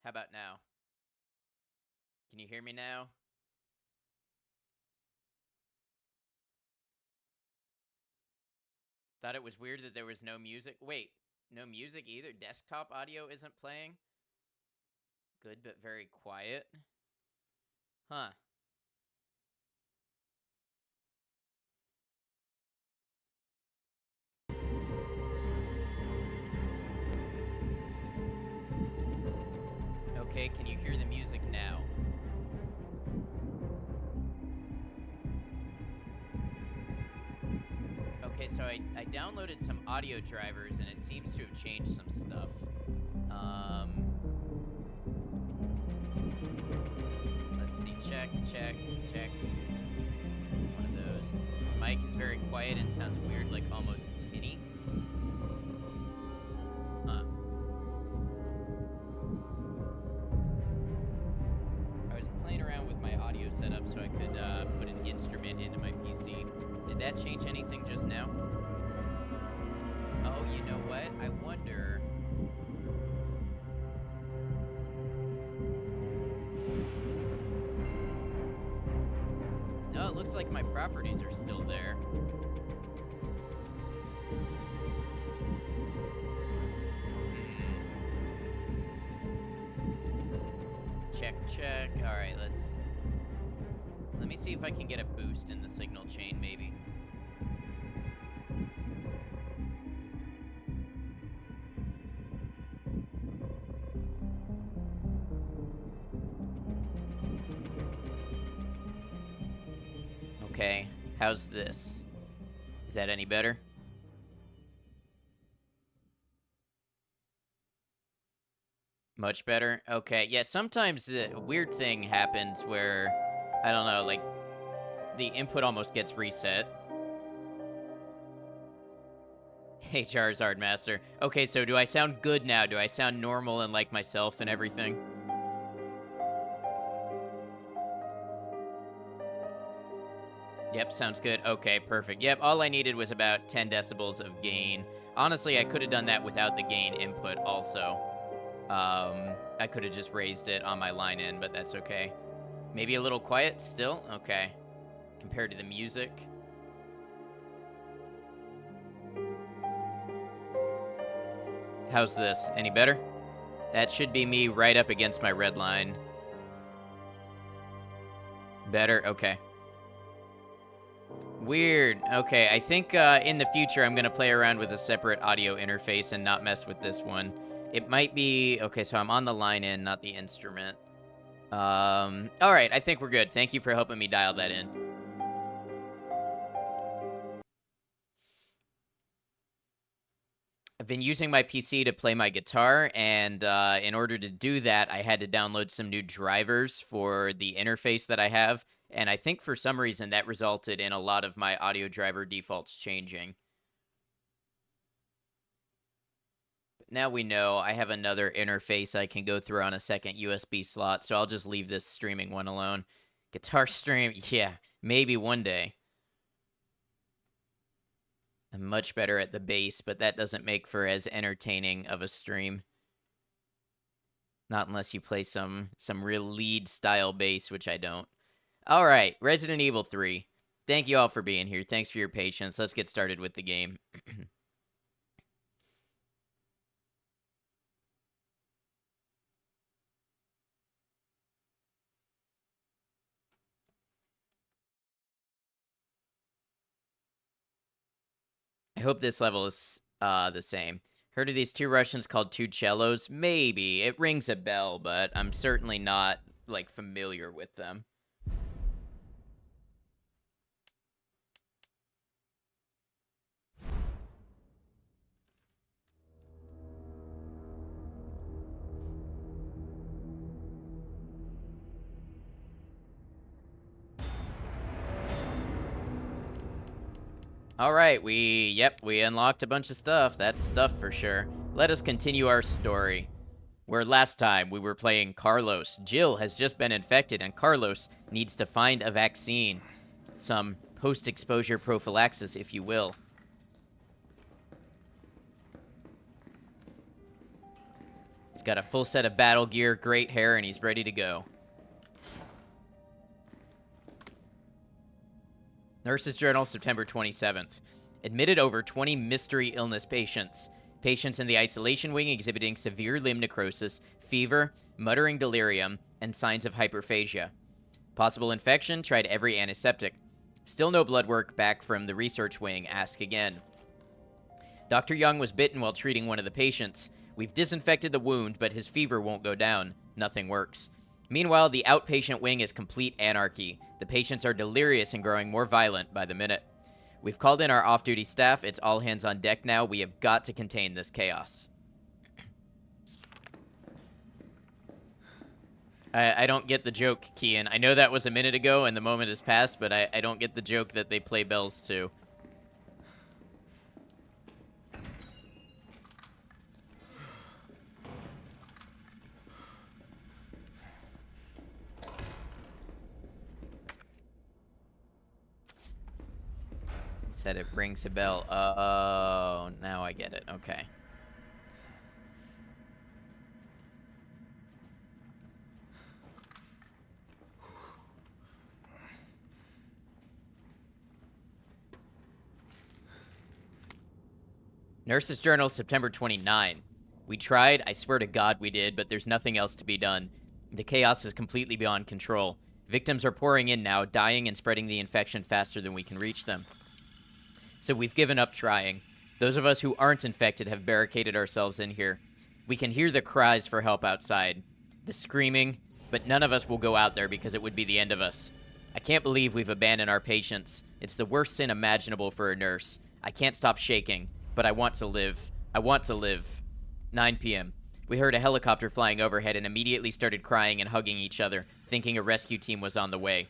How about now? Can you hear me now? Thought it was weird that there was no music. Wait, no music either? Desktop audio isn't playing? Good, but very quiet. Huh. Okay, can you hear the music now? Okay, so I downloaded some audio drivers and it seems to have changed some stuff. Let's see. Check, check, check. One of those. His mic is very quiet and sounds weird, like almost tinny. Huh. I was playing around with my audio setup so I could put an instrument into my PC. Did that change anything just now? Oh, you know what? I wonder... No, it looks like my properties are still there. Check, check. Alright, let me see if I can get a boost in the signal chain, maybe. Okay, how's this? Is that any better? Much better? Okay, yeah, sometimes the weird thing happens where, I don't know, like, the input almost gets reset. Hey, Charizard Master. Okay, so do I sound good now? Do I sound normal and like myself and everything? Yep, sounds good. Okay, perfect. Yep, all I needed was about 10 decibels of gain. Honestly, I could have done that without the gain input also. I could have just raised it on my line in, but that's okay. Maybe a little quiet still? Okay. Compared to the music. How's this? Any better? That should be me right up against my red line. Better? Okay. Weird. Okay, I think in the future I'm going to play around with a separate audio interface and not mess with this one. It might be... Okay, so I'm on the line in, not the instrument. Alright, I think we're good. Thank you for helping me dial that in. I've been using my PC to play my guitar, and in order to do that, I had to download some new drivers for the interface that I have, and I think for some reason that resulted in a lot of my audio driver defaults changing. Now we know I have another interface I can go through on a second USB slot, so I'll just leave this streaming one alone. Guitar stream, yeah, maybe one day. I'm much better at the bass, but that doesn't make for as entertaining of a stream. Not unless you play some real lead style bass, which I don't. All right, Resident Evil 3. Thank you all for being here. Thanks for your patience. Let's get started with the game. I hope this level is the same. Heard of these two Russians called Two Cellos? Maybe. It rings a bell, but I'm certainly not, like, familiar with them. All right, we unlocked a bunch of stuff. That's stuff for sure. Let us continue our story. Where last time we were playing Carlos. Jill has just been infected and Carlos needs to find a vaccine. Some post-exposure prophylaxis, if you will. got a full set of battle gear, great hair, and he's ready to go. Nurse's Journal, September 27th. Admitted over 20 mystery illness patients. Patients in the isolation wing exhibiting severe limb necrosis, fever, muttering delirium, and signs of hyperphagia. Possible infection, tried every antiseptic. Still no blood work back from the research wing, ask again. Dr. Young was bitten while treating one of the patients. We've disinfected the wound, but his fever won't go down. Nothing works. Meanwhile, the outpatient wing is complete anarchy. The patients are delirious and growing more violent by the minute. We've called in our off-duty staff. It's all hands on deck now. We have got to contain this chaos. I don't get the joke, Kian. I know that was a minute ago and the moment has passed, but I don't get the joke that they play bells too. Said it rings a bell. Oh, now I get it. Okay. Nurse's Journal, September 29. We tried, I swear to God we did, but there's nothing else to be done. The chaos is completely beyond control. Victims are pouring in now, dying and spreading the infection faster than we can reach them. So we've given up trying. Those of us who aren't infected have barricaded ourselves in here. We can hear the cries for help outside, the screaming, but none of us will go out there because it would be the end of us. I can't believe we've abandoned our patients. It's the worst sin imaginable for a nurse. I can't stop shaking, but I want to live. I want to live. 9 p.m. We heard a helicopter flying overhead and immediately started crying and hugging each other, thinking a rescue team was on the way.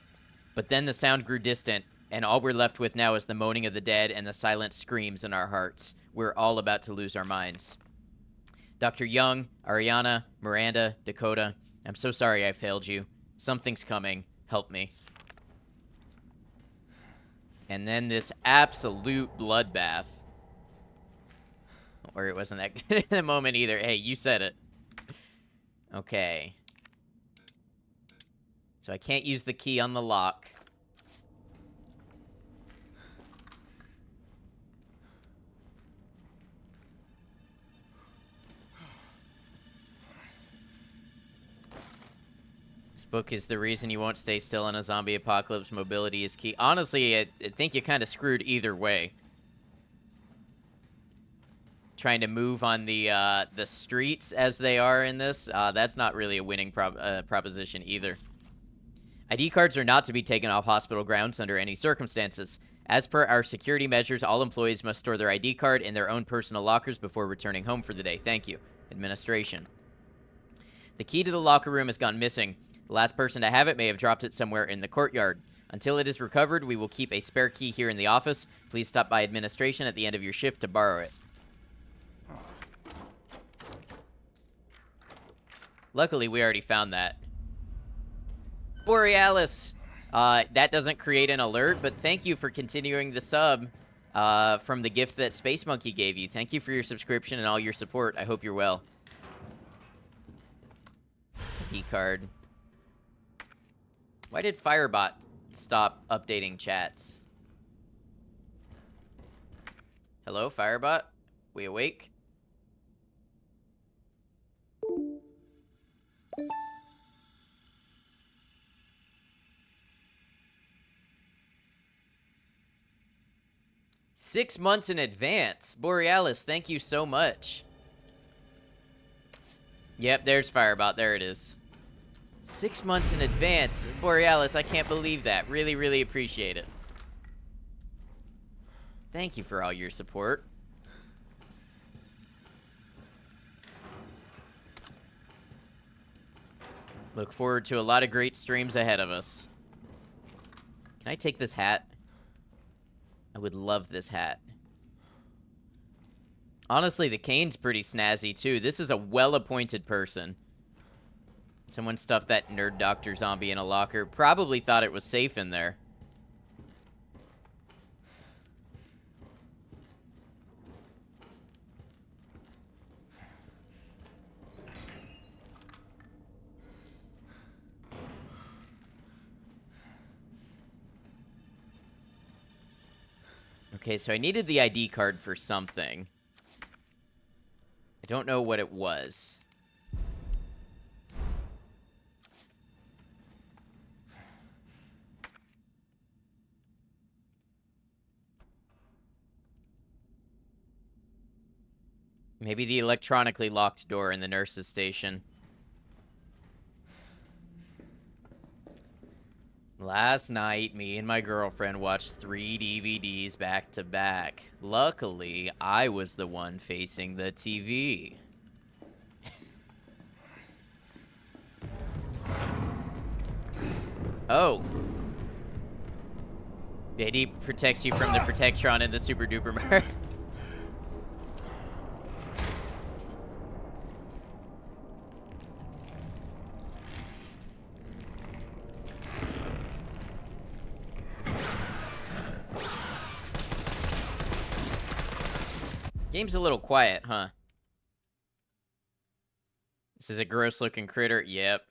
But then the sound grew distant, and all we're left with now is the moaning of the dead and the silent screams in our hearts. We're all about to lose our minds. Dr. Young, Ariana, Miranda, Dakota, I'm so sorry I failed you. Something's coming. Help me. And then this absolute bloodbath. Or it wasn't that good in the moment either. Hey, you said it. Okay. So I can't use the key on the lock. This book is the reason you won't stay still in a zombie apocalypse. Mobility is key. Honestly, I think you kind of screwed either way. Trying to move on the streets as they are in this, that's not really a winning proposition either. ID cards are not to be taken off hospital grounds under any circumstances. As per our security measures, all employees must store their ID card in their own personal lockers before returning home for the day. Thank you. Administration. The key to the locker room has gone missing. The last person to have it may have dropped it somewhere in the courtyard. Until it is recovered, we will keep a spare key here in the office. Please stop by administration at the end of your shift to borrow it. Luckily, we already found that. Borealis! That doesn't create an alert, but thank you for continuing the sub from the gift that Space Monkey gave you. Thank you for your subscription and all your support. I hope you're well. E-card. Why did Firebot stop updating chats? Hello, Firebot? We awake? Six months in advance. Borealis, thank you so much. Yep, there's Firebot. There it is. 6 months in advance. Borealis, I can't believe that. Really, really appreciate it. Thank you for all your support. Look forward to a lot of great streams ahead of us. Can I take this hat? I would love this hat. Honestly, the cane's pretty snazzy, too. This is a well-appointed person. Someone stuffed that nerd doctor zombie in a locker. Probably thought it was safe in there. Okay, so I needed the ID card for something. I don't know what it was. Maybe the electronically locked door in the nurse's station. Last night, me and my girlfriend watched 3 DVDs back to back. Luckily, I was the one facing the TV. Oh. The ID protects you from the Protectron in the Super Duper Mario. Game's a little quiet, huh? This is a gross-looking critter. Yep.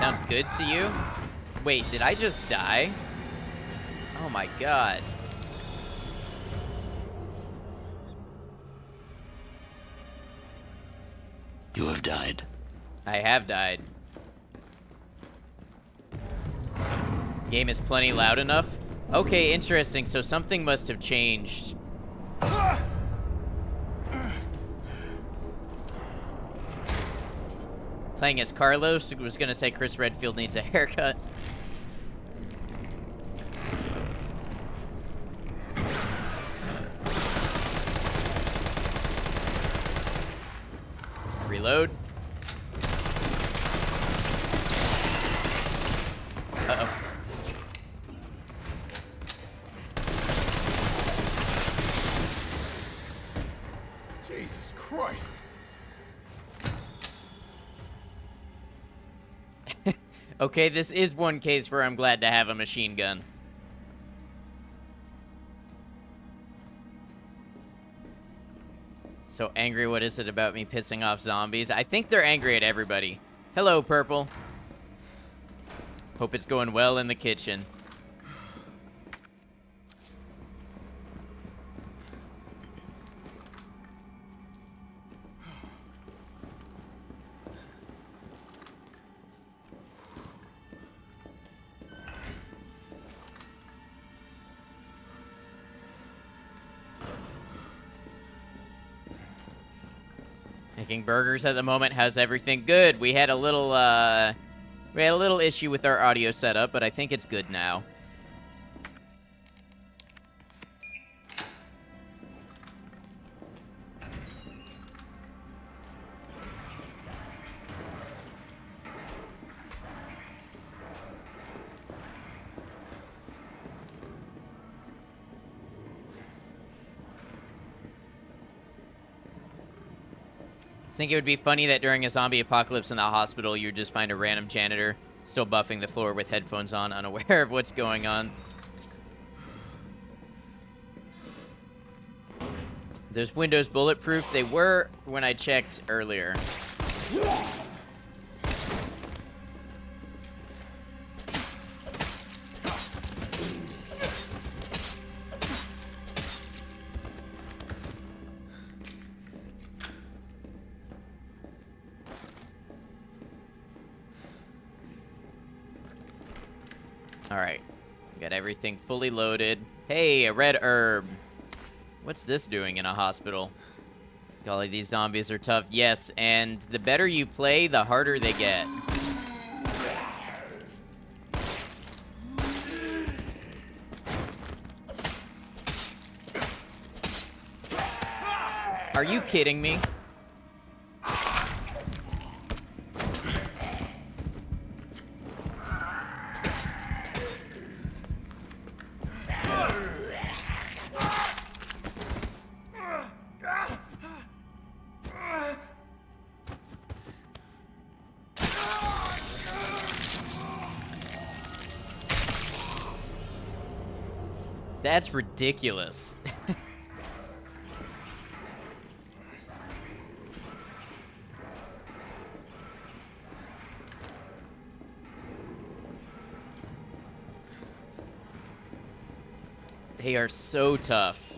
Sounds good to you? Wait, did I just die? Oh my god. You have died. I have died. Game is plenty loud enough? Okay, interesting. So something must have changed. Playing as Carlos, was gonna say Chris Redfield needs a haircut. Reload. Uh-oh. Jesus Christ. Okay, this is one case where I'm glad to have a machine gun. So angry, what is it about me pissing off zombies? I think they're angry at everybody. Hello, Purple. Hope it's going well in the kitchen. Making burgers at the moment. How's everything? Good. We had a little issue with our audio setup, but I think it's good now. I think it would be funny that during a zombie apocalypse in the hospital, you'd just find a random janitor still buffing the floor with headphones on, unaware of what's going on. Those windows bulletproof? They were when I checked earlier. Alright. Got everything fully loaded. Hey, a red herb. What's this doing in a hospital? Golly, these zombies are tough. Yes, and the better you play, the harder they get. Are you kidding me? That's ridiculous. They are so tough.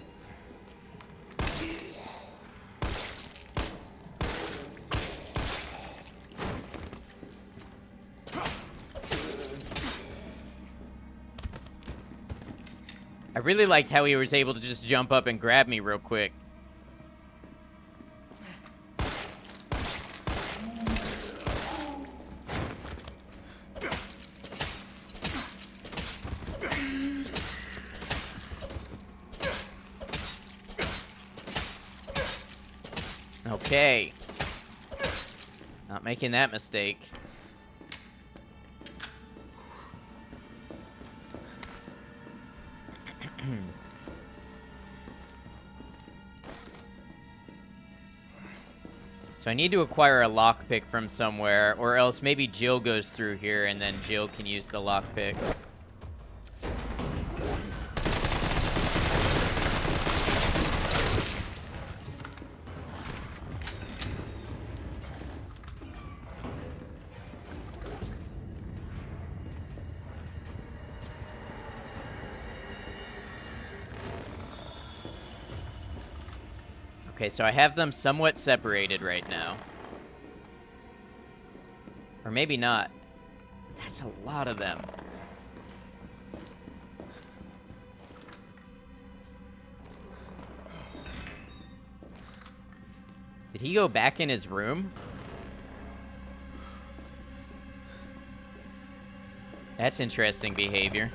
I really liked how he was able to just jump up and grab me real quick. Okay. Not making that mistake. So I need to acquire a lockpick from somewhere, or else maybe Jill goes through here and then Jill can use the lockpick. Okay, so I have them somewhat separated right now. Or maybe not. That's a lot of them. Did he go back in his room? That's interesting behavior.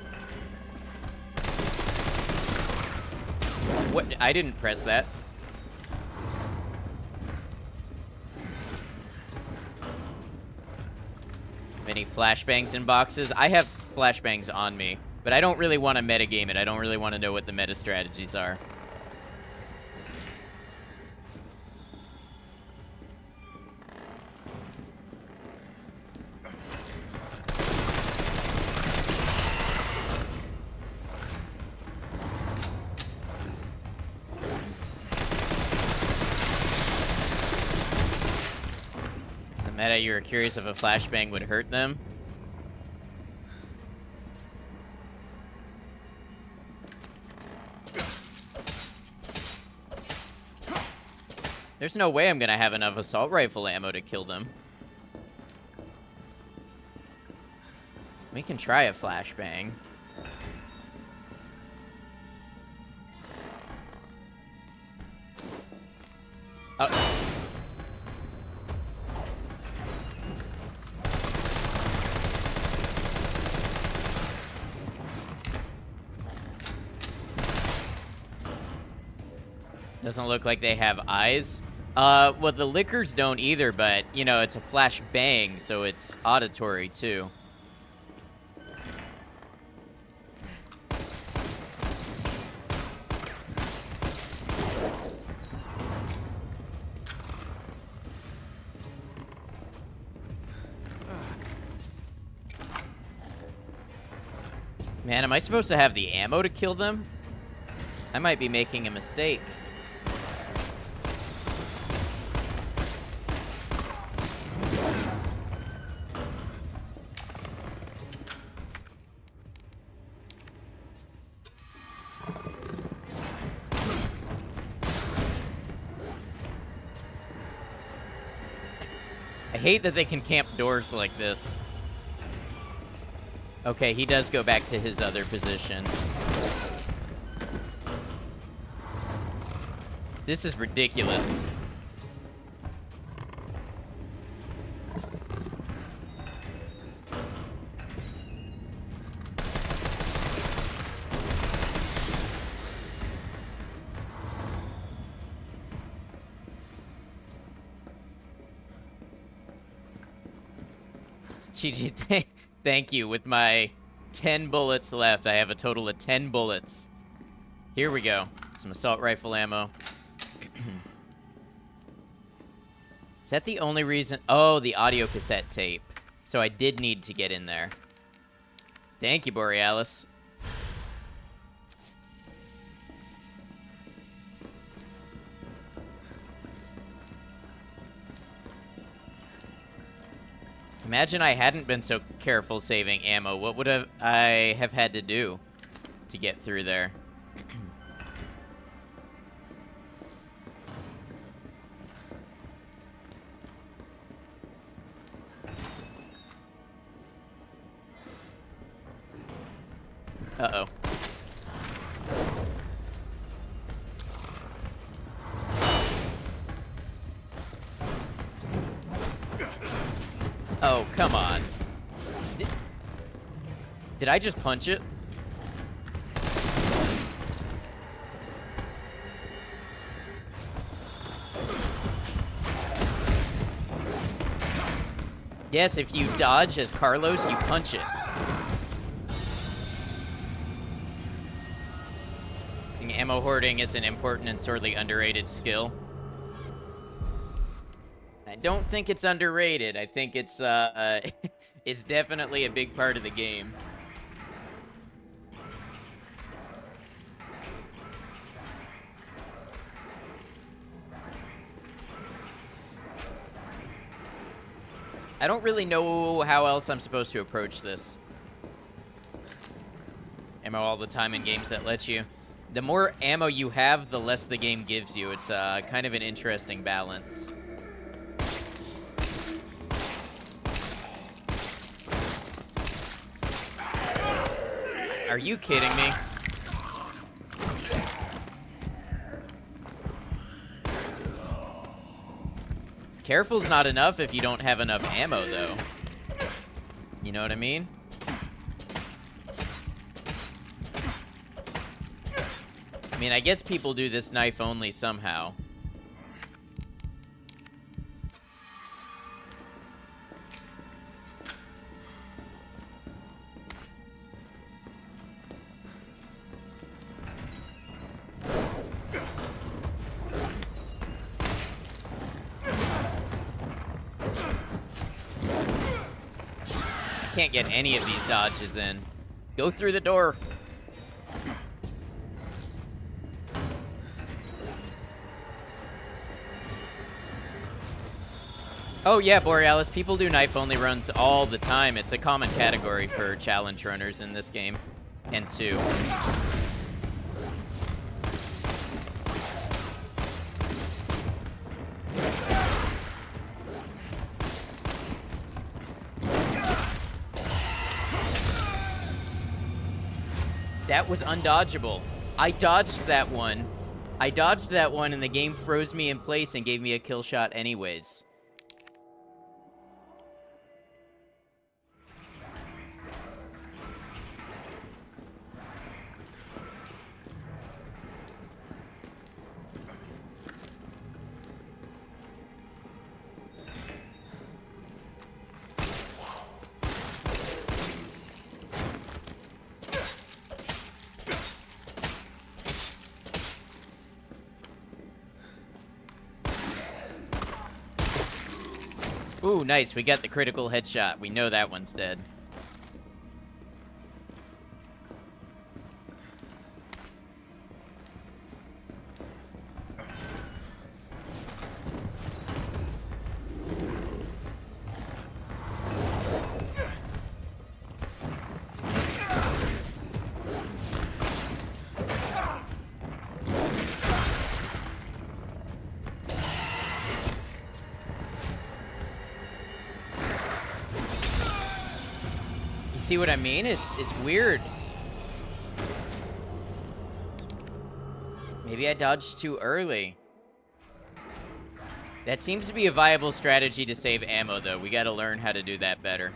What? I didn't press that. Any flashbangs in boxes? I have flashbangs on me, but I don't really want to metagame it. I don't really want to know what the meta strategies are. Meta, you were curious if a flashbang would hurt them? There's no way I'm gonna have enough assault rifle ammo to kill them. We can try a flashbang. Oh. Doesn't look like they have eyes. Well, the liquors don't either, but, you know, it's a flash bang, so it's auditory, too. Man, am I supposed to have the ammo to kill them? I might be making a mistake. I hate that they can camp doors like this. Okay, he does go back to his other position. This is ridiculous. GG, thank you. With my 10 bullets left, I have a total of 10 bullets. Here we go. Some assault rifle ammo. Is that the only reason? Oh, the audio cassette tape. So I did need to get in there. Thank you, Borealis. Imagine I hadn't been so careful saving ammo. What would I have had to do to get through there? Uh-oh. Oh, come on. Did I just punch it? Yes, if you dodge as Carlos, you punch it. I think ammo hoarding is an important and sorely underrated skill. I don't think it's underrated. I think it's it's definitely a big part of the game. I don't really know how else I'm supposed to approach this. Ammo all the time in games that let you. The more ammo you have, the less the game gives you. It's kind of an interesting balance. Are you kidding me? Careful's not enough if you don't have enough ammo, though. You know what I mean? I mean, I guess people do this knife only somehow. Can't get any of these dodges in. Go through the door. Oh yeah, Borealis, people do knife-only runs all the time. It's a common category for challenge runners in this game. And 2. That was undodgeable. I dodged that one. I dodged that one, and the game froze me in place and gave me a kill shot anyways. Ooh, nice. We got the critical headshot. We know that one's dead. See what I mean? It's weird. Maybe I dodged too early. That seems to be a viable strategy to save ammo, though. We gotta learn how to do that better.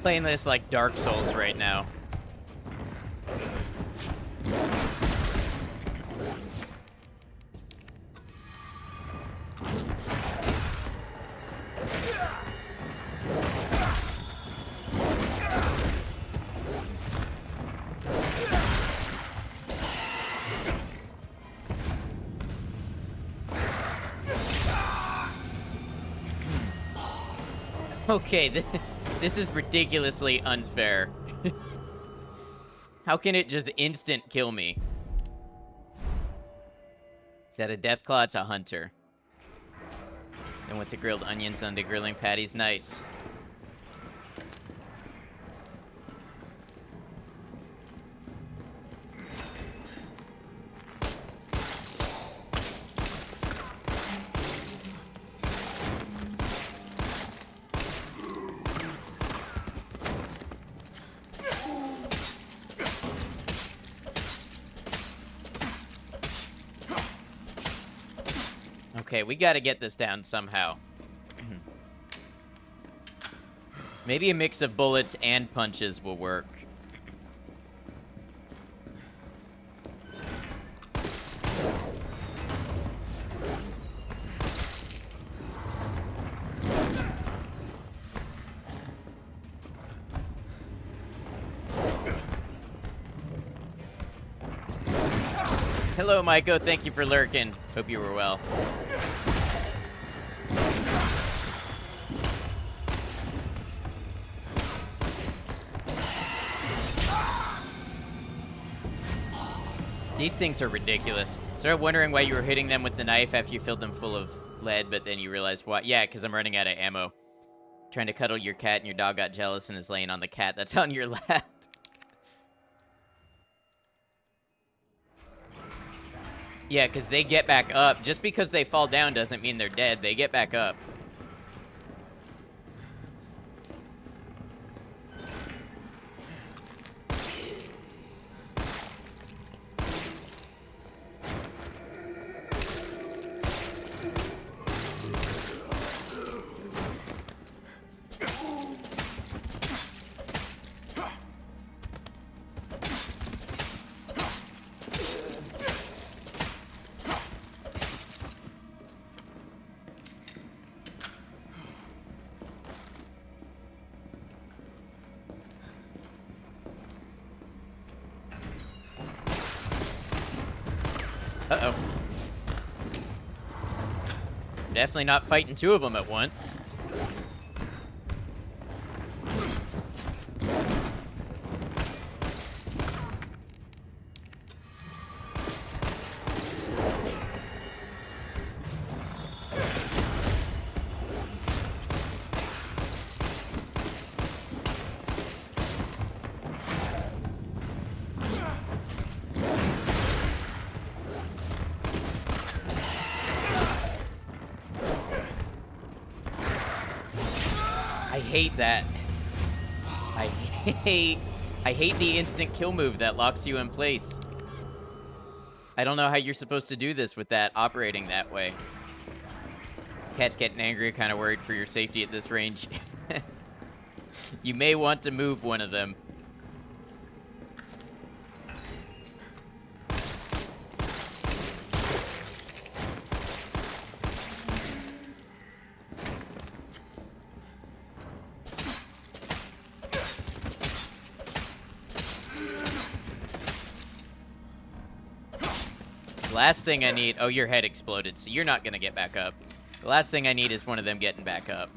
Playing this like Dark Souls right now. Okay, this is ridiculously unfair. How can it just instant kill me? Is that a Deathclaw? It's a hunter. And with the grilled onions on the grilling patties, nice. Okay, we gotta get this down somehow. Maybe a mix of bullets and punches will work. Hello, Maiko. Thank you for lurking. Hope you were well. These things are ridiculous. Started wondering why you were hitting them with the knife after you filled them full of lead, but then you realized why. Yeah, because I'm running out of ammo. Trying to cuddle your cat and your dog got jealous and is laying on the cat that's on your lap. Yeah, because they get back up. Just because they fall down doesn't mean they're dead. They get back up. Uh-oh. Definitely not fighting two of them at once. I hate that. I hate the instant kill move that locks you in place. I don't know how you're supposed to do this with that operating that way. Cat's getting angry, kind of worried for your safety at this range. You may want to move one of them. Last thing I need... Oh, your head exploded, so you're not going to get back up. The last thing I need is one of them getting back up.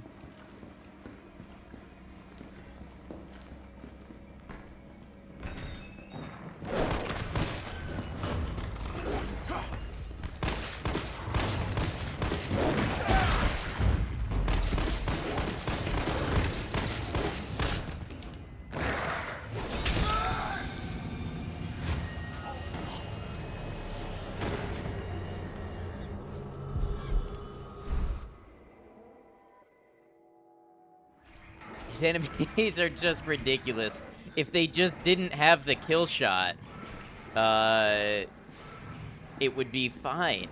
These enemies are just ridiculous. If they just didn't have the kill shot, it would be fine.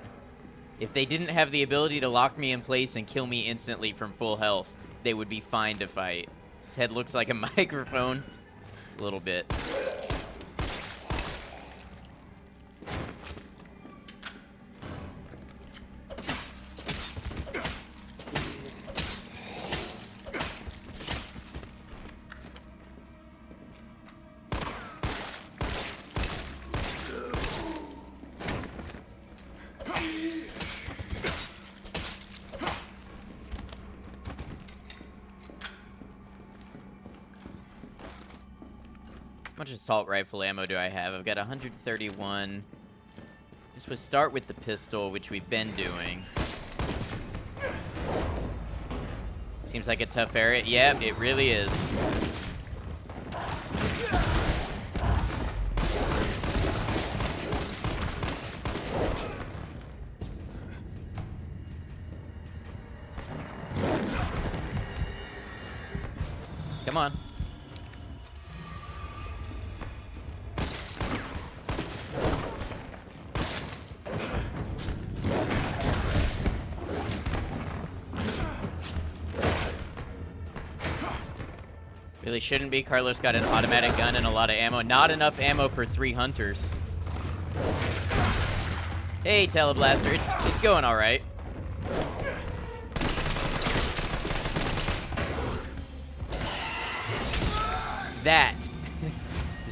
If they didn't have the ability to lock me in place and kill me instantly from full health, they would be fine to fight. His head looks like a microphone. A little bit. much assault rifle ammo do I have? I've got 131. Guess we'll start with the pistol, which we've been doing. Seems like a tough area. Yep, it really is. Come on. Really shouldn't be. Carlos got an automatic gun and a lot of ammo. Not enough ammo for 3 hunters. Hey, Teleblaster. It's going all right.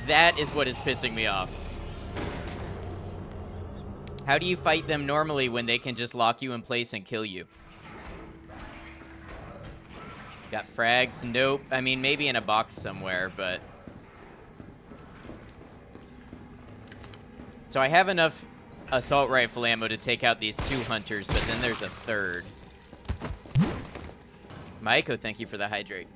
That is what is pissing me off. How do you fight them normally when they can just lock you in place and kill you? Got frags? Nope. I mean, maybe in a box somewhere, but... So I have enough assault rifle ammo to take out these 2 hunters, but then there's a third. Maiko, thank you for the hydrate.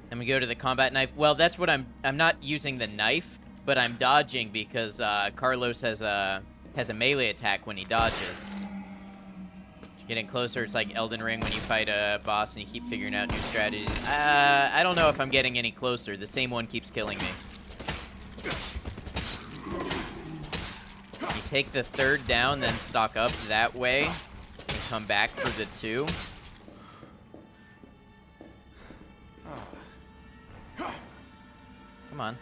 Then we go to the combat knife. Well, that's what I'm not using the knife, but I'm dodging because Carlos has a melee attack when he dodges. Getting closer, it's like Elden Ring when you fight a boss and you keep figuring out new strategies. I don't know if I'm getting any closer. The same one keeps killing me. You take the third down, then stock up that way, and come back for the 2. Come on.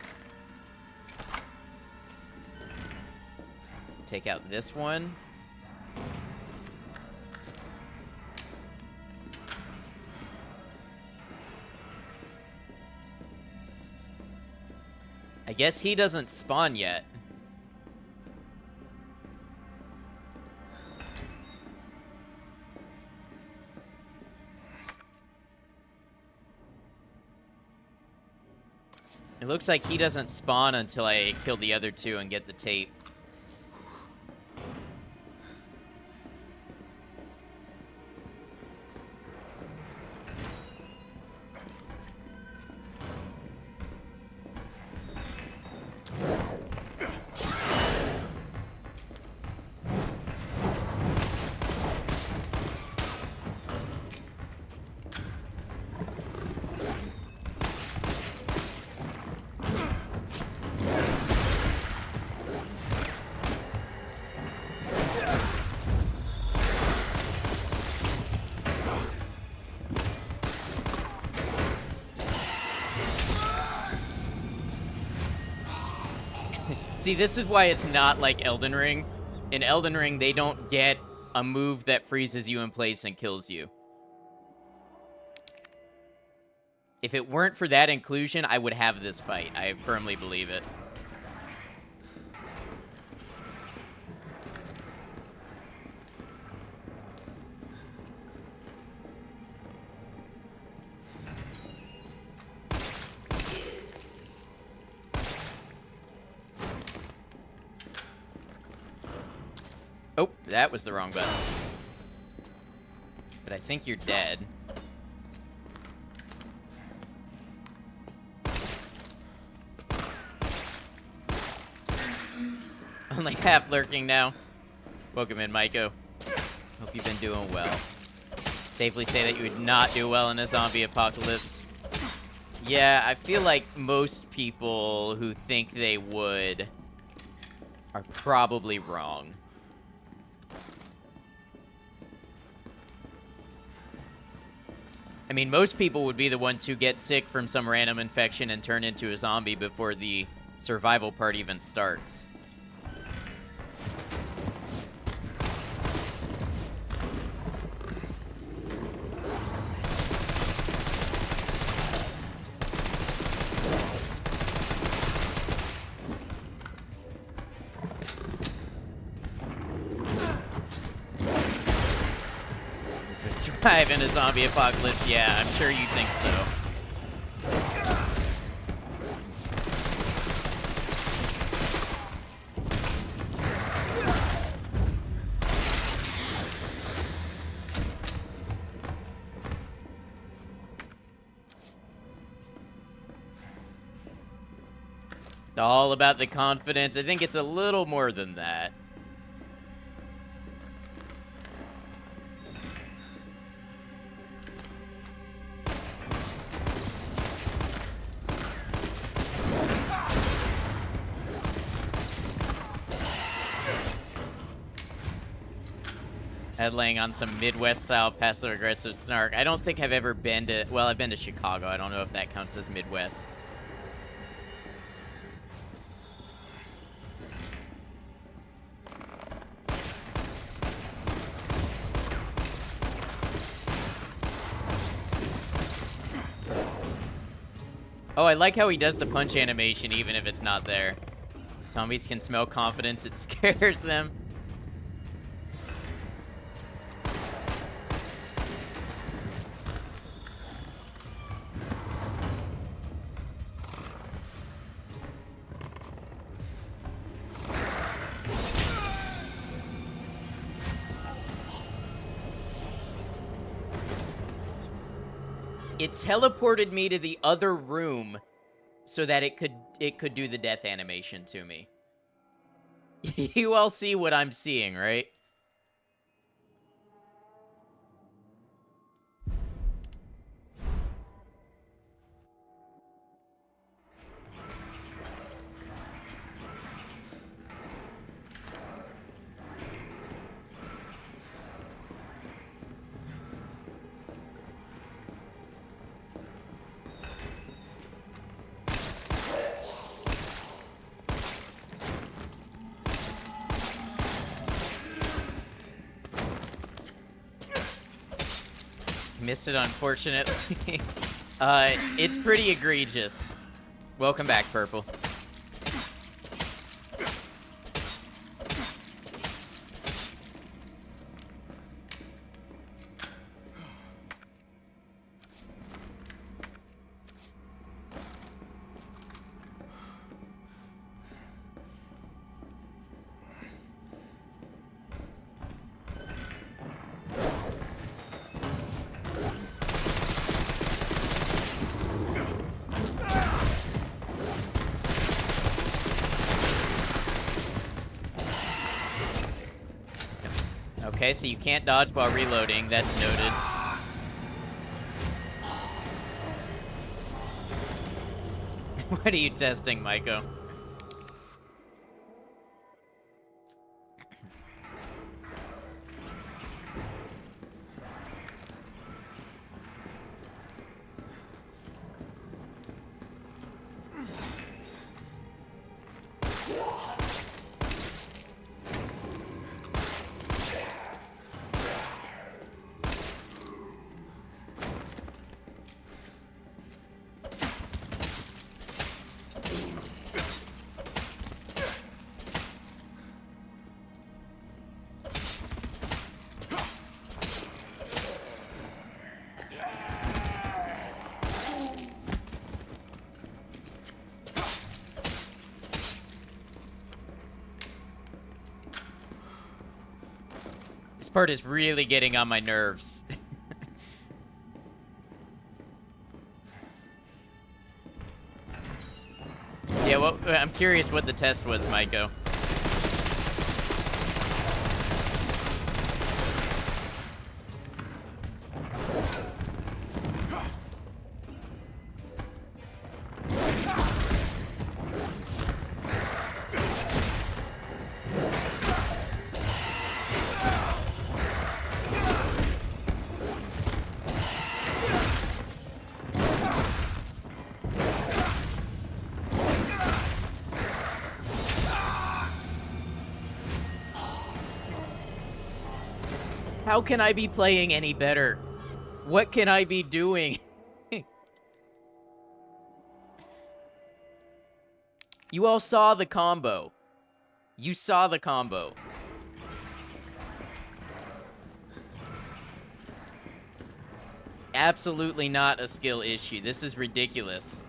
Take out this one. I guess he doesn't spawn yet. It looks like he doesn't spawn until I kill the other 2 and get the tape. See, this is why it's not like Elden Ring. In Elden Ring, they don't get a move that freezes you in place and kills you. If it weren't for that inclusion, I would have this fight. I firmly believe it. Oh, that was the wrong button. But I think you're dead. I'm like half lurking now. Welcome in, Maiko. Hope you've been doing well. Safely say that you would not do well in a zombie apocalypse. Yeah, I feel like most people who think they would are probably wrong. I mean, most people would be the ones who get sick from some random infection and turn into a zombie before the survival part even starts. survive in a zombie apocalypse? Yeah, I'm sure you think so. It's all about the confidence. I think it's a little more than that. Laying on some Midwest-style passive-aggressive snark. I don't think I've ever been to... Well, I've been to Chicago. I don't know if that counts as Midwest. Oh, I like how he does the punch animation even if it's not there. Zombies can smell confidence. It scares them. It teleported me to the other room so that it could do the death animation to me. You all see what I'm seeing, right? Missed it, unfortunately. It's pretty egregious. Welcome back, Purple. Okay, so you can't dodge while reloading. That's noted. What are you testing, Maiko? This part is really getting on my nerves. Yeah, well, I'm curious what the test was, Maiko. How can I be playing any better? What can I be doing? You all saw the combo. You saw the combo. absolutely not a skill issue. This is ridiculous.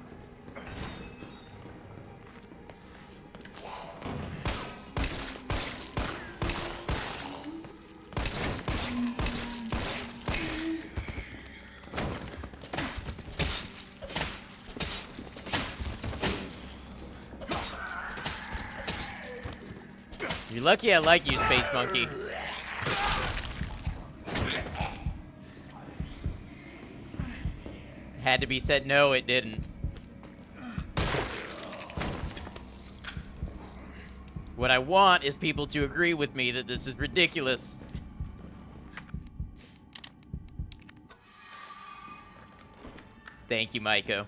You're lucky I like you, Space Monkey. Had to be said. No, it didn't. What I want is people to agree with me that this is ridiculous. Thank you, Maiko.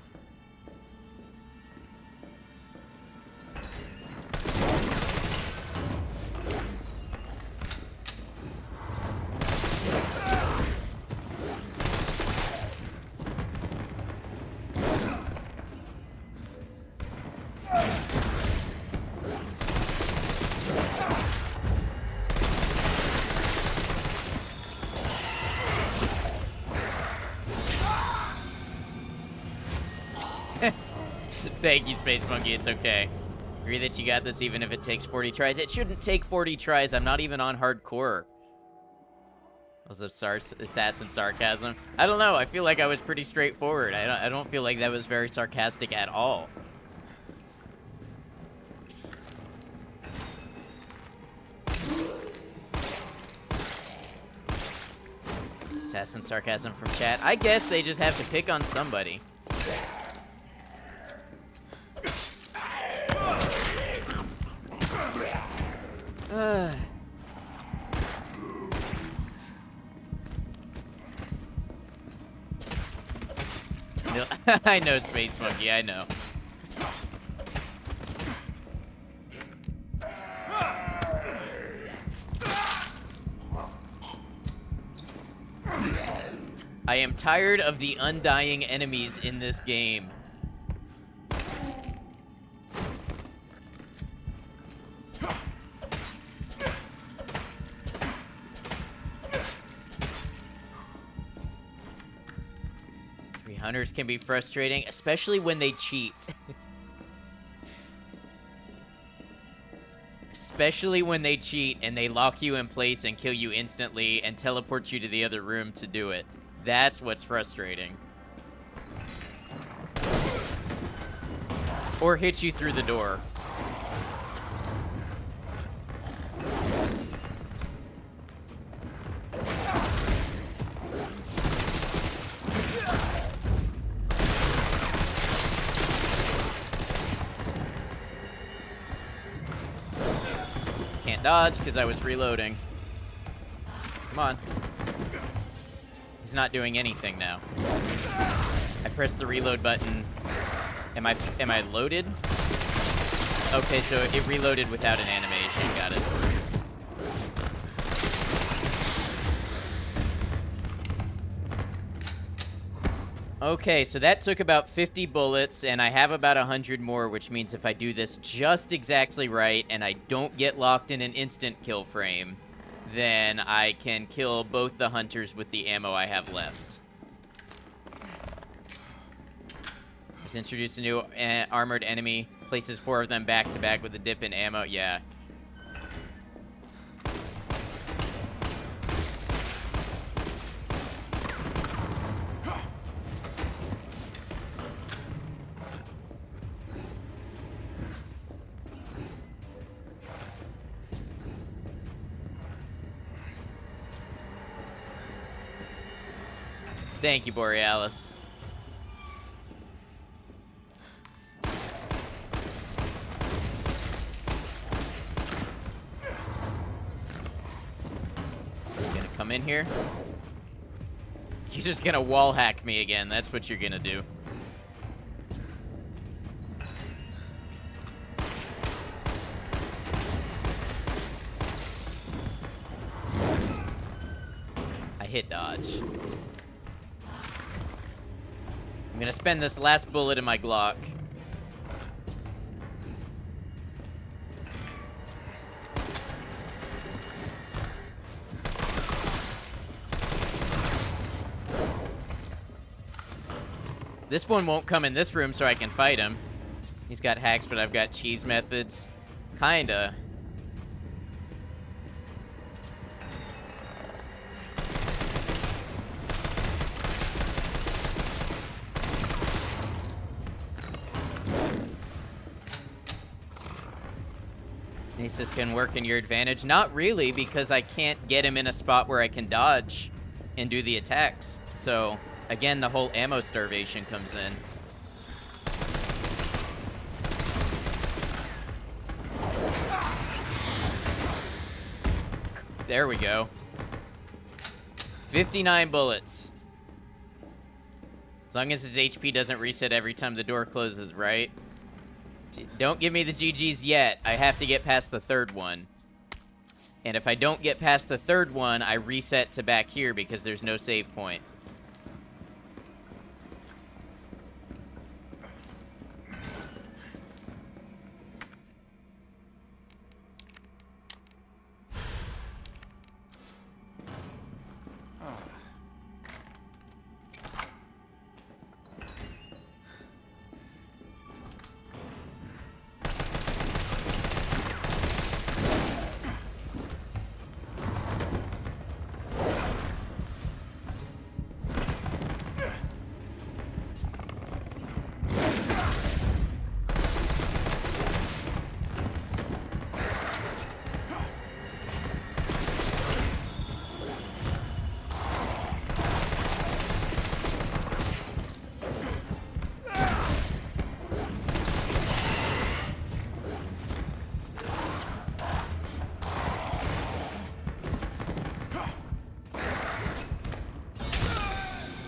Thank you, Space Monkey. It's okay. Agree that you got this even if it takes 40 tries. It shouldn't take 40 tries. I'm not even on hardcore. Was it assassin sarcasm? I don't know. I feel like I was pretty straightforward. I don't feel like that was very sarcastic at all. Assassin sarcasm from chat. I guess they just have to pick on somebody. I know, Space Monkey, I know. I am tired of the undying enemies in this game. Hunters can be frustrating, especially when they cheat. Especially when they cheat and they lock you in place and kill you instantly and teleport you to the other room to do it. That's what's frustrating. Or hit you through the door. Dodge because I was reloading. Come on. He's not doing anything now. I pressed the reload button. Am I loaded? Okay, so it reloaded without an animation. Got it. Okay, so that took about 50 bullets, and I have about 100 more, which means if I do this just exactly right, and I don't get locked in an instant kill frame, then I can kill both the hunters with the ammo I have left. Let's introduce a new armored enemy. Places 4 of them back to back with a dip in ammo. Yeah. Thank you, Borealis. You gonna come in here? You're just gonna wall hack me again. That's what you're gonna do. I hit dodge. I'm gonna spend this last bullet in my Glock. This one won't come in this room so I can fight him. He's got hacks, but I've got cheese methods. Kinda. Aces can work in your advantage. Not really, because I can't get him in a spot where I can dodge and do the attacks. So, again, the whole ammo starvation comes in. There we go. 59 bullets. As long as his HP doesn't reset every time the door closes, right? Don't give me the GGs yet. I have to get past the third one. And if I don't get past the third one, I reset to back here because there's no save point.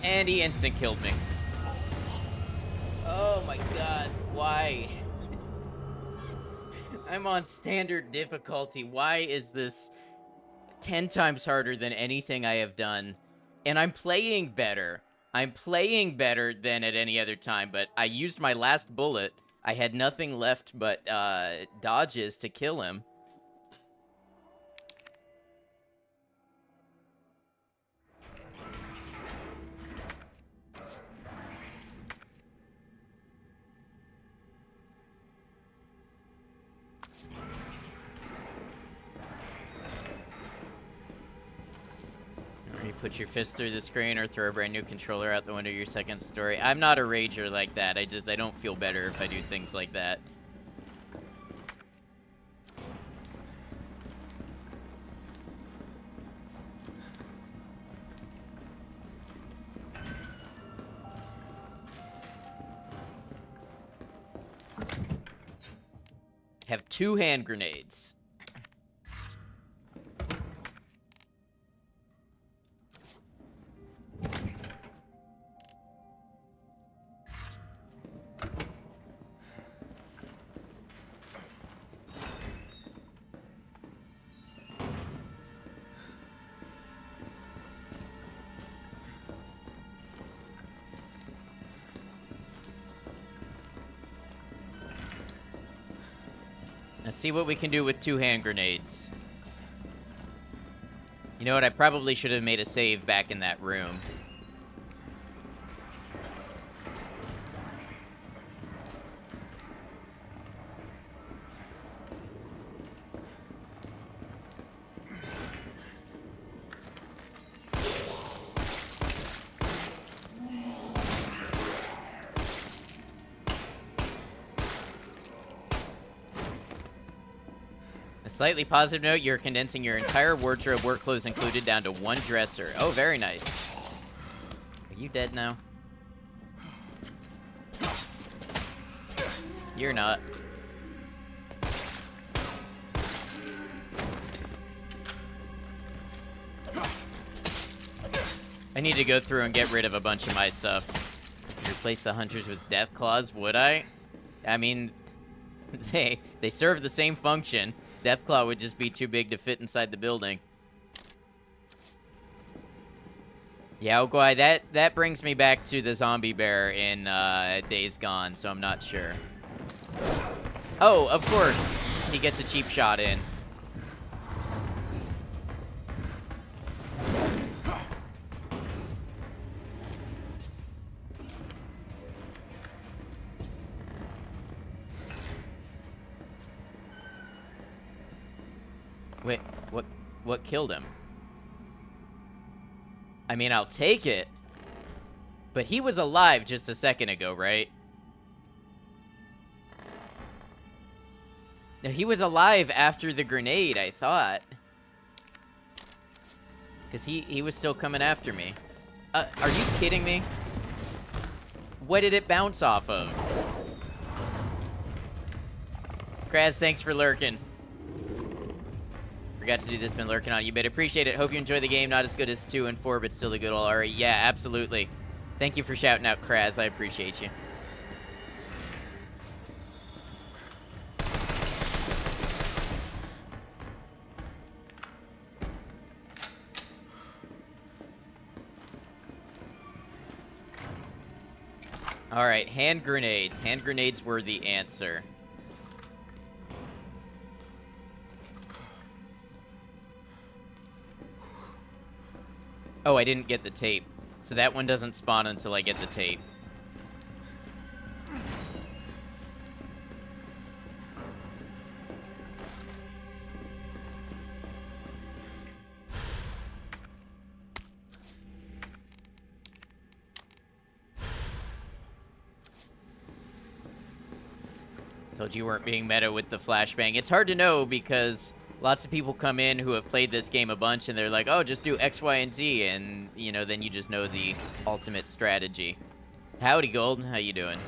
And he instant killed me. Oh my god, why? I'm on standard difficulty. Why is this 10 times harder than anything I have done? And I'm playing better. I'm playing better than at any other time, but I used my last bullet. I had nothing left but dodges to kill him. You put your fist through the screen or throw a brand new controller out the window of your second story. I'm not a rager like that. I don't feel better if I do things like that. Have 2 hand grenades. Let's see what we can do with 2 hand grenades. You know what? I probably should have made a save back in that room. Slightly positive note, you're condensing your entire wardrobe, work clothes included, down to 1 dresser. Oh, very nice. Are you dead now? You're not. I need to go through and get rid of a bunch of my stuff. Replace the hunters with death claws, would I? I mean, they serve the same function. Deathclaw would just be too big to fit inside the building. Yeah, Ogwai, that brings me back to the zombie bear in Days Gone, so I'm not sure. Oh, of course. He gets a cheap shot in. Wait, what killed him? I mean, I'll take it. But he was alive just a second ago, right? No, he was alive after the grenade, I thought. Because he was still coming after me. Are you kidding me? What did it bounce off of? Kraz, thanks for lurking. Forgot to do this, been lurking on you, but appreciate it. Hope you enjoy the game. Not as good as 2 and 4, but still a good old RE. Yeah, absolutely. Thank you for shouting out, Kraz. I appreciate you. All right, hand grenades. Hand grenades were the answer. Oh, I didn't get the tape. So that one doesn't spawn until I get the tape. Told you weren't being meta with the flashbang. It's hard to know because lots of people come in who have played this game a bunch and they're like, oh, just do X, Y, and Z. And, you know, then you just know the ultimate strategy. Howdy, Golden. How you doing?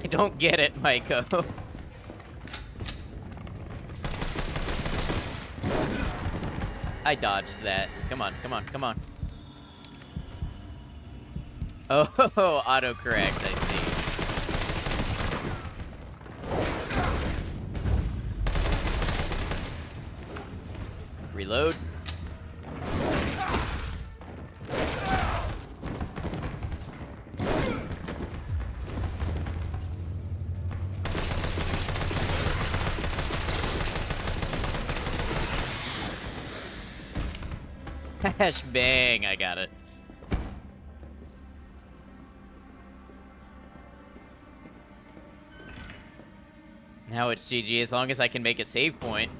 I don't get it, Maiko. I dodged that. Come on, come on, come on. Oh, autocorrect, I see. Reload. Hash bang, I got it. Now it's GG as long as I can make a save point.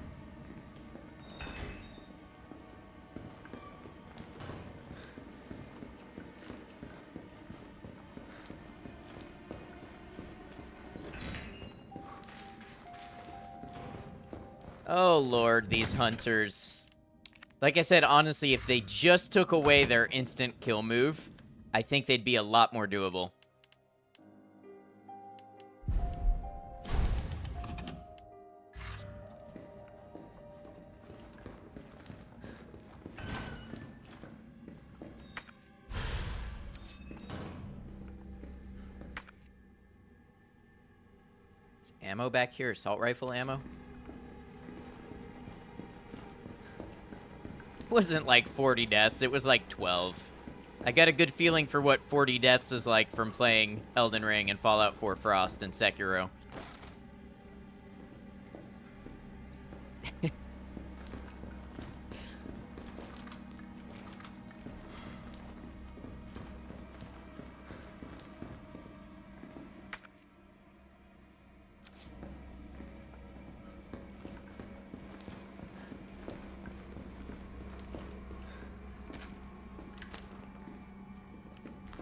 Oh lord, these hunters. Like I said, honestly, if they just took away their instant kill move, I think they'd be a lot more doable. Is ammo back here? Assault rifle ammo? It wasn't like 40 deaths, it was like 12. I got a good feeling for what 40 deaths is like from playing Elden Ring and Fallout 4 Frost and Sekiro.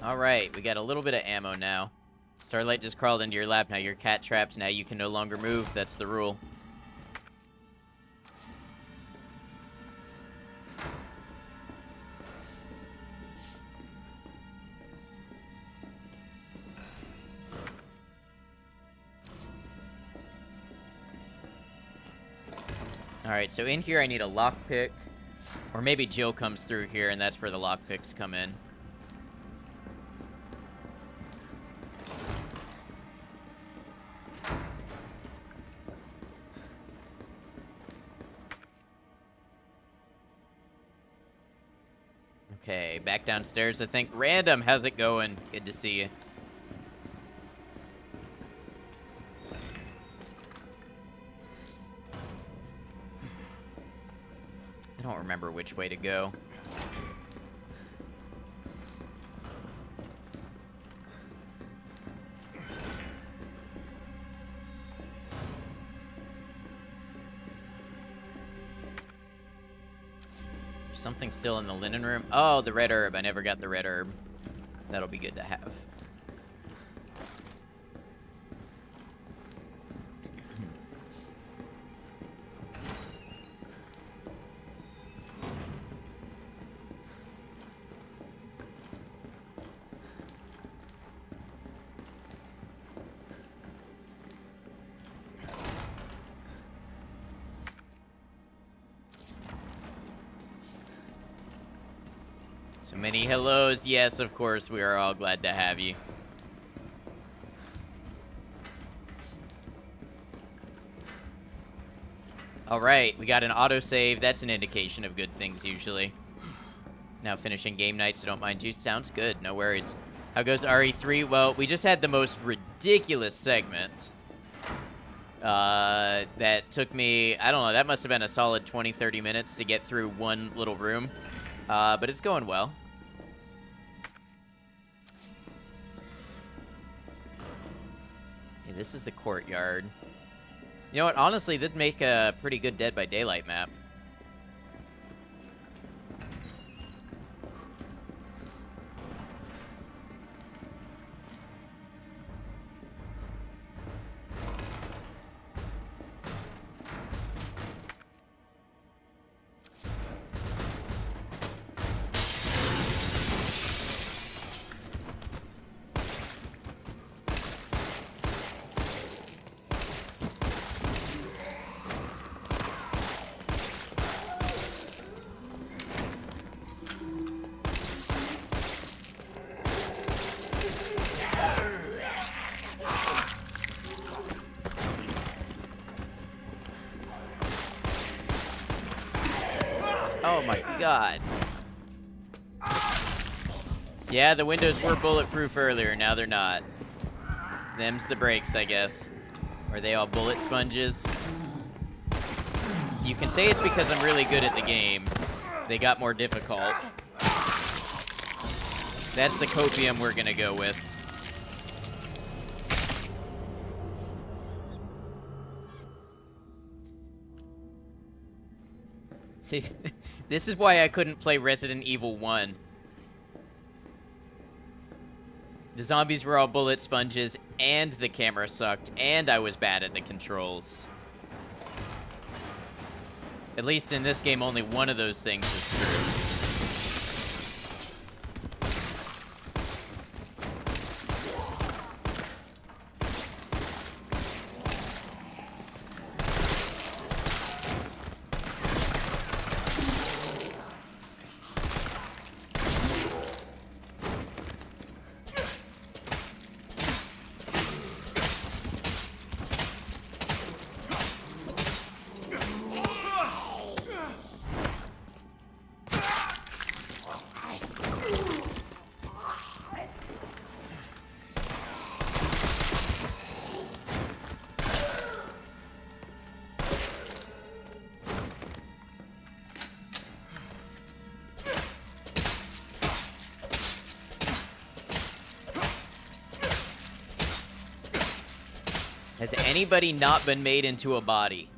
Alright, we got a little bit of ammo now. Starlight just crawled into your lap. Now you're cat trapped. Now you can no longer move. That's the rule. Alright, so in here I need a lockpick. Or maybe Jill comes through here and that's where the lockpicks come in. Okay, back downstairs, I think. Random, how's it going? Good to see you. I don't remember which way to go. something still in the linen room. Oh, the red herb. I never got the red herb. That'll be good to have. So many hellos. Yes, of course, we are all glad to have you. All right, we got an autosave. That's an indication of good things, usually. Now finishing game night, so don't mind you. Sounds good, no worries. How goes RE3? Well, we just had the most ridiculous segment. That took me, I don't know, that must have been a solid 20, 30 minutes to get through one little room. But it's going well. Yeah, this is the courtyard. You know what? Honestly, that'd make a pretty good Dead by Daylight map. Oh my god. Yeah, the windows were bulletproof earlier, now they're not. Them's the breaks, I guess. Are they all bullet sponges? You can say it's because I'm really good at the game. They got more difficult. That's the copium we're gonna go with. See, this is why I couldn't play Resident Evil 1. The zombies were all bullet sponges, and the camera sucked, and I was bad at the controls. At least in this game, only one of those things is true. Has anybody not been made into a body?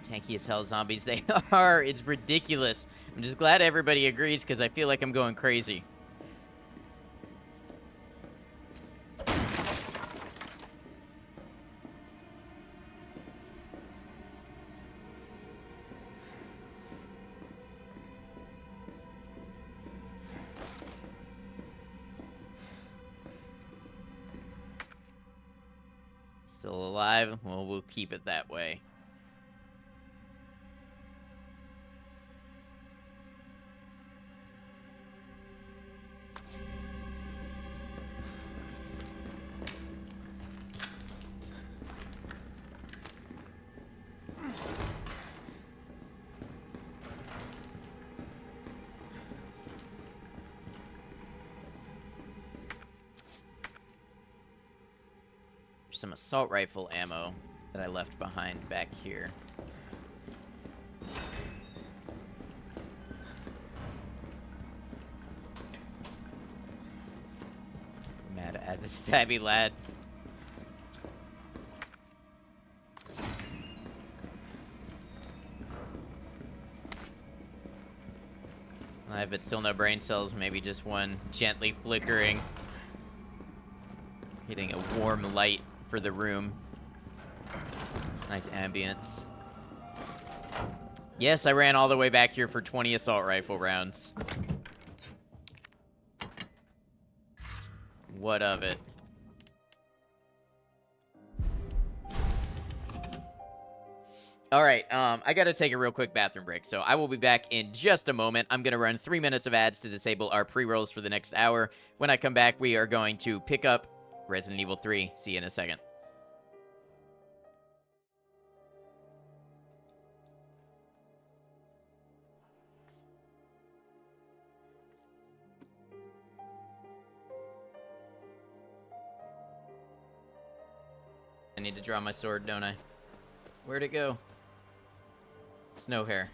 Tanky as hell zombies they are. It's ridiculous. I'm just glad everybody agrees because I feel like I'm going crazy. Still alive? Well, we'll keep it that way. Some assault rifle ammo that I left behind back here. Mad at the stabby lad. If it's still no brain cells, maybe just one gently flickering. Hitting a warm light for the room. Nice ambience. Yes, I ran all the way back here for 20 assault rifle rounds. What of it? All right, I gotta take a real quick bathroom break, so I will be back in just a moment. I'm gonna run 3 minutes of ads to disable our pre-rolls for the next hour. When I come back, we are going to pick up Resident Evil 3. See you in a second. I need to draw my sword, don't I? Where'd it go? Snow hair.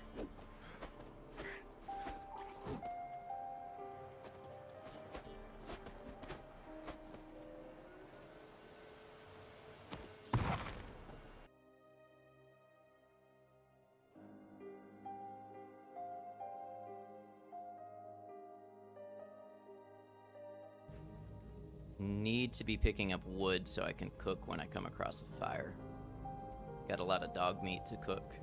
Need to be picking up wood so I can cook when I come across a fire. Got a lot of dog meat to cook.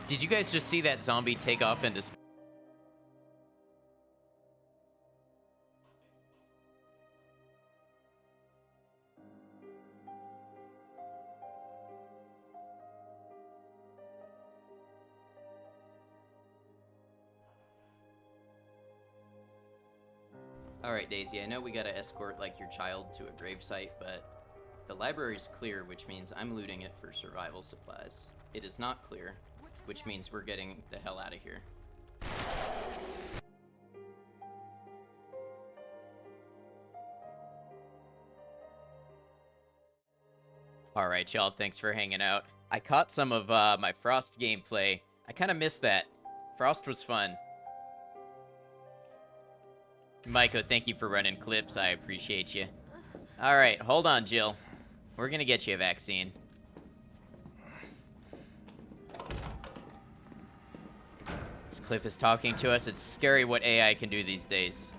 Did you guys just see that zombie take off into space? Alright, Daisy, I know we gotta escort, like, your child to a gravesite, but the library's clear, which means I'm looting it for survival supplies. It is not clear, which means we're getting the hell out of here. Alright, y'all, thanks for hanging out. I caught some of my Frost gameplay. I kind of missed that. Frost was fun. Maiko, thank you for running clips. I appreciate you. Alright, hold on, Jill. We're gonna get you a vaccine. This clip is talking to us. It's scary what AI can do these days.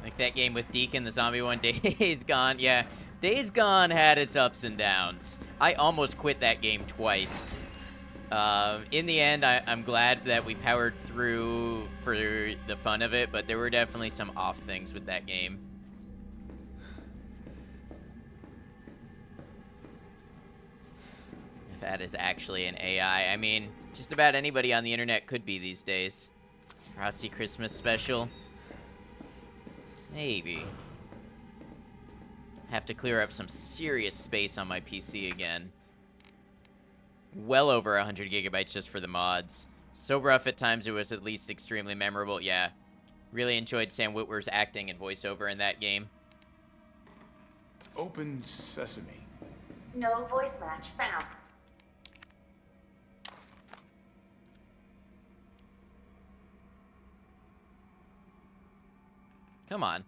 Like that game with Deacon, the zombie one, Days Gone. Yeah, Days Gone had its ups and downs. I almost quit that game twice. In the end, I'm glad that we powered through for the fun of it, but there were definitely some off things with that game. If that is actually an AI, I mean, just about anybody on the internet could be these days. Frosty Christmas special. Maybe. Have to clear up some serious space on my PC again. Well over 100 gigabytes just for the mods. So rough at times, it was at least extremely memorable. Yeah, really enjoyed Sam Witwer's acting and voiceover in that game. Open sesame. No voice match found. Come on.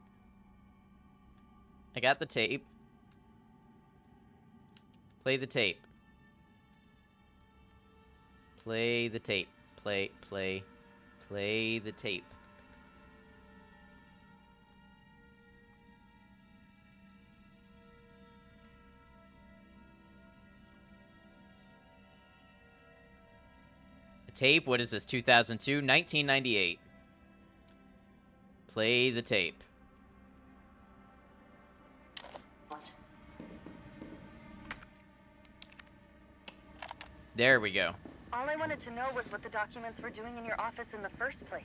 I got the tape. Play the tape. Play the tape. Play the tape. A tape? What is this, 2002? 1998. Play the tape. There we go. All I wanted to know was what the documents were doing in your office in the first place.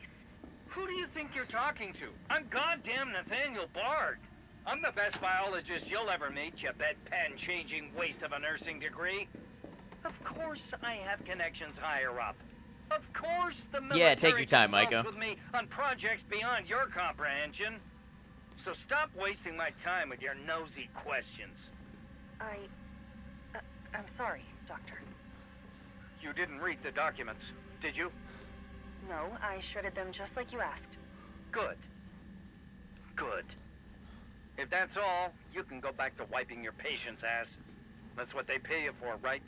Who do you think you're talking to? I'm goddamn Nathaniel Bard. I'm the best biologist you'll ever meet, you bedpan-changing waste of a nursing degree. Of course I have connections higher up. Of course, the Yeah, military take your time, consults Micah. with me on projects beyond your comprehension. So stop wasting my time with your nosy questions. I'm sorry, Doctor. You didn't read the documents, did you? No, I shredded them just like you asked. Good. Good. If that's all, you can go back to wiping your patient's ass. That's what they pay you for, right?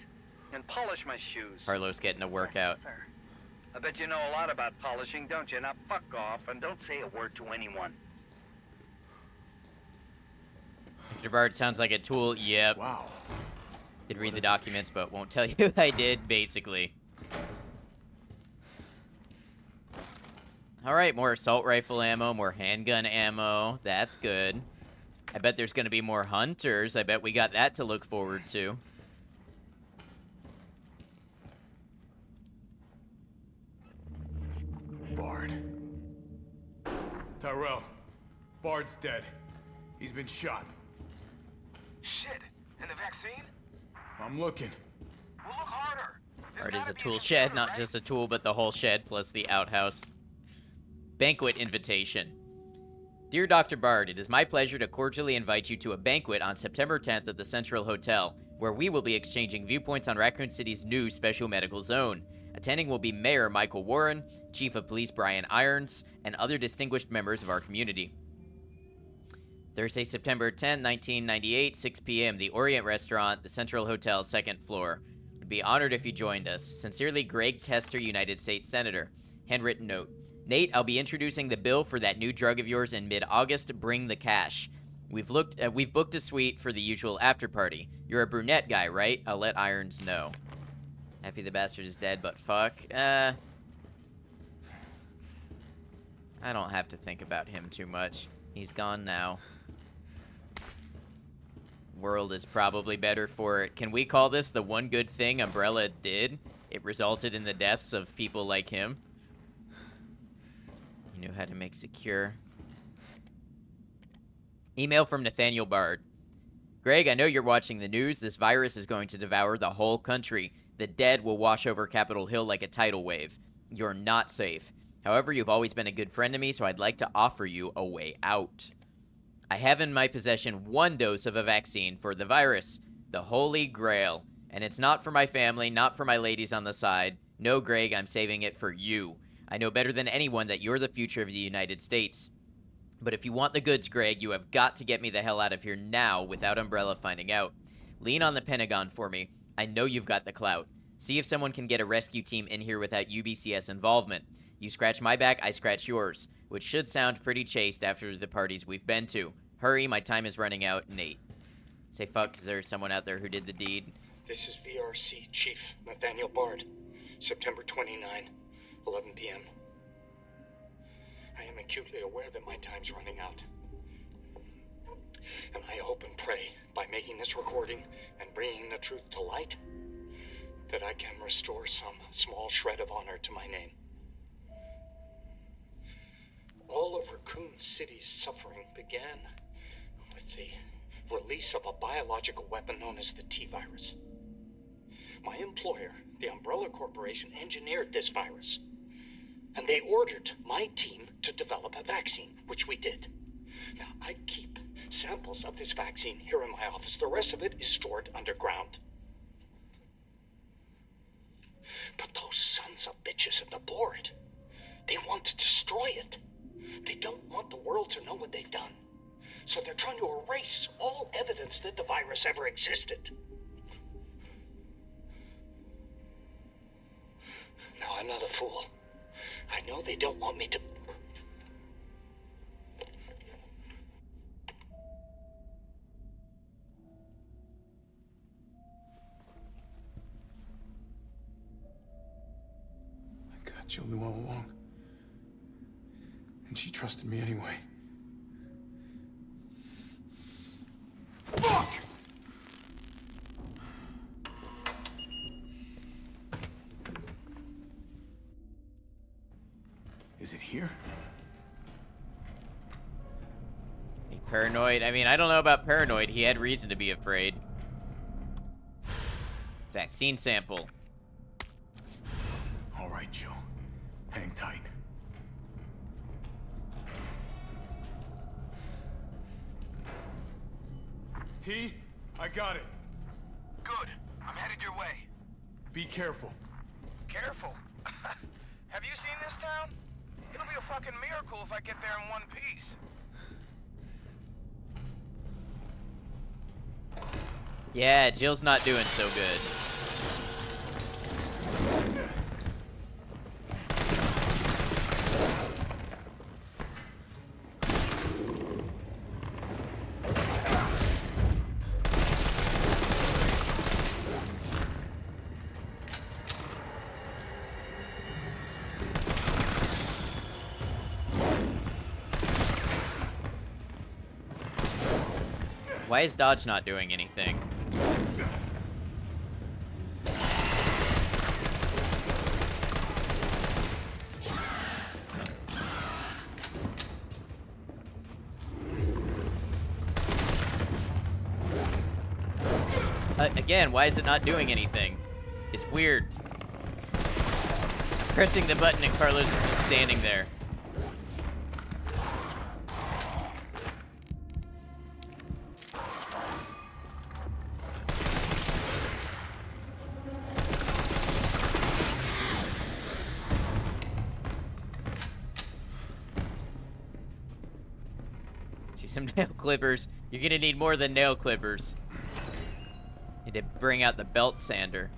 And polish my shoes. Carlos getting a workout. Yes, sir. I bet you know a lot about polishing, don't you? Now fuck off and don't say a word to anyone. Dr. Bard sounds like a tool. Yep. Wow. Did read the documents, but won't tell you I did, basically. Alright, more assault rifle ammo, more handgun ammo. That's good. I bet there's going to be more hunters. I bet we got that to look forward to. Bard. Tyrell. Bard's dead. He's been shot. Shit. And the vaccine? I'm looking. Well, look harder. Bard is a tool shed, not just a tool, but the whole shed, plus the outhouse. Banquet invitation. Dear Dr. Bard, it is my pleasure to cordially invite you to a banquet on September 10th at the Central Hotel, where we will be exchanging viewpoints on Raccoon City's new special medical zone. Attending will be Mayor Michael Warren, Chief of Police Brian Irons, and other distinguished members of our community. Thursday, September 10, 1998, 6 p.m., the Orient Restaurant, the Central Hotel, 2nd floor. Would be honored if you joined us. Sincerely, Greg Tester, United States Senator. Handwritten note. Nate, I'll be introducing the bill for that new drug of yours in mid-August. Bring the cash. We've booked a suite for the usual after party. You're a brunette guy, right? I'll let Irons know. Happy the bastard is dead, but fuck. I don't have to think about him too much. He's gone now. World is probably better for it. Can we call this the one good thing Umbrella did? It resulted in the deaths of people like him. He knew how to make secure. Email from Nathaniel Bard. Greg, I know you're watching the news. This virus is going to devour the whole country. The dead will wash over Capitol Hill like a tidal wave. You're not safe. However, you've always been a good friend to me, so I'd like to offer you a way out. I have in my possession 1 dose of a vaccine for the virus, the Holy Grail. And it's not for my family, not for my ladies on the side. No, Greg, I'm saving it for you. I know better than anyone that you're the future of the United States. But if you want the goods, Greg, you have got to get me the hell out of here now without Umbrella finding out. Lean on the Pentagon for me. I know you've got the clout. See if someone can get a rescue team in here without UBCS involvement. You scratch my back, I scratch yours. Which should sound pretty chaste after the parties we've been to. Hurry, my time is running out, Nate. Say fuck, is there someone out there who did the deed? This is VRC Chief Nathaniel Bard. September 29, 11 p.m. I am acutely aware that my time's running out. And I hope and pray, by making this recording and bringing the truth to light, that I can restore some small shred of honor to my name. All of Raccoon City's suffering began with the release of a biological weapon known as the T-virus. My employer, the Umbrella Corporation, engineered this virus. And they ordered my team to develop a vaccine, which we did. Now, I keep samples of this vaccine here in my office. The rest of it is stored underground. But those sons of bitches at the board, they want to destroy it. They don't want the world to know what they've done. So they're trying to erase all evidence that the virus ever existed. Now, I'm not a fool. I know they don't want me to... I got Jill knew all along. And she trusted me anyway. Fuck! Is it here? Hey, paranoid. I mean, I don't know about paranoid. He had reason to be afraid. Vaccine sample. All right, Jill. Hang tight. T, I got it. Good. I'm headed your way. Be careful. Careful. Have you seen this town? It'll be a fucking miracle if I get there in one piece. Yeah, Jill's not doing so good. Why is Dodge not doing anything? Again, why is it not doing anything? It's weird. Pressing the button and Carlos is just standing there. Some nail clippers. You're gonna need more than nail clippers. Need to bring out the belt sander.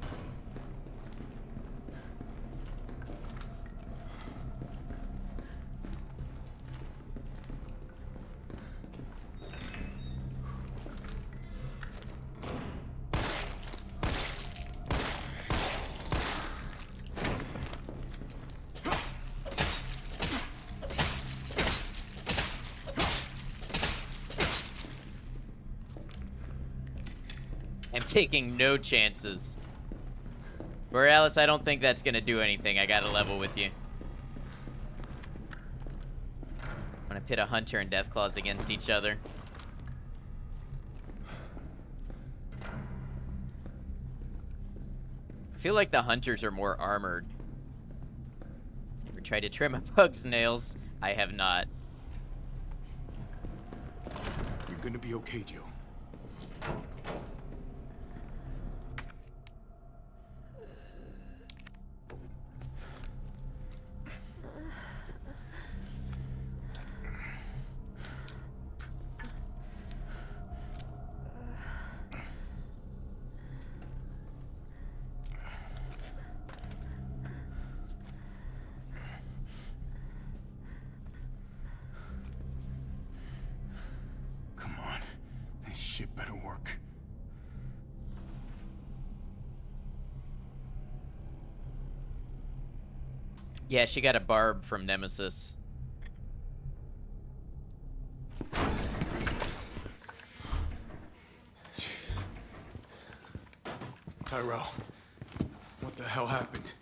I'm taking no chances. Borealis, I don't think that's gonna do anything. I gotta level with you. I'm gonna pit a Hunter and Deathclaws against each other. I feel like the Hunters are more armored. Ever tried to trim a pug's nails? I have not. You're gonna be okay, Jill. Come on. This shit better work. Yeah, she got a barb from Nemesis. Tyrell, what the hell happened?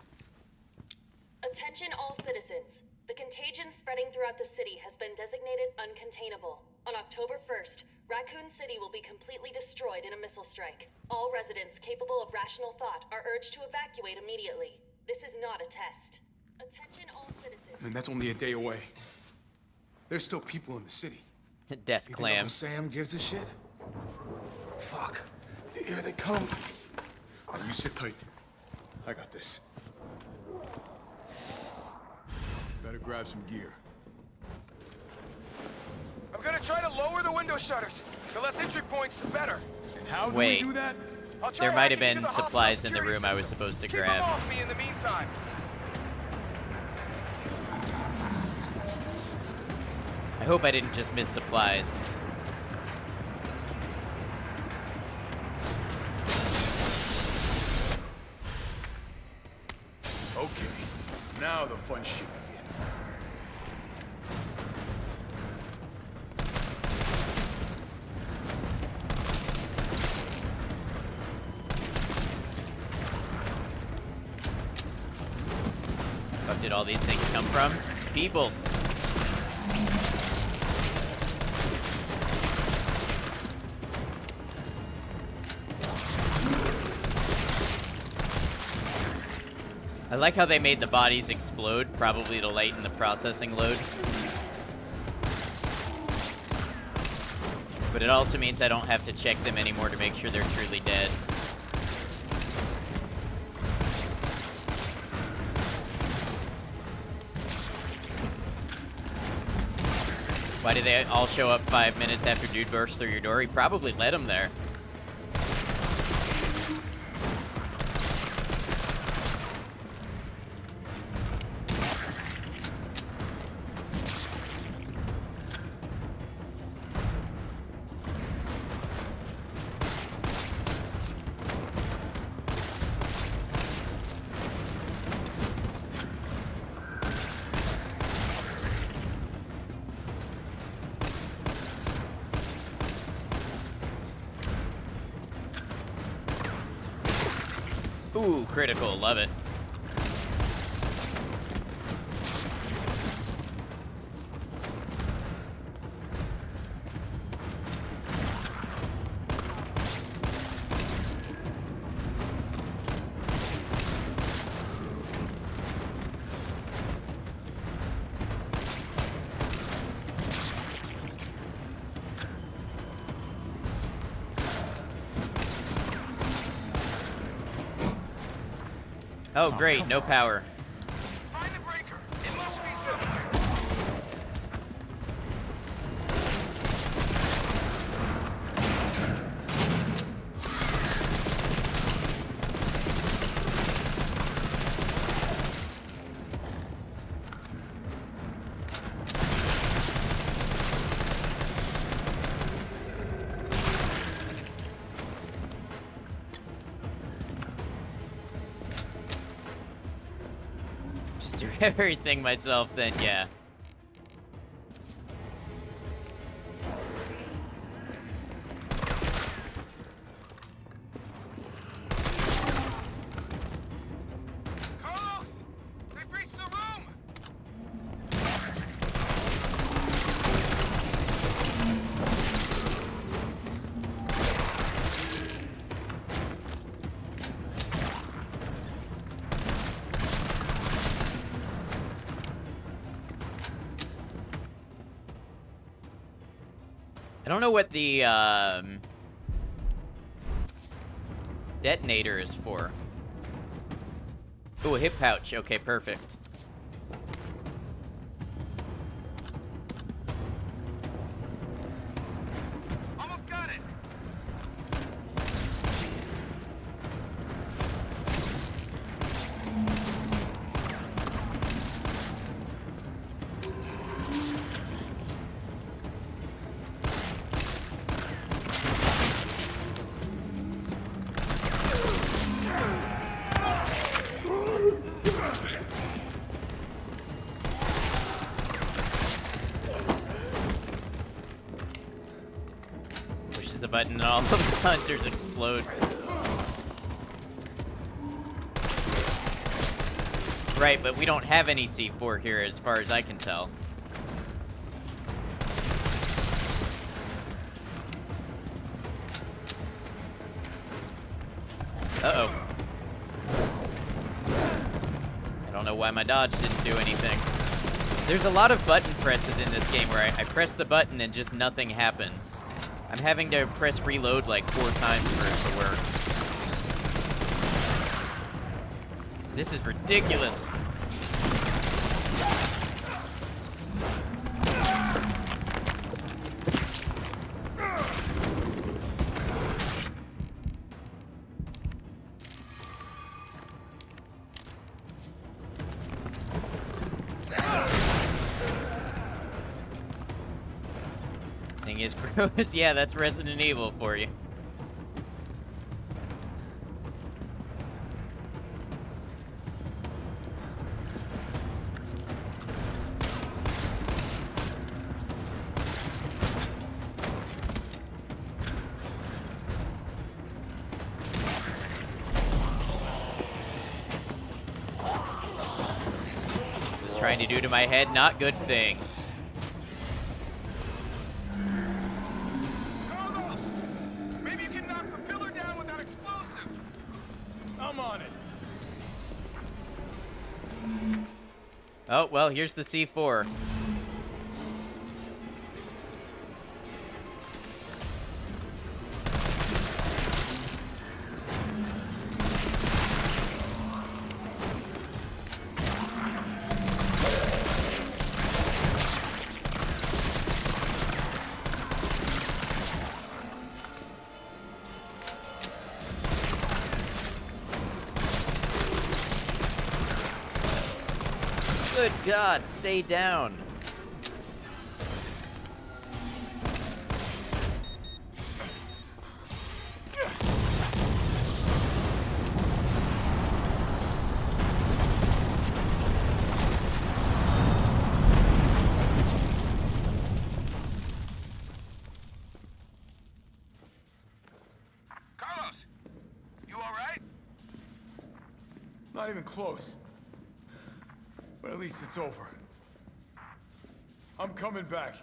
Attention all citizens. The contagion spreading throughout the city has been designated uncontainable. On October 1st, Raccoon City will be completely destroyed in a missile strike. All residents capable of rational thought are urged to evacuate immediately. This is not a test. Attention all citizens. I mean, that's only a day away. There's still people in the city. Death You think clam. Uncle Sam gives a shit? Fuck. Here they come. Oh, you sit tight. I got this. Better grab some gear. I'm gonna try to lower the window shutters. The less entry points, the better. And how do Wait. we do that? I'll try There might have hacking into been the supplies hospital in the security room I was system. supposed to Keep them grab. off me in the meantime. I hope I didn't just miss supplies. Okay. Now the fun shit begins. What did all these things come from? People. I like how they made the bodies explode, probably to lighten the processing load. But it also means I don't have to check them anymore to make sure they're truly dead. Why did they all show up 5 minutes after dude burst through your door? He probably led them there. Ooh, critical, love it. Oh, great, no power. Find the breaker. It must be somewhere. Just do everything myself then, yeah. Carlos! They've reached the room! I don't know what the, detonator is for. Ooh, a hip pouch. Okay, perfect. Almost got it! Pushes the button and all of the hunters explode. Right, but we don't have any C4 here as far as I can tell. Uh-oh. I don't know why my dodge didn't do anything. There's a lot of button presses in this game where I press the button and just nothing happens. I'm having to press reload like 4 times for it to work. This is ridiculous. Thing is gross. Yeah, that's Resident Evil for you. What's it trying to do to my head? Not good things. Carlos! Maybe you can knock the pillar down with that explosive! I'm on it. Oh, well, here's the C4. Good God, stay down. Carlos, you all right? Not even close. But at least it's over. I'm coming back.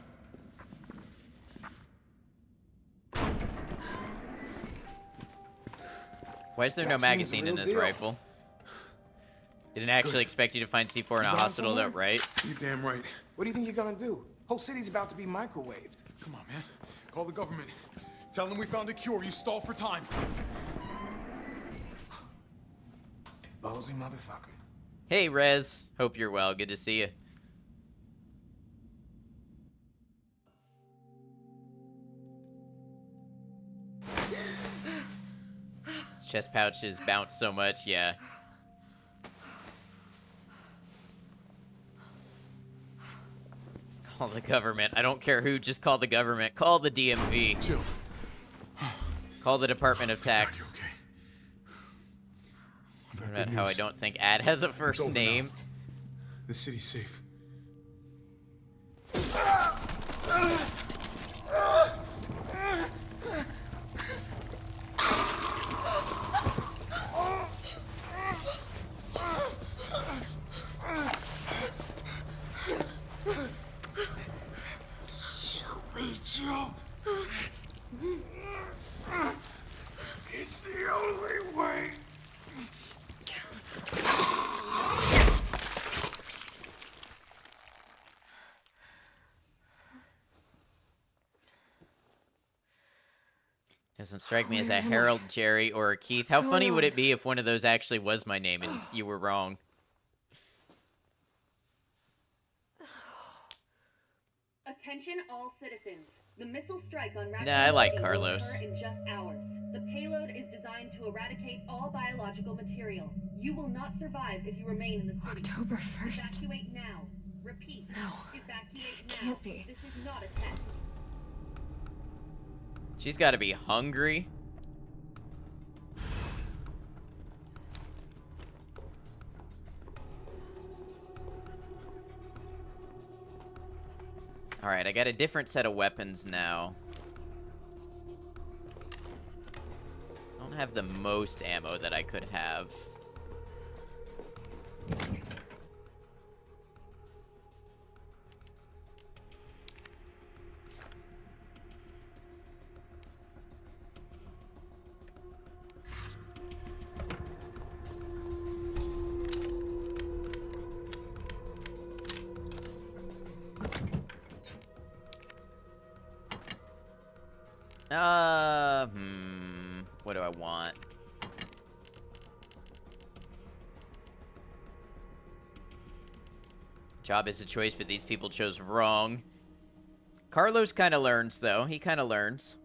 Why is there no That seems magazine the in real this deal. rifle? Didn't actually expect you to find C4 in a You gone hospital, though, somewhere? right? You damn right. What do you think you're gonna do? Whole city's about to be microwaved. Come on, man. Call the government. Tell them we found a cure. You stall for time. Ballsy motherfucker. Hey, Rez. Hope you're well. Good to see you. His chest pouches bounce so much, yeah. Call the government. I don't care who, just call the government. Call the DMV. Jill. Call the Department of God, you're Tax. okay. I've got About good how I news. don't think Ad has a first over now. name. The city's safe. Jill. It's the only way. Doesn't strike me as a Harold, Jerry, or a Keith. How funny would it be if one of those actually was my name and you were wrong? Attention all citizens. The missile strike on Raccoon Nah, I like City will Carlos. occur in just hours. The payload is designed to eradicate all biological material. You will not survive if you remain in the city. October 1st. Evacuate now. Repeat. No, Evacuate it now. can't be. This is not a test. She's got to be hungry. Alright, I got a different set of weapons now. I don't have the most ammo that I could have. What do I want? Job is a choice, but these people chose wrong. Carlos kind of learns, though. He kind of learns.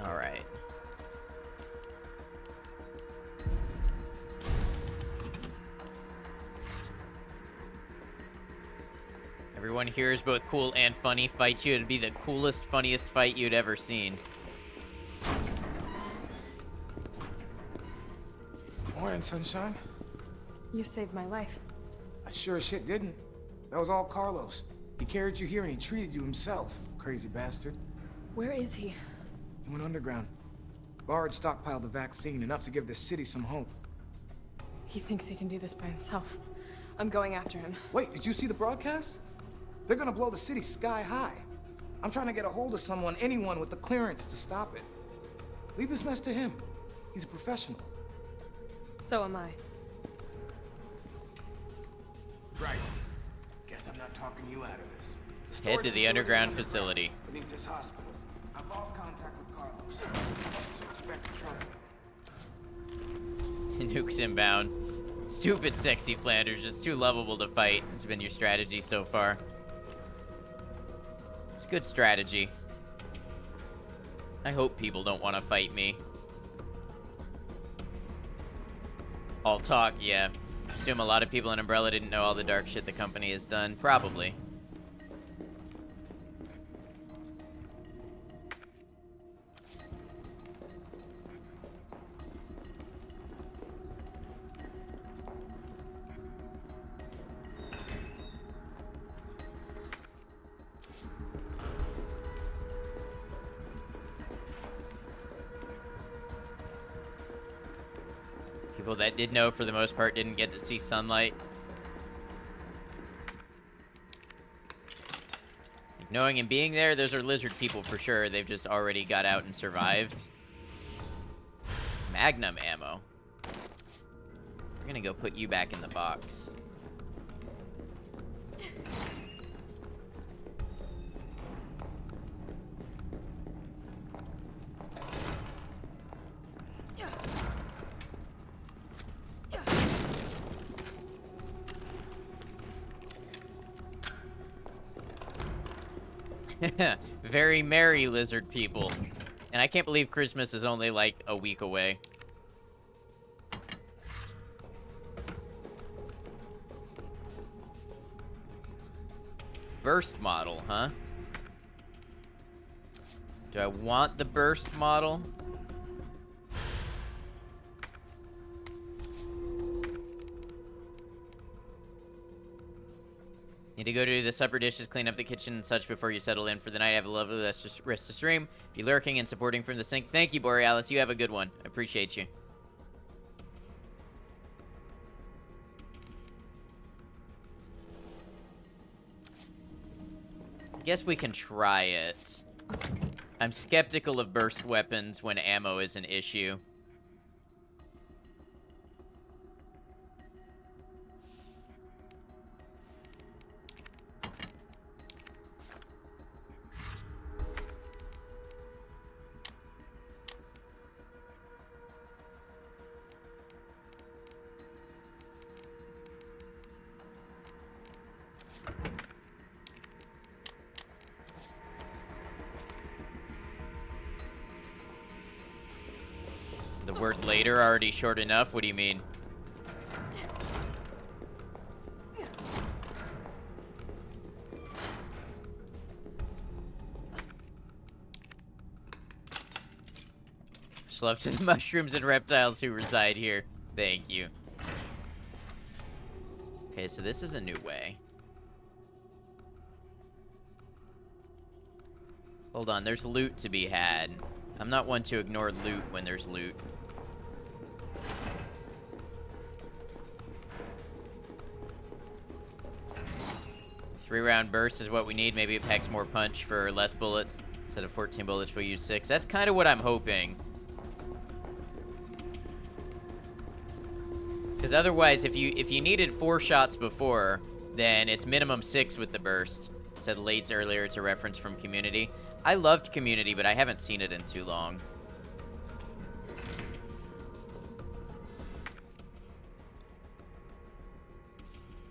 All right. Everyone here is both cool and funny. Fight you, it'd be the coolest, funniest fight you'd ever seen. Morning, sunshine. You saved my life. I sure as shit didn't. That was all Carlos. He carried you here and he treated you himself. Crazy bastard. Where is he? He went underground. Bard stockpiled the vaccine, enough to give the city some hope. He thinks he can do this by himself. I'm going after him. Wait, did you see the broadcast? They're gonna blow the city sky high. I'm trying to get a hold of someone, anyone with the clearance to stop it. Leave this mess to him. He's a professional. So am I. Right. Guess I'm not talking you out of this. Head to the underground facility. Beneath this hospital. I've lost contact with Carlos. So expect a turn. Nukes inbound. Stupid sexy Flanders, just too lovable to fight. It's been your strategy so far. It's good strategy. I hope people don't want to fight me. All talk, yeah. Assume a lot of people in Umbrella didn't know all the dark shit the company has done. Probably. People that did know, for the most part, didn't get to see sunlight. Like, knowing and being there, those are lizard people for sure. They've just already got out and survived. Magnum ammo. We're gonna go put you back in the box. Very merry lizard people. And I can't believe Christmas is only like a week away. Burst model, huh? Do I want the burst model? Need to go do the supper dishes, clean up the kitchen and such before you settle in for the night. Have a lovely rest to stream. Be lurking and supporting from the sink. Thank you, Borealis. You have a good one. I appreciate you. I guess we can try it. I'm skeptical of burst weapons when ammo is an issue. The word later already short enough? What do you mean? Much love to the mushrooms and reptiles who reside here. Thank you. Okay, so this is a new way. Hold on, there's loot to be had. I'm not one to ignore loot when there's loot. Three-round burst is what we need. Maybe it packs more punch for less bullets. Instead of 14 bullets, we'll use 6. That's kind of what I'm hoping. Because otherwise, if you needed 4 shots before, then it's minimum 6 with the burst. Said Lates earlier, it's a reference from Community. I loved Community, but I haven't seen it in too long.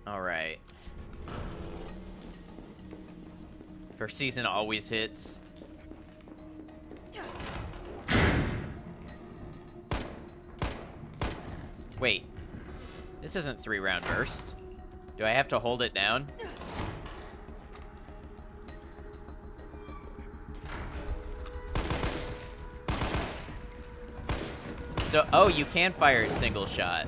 All right. First season always hits. Wait. This isn't 3-round burst. Do I have to hold it down? So, oh, you can fire it single shot.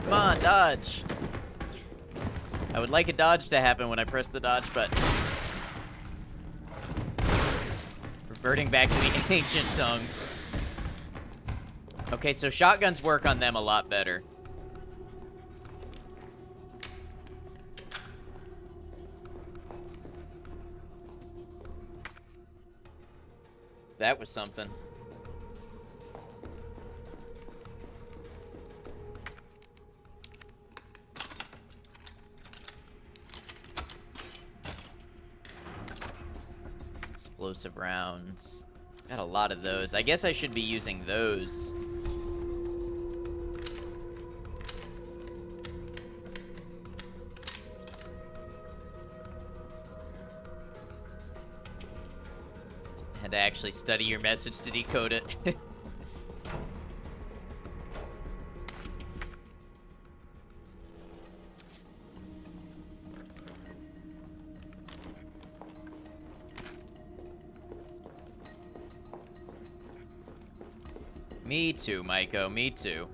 Come on, dodge. I would like a dodge to happen when I press the dodge button. Reverting back to the ancient tongue. Okay, so shotguns work on them a lot better. That was something. Explosive rounds. Got a lot of those. I guess I should be using those. Had to actually study your message to decode it. Me too, Maiko. Me too.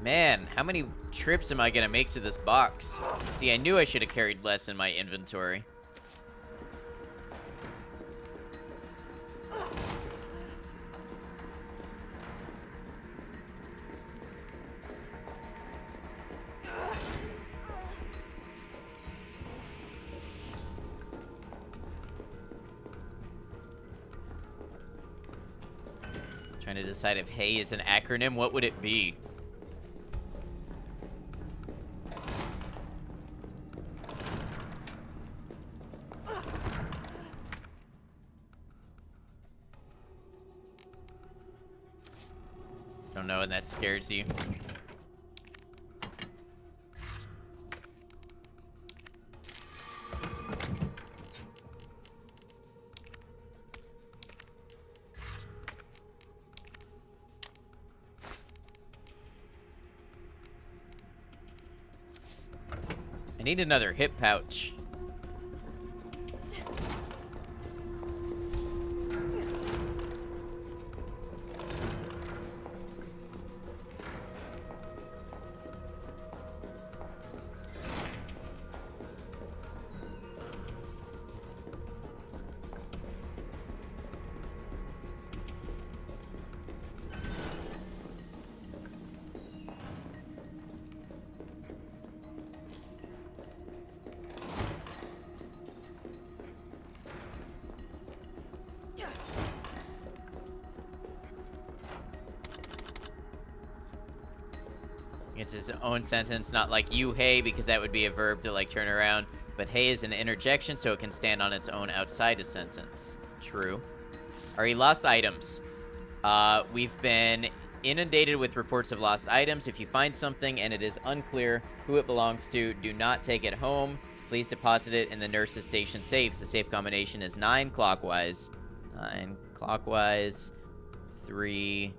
Man, how many trips am I gonna make to this box? See, I knew I should have carried less in my inventory. Trying to decide if HEY is an acronym. What would it be? Don't know, and that scares you. I need another hip pouch. It's his own sentence, not like you, HEY, because that would be a verb to, like, turn around. But HEY is an interjection, so it can stand on its own outside a sentence. True. Alright, lost items. We've been inundated with reports of lost items. If you find something and it is unclear who it belongs to, do not take it home. Please deposit it in the nurse's station safe. The safe combination is 9 clockwise. 9 clockwise. 3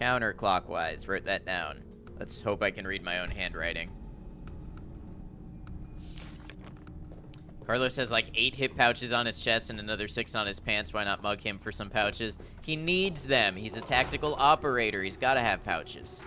counterclockwise. Write that down. Let's hope I can read my own handwriting. Carlos has like 8 hip pouches on his chest and another 6 on his pants. Why not mug him for some pouches? He needs them. He's a tactical operator. He's got to have pouches.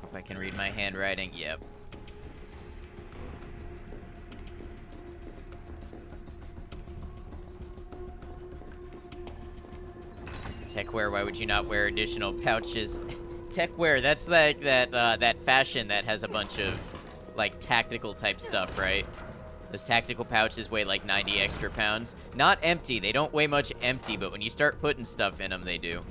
Hope I can read my handwriting. Yep. Techwear, why would you not wear additional pouches? Techwear, that's like that fashion that has a bunch of like tactical type stuff, right? Those tactical pouches weigh like 90 extra pounds. Not empty, they don't weigh much empty, but when you start putting stuff in them, they do.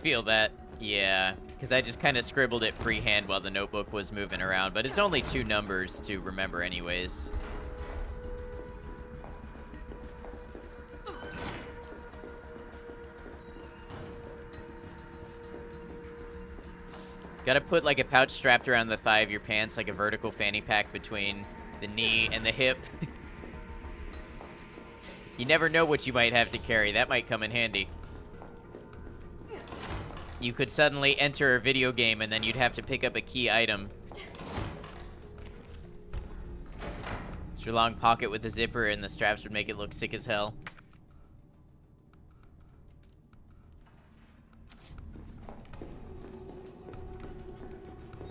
Feel that? Yeah, because I just kind of scribbled it freehand while the notebook was moving around, but it's only 2 numbers to remember anyways. Gotta put like a pouch strapped around the thigh of your pants, like a vertical fanny pack between the knee and the hip. You never know what you might have to carry. That might come in handy. You could suddenly enter a video game and then you'd have to pick up a key item. It's your long pocket with a zipper and the straps would make it look sick as hell.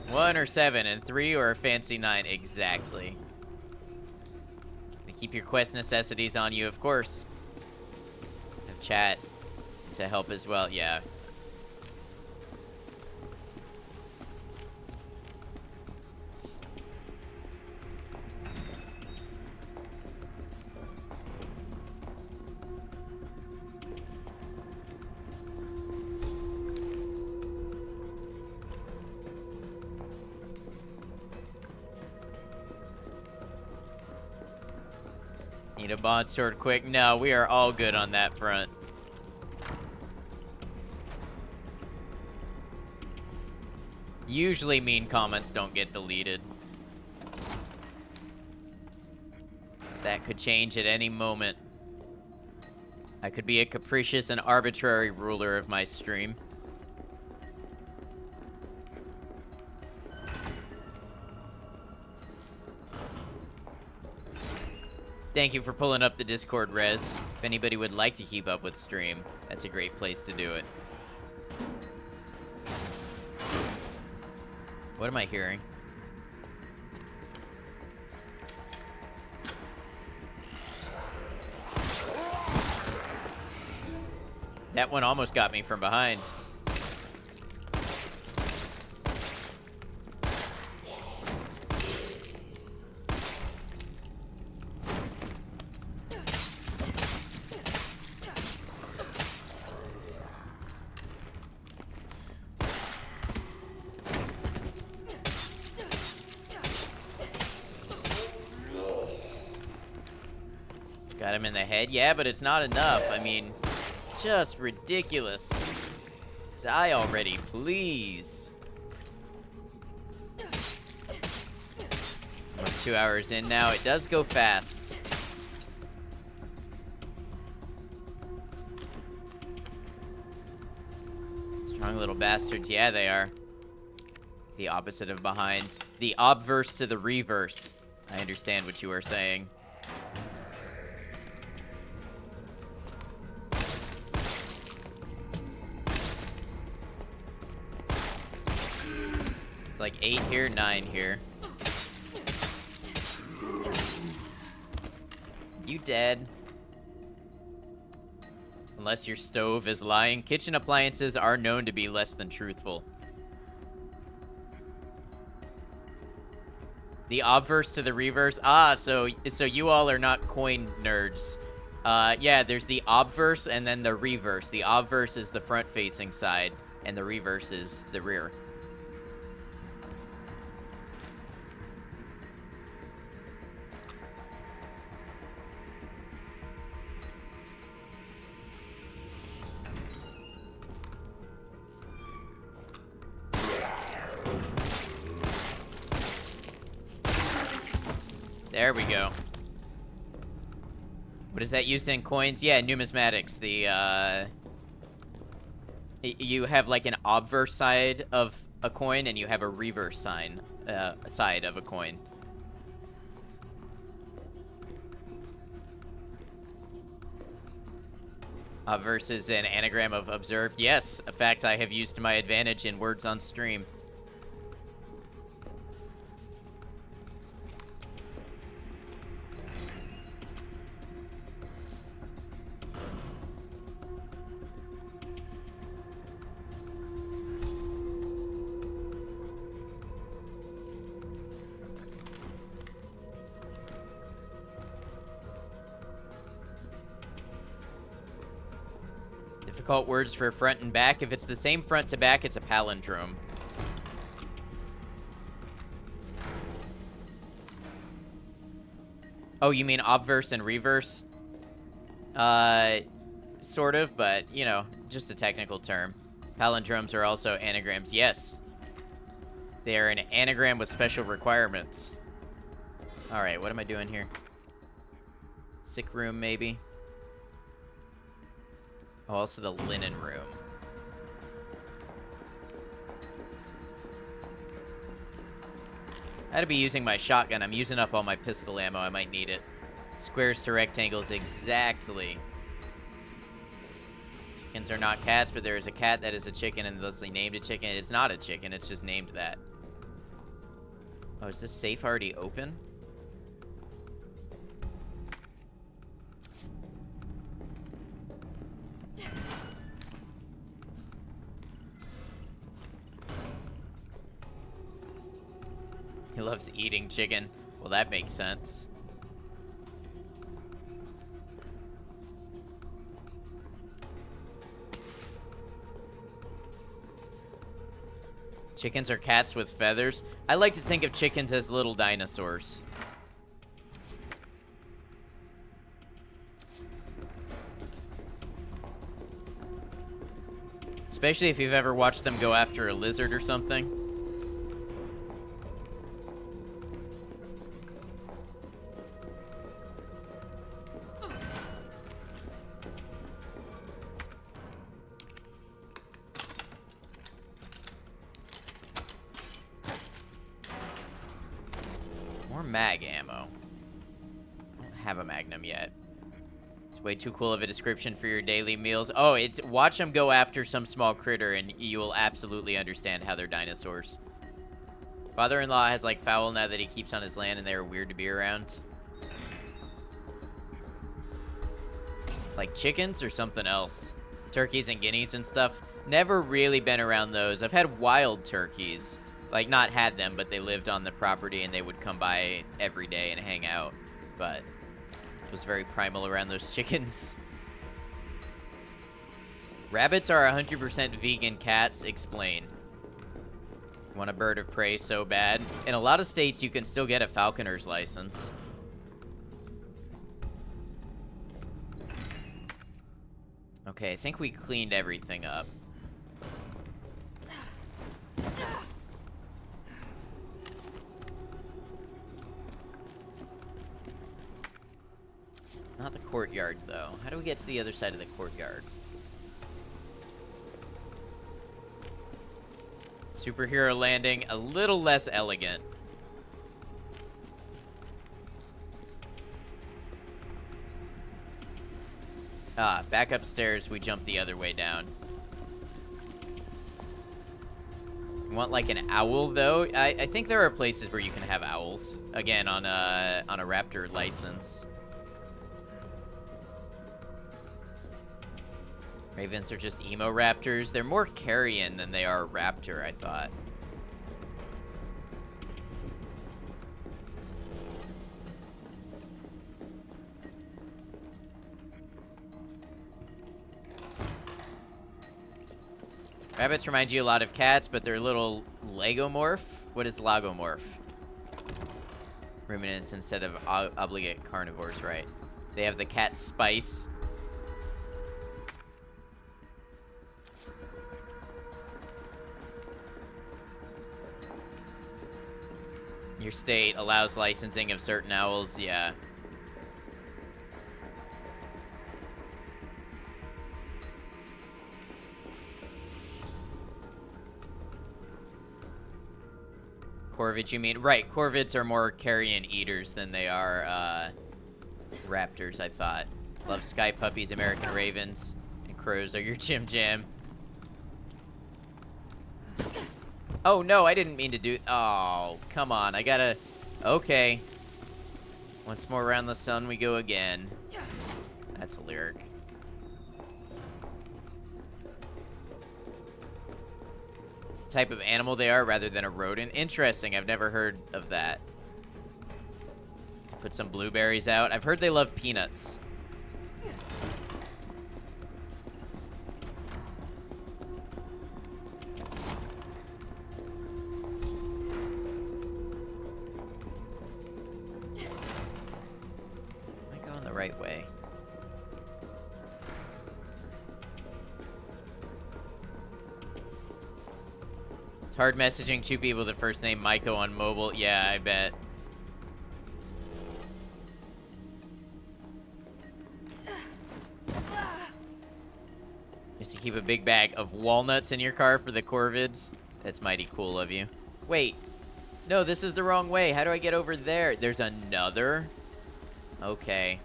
One or seven, and 3 or a fancy 9, exactly. And keep your quest necessities on you, of course. Have chat to help as well, yeah. Need a bond sword quick? No, we are all good on that front. Usually mean comments don't get deleted. That could change at any moment. I could be a capricious and arbitrary ruler of my stream. Thank you for pulling up the Discord, Rez. If anybody would like to keep up with stream, that's a great place to do it. What am I hearing? That one almost got me from behind. Got him in the head? Yeah, but it's not enough. I mean, just ridiculous. Die already, please. Almost 2 hours in now. It does go fast. Strong little bastards. Yeah, they are. The opposite of behind. The obverse to the reverse. I understand what you are saying. It's like 8 here, 9 here. You dead. Unless your stove is lying. Kitchen appliances are known to be less than truthful. The obverse to the reverse. Ah, so you all are not coin nerds. Yeah, there's the obverse and then the reverse. The obverse is the front-facing side, and the reverse is the rear. There we go. What is that used in coins? Yeah, numismatics. The, you have like an obverse side of a coin and you have a reverse side of a coin. Obverse is an anagram of observed. Yes, a fact I have used to my advantage in words on stream. Difficult words for front and back. If it's the same front to back, it's a palindrome. Oh, you mean obverse and reverse? Sort of, but, you know, just a technical term. Palindromes are also anagrams. Yes. They are an anagram with special requirements. Alright, what am I doing here? Sick room, maybe? Oh, also the linen room. I had to be using my shotgun. I'm using up all my pistol ammo. I might need it. Squares to rectangles, exactly. Chickens are not cats, but there is a cat that is a chicken and thusly named a chicken. It's not a chicken, it's just named that. Oh, is this safe already open? He loves eating chicken. Well, that makes sense. Chickens are cats with feathers. I like to think of chickens as little dinosaurs. Especially if you've ever watched them go after a lizard or something. More mag ammo. I don't have a magnum yet. It's way too cool of a description for your daily meals. Oh, it's watch them go after some small critter and you will absolutely understand how they're dinosaurs. Father-in-law has like fowl now that he keeps on his land and they're weird to be around. Like chickens or something else. Turkeys and guineas and stuff. Never really been around those. I've had wild turkeys. Like, not had them, but they lived on the property and they would come by every day and hang out. But it was very primal around those chickens. Rabbits are 100% vegan cats. Explain. Want a bird of prey so bad. In a lot of states, you can still get a falconer's license. Okay, I think we cleaned everything up. Not the courtyard, though. How do we get to the other side of the courtyard? Superhero landing, a little less elegant. Ah, back upstairs, we jump the other way down. You want like an owl, though? I think there are places where you can have owls. Again, on a raptor license. Ravens are just emo raptors. They're more carrion than they are raptor, I thought. Rabbits remind you a lot of cats, but they're a little legomorph. What is lagomorph? Ruminants instead of obligate carnivores, right? They have the cat spice. Your state allows licensing of certain owls, yeah. Corvids, you mean? Right, corvids are more carrion eaters than they are raptors, I thought. Love sky puppies, American ravens, and crows are your Jim Jam. Oh, no, I didn't mean to do... Oh, come on, I gotta... Okay. Once more around the sun we go again. That's a lyric. It's the type of animal they are rather than a rodent. Interesting, I've never heard of that. Put some blueberries out. I've heard they love peanuts. Right way. It's hard messaging two people with the first name Maiko on mobile. Yeah, I bet. Just to keep a big bag of walnuts in your car for the Corvids. That's mighty cool of you. Wait. No, this is the wrong way. How do I get over there? There's another? Okay.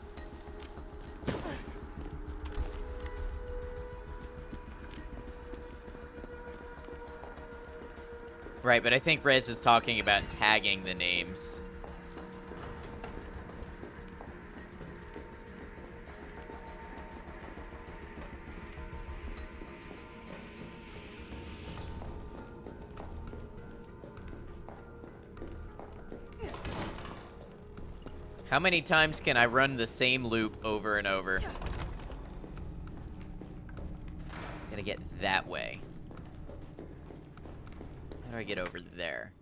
Right, but I think Rez is talking about tagging the names. How many times can I run the same loop over and over? Gotta get that way. How do I get over there?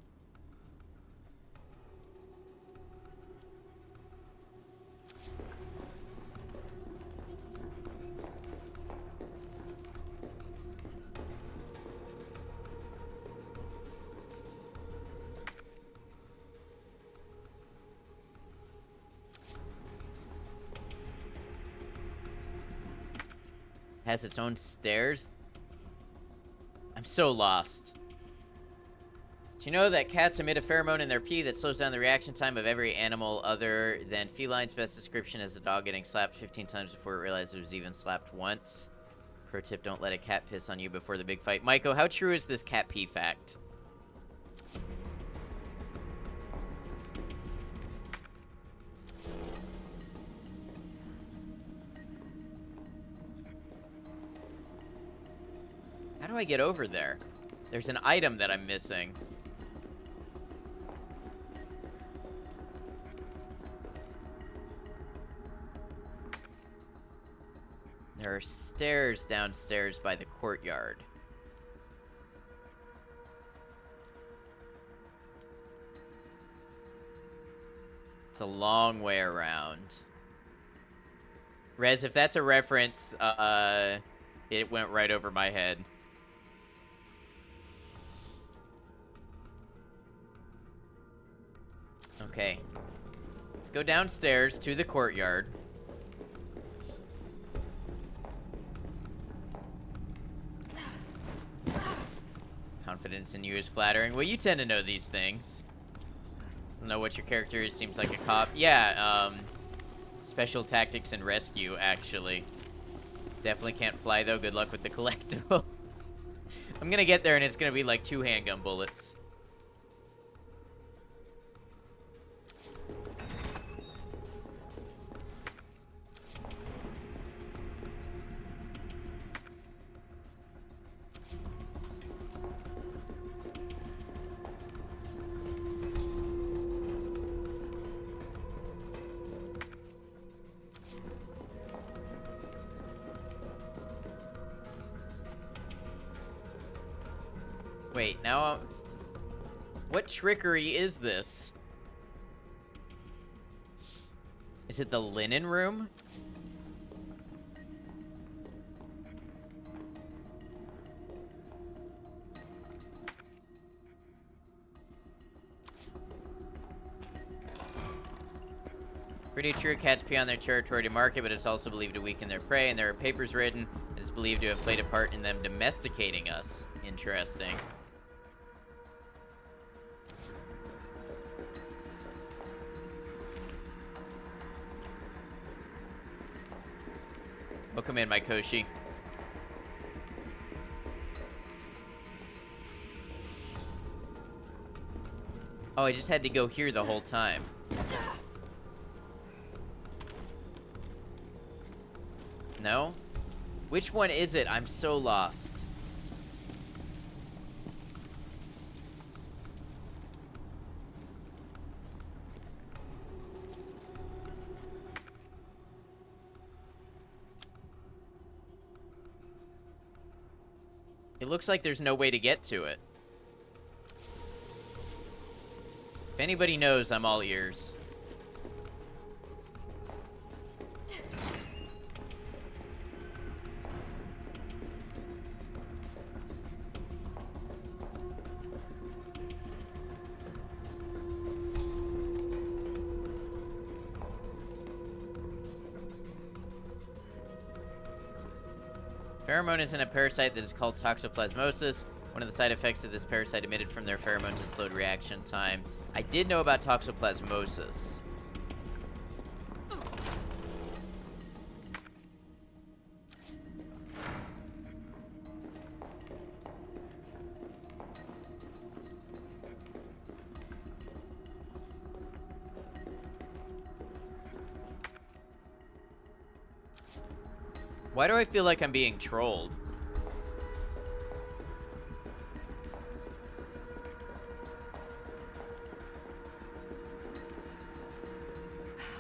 Has its own stairs? I'm so lost. Do you know that cats emit a pheromone in their pee that slows down the reaction time of every animal other than felines? Best description is a dog getting slapped 15 times before it realized it was even slapped once. Pro tip, don't let a cat piss on you before the big fight. Maiko, how true is this cat pee fact? How do I get over there? There's an item that I'm missing. There are stairs downstairs by the courtyard. It's a long way around. Rez, if that's a reference, it went right over my head. Okay. Let's go downstairs to the courtyard. Confidence in you is flattering. Well, you tend to know these things. I don't know what your character is. Seems like a cop. Yeah, special tactics and rescue, actually. Definitely can't fly, though. Good luck with the collectible. I'm gonna get there, and it's gonna be like 2 handgun bullets. Wait, now what trickery is this? Is it the linen room? Pretty true, cats pee on their territory to market, but it's also believed to weaken their prey, and there are papers written that is believed to have played a part in them domesticating us. Interesting. Welcome in, my Koshi. Oh, I just had to go here the whole time. No? Which one is it? I'm so lost. It looks like there's no way to get to it. If anybody knows, I'm all ears. Pheromone is in a parasite that is called toxoplasmosis. One of the side effects of this parasite emitted from their pheromones is slowed reaction time. I did know about toxoplasmosis. Why do I feel like I'm being trolled?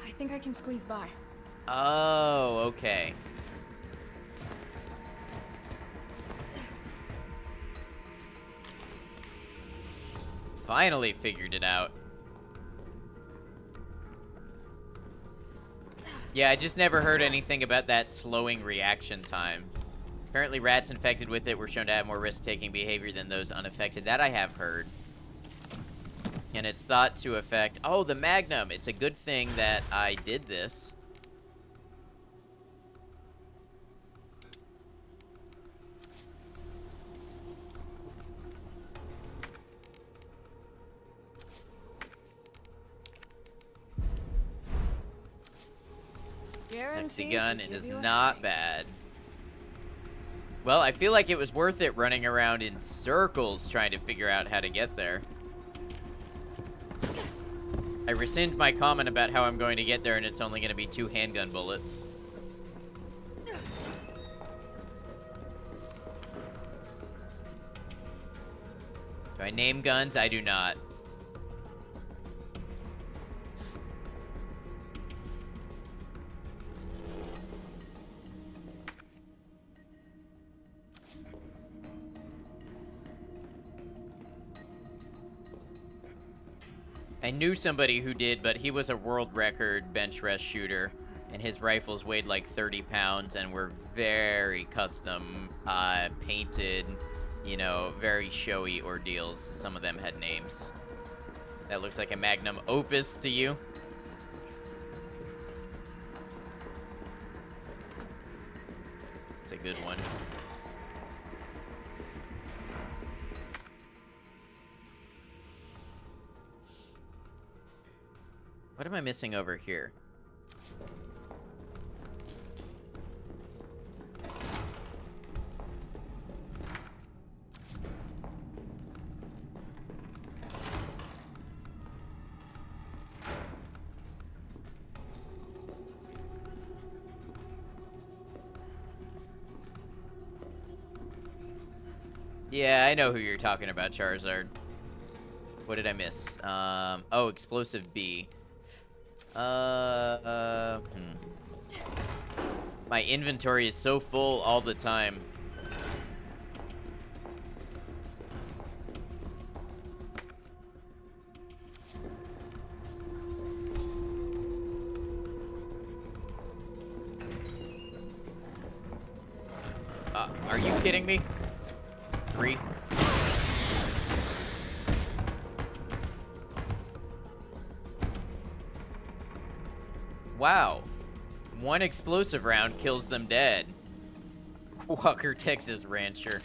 I think I can squeeze by. Oh, okay. Finally figured it out. Yeah, I just never heard anything about that slowing reaction time. Apparently rats infected with it were shown to have more risk-taking behavior than those unaffected. That I have heard. And it's thought to affect... Oh, the Magnum! It's a good thing that I did this. Sexy gun, it is not bad. Well, I feel like it was worth it running around in circles trying to figure out how to get there. I rescind my comment about how I'm going to get there and it's only going to be 2 handgun bullets. Do I name guns? I do not. I knew somebody who did, but he was a world record bench rest shooter, and his rifles weighed like 30 pounds and were very custom painted, you know, very showy ordeals. Some of them had names. That looks like a magnum opus to you. It's a good one. What am I missing over here? Yeah, I know who you're talking about, Charizard. What did I miss? Oh, Explosive B. My inventory is so full all the time. Are you kidding me? 3? Wow. 1 explosive round kills them dead. Walker, Texas Rancher.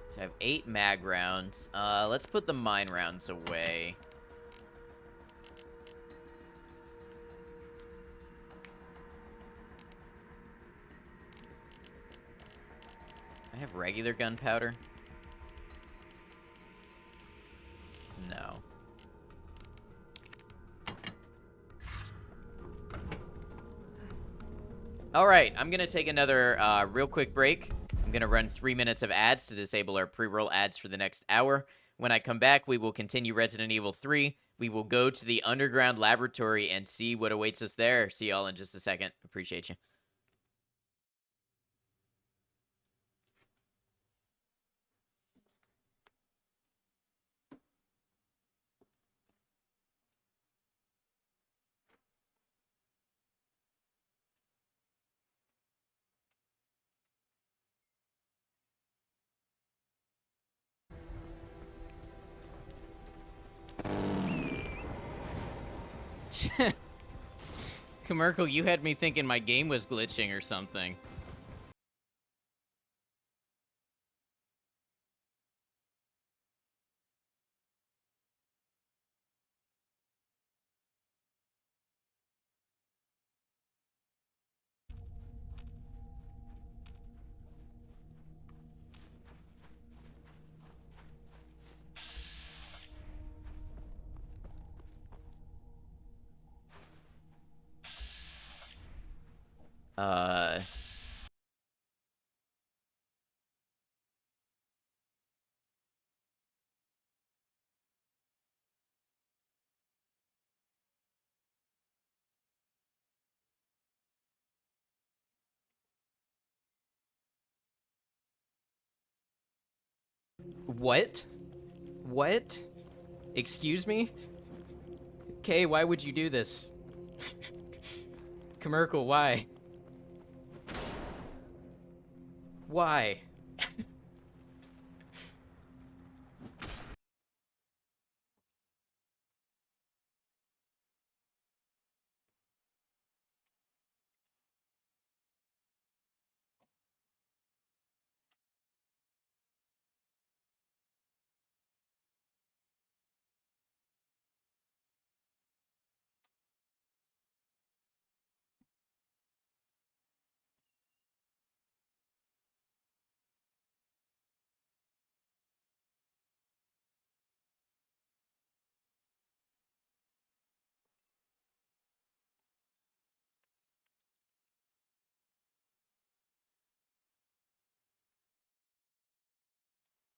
So I have 8 mag rounds. Let's put the mine rounds away. I have regular gunpowder. No. All right, I'm gonna take another real quick break. I'm gonna run 3 minutes of ads to disable our pre-roll ads for the next hour. When I come back, we will continue Resident Evil 3. We will go to the underground laboratory and see what awaits us there. See y'all in just a second. Appreciate you. Commercial, you had me thinking my game was glitching or something. Uh... What? What? Excuse me? Kay, why would you do this? Commercial, why? Why?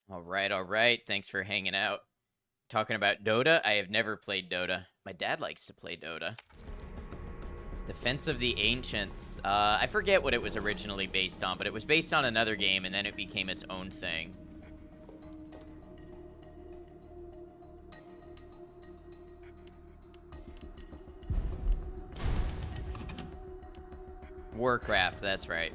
All right. Thanks for hanging out. Talking about Dota? I have never played Dota. My dad likes to play Dota. Defense of the Ancients. I forget what it was originally based on, but it was based on another game, and then it became its own thing. Warcraft, that's right.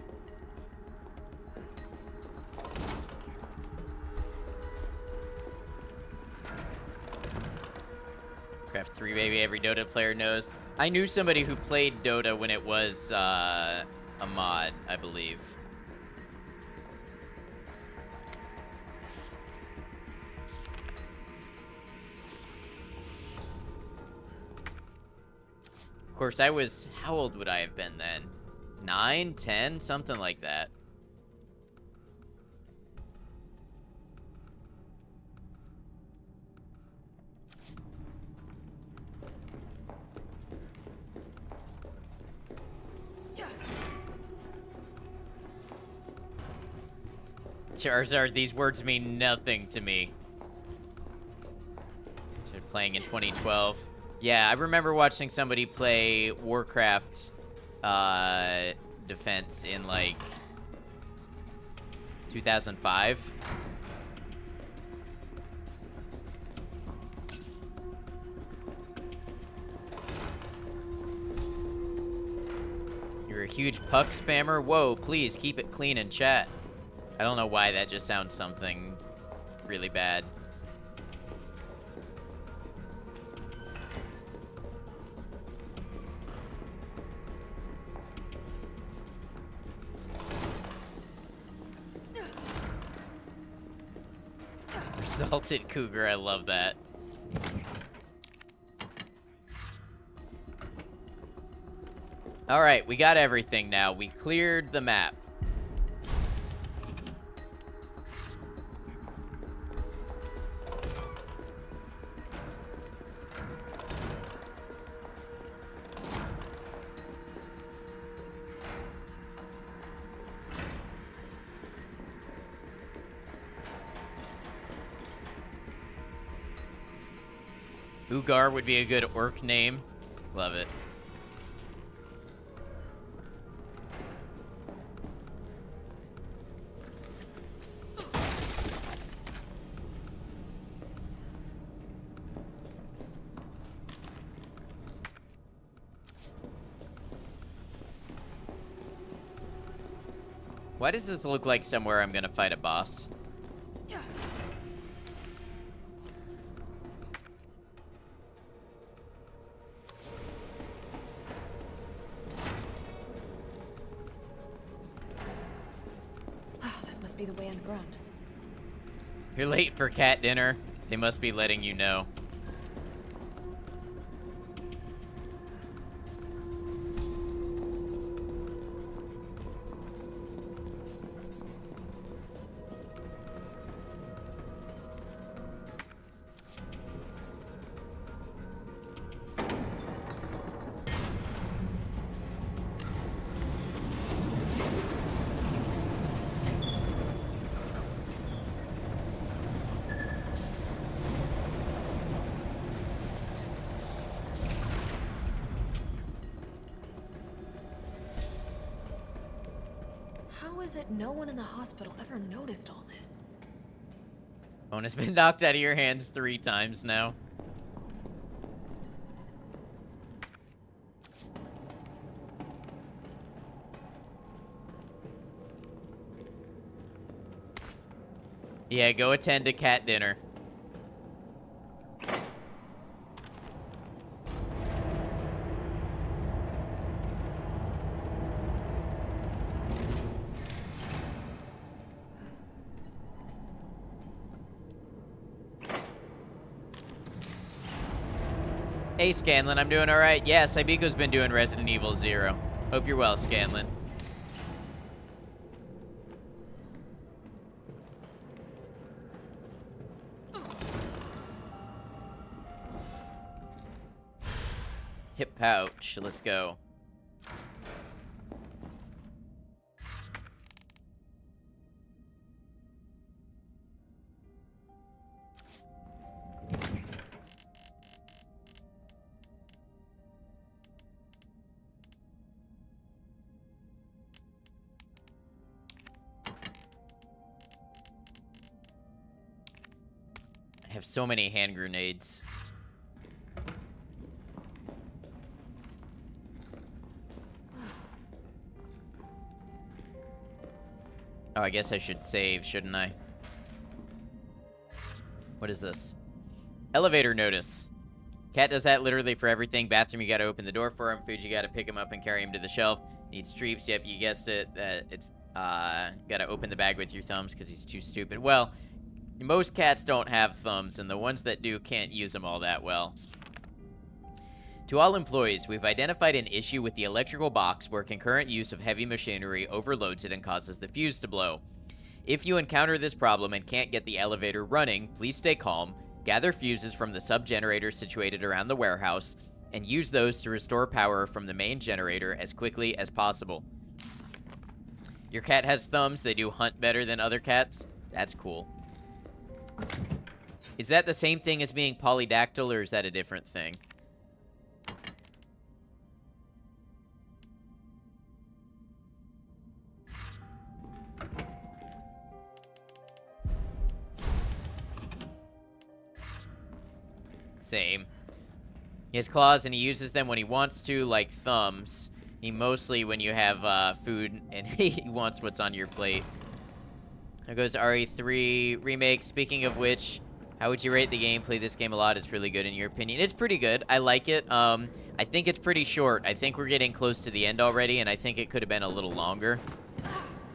Warcraft 3, baby, every Dota player knows. I knew somebody who played Dota when it was a mod, I believe. Of course, I was... How old would I have been then? 9, 10, something like that. Charizard, these words mean nothing to me. Started playing in 2012. Yeah, I remember watching somebody play Warcraft Defense in, like, 2005. You're a huge puck spammer? Whoa, please, keep it clean in chat. I don't know why that just sounds something really bad. Salted cougar, I love that. All right, we got everything now. We cleared the map. Ugar would be a good orc name. Love it. Why does this look like somewhere I'm gonna fight a boss? ground. You're late for cat dinner. They must be letting you know. How is it no one in the hospital ever noticed all this? Phone has been knocked out of your hands 3 times now. Yeah, go attend to cat dinner. Hey, Scanlan, I'm doing alright. Yeah, Saibiko's been doing Resident Evil 0. Hope you're well, Scanlan. Hip pouch, let's go. I have so many hand grenades. Oh, I guess I should save, shouldn't I? What is this? Elevator notice. Cat does that literally for everything. Bathroom, you gotta open the door for him. Food, you gotta pick him up and carry him to the shelf. Needs treats. Yep, you guessed it. It's gotta open the bag with your thumbs because he's too stupid. Well, most cats don't have thumbs, and the ones that do can't use them all that well. To all employees, we've identified an issue with the electrical box where concurrent use of heavy machinery overloads it and causes the fuse to blow. If you encounter this problem and can't get the elevator running, please stay calm, gather fuses from the sub-generators situated around the warehouse, and use those to restore power from the main generator as quickly as possible. Your cat has thumbs. They do hunt better than other cats. That's cool. Is that the same thing as being polydactyl, or is that a different thing? Same. He has claws and he uses them when he wants to, like thumbs. He mostly when you have food and he wants what's on your plate. There goes RE3 Remake. Speaking of which, how would you rate the game? Play this game a lot. It's really good in your opinion. It's pretty good. I like it. I think it's pretty short. I think we're getting close to the end already, and I think it could have been a little longer.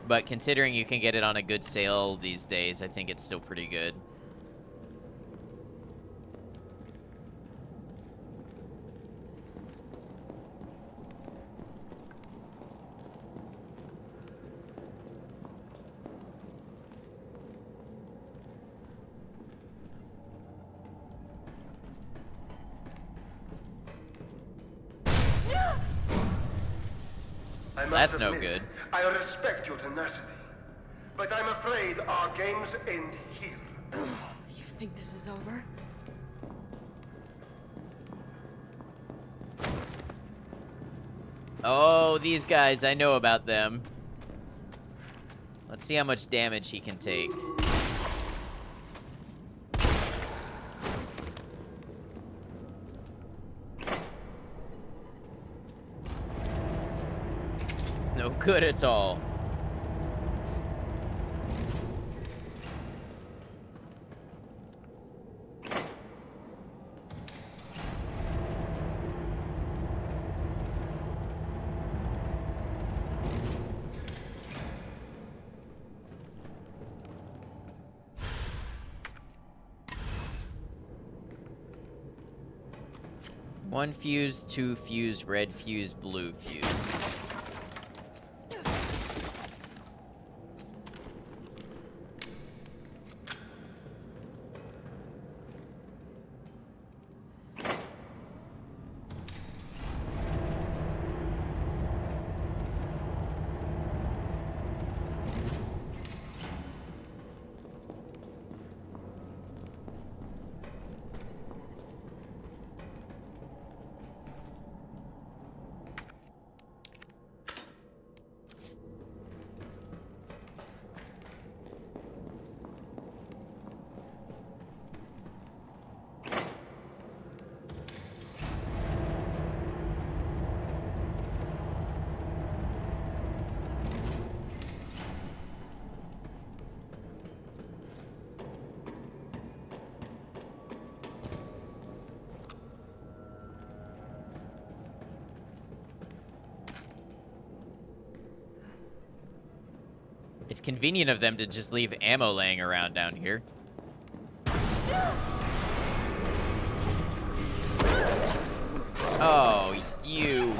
But considering you can get it on a good sale these days, I think it's still pretty good. That's no good. I respect your tenacity, but I'm afraid our games end here. You think this is over? Oh, these guys, I know about them. Let's see how much damage he can take. No good at all. 1 fuse, 2 fuse, red fuse, blue fuse. It's convenient of them to just leave ammo laying around down here. Oh, you.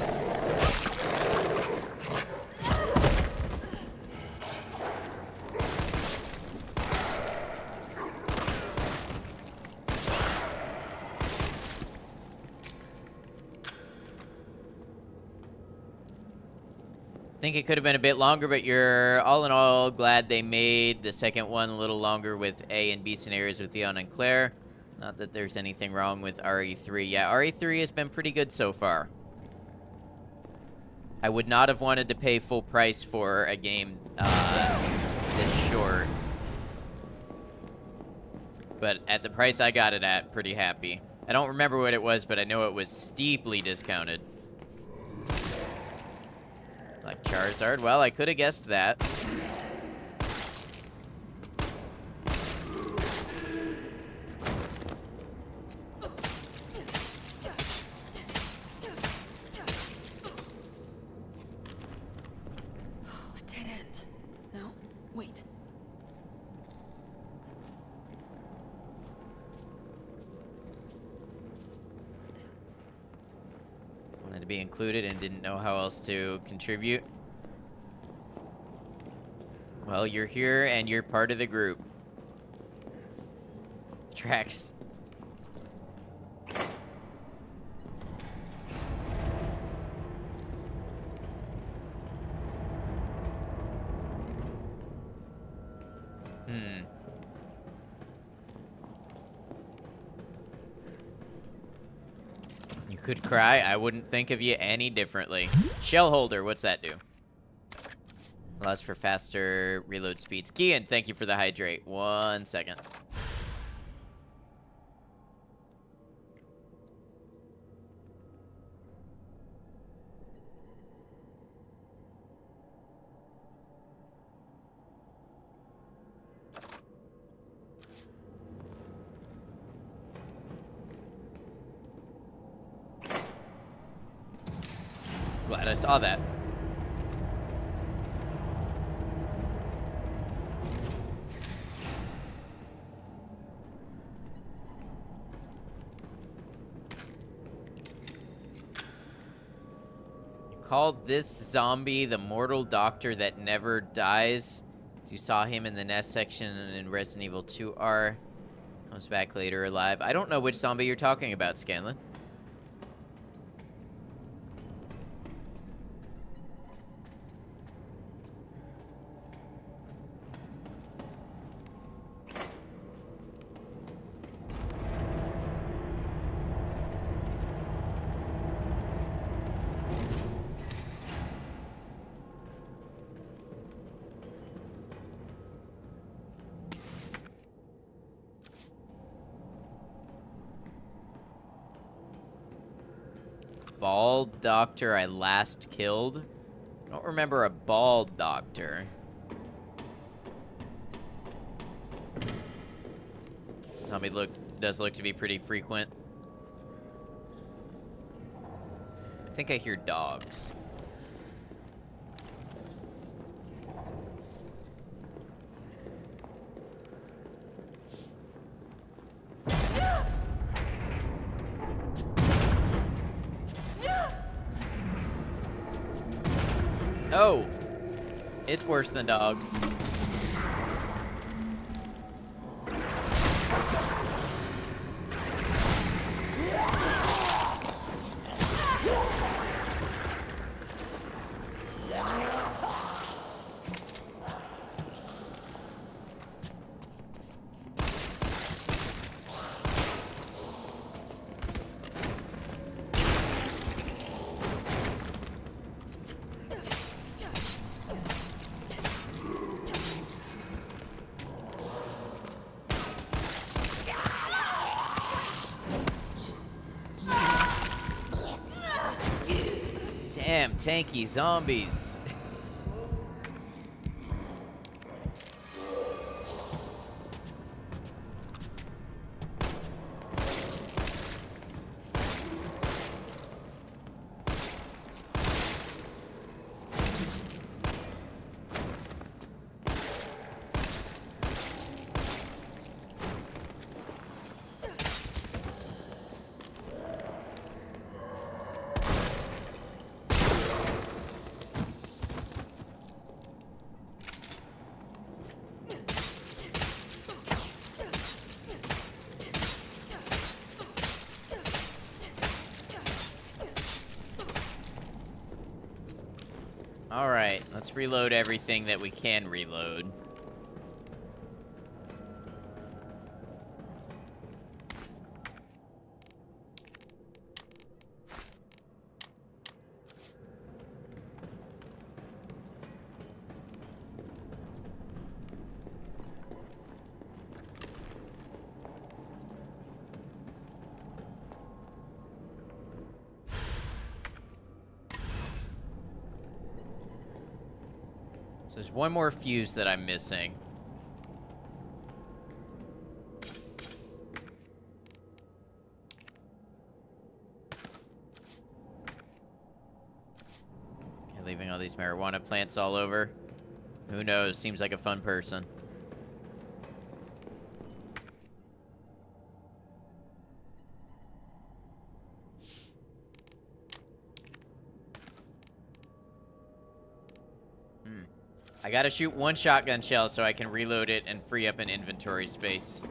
Think it could have been a bit longer, but you're all in all glad they made the second one a little longer with A and B scenarios with Leon and Claire. Not that there's anything wrong with RE3. Yeah, RE3 has been pretty good so far. I would not have wanted to pay full price for a game this short. But at the price I got it at, pretty happy. I don't remember what it was, but I know it was steeply discounted. Like Charizard? Well, I could have guessed that. A dead end. No? Wait. Wanted to be included and didn't know how else to contribute. Well, you're here and you're part of the group. Tracks. You could cry. I wouldn't think of you any differently. Shell holder, what's that do? Allows for faster reload speeds. Kian, thank you for the hydrate. 1 second. Glad I saw that. Called this zombie the mortal doctor that never dies. So you saw him in the nest section in Resident Evil 2R. Comes back later alive. I don't know which zombie you're talking about, Scanlan. Bald doctor I last killed? I don't remember a bald doctor. Zombie does look to be pretty frequent. I think I hear dogs. Oh, it's worse than dogs. Damn, tanky zombies. Alright, let's reload everything that we can reload. So there's one more fuse that I'm missing. Okay, leaving all these marijuana plants all over. Who knows? Seems like a fun person. I gotta shoot one shotgun shell so I can reload it and free up an inventory space.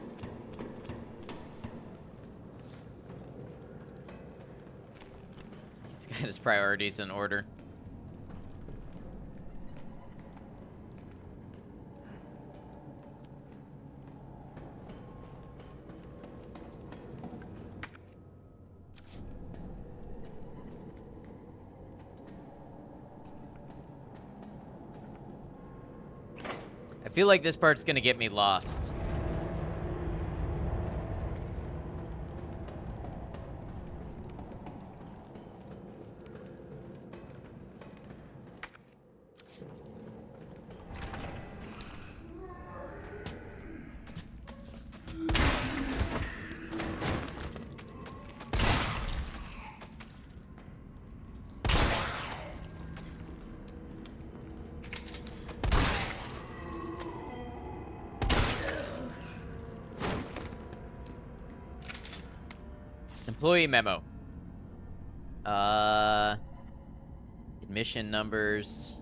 He's got his priorities in order. I feel like this part's gonna get me lost. Employee memo. Admission numbers.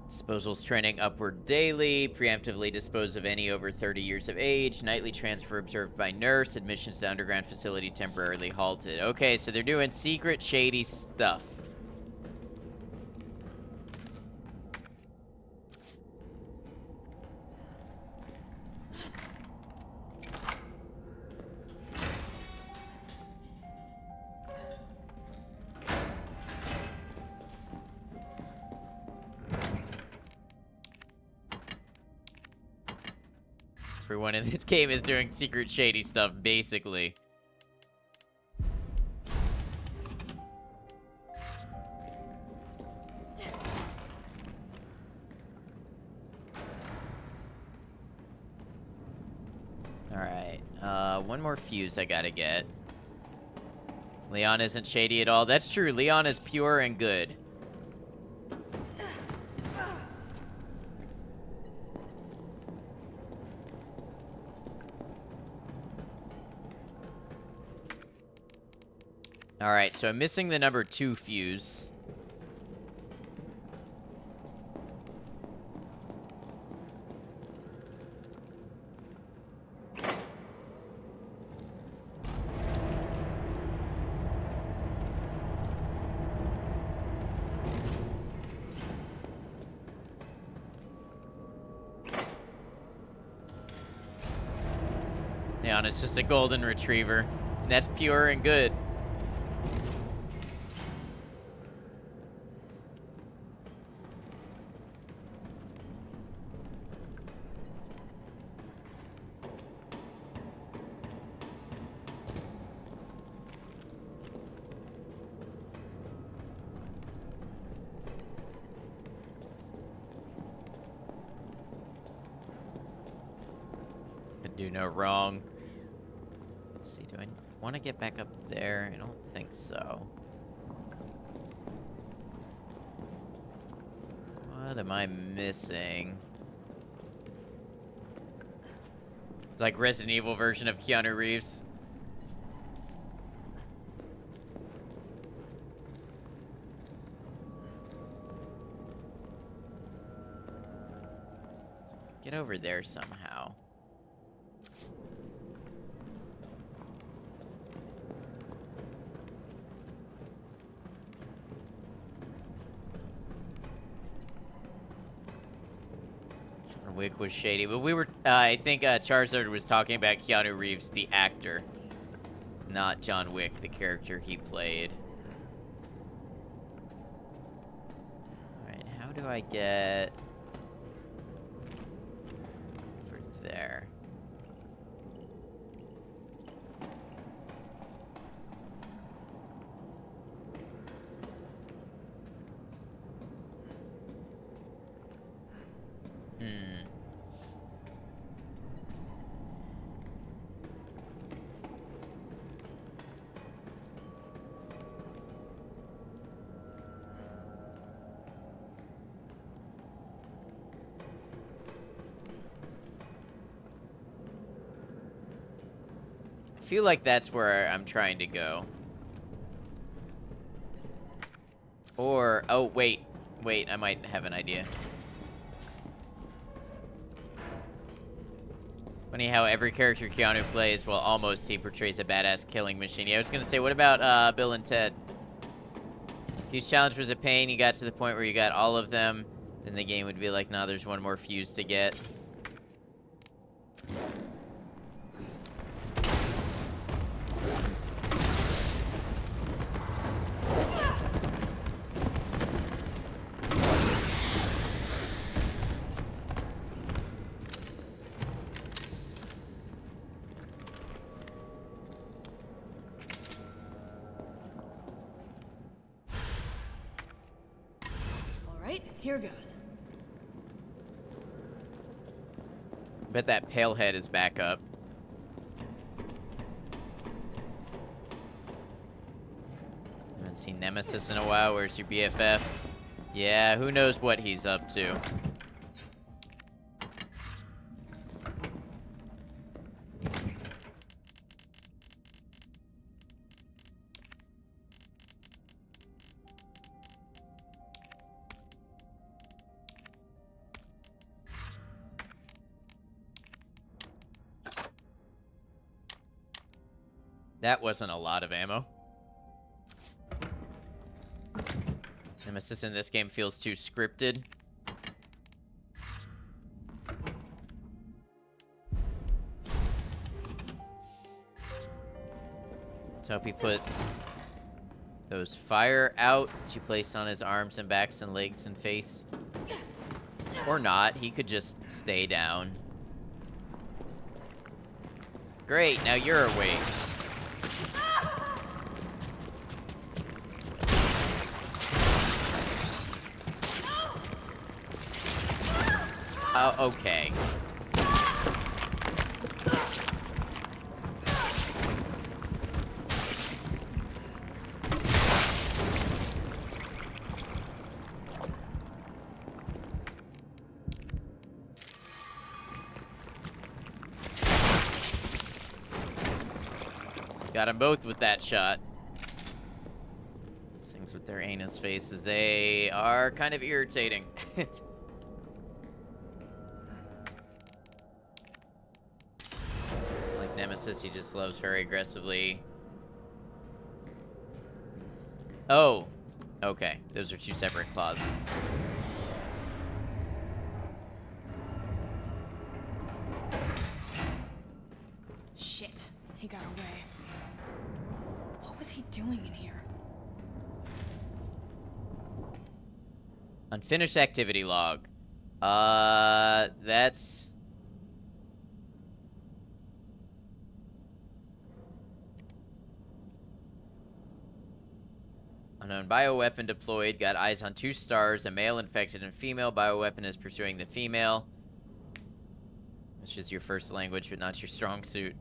Disposals trending upward daily. Preemptively dispose of any over 30 years of age. Nightly transfer observed by nurse. Admissions to underground facility temporarily halted. Okay, so they're doing secret, shady stuff. Everyone in this game is doing secret shady stuff, basically. Alright, one more fuse I gotta get. Leon isn't shady at all. That's true, Leon is pure and good. Alright, so I'm missing the number 2 fuse. Yeah, and it's just a golden retriever. And that's pure and good. Could do no wrong. Let's see, do I want to get back up there? I don't think so. What am I missing? It's like Resident Evil version of Keanu Reeves. Get over there somehow. John Wick was shady, but we were, I think Charizard was talking about Keanu Reeves, the actor, not John Wick, the character he played. Alright, how do I get over there? I feel like that's where I'm trying to go. Or, oh, wait, I might have an idea. Funny how every character Keanu plays, well, almost, he portrays a badass killing machine. Yeah, I was gonna say, what about Bill and Ted? Fuse challenge was a pain. You got to the point where you got all of them, then the game would be like, nah, there's one more fuse to get. Here goes. Bet that pale head is back up. Haven't seen Nemesis in a while. Where's your BFF? Yeah, who knows what he's up to. That wasn't a lot of ammo. Nemesis in this game feels too scripted. Let's hope he put those fire out that you placed on his arms and backs and legs and face. Or not, he could just stay down. Great, now you're awake. Oh, okay. Got them both with that shot. These things with their anus faces, they are kind of irritating. Nemesis, he just loves very aggressively. Oh, okay. Those are two separate clauses. Shit. doing in here? Unfinished activity log. That's... Unknown bioweapon deployed. Got eyes on 2 stars. A male infected and female. Bioweapon is pursuing the female. Which is your first language, but not your strong suit.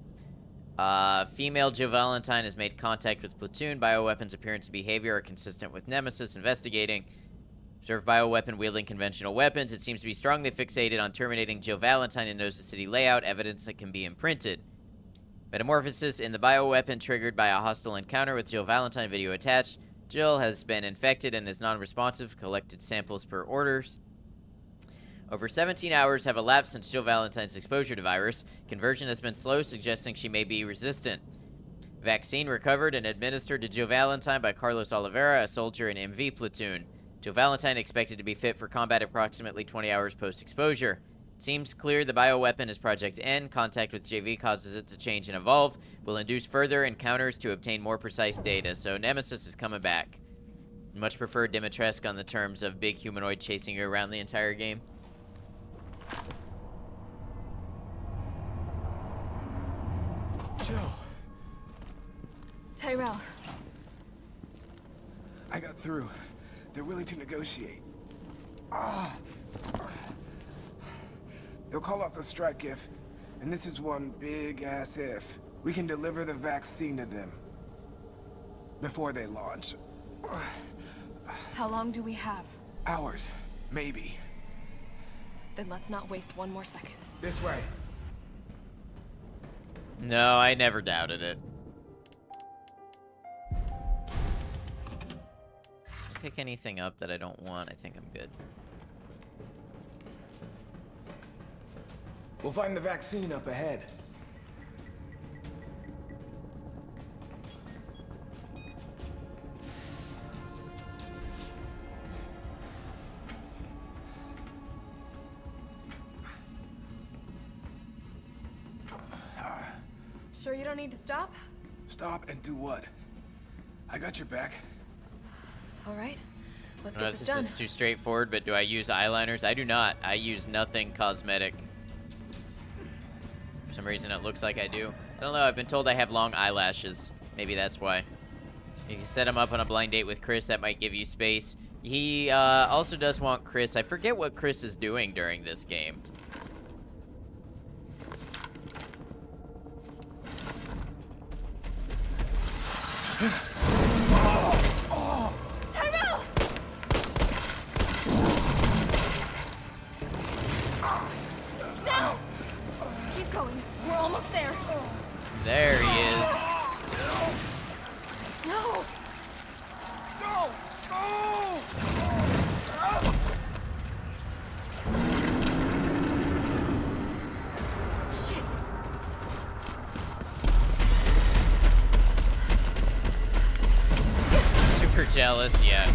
Female Jill Valentine has made contact with platoon. Bioweapons appearance and behavior are consistent with Nemesis. Investigating. Observe bioweapon wielding conventional weapons. It seems to be strongly fixated on terminating Jill Valentine and knows the city layout. Evidence that can be imprinted. Metamorphosis in the bioweapon triggered by a hostile encounter with Jill Valentine. Video attached. Jill has been infected and is non-responsive. Collected samples per orders. Over 17 hours have elapsed since Jill Valentine's exposure to virus. Conversion has been slow, suggesting she may be resistant. Vaccine recovered and administered to Jill Valentine by Carlos Oliveira, a soldier in MV platoon. Jill Valentine expected to be fit for combat approximately 20 hours post-exposure. It seems clear the bioweapon is Project N. Contact with JV causes it to change and evolve. Will induce further encounters to obtain more precise data. So Nemesis is coming back. Much prefer Dimitrescu on the terms of big humanoid chasing you around the entire game. Joe. Tyrell. I got through. They're willing to negotiate. They'll call off the strike if, and this is one big-ass if, we can deliver the vaccine to them. Before they launch. How long do we have? Hours. Maybe. Then let's not waste one more second. This way. No, I never doubted it. Pick anything up that I don't want. I think I'm good. We'll find the vaccine up ahead. Sure you don't need to stop? Stop and do what? I got your back. All right, let's I don't know get if this this done. is too straightforward, but do I use eyeliners? I do not. I use nothing cosmetic. For some reason, it looks like I do. I don't know. I've been told I have long eyelashes. Maybe that's why. You can set him up on a blind date with Chris. That might give you space. He also does want Chris. I forget what Chris is doing during this game. Tyrell! Now! Keep going. We're almost there. There he is. No! No! No! Shit! Super jealous, yeah.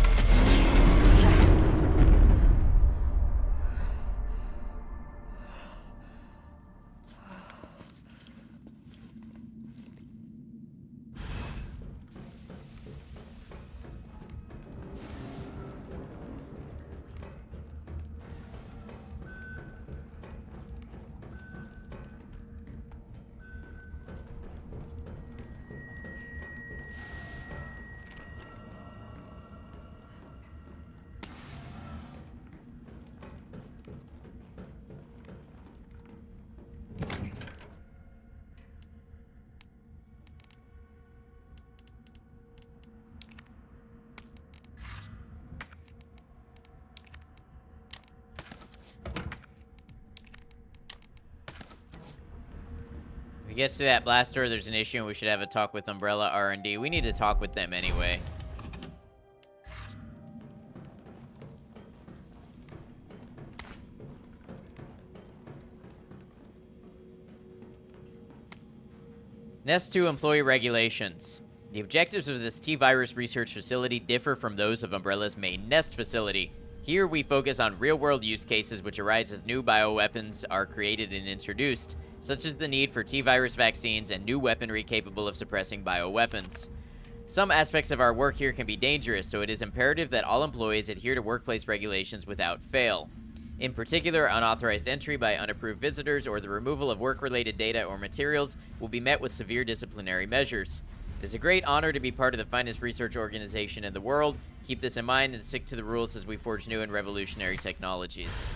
If it gets to that blast door, there's an issue, and we should have a talk with Umbrella R&D. We need to talk with them anyway. Nest 2 employee regulations. The objectives of this T-Virus research facility differ from those of Umbrella's main Nest facility. Here we focus on real-world use cases which arise as new bioweapons are created and introduced, such as the need for T-Virus vaccines and new weaponry capable of suppressing bioweapons. Some aspects of our work here can be dangerous, so it is imperative that all employees adhere to workplace regulations without fail. In particular, unauthorized entry by unapproved visitors or the removal of work-related data or materials will be met with severe disciplinary measures. It is a great honor to be part of the finest research organization in the world. Keep this in mind and stick to the rules as we forge new and revolutionary technologies.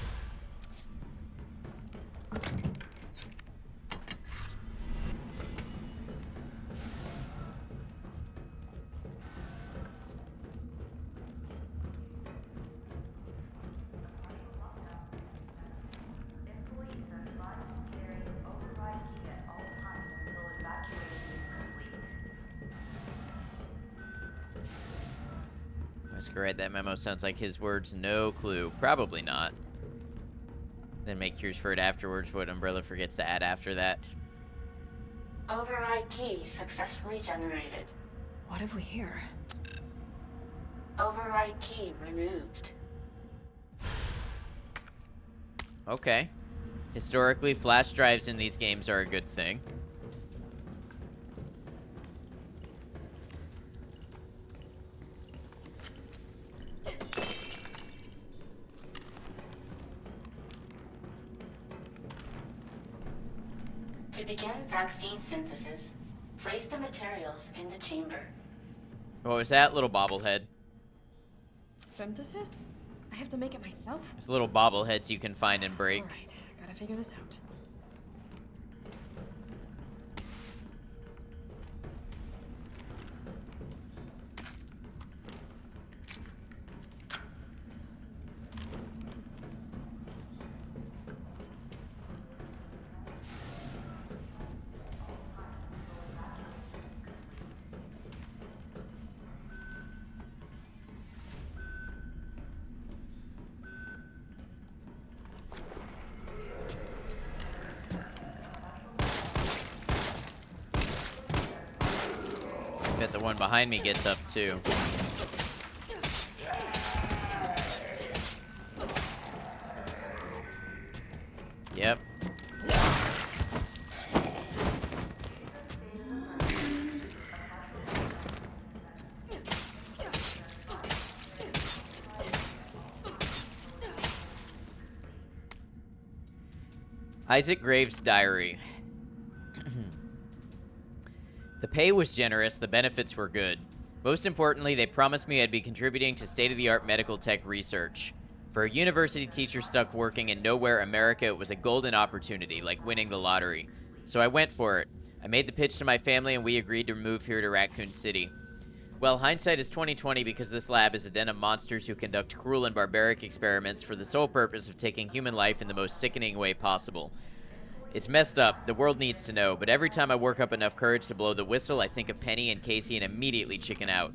Masquerade, that memo sounds like his words, no clue. Probably not. Then make cures for it afterwards, what Umbrella forgets to add after that. Override key successfully generated. What have we here? Override key removed. Okay. Historically, flash drives in these games are a good thing. To begin vaccine synthesis, place the materials in the chamber. What was that, little bobblehead? Synthesis? I have to make it myself? There's little bobbleheads you can find and break. Alright, gotta figure this out. Bet the one behind me gets up too. Yep. Isaac Graves' diary. The pay was generous, the benefits were good. Most importantly, they promised me I'd be contributing to state-of-the-art medical tech research. For a university teacher stuck working in nowhere America, it was a golden opportunity, like winning the lottery. So I went for it. I made the pitch to my family and we agreed to move here to Raccoon City. Well, hindsight is 20/20 because this lab is a den of monsters who conduct cruel and barbaric experiments for the sole purpose of taking human life in the most sickening way possible. It's messed up, the world needs to know, but every time I work up enough courage to blow the whistle, I think of Penny and Casey and immediately chicken out.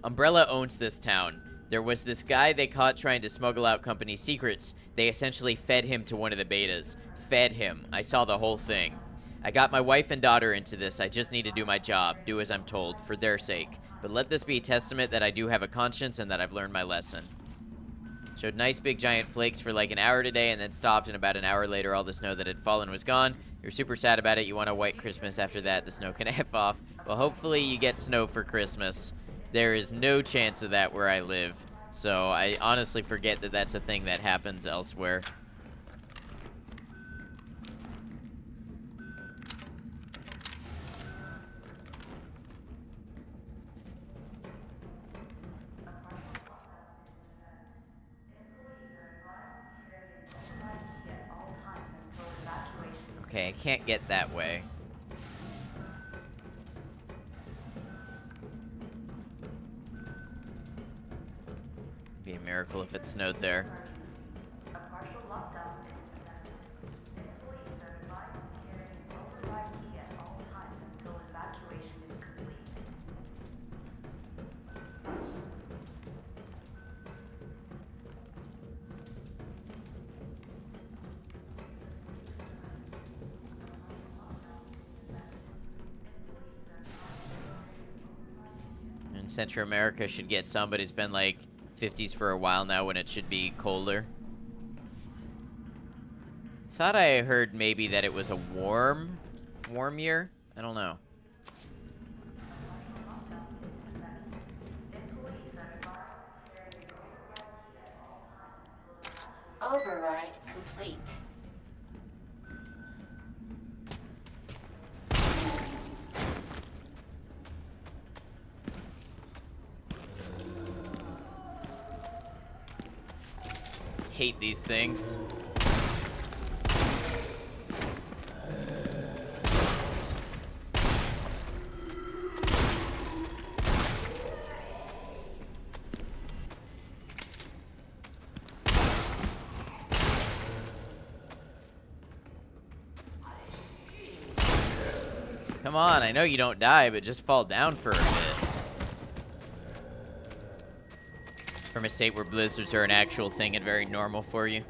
Umbrella owns this town. There was this guy they caught trying to smuggle out company secrets. They essentially fed him to one of the betas. Fed him. I saw the whole thing. I got my wife and daughter into this. I just need to do my job, do as I'm told, for their sake. But let this be a testament that I do have a conscience and that I've learned my lesson. Showed nice big giant flakes for like an hour today and then stopped, and about an hour later all the snow that had fallen was gone. You're super sad about it. You want a white Christmas after that. The snow can F off. Well, hopefully you get snow for Christmas. There is no chance of that where I live. So I honestly forget that that's a thing that happens elsewhere. Okay, I can't get that way. Be a miracle if it snowed there. And Central America should get some, but it's been like 50s for a while now when it should be colder. Thought I heard maybe that it was a warm year. I don't know. Override complete. Hate these things. Come on, I know you don't die, but just fall down for a bit. From a state where blizzards are an actual thing and very normal for you.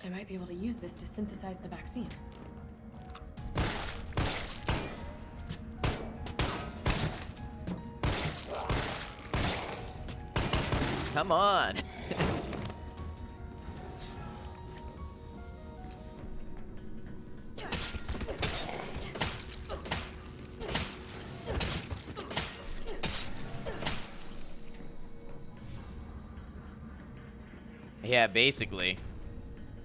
I might be able to use this to synthesize the vaccine. Come on. Yeah, basically.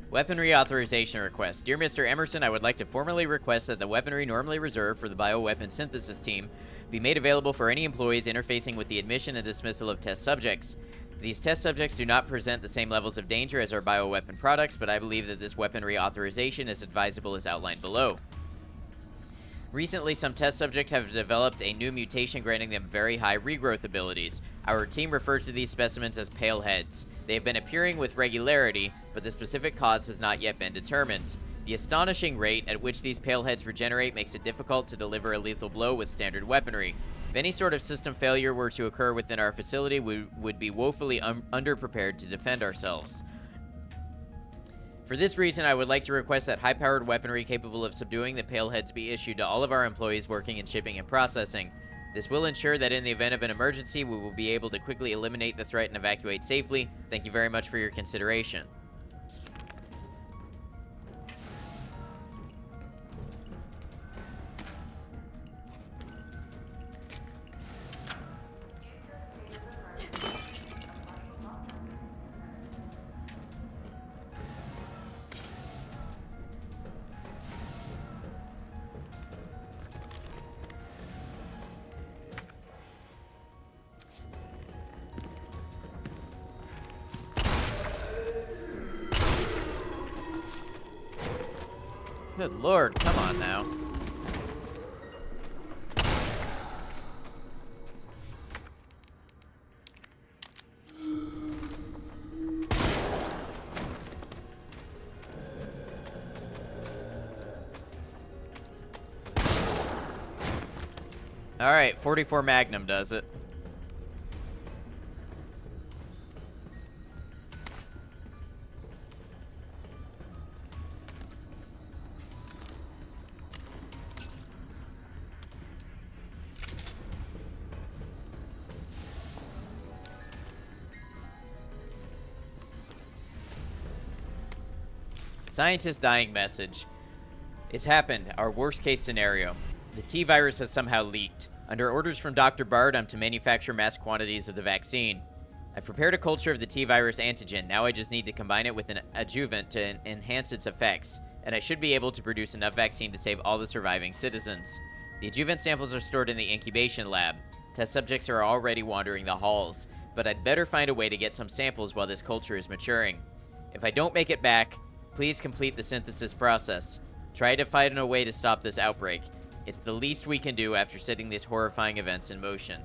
Weaponry authorization request. Dear Mr. Emerson, I would like to formally request that the weaponry normally reserved for the bioweapon synthesis team be made available for any employees interfacing with the admission and dismissal of test subjects. These test subjects do not present the same levels of danger as our bioweapon products, but I believe that this weaponry authorization is advisable as outlined below. Recently, some test subjects have developed a new mutation granting them very high regrowth abilities. Our team refers to these specimens as pale heads. They have been appearing with regularity, but the specific cause has not yet been determined. The astonishing rate at which these pale heads regenerate makes it difficult to deliver a lethal blow with standard weaponry. If any sort of system failure were to occur within our facility, we would be woefully underprepared to defend ourselves. For this reason, I would like to request that high-powered weaponry capable of subduing the pale heads be issued to all of our employees working in shipping and processing. This will ensure that in the event of an emergency, we will be able to quickly eliminate the threat and evacuate safely. Thank you very much for your consideration. Good lord, come on now. Alright, 44 Magnum does it. Scientist dying message. It's happened, our worst case scenario. The T-virus has somehow leaked. Under orders from Dr. Bard, I'm to manufacture mass quantities of the vaccine. I've prepared a culture of the T-virus antigen. Now I just need to combine it with an adjuvant to enhance its effects, and I should be able to produce enough vaccine to save all the surviving citizens. The adjuvant samples are stored in the incubation lab. Test subjects are already wandering the halls, but I'd better find a way to get some samples while this culture is maturing. If I don't make it back, please complete the synthesis process. Try to find a way to stop this outbreak. It's the least we can do after setting these horrifying events in motion.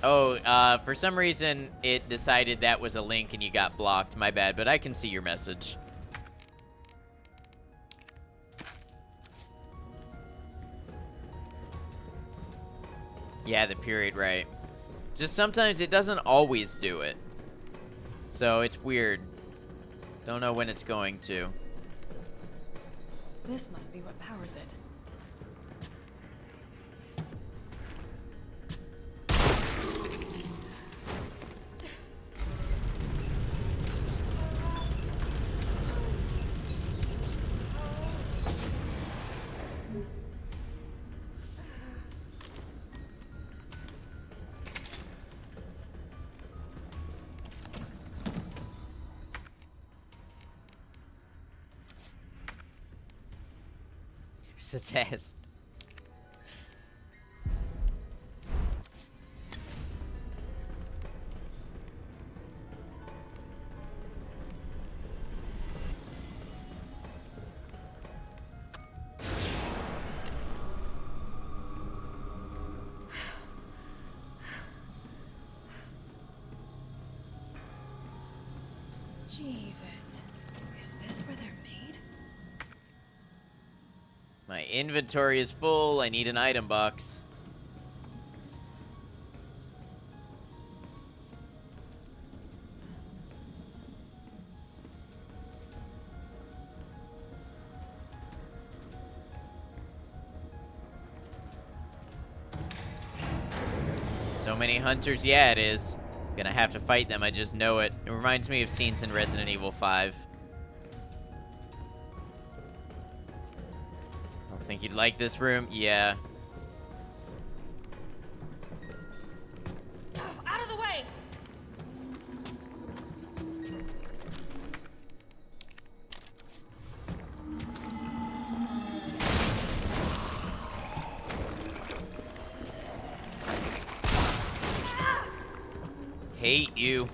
Oh, for some reason, it decided that was a link and you got blocked. My bad, but I can see your message. Yeah, the period, right. Just sometimes it doesn't always do it. So it's weird. Don't know when it's going to. This must be what powers it. was a test. Jesus. Is this where they're made? My inventory is full. I need an item box. So many hunters. Yeah, it is. Gonna have to fight them. I just know it. It reminds me of scenes in Resident Evil 5. I think you'd like this room. Yeah. Out of the way! Hate you.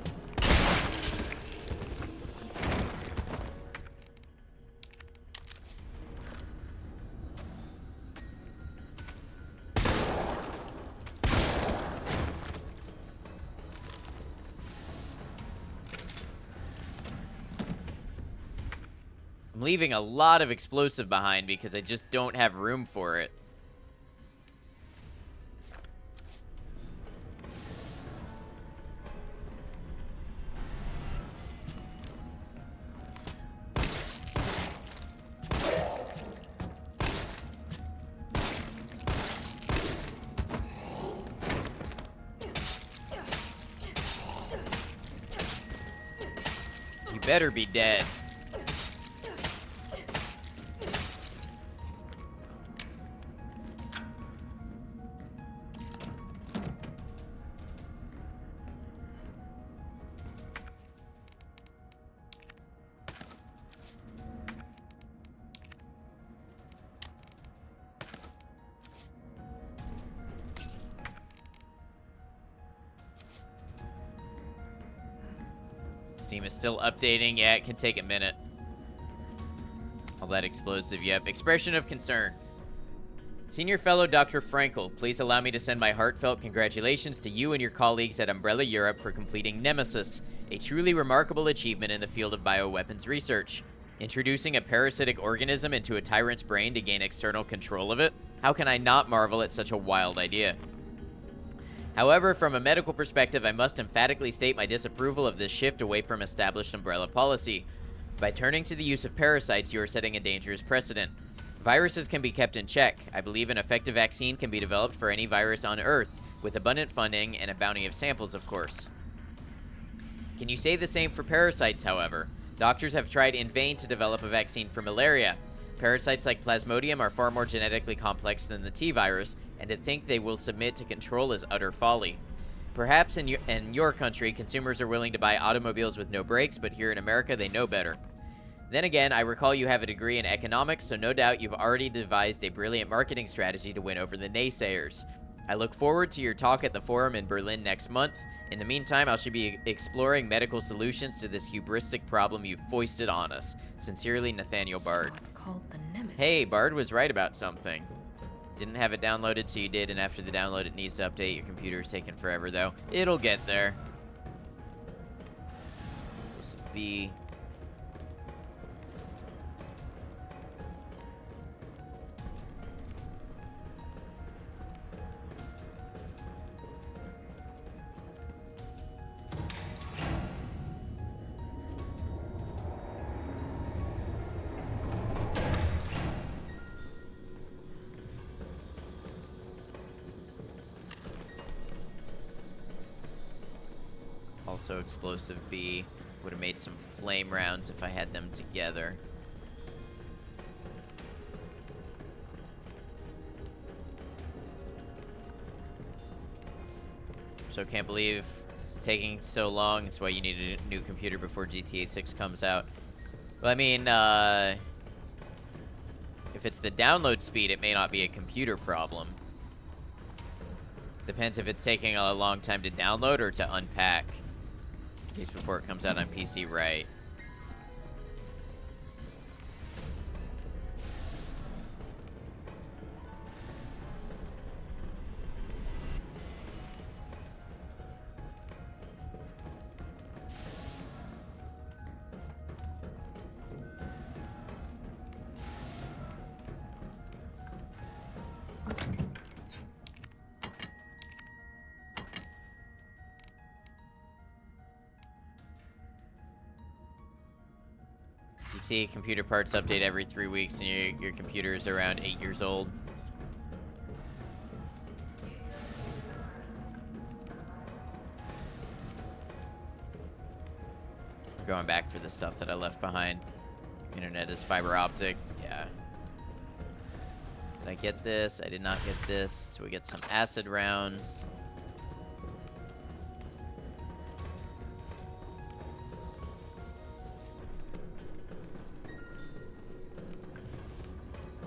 I'm leaving a lot of explosive behind because I just don't have room for it. You better be dead. Steam is still updating. Yeah, it can take a minute. All that explosive, yep. Expression of concern. Senior Fellow Dr. Frankel, please allow me to send my heartfelt congratulations to you and your colleagues at Umbrella Europe for completing Nemesis, a truly remarkable achievement in the field of bioweapons research. Introducing a parasitic organism into a tyrant's brain to gain external control of it? How can I not marvel at such a wild idea? However, from a medical perspective, I must emphatically state my disapproval of this shift away from established Umbrella policy. By turning to the use of parasites, you are setting a dangerous precedent. Viruses can be kept in check. I believe an effective vaccine can be developed for any virus on Earth, with abundant funding and a bounty of samples, of course. Can you say the same for parasites, however? Doctors have tried in vain to develop a vaccine for malaria. Parasites like Plasmodium are far more genetically complex than the T-virus, and to think they will submit to control is utter folly. Perhaps in your country, consumers are willing to buy automobiles with no brakes, but here in America, they know better. Then again, I recall you have a degree in economics, so no doubt you've already devised a brilliant marketing strategy to win over the naysayers. I look forward to your talk at the forum in Berlin next month. In the meantime, I shall be exploring medical solutions to this hubristic problem you've foisted on us. Sincerely, Nathaniel Bard. It's called the Nemesis. Hey, Bard was right about something. Didn't have it downloaded, so you did, and after the download, it needs to update. Your computer's taking forever, though. It'll get there. Supposed to be... Also, Explosive B would have made some flame rounds if I had them together. So can't believe it's taking so long. That's why you need a new computer before GTA 6 comes out. Well, I mean, If it's the download speed, it may not be a computer problem. Depends if it's taking a long time to download or to unpack. At least before it comes out on PC, right? You see computer parts update every 3 weeks and your computer is around 8 years old. Going back for the stuff that I left behind. Internet is fiber optic. Yeah. Did I get this? I did not get this. So we get some acid rounds.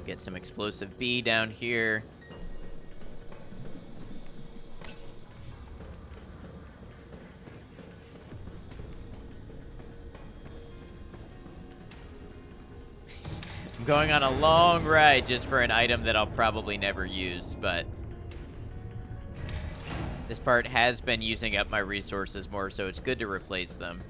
Get some explosive B down here. I'm going on a long ride just for an item that I'll probably never use, but this part has been using up my resources more, so it's good to replace them.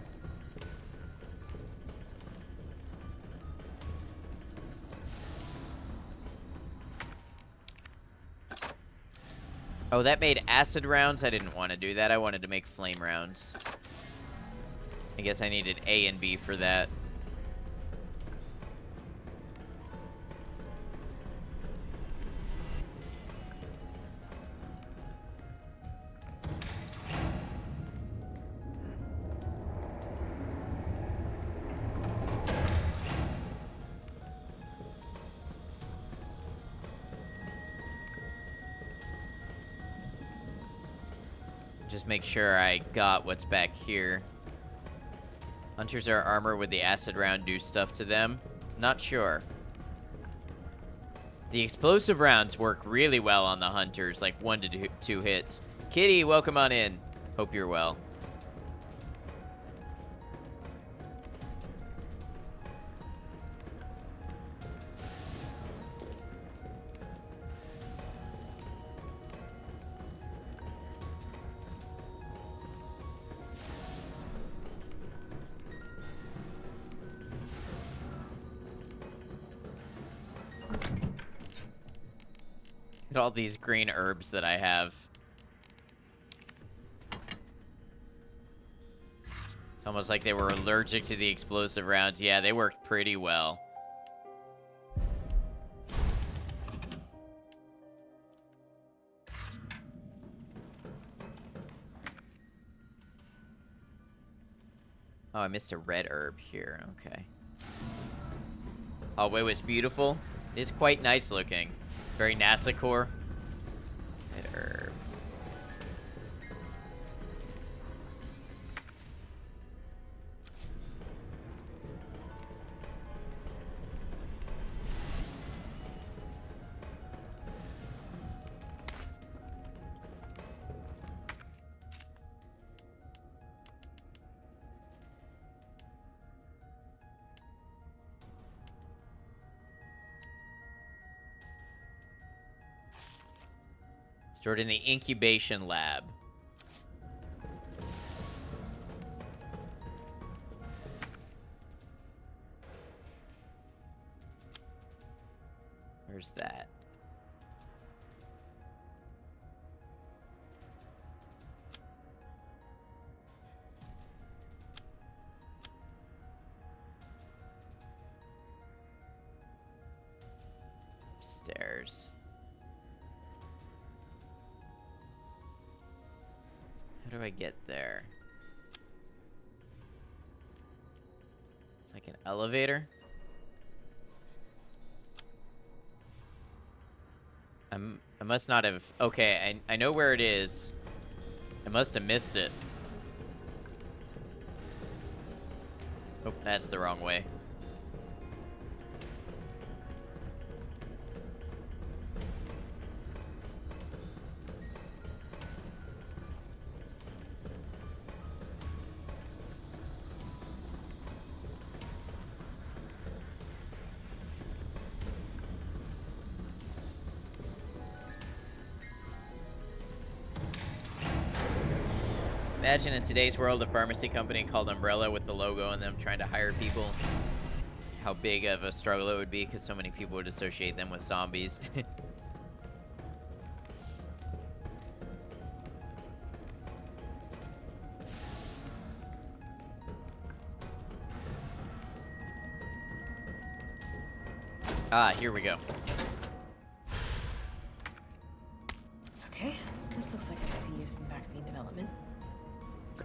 Oh, that made acid rounds? I didn't want to do that. I wanted to make flame rounds. I guess I needed A and B for that. Just make sure I got what's back here. Hunters are armor with the acid round do stuff to them? Not sure. The explosive rounds work really well on the hunters, like 1 to 2 hits. Kitty, welcome on in. Hope you're well. Look at all these green herbs that I have. It's almost like they were allergic to the explosive rounds. Yeah, they worked pretty well. Oh, I missed a red herb here. Okay. Oh, it was beautiful. It's quite nice looking. Very NASA core. Red herb. Stored in the incubation lab. Where's that? Upstairs. How do I get there? It's like an elevator. I must not have... Okay, I know where it is. I must have missed it. Oh, that's the wrong way. Imagine in today's world a pharmacy company called Umbrella with the logo and them trying to hire people. How big of a struggle it would be because so many people would associate them with zombies. Ah, here we go. Okay, this looks like it might be used in vaccine development.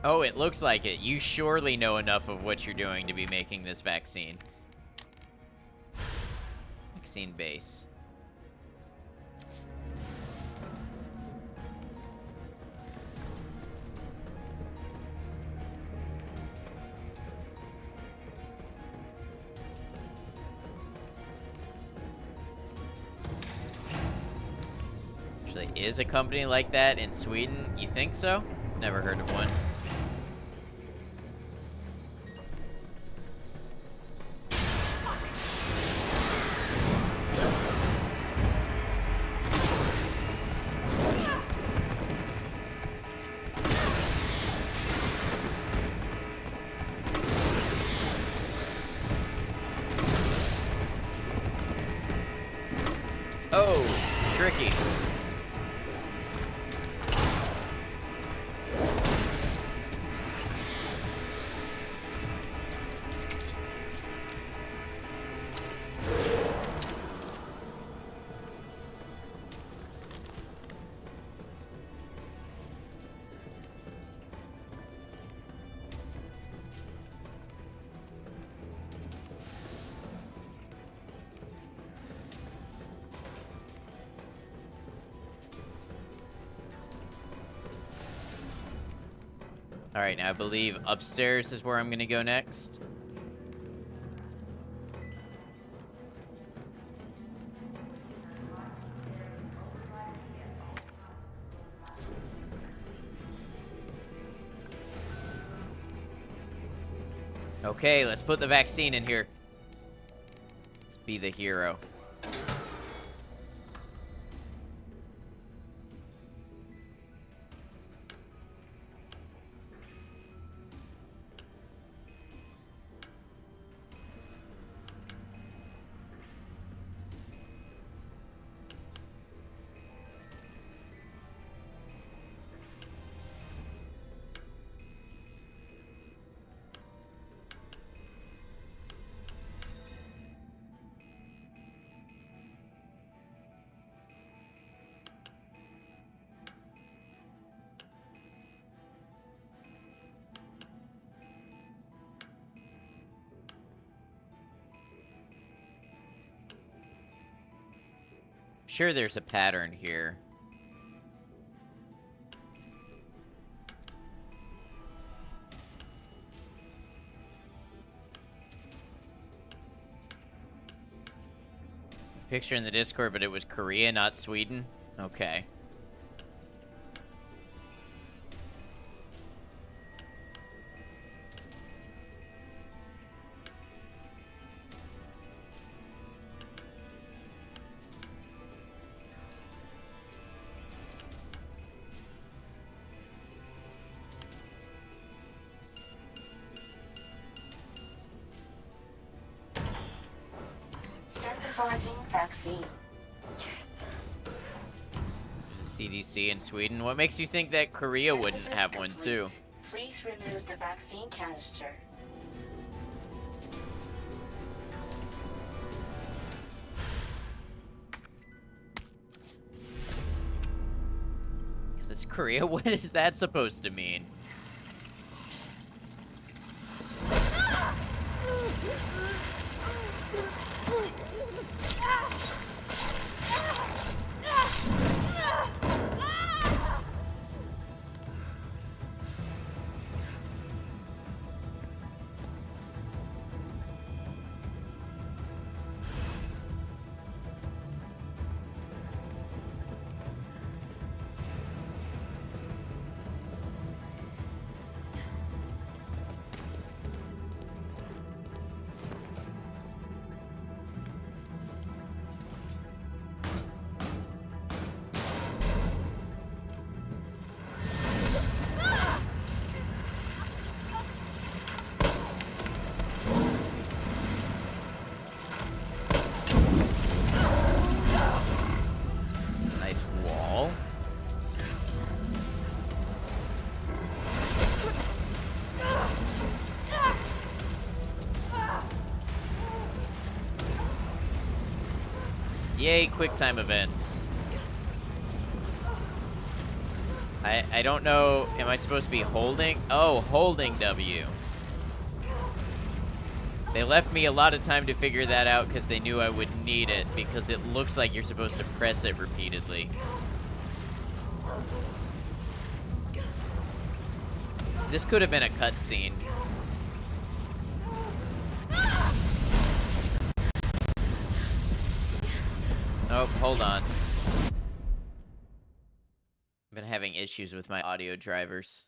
Oh, it looks like it. You surely know enough of what you're doing to be making this vaccine. Vaccine base. Actually, is a company like that in Sweden? You think so? Never heard of one. Oh, tricky. All right, now I believe upstairs is where I'm gonna go next. Okay, let's put the vaccine in here. Let's be the hero. Sure, there's a pattern here. Picture in the Discord, but it was Korea, not Sweden. Okay. Synthesizing vaccine. Yes. There's a CDC in Sweden. What makes you think that Korea wouldn't Synthesis have one complete. too? Please remove the vaccine canister. Because it's Korea? What is that supposed to mean? Yay, QuickTime events. I don't know, am I supposed to be holding? Oh, holding W. They left me a lot of time to figure that out because they knew I would need it, because it looks like you're supposed to press it repeatedly. This could have been a cutscene. Oh, hold on. I've been having issues with my audio drivers.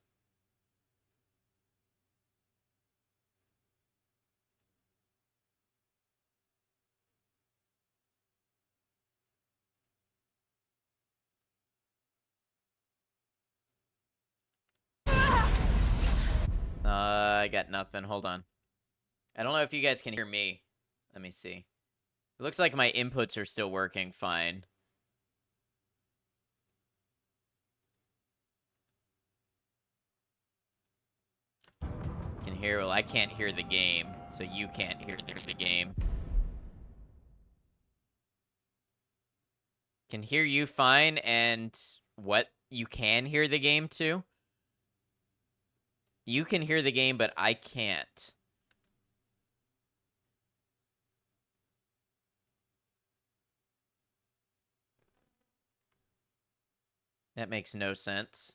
I got nothing. Hold on. I don't know if you guys can hear me. Let me see. It looks like my inputs are still working fine. Can hear, well, I can't hear the game, so you can't hear the game. Can hear you fine, and what? You can hear the game too? You can hear the game, but I can't. That makes no sense.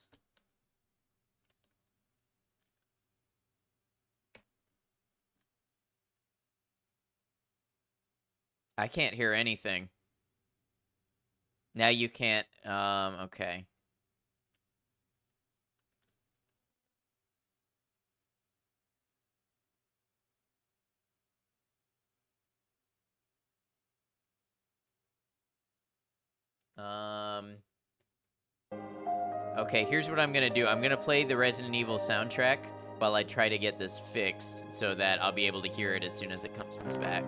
I can't hear anything. Now you can't, okay. Okay, here's what I'm gonna do. I'm gonna play the Resident Evil soundtrack while I try to get this fixed so that I'll be able to hear it as soon as it comes back.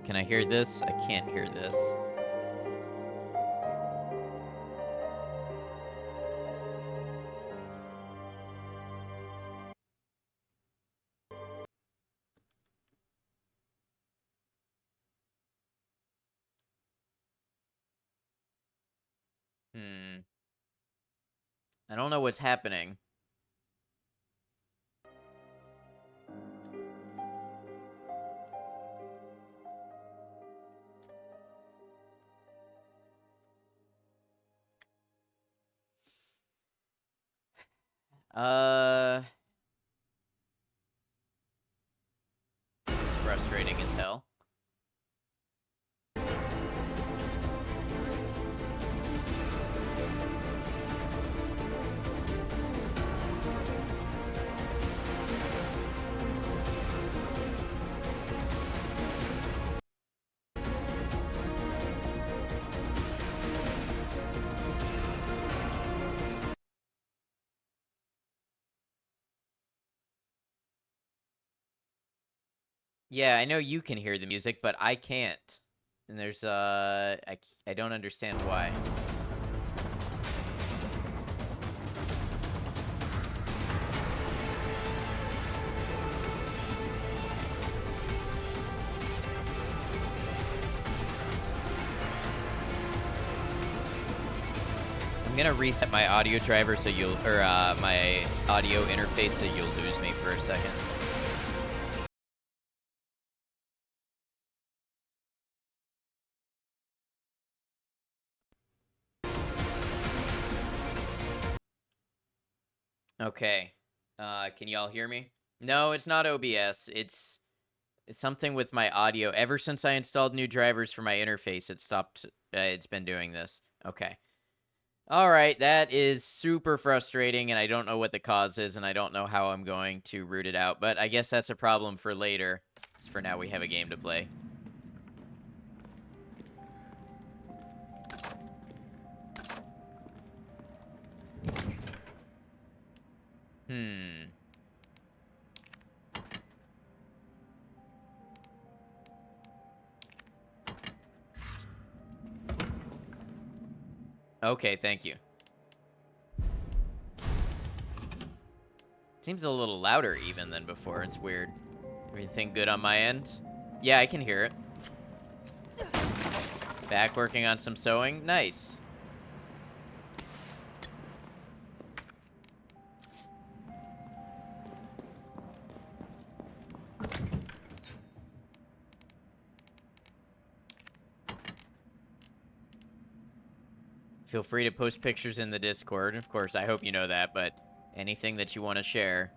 Can I hear this? I can't hear this. I don't know what's happening. This is frustrating as hell. Yeah, I know you can hear the music, but I can't. And there's, I don't understand why. I'm gonna reset my audio driver so you'll, or my audio interface so you'll lose me for a second. Okay. Can y'all hear me? No, it's not OBS. It's something with my audio. Ever since I installed new drivers for my interface, it stopped. It's been doing this. Okay. All right, that is super frustrating, and I don't know what the cause is, and I don't know how I'm going to root it out, but I guess that's a problem for later. Because for now, we have a game to play. Okay, thank you. Seems a little louder even than before. It's weird. Everything good on my end? Yeah, I can hear it. Back working on some sewing. Nice. Feel free to post pictures in the Discord. Of course, I hope you know that, but anything that you want to share.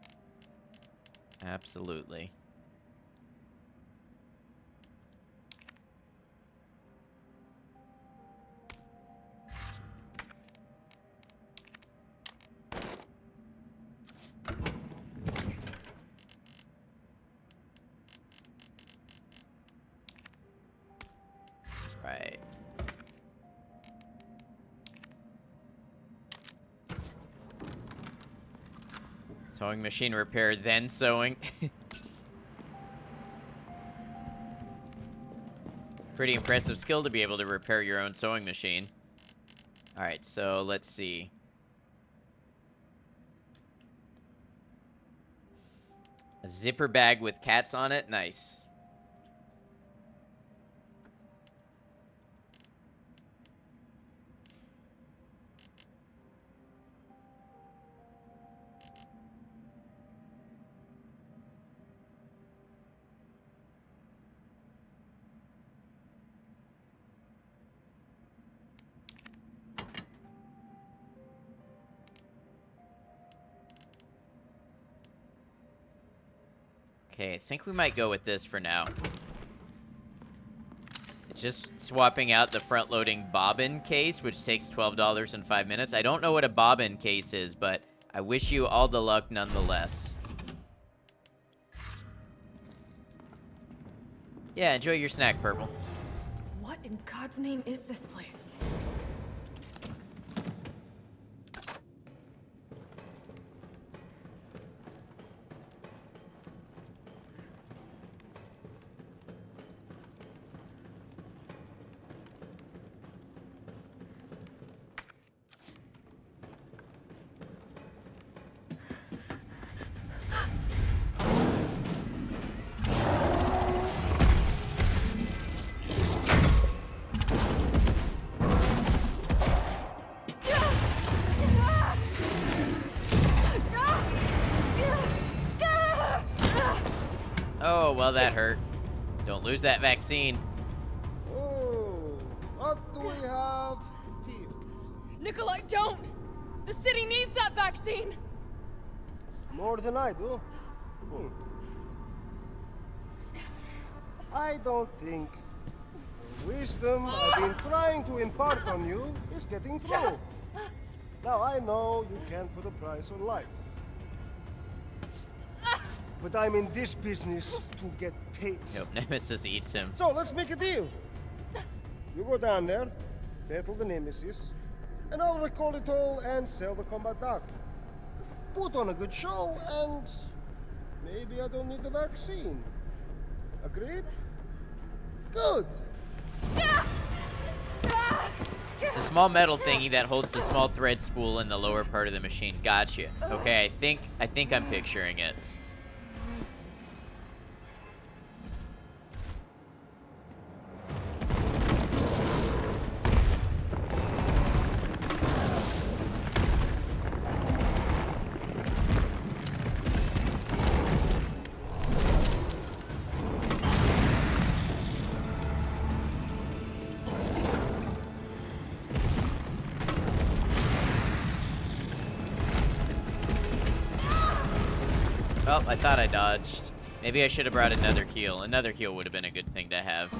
Absolutely. Right. Sewing machine repair, then sewing. Pretty impressive skill to be able to repair your own sewing machine. Alright, so let's see. A zipper bag with cats on it? Nice. Okay, I think we might go with this for now. It's just swapping out the front-loading bobbin case, which takes $12 in 5 minutes. I don't know what a bobbin case is, but I wish you all the luck nonetheless. Yeah, enjoy your snack, Purple. What in God's name is this place? Oh, well, that hurt. Don't lose that vaccine. Oh, what do we have here? Nikolai, don't! The city needs that vaccine! More than I do. I don't think the wisdom I've been trying to impart on you is getting through. Now I know you can't put a price on life. But I'm in this business to get paid. Nope, Nemesis eats him. So let's make a deal. You go down there, battle the Nemesis, and I'll recall it all and sell the combat dock. Put on a good show, and maybe I don't need the vaccine. Agreed? Good. It's a small metal thingy that holds the small thread spool in the lower part of the machine. Gotcha. Okay, I think I'm picturing it. Oh, I thought I dodged. Maybe I should have brought another heal. Another heal would have been a good thing to have.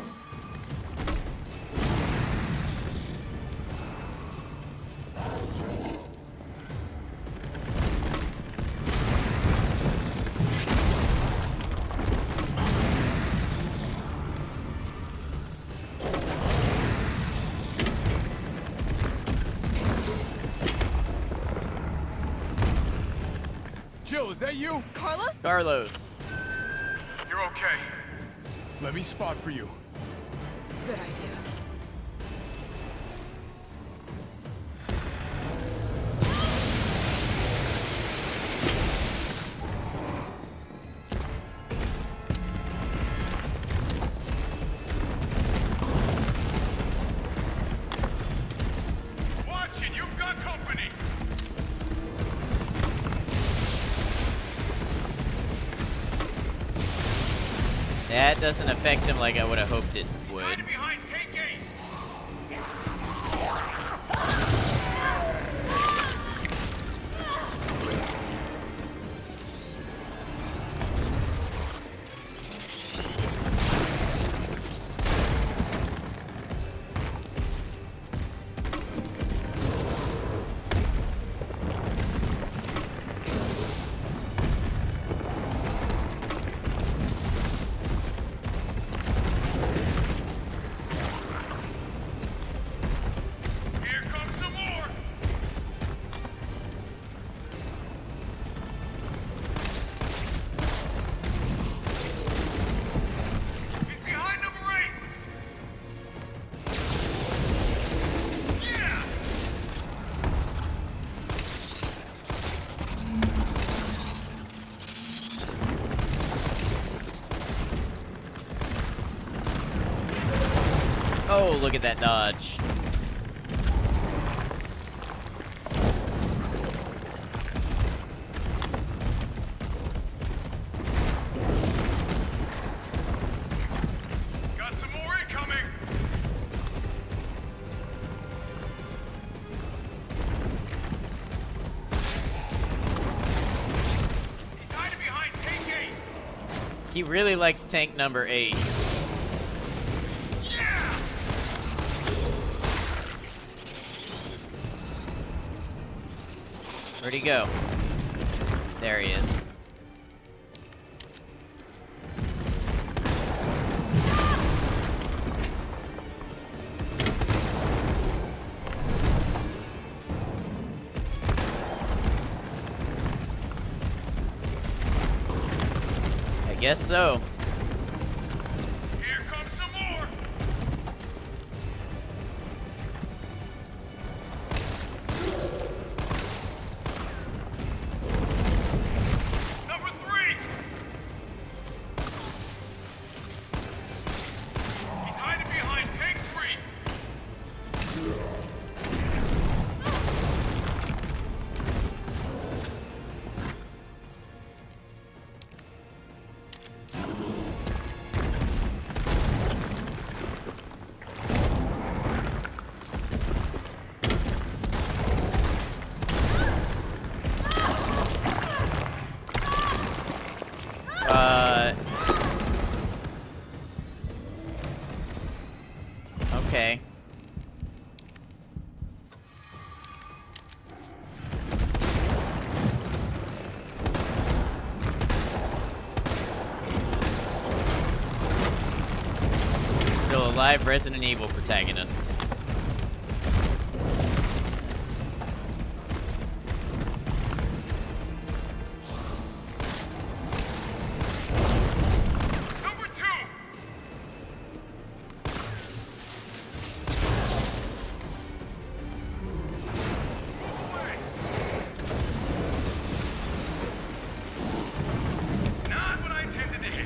Jill, is that you? Carlos? Carlos. You're okay. Let me spot for you. Good idea. That doesn't affect him like I would have hoped it would. Oh, look at that dodge. Got some more incoming. He's hiding behind tank 8. He really likes tank number 8. Where'd he go? There he is. I guess so. Here comes some more. Number 3. He's hiding behind tank 3. Okay. Still alive, Resident Evil protagonist. Number 2. Not what I intended to hit.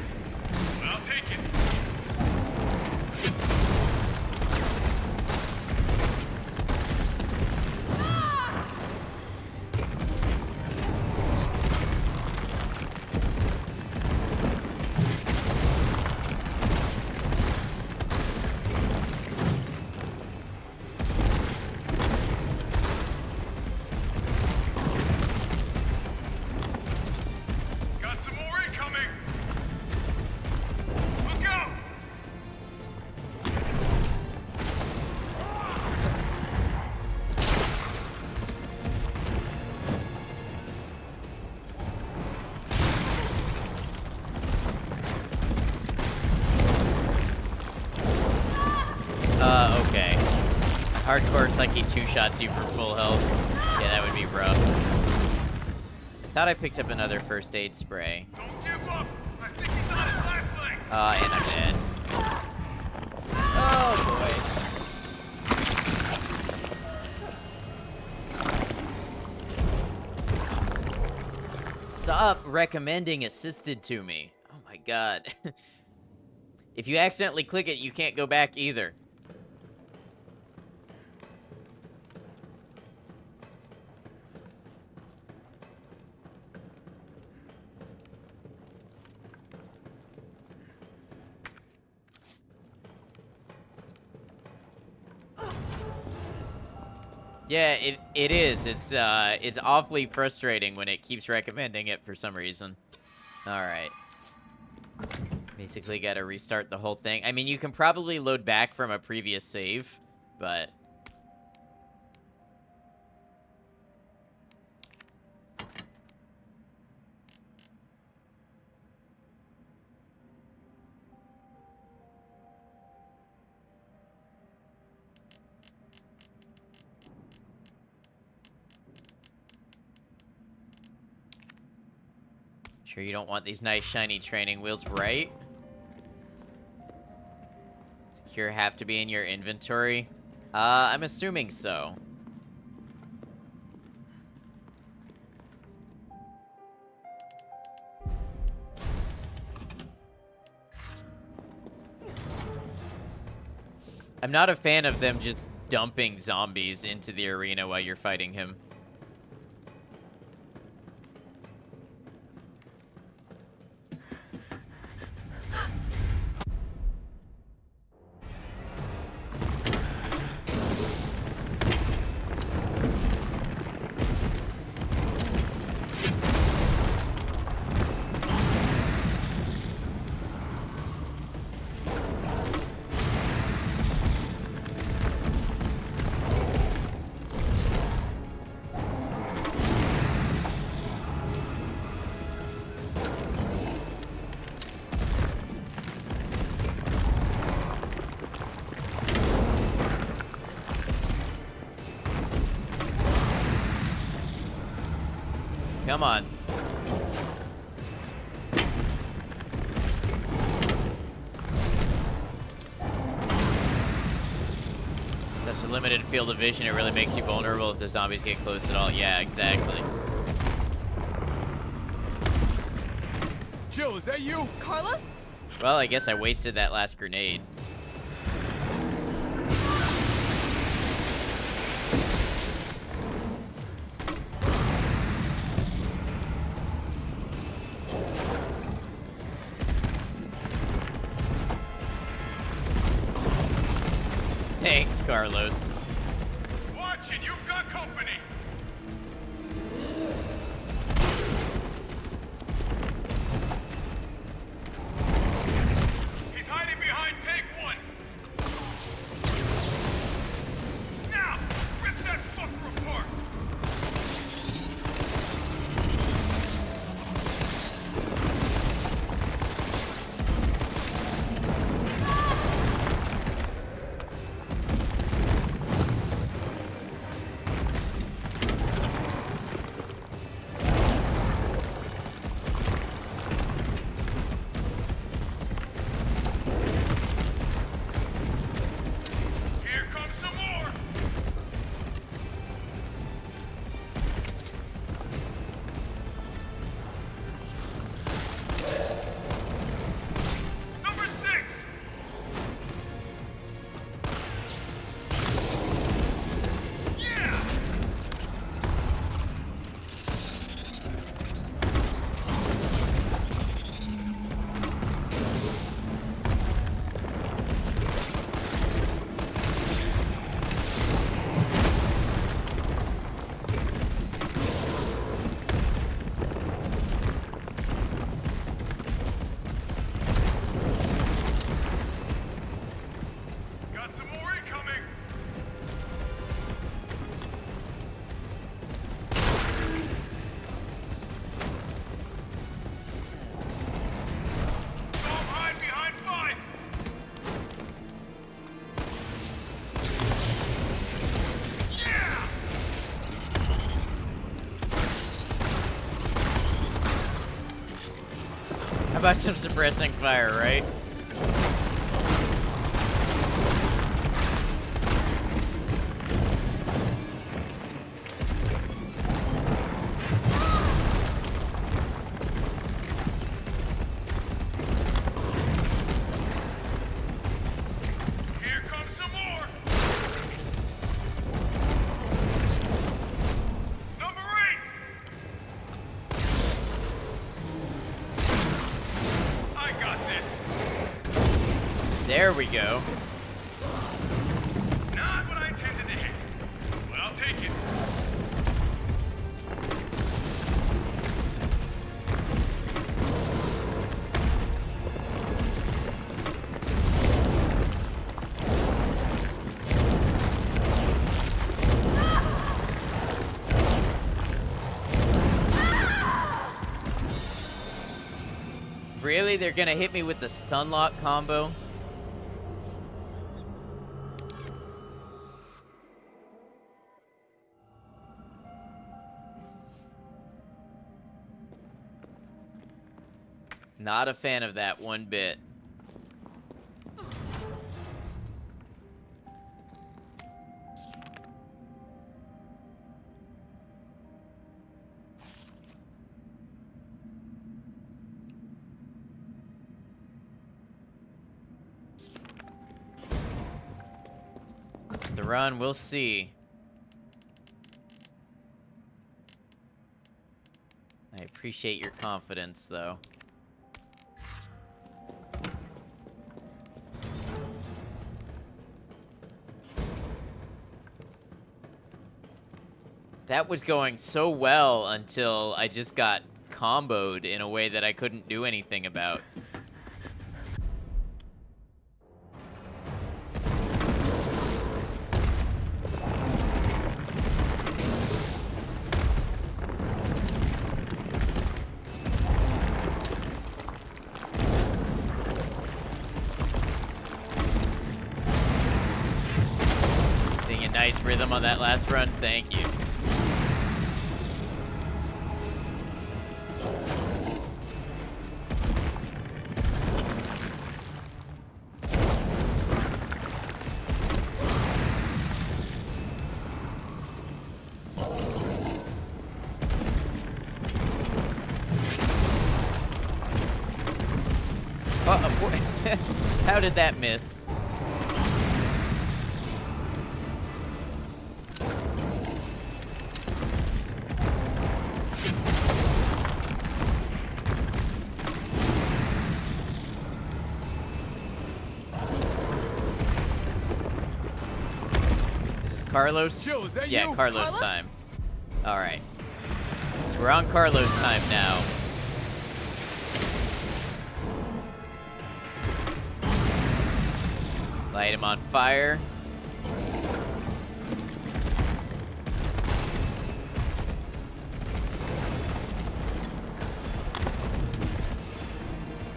But I'll take it. Got some more incoming. Look out! Okay. Hardcore, it's like he two-shots you for full health. Yeah, that would be rough. Thought I picked up another first aid spray. Don't give up. I think he's on his last legs. And I'm dead. Oh, boy. Stop recommending assisted to me. Oh my god. If you accidentally click it, you can't go back either. Yeah, it is. It's awfully frustrating when it keeps recommending it for some reason. All right. Basically got to restart the whole thing. I mean, you can probably load back from a previous save, but... Sure you don't want these nice shiny training wheels, right? Secure have to be in your inventory? I'm assuming so. I'm not a fan of them just dumping zombies into the arena while you're fighting him. Come on. Such a limited field of vision, it really makes you vulnerable if the zombies get close at all. Yeah, exactly. Jill, is that you? Carlos? Well, I guess I wasted that last grenade. Thanks, Carlos. Watch it, you've got company. He's hiding behind tank 1. Now, rip that fucker apart. Here comes some more. Number 6. Yeah. Got some more incoming. Don't hide behind 5. Yeah. How about some suppressing fire, right? Here comes some more. Number 8. I got this. There we go. Not what I intended to hit. But I'll take it. Really? They're gonna hit me with the stun lock combo? Not a fan of that one bit. The run, we'll see. I appreciate your confidence, though. That was going so well until I just got comboed in a way that I couldn't do anything about. Getting a nice rhythm on that last run, thank you. How did that miss? This is Carlos? Jill, is that yeah, you? Carlos time. Alright. So we're on Carlos time now. Light him on fire.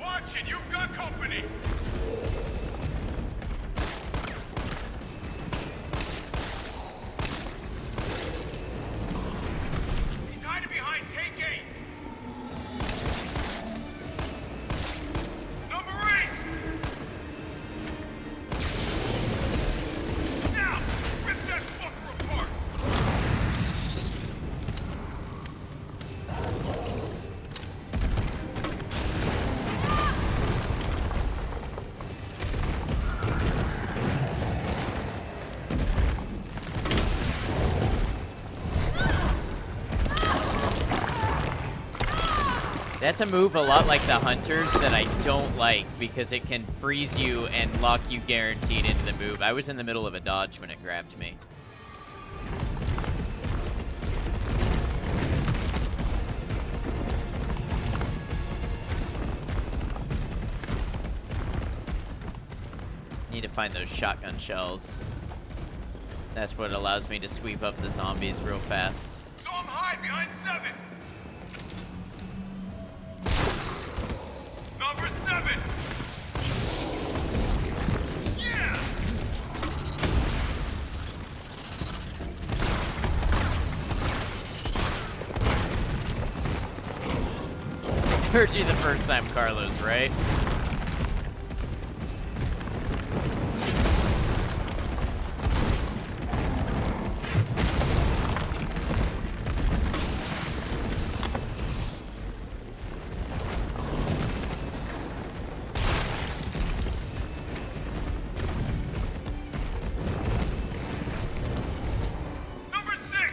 Watch it, you've got company. He's hiding behind take 8. Number 8. Now, rip that fucker apart. That's a move a lot like the Hunters that I don't like because it can freeze you and lock you guaranteed into the move. I was in the middle of a dodge when it grabbed me. Need to find those shotgun shells. That's what allows me to sweep up the zombies real fast. So I'm hide behind 7. Number 7. Yeah. Heard you the first time, Carlos, right? Number 6.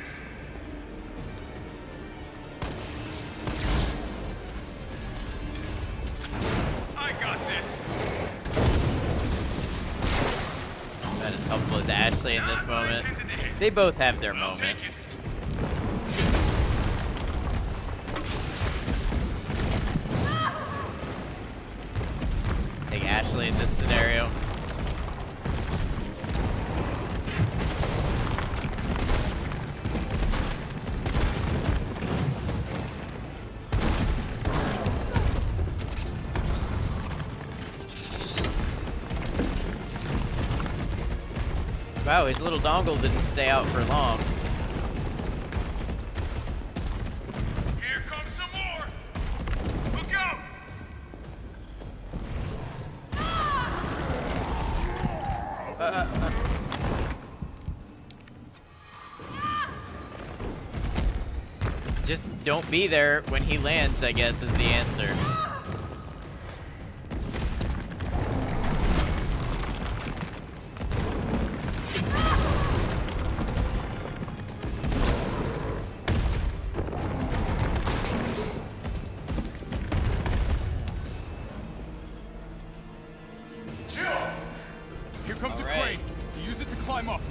I got this. Not as helpful as Ashley in this moment. They both have their moments. Take Ashley in this scenario. Wow, his little dongle didn't stay out for long. Here comes some more! Look out! Just don't be there when he lands, I guess, is the answer. Jill! Here comes All a right. crane. Use it to climb up.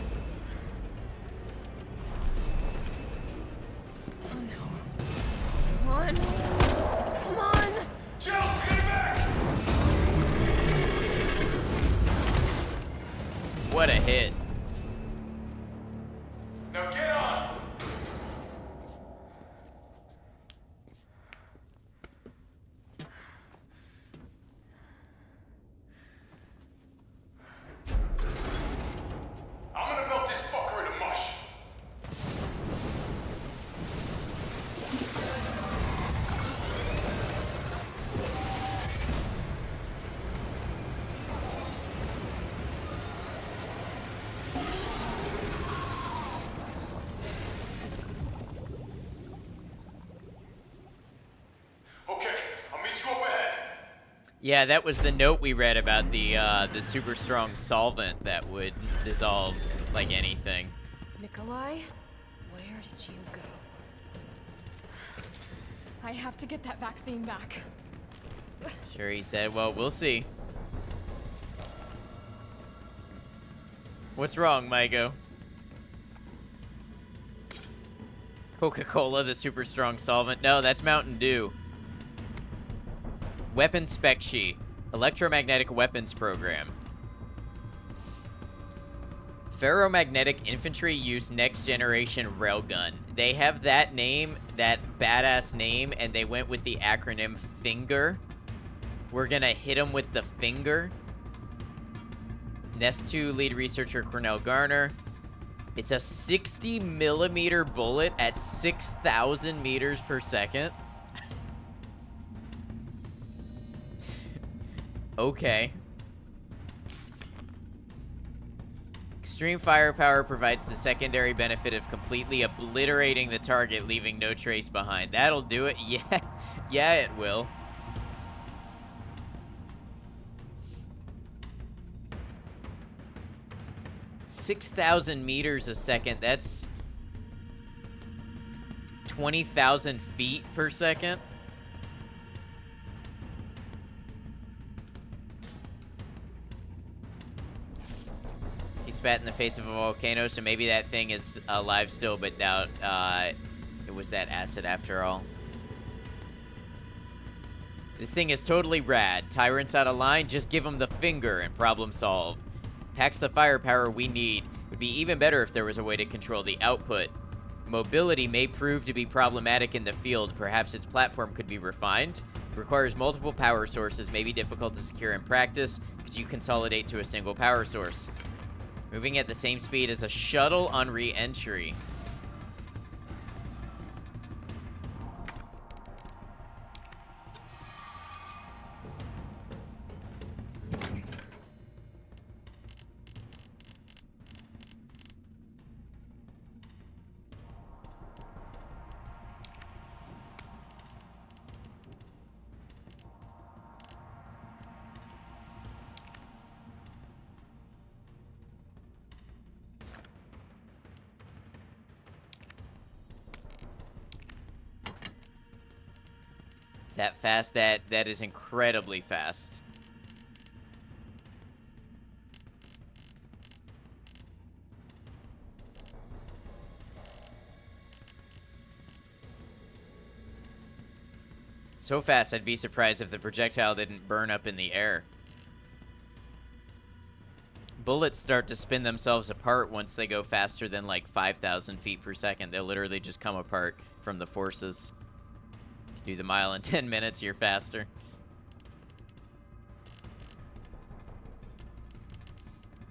Oh no. Come on. Come on. Jill, get back! What a hit. Now get on! I'm gonna melt this fucker into mush. Okay, I'll meet you up ahead. Yeah, that was the note we read about the super strong solvent that would dissolve like anything. Nikolai, where did you go? I have to get that vaccine back. Sure, he said. Well, we'll see. What's wrong, Maiko? Coca-Cola, the super strong solvent. No, that's Mountain Dew. Weapon spec sheet. Electromagnetic weapons program. Ferromagnetic infantry use next generation railgun. They have that name, that badass name, and they went with the acronym FINGER. We're gonna hit them with the finger. Nest 2 lead researcher Cornell Garner. It's a 60 millimeter bullet at 6,000 meters per second. Okay. Extreme firepower provides the secondary benefit of completely obliterating the target, leaving no trace behind. That'll do it. Yeah, yeah, it will. $6,000 meters a second. That's 20,000 feet per second. He spat in the face of a volcano, so maybe that thing is alive still, but doubt it was that acid after all. This thing is totally rad. Tyrant's out of line, just give him the finger and problem solved. Packs the firepower we need. Would be even better if there was a way to control the output. Mobility may prove to be problematic in the field. Perhaps its platform could be refined. Requires multiple power sources, may be difficult to secure in practice. Could you consolidate to a single power source? Moving at the same speed as a shuttle on re-entry. That fast? That is incredibly fast. So fast, I'd be surprised if the projectile didn't burn up in the air. Bullets start to spin themselves apart once they go faster than like 5,000 feet per second. They'll literally just come apart from the forces. Do the mile in 10 minutes, you're faster.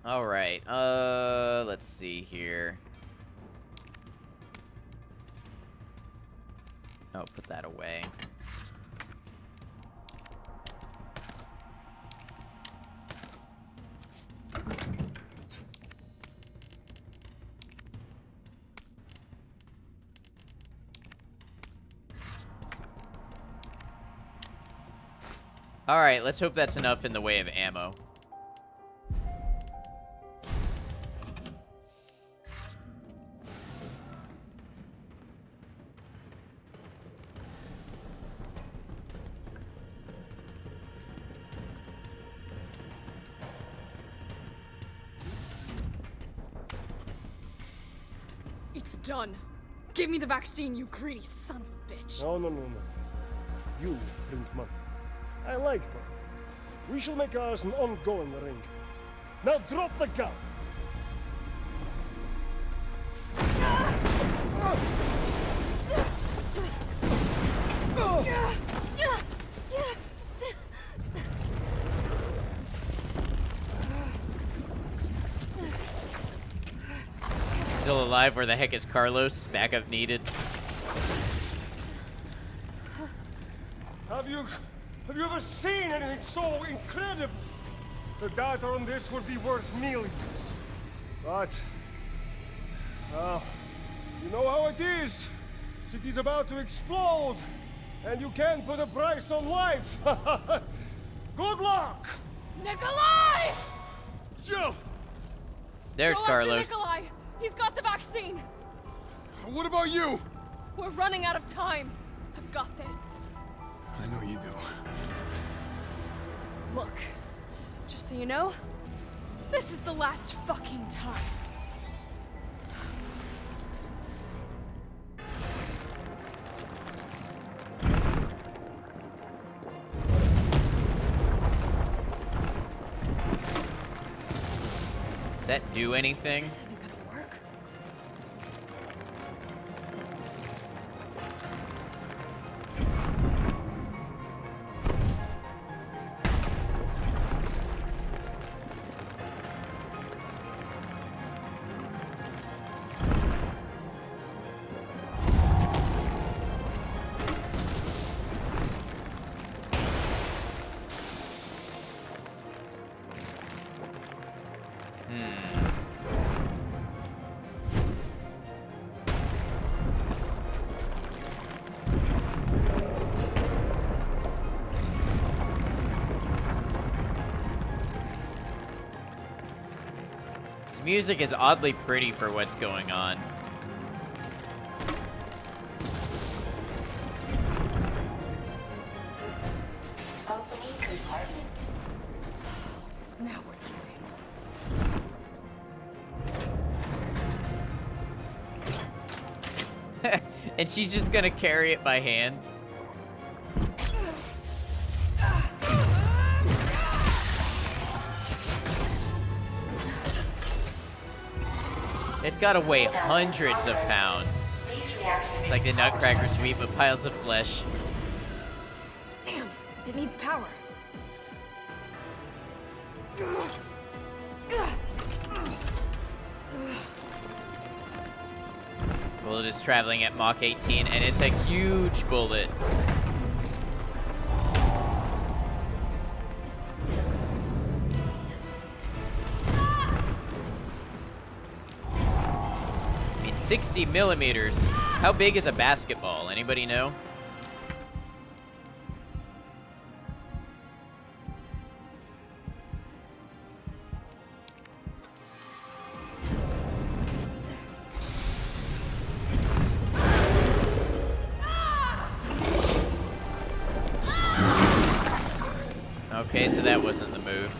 Alright, let's see here. Oh, put that away. Alright, let's hope that's enough in the way of ammo. It's done. Give me the vaccine, you greedy son of a bitch. No. You bring money. I like money. We shall make ours an ongoing arrangement. Now drop the gun! Still alive? Where the heck is Carlos? Backup needed. Have you ever seen anything so incredible? The data on this would be worth millions. But, you know how it is. City's about to explode, and you can't put a price on life. Good luck! Nikolai! Jill! There's Go after Carlos. Nikolai! He's got the vaccine! What about you? We're running out of time. I've got this. I know you do. Look, just so you know, this is the last fucking time. Does that do anything? This isn't gonna work. This music is oddly pretty for what's going on. Opening compartment. Now we're talking. And she's just gonna carry it by hand. It's gotta weigh hundreds of pounds. It's like the Nutcracker Suite, but piles of flesh. Damn, it needs power. Bullet is traveling at Mach 18, and it's a huge bullet. I mean, 60 millimeters. How big is a basketball? Anybody know? Okay, so that wasn't the move.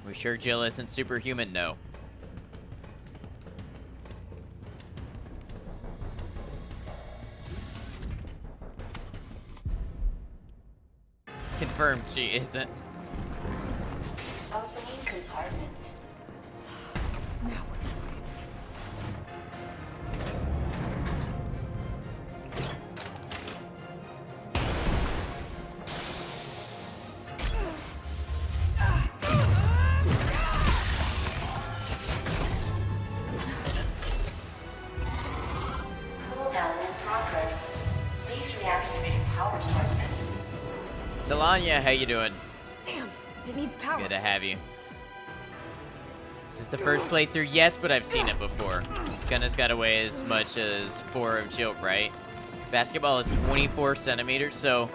We sure Jill isn't superhuman? No. Confirmed she isn't. Opening compartment. Now we're talking. Solania, how you doing? Damn, it needs power. Good to have you. Is this the first playthrough? Yes, but I've seen it before. Gunna's got to weigh as much as 4 of Jilt, right? Basketball is 24 centimeters, so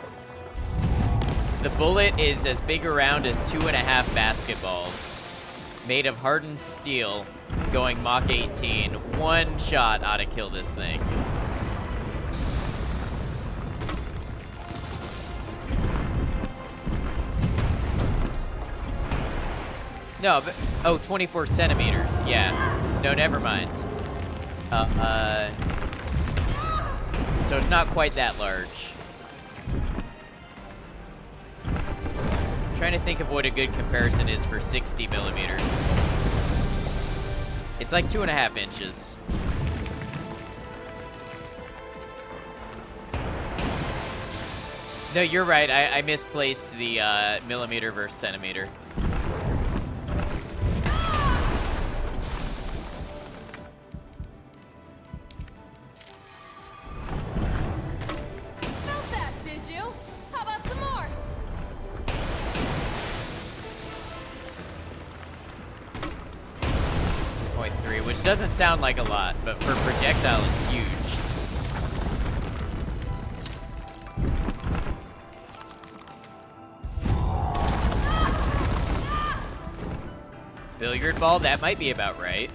the bullet is as big around as 2.5 basketballs, made of hardened steel, going Mach 18. One shot ought to kill this thing. No, but, oh, 24 centimeters. Yeah. No, never mind. So it's not quite that large. I'm trying to think of what a good comparison is for 60 millimeters. It's like 2.5 inches. No, you're right. I misplaced the millimeter versus centimeter. Felt that, did you? How about some more? .3, which doesn't sound like a lot, but for projectile, it's huge. Billiard ball, that might be about right.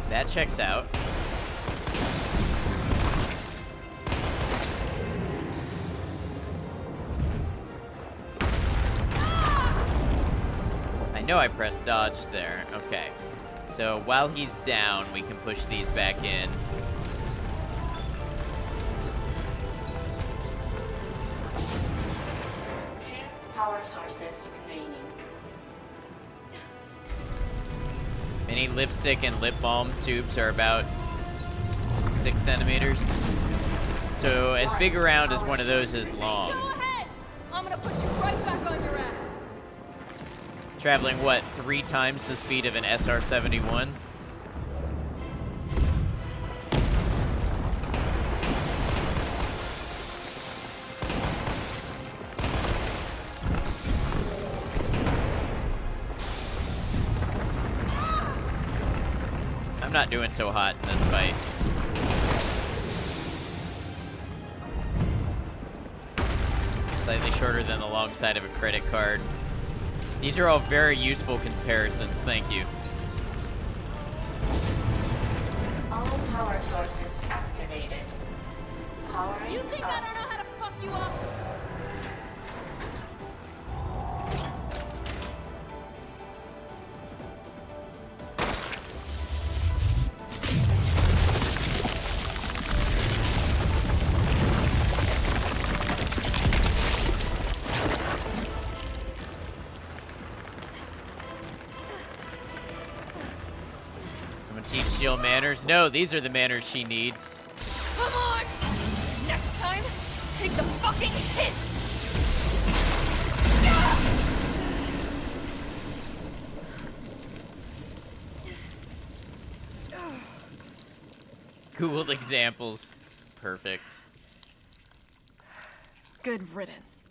That checks out. I know I pressed dodge there. Okay. So while he's down, we can push these back in. Two power sources remaining. Mini lipstick and lip balm tubes are about 6 centimeters. So as big around as one of those is long. Go ahead! I'm gonna put you right back on your ass. Traveling, what, 3 times the speed of an SR-71? I'm not doing so hot in this fight. Slightly shorter than the long side of a credit card. These are all very useful comparisons, thank you. All power sources activated. Powering You think I don't know how to fuck you up? Someone teach Jill manners? No, these are the manners she needs. Come on! Next time, take the fucking hit! Cool examples. Perfect. Good riddance.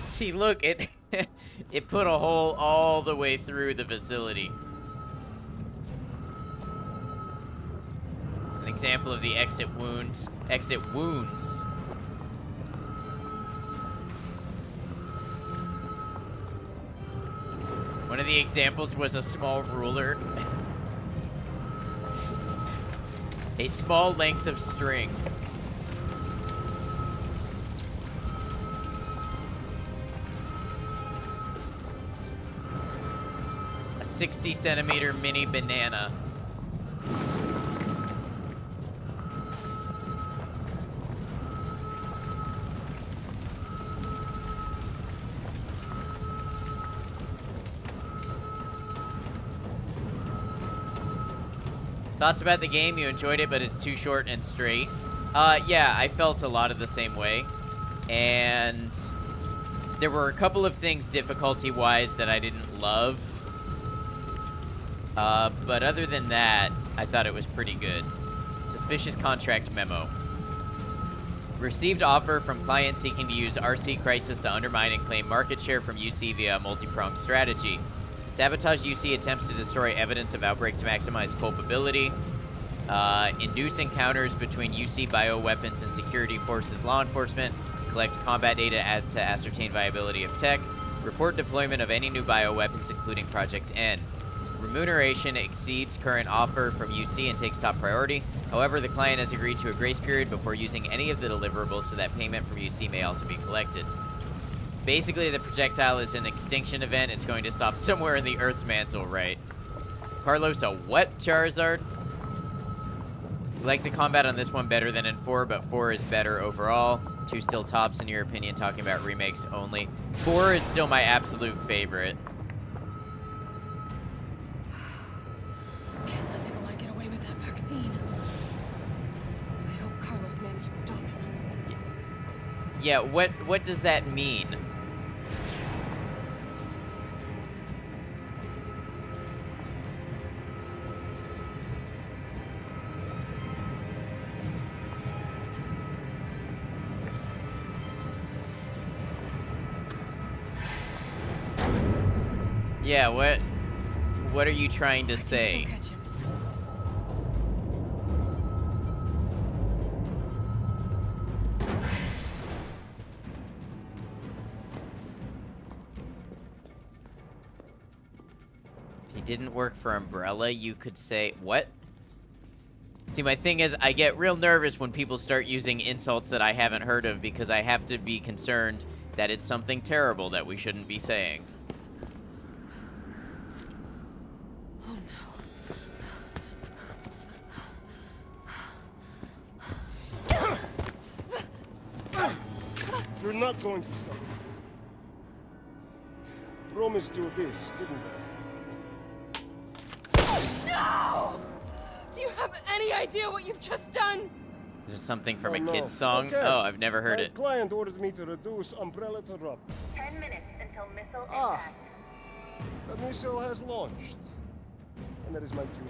See, look, it it put a hole all the way through the facility. It's an example of the exit wounds. Exit wounds. One of the examples was a small ruler. A small length of string. A 60-centimeter mini banana. Thoughts about the game? You enjoyed it, but it's too short and straight. Yeah, I felt a lot of the same way. And There were a couple of things difficulty-wise that I didn't love. But other than that, I thought it was pretty good. Suspicious contract memo. Received offer from client seeking to use RC Crisis to undermine and claim market share from UC via a multi-pronged strategy. Sabotage UC attempts to destroy evidence of outbreak to maximize culpability. Induce encounters between UC bioweapons and security forces law enforcement. Collect combat data to ascertain viability of tech. Report deployment of any new bioweapons, including Project N. Remuneration exceeds current offer from UC and takes top priority. However, the client has agreed to a grace period before using any of the deliverables, so that payment from UC may also be collected. Basically, the projectile is an extinction event. It's going to stop somewhere in the Earth's mantle, right? Carlos, a what, Charizard? You like the combat on this one better than in 4, but 4 is better overall. 2 still tops, in your opinion, talking about remakes only. 4 is still my absolute favorite. Can't let Nikolai get away with that vaccine. I hope Carlos managed to stop him. Yeah, what does that mean? Yeah, what are you trying to say? If he didn't work for Umbrella, you could say, what? See, my thing is, I get real nervous when people start using insults that I haven't heard of because I have to be concerned that it's something terrible that we shouldn't be saying. You're not going to stop. Promised you this, didn't I? No! Do you have any idea what you've just done? Is this something from Oh, a no. kid's song? Okay. Oh, I've never heard My it. client ordered me to reduce Umbrella to rubber. 10 minutes until missile Ah. impact. The missile has launched. And that is my cue.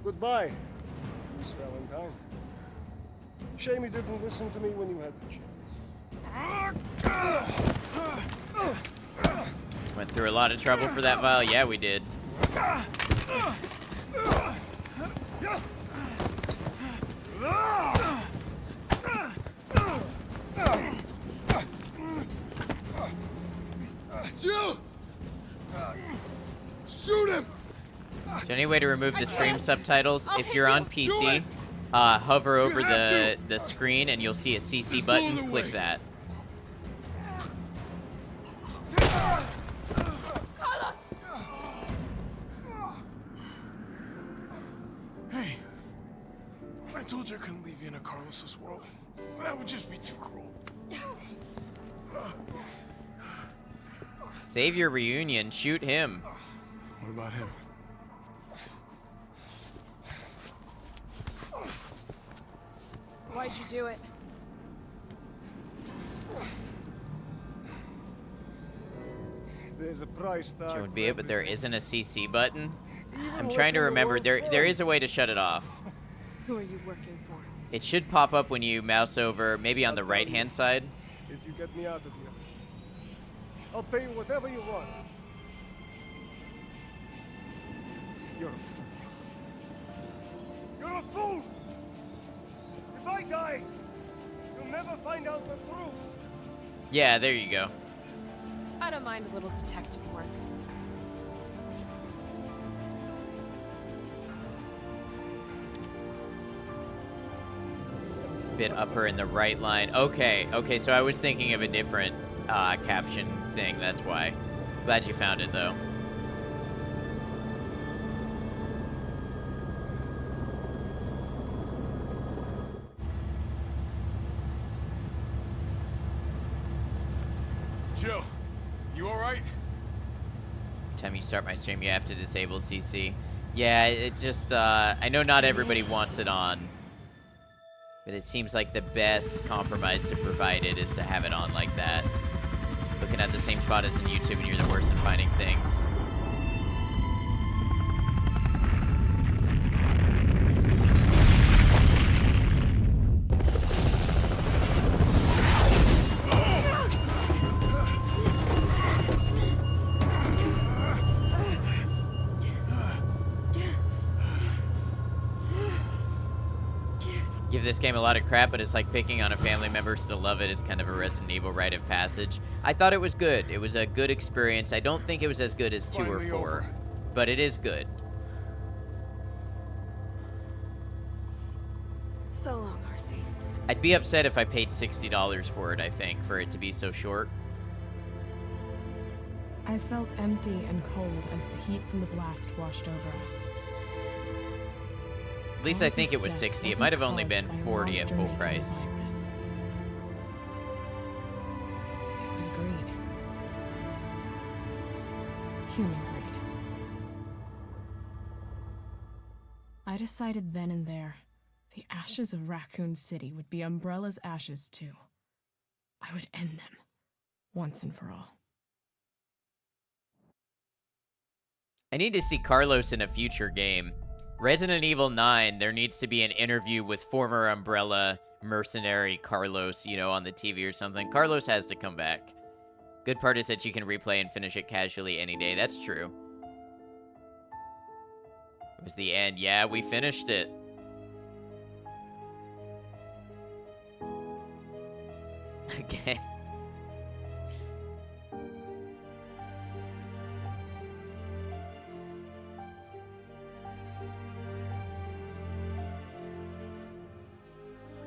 Goodbye, Miss Valentine. Shame you didn't listen to me when you had the chance. Went through a lot of trouble for that vial. Yeah, we did. Jill! Shoot him! Is there any way to remove the stream subtitles? I'll If hit you're on you. PC, hover over the screen and you'll see a CC Just go button. the Click way. that. Carlos! Hey, I told you I couldn't leave you in a Carlos's world. That would just be too cruel. Save your reunion. Shoot him. What about him? Why'd you do it? There's a price tag. Which would for be it, but there everything. isn't a CC button. I'm Even trying to within the remember. world There is a way to shut it off. Who are you working for? It should pop up when you mouse over, maybe on the right-hand side. If you get me out of here, I'll pay you whatever you want. You're a fool. You're a fool! If I die, you'll never find out the truth. Yeah, there you go. I don't mind a little detective work. Bit upper in the right line. Okay, so I was thinking of a different caption thing, that's why. Glad you found it, though. Jill, you alright? Time you start my stream, you have to disable CC. Yeah, it just, I know not everybody wants it on. But it seems like the best compromise to provide it is to have it on like that. Looking at the same spot as in YouTube and you're the worst at finding things. Give this game a lot of crap, but it's like picking on a family member. Still love it. It's kind of a Resident Evil rite of passage. I thought it was good. It was a good experience. I don't think it was as good as 2 or 4, but it is good. So long, RC. I'd be upset if I paid $60 for it, I think, for it to be so short. I felt empty and cold as the heat from the blast washed over us. At least I think it was 60. It might have only been 40 at full price. It was greed. Human greed. I decided then and there, the ashes of Raccoon City would be Umbrella's ashes too. I would end them, once and for all. I need to see Carlos in a future game. Resident Evil 9, there needs to be an interview with former Umbrella mercenary Carlos, you know, on the TV or something. Carlos has to come back. Good part is that you can replay and finish it casually any day. That's true. It was the end. Yeah, we finished it. Again.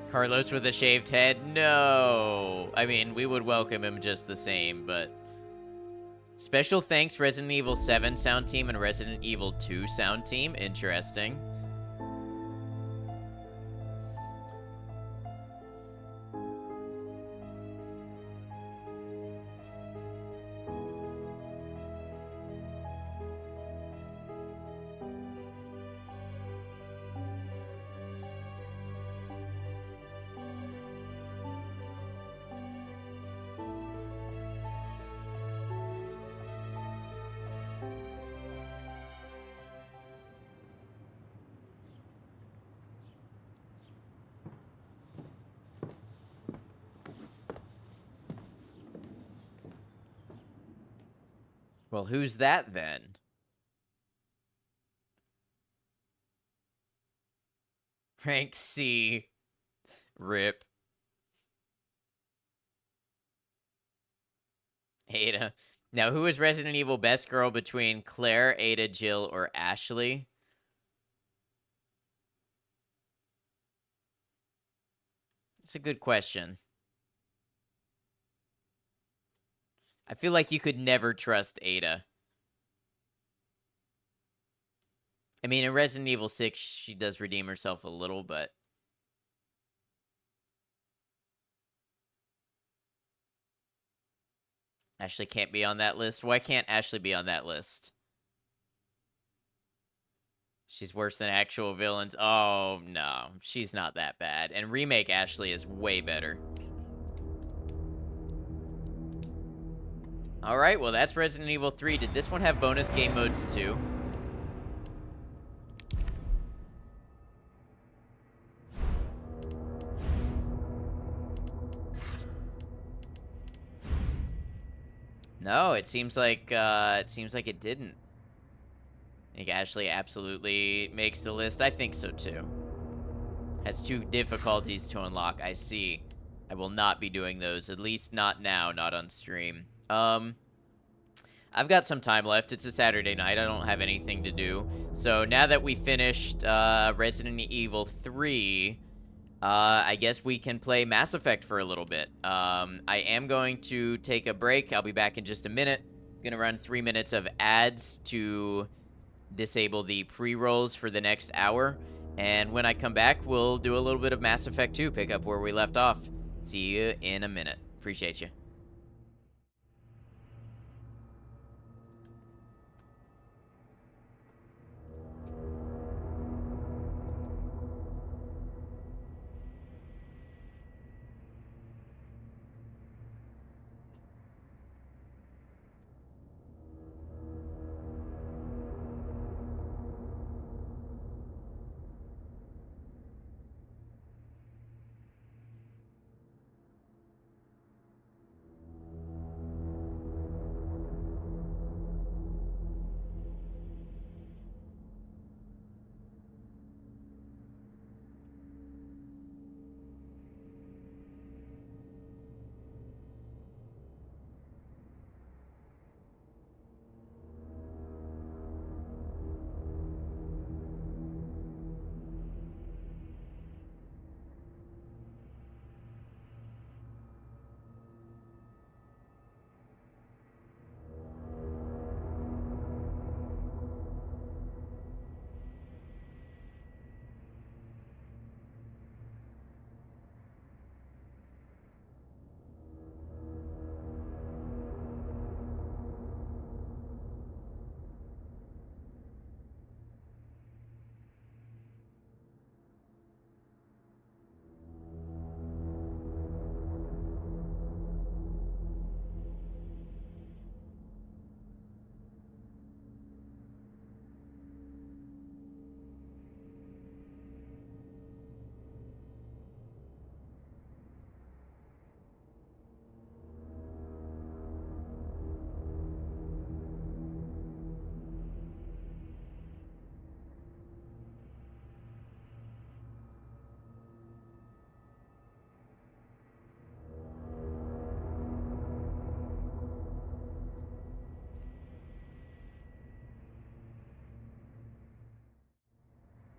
Carlos with a shaved head? No. I mean, we would welcome him just the same, but... Special thanks Resident Evil 7 sound team and Resident Evil 2 sound team. Interesting. Well, who's that then? Rank C. Rip. Ada. Now, who is Resident Evil best girl between Claire, Ada, Jill, or Ashley? It's a good question. I feel like you could never trust Ada. I mean, in Resident Evil 6, she does redeem herself a little, but... Ashley can't be on that list. Why can't Ashley be on that list? She's worse than actual villains. Oh, no. She's not that bad. And remake Ashley is way better. Alright, well that's Resident Evil 3. Did this one have bonus game modes too? No, it seems like it didn't. I think Ashley absolutely makes the list. I think so too. Has 2 difficulties to unlock. I see. I will not be doing those, at least not now, not on stream. I've got some time left. It's a Saturday night. I don't have anything to do. So now that we finished Resident Evil 3, I guess we can play Mass Effect for a little bit. I am going to take a break. I'll be back in just a minute. Gonna run 3 minutes of ads to disable the pre-rolls for the next hour. And when I come back, we'll do a little bit of Mass Effect 2, pick up where we left off. See you in a minute. Appreciate you.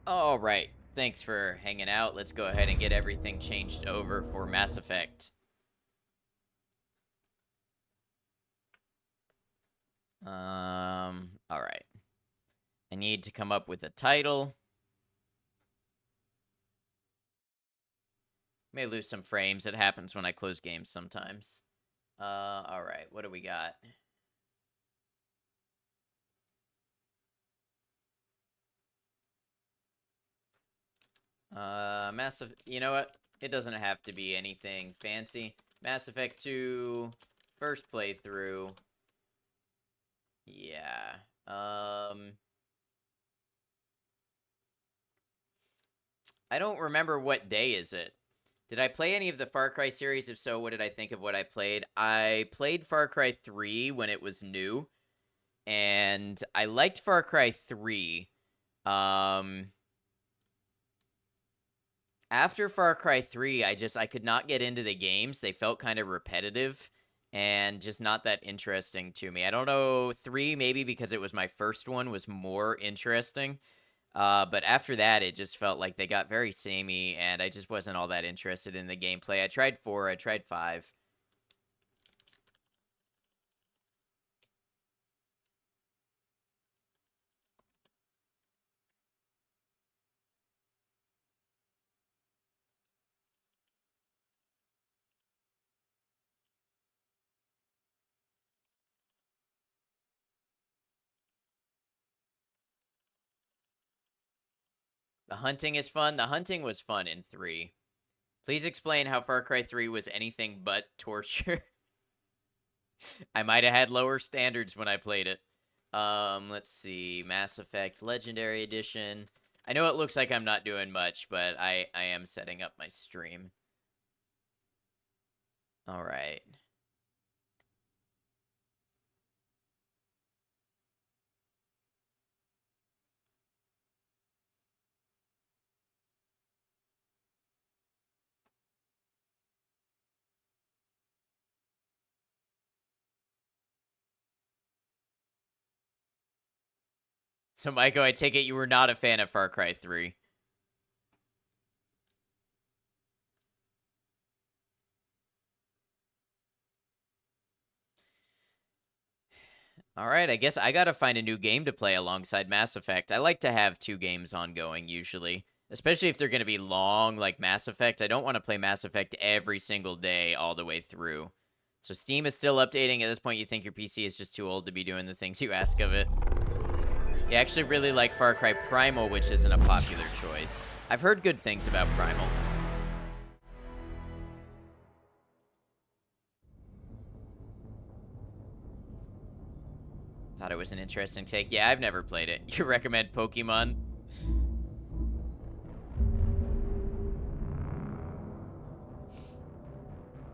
All right. Thanks for hanging out. Let's go ahead and get everything changed over for Mass Effect. All right. I need to come up with a title. May lose some frames. It happens when I close games sometimes. All right. What do we got? You know what? It doesn't have to be anything fancy. Mass Effect 2, first playthrough. Yeah. I don't remember what day is it. Did I play any of the Far Cry series? If so, what did I think of what I played? I played Far Cry 3 when it was new, and I liked Far Cry 3. After Far Cry 3, I could not get into the games. They felt kind of repetitive and just not that interesting to me. I don't know, 3 maybe because it was my first one was more interesting. But after that, it just felt like they got very samey, and I just wasn't all that interested in the gameplay. I tried 4, I tried 5. The hunting is fun. The hunting was fun in 3. Please explain how Far Cry 3 was anything but torture. I might have had lower standards when I played it. Let's see. Mass Effect Legendary Edition. I know it looks like I'm not doing much, but I am setting up my stream. All right. So, Maiko, I take it you were not a fan of Far Cry 3. All right, I guess I gotta find a new game to play alongside Mass Effect. I like to have 2 games ongoing, usually. Especially if they're gonna be long, like Mass Effect. I don't want to play Mass Effect every single day all the way through. So Steam is still updating. At this point, you think your PC is just too old to be doing the things you ask of it. You actually really like Far Cry Primal, which isn't a popular choice. I've heard good things about Primal. Thought it was an interesting take. Yeah, I've never played it. You recommend Pokemon?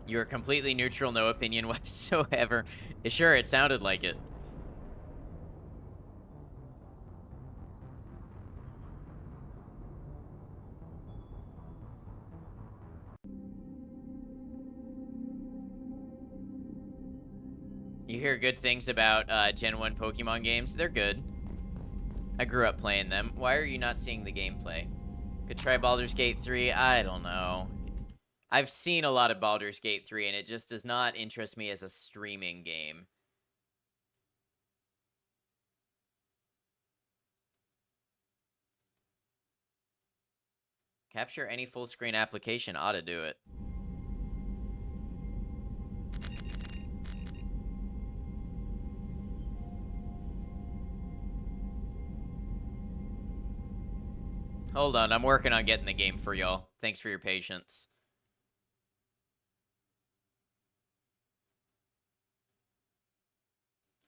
You are completely neutral, no opinion whatsoever. Sure, it sounded like it. You hear good things about Gen 1 Pokemon games. They're good. I grew up playing them. Why are you not seeing the gameplay? Could try Baldur's Gate 3? I don't know. I've seen a lot of Baldur's Gate 3, and it just does not interest me as a streaming game. Capture any full screen application ought to do it. Hold on, I'm working on getting the game for y'all. Thanks for your patience.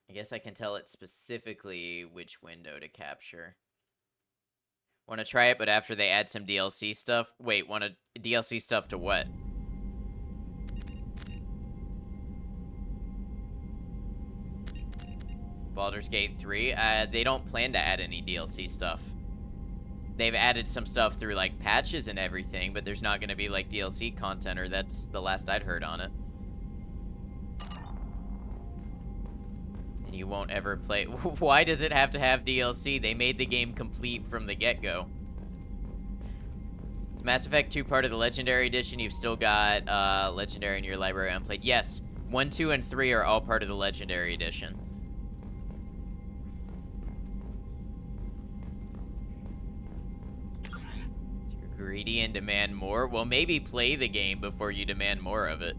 I guess I can tell it specifically which window to capture. Want to try it, but after they add some DLC stuff? Wait, want to DLC stuff to what? Baldur's Gate 3? They don't plan to add any DLC stuff. They've added some stuff through, like, patches and everything, but there's not going to be, like, DLC content, or that's the last I'd heard on it. And you won't ever play... Why does it have to have DLC? They made the game complete from the get-go. Is Mass Effect 2 part of the Legendary Edition? You've still got Legendary in your library unplayed. Yes, 1, 2, and 3 are all part of the Legendary Edition. You're greedy and demand more? Well, maybe play the game before you demand more of it.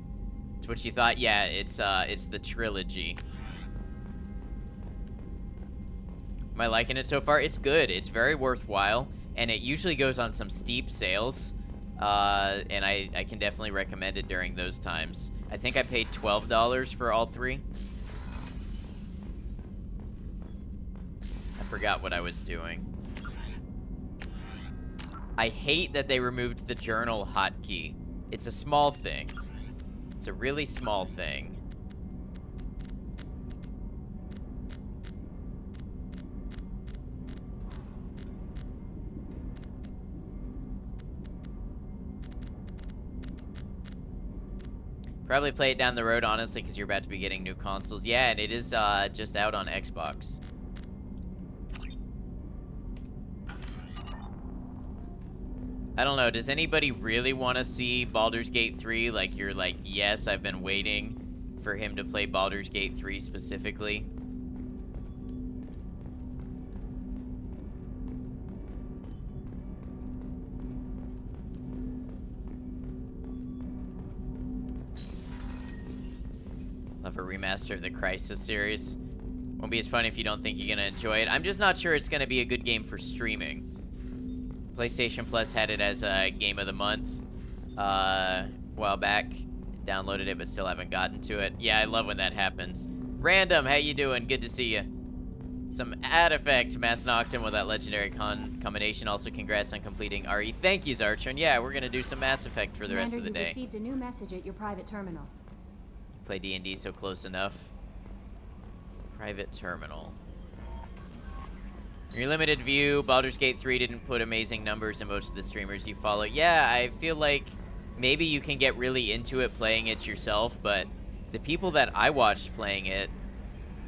It's what you thought? Yeah, it's the trilogy. Am I liking it so far? It's good. It's very worthwhile, and it usually goes on some steep sales, and I can definitely recommend it during those times. I think I paid $12 for all 3. I forgot what I was doing. I hate that they removed the journal hotkey. It's a small thing. It's a really small thing. Probably play it down the road, honestly, because you're about to be getting new consoles. Yeah, and it is just out on Xbox. I don't know. Does anybody really want to see Baldur's Gate 3? Like, you're like, yes, I've been waiting for him to play Baldur's Gate 3 specifically. Love a remaster of the Crysis series. Won't be as fun if you don't think you're gonna enjoy it. I'm just not sure it's gonna be a good game for streaming. PlayStation Plus had it as a game of the month a while back. Downloaded it, but still haven't gotten to it. Yeah, I love when that happens. Random, how you doing? Good to see you. Some ad effect, Mass Noctum with that legendary combination. Also, congrats on completing RE. Thank you, Zartron. Yeah, we're gonna do some Mass Effect for the rest of the day. You received a new message at your private terminal. Play D&D so close enough. Private terminal. Your limited view, Baldur's Gate 3 didn't put amazing numbers in most of the streamers you follow. Yeah, I feel like maybe you can get really into it playing it yourself, but the people that I watched playing it,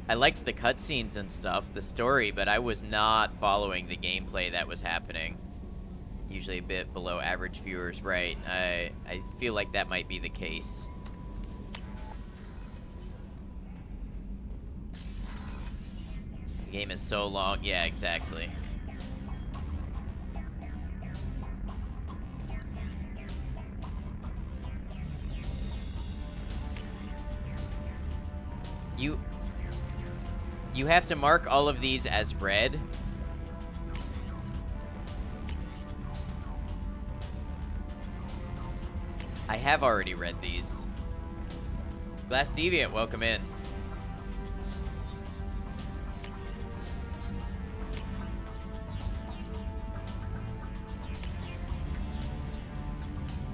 I liked the cutscenes and stuff, the story, but I was not following the gameplay that was happening. Usually a bit below average viewers, right? I feel like that might be the case. The game is so long. Yeah, exactly. You have to mark all of these as red. I have already read these. Glass Deviant, welcome in.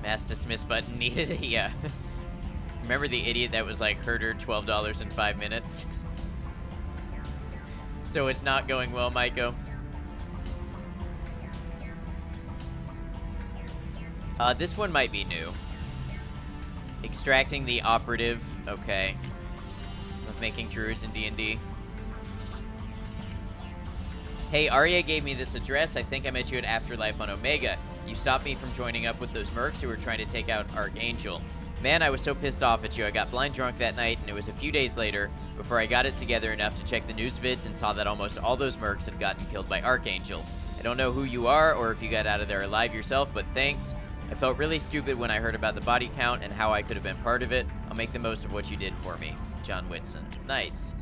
Mass dismiss button needed. Yeah. Remember the idiot that was like, herder $12 in 5 minutes? So it's not going well, Maiko. This one might be new. Extracting the operative. Okay. Of making druids in D&D. Hey, Arya gave me this address. I think I met you at Afterlife on Omega. You stopped me from joining up with those mercs who were trying to take out Archangel. Man, I was so pissed off at you. I got blind drunk that night, and it was a few days later before I got it together enough to check the news vids and saw that almost all those mercs had gotten killed by Archangel. I don't know who you are or if you got out of there alive yourself, but thanks. I felt really stupid when I heard about the body count and how I could have been part of it. I'll make the most of what you did for me. John Whitson. Nice.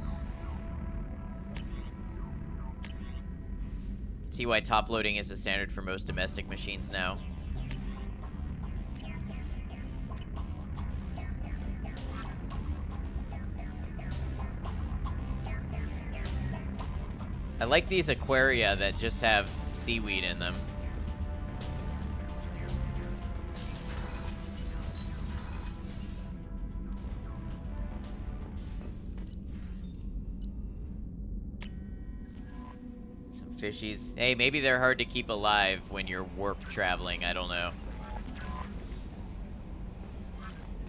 See why top loading is the standard for most domestic machines now. I like these aquaria that just have seaweed in them. Some fishies. Hey, maybe they're hard to keep alive when you're warp traveling. I don't know.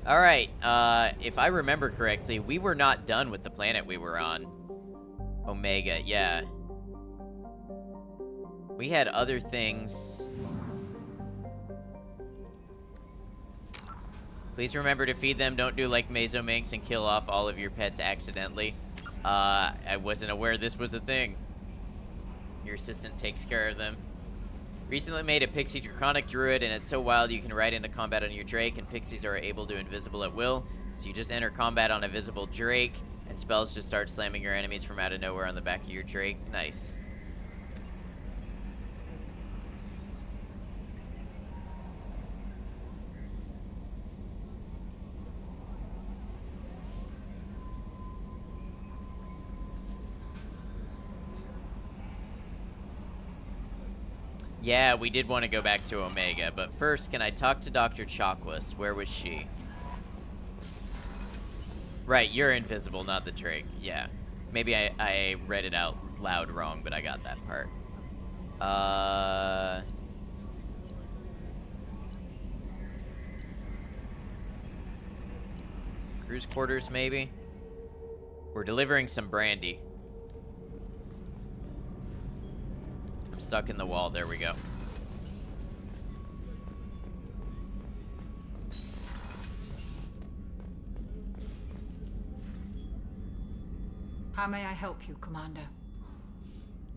All right. If I remember correctly, we were not done with the planet we were on. Omega, yeah. We had other things. Please remember to feed them. Don't do like Mesominx and kill off all of your pets accidentally. I wasn't aware this was a thing. Your assistant takes care of them. Recently made a pixie draconic druid, and it's so wild you can ride into combat on your drake, and pixies are able to invisible at will. So you just enter combat on a visible drake, and spells just start slamming your enemies from out of nowhere on the back of your drake. Nice. Yeah, we did want to go back to Omega, but first, can I talk to Dr. Chockless? Where was she? Right, you're invisible, not the Drake. Yeah. Maybe I read it out loud wrong, but I got that part. Cruise quarters, maybe? We're delivering some brandy. I'm stuck in the wall. There we go. How may I help you, Commander?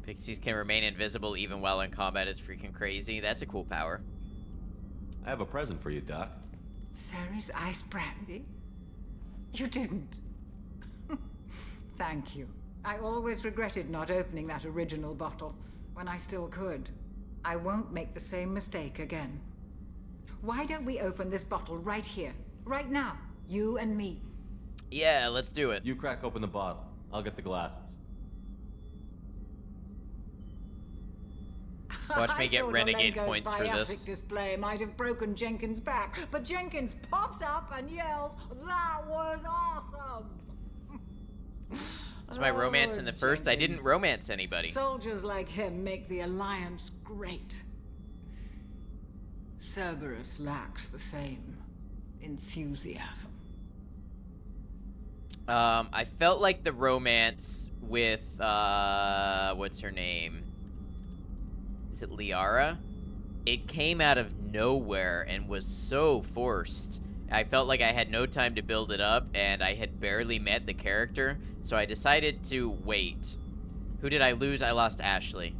Pixies can remain invisible even while in combat. It's freaking crazy. That's a cool power. I have a present for you, Doc. Ceres ice brandy? You didn't. Thank you. I always regretted not opening that original bottle when I still could. I won't make the same mistake again. Why don't we open this bottle right here, right now, you and me? Yeah, let's do it. You crack open the bottle. I'll get the glasses. Watch me get I thought renegade Olenko's points for biopic this. display might have broken Jenkins' back, but Jenkins pops up and yells, "That was awesome!" Was my romance in the first? I didn't romance anybody. Soldiers like him make the Alliance great. Cerberus lacks the same enthusiasm. I felt like the romance with, what's her name? Is it Liara? It came out of nowhere and was so forced. I felt like I had no time to build it up, and I had barely met the character, so I decided to wait. Who did I lose? I lost Ashley.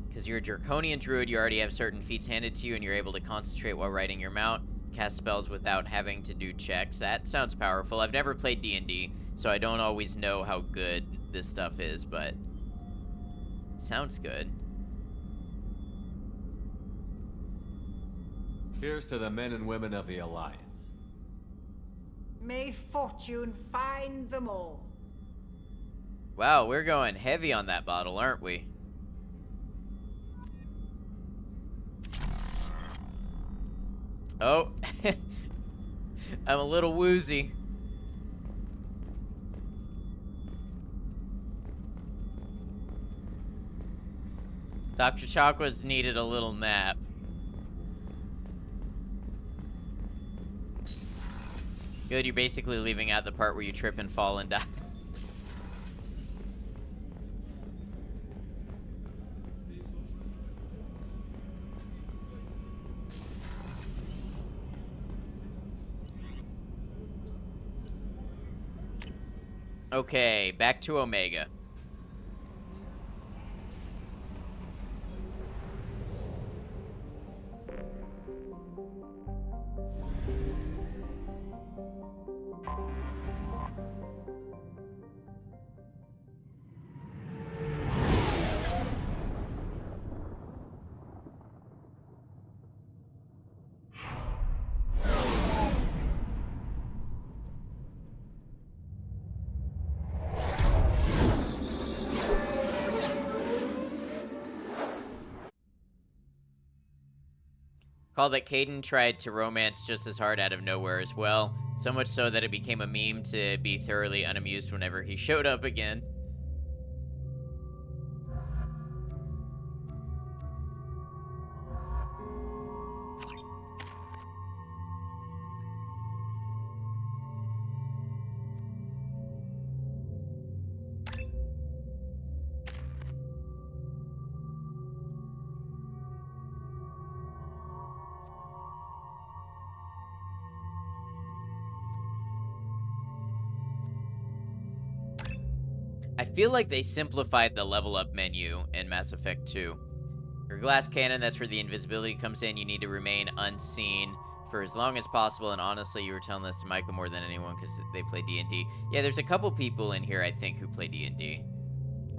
Because you're a Draconian Druid, you already have certain feats handed to you, and you're able to concentrate while riding your mount, cast spells without having to do checks. That sounds powerful. I've never played D&D, so I don't always know how good this stuff is, but sounds good. Here's to the men and women of the Alliance. May fortune find them all. Wow, we're going heavy on that bottle, aren't we? Oh, I'm a little woozy. Dr. Chakwas needed a little nap. Good, you're basically leaving out the part where you trip and fall and die. Okay, back to Omega. Call that Caden tried to romance just as hard out of nowhere as well, so much so that it became a meme to be thoroughly unamused whenever he showed up again. I feel like they simplified the level up menu in Mass Effect 2. Your glass cannon, that's where the invisibility comes in. You need to remain unseen for as long as possible. And honestly, you were telling this to Michael more than anyone because they play D&D. Yeah, there's a couple people in here, I think, who play D&D.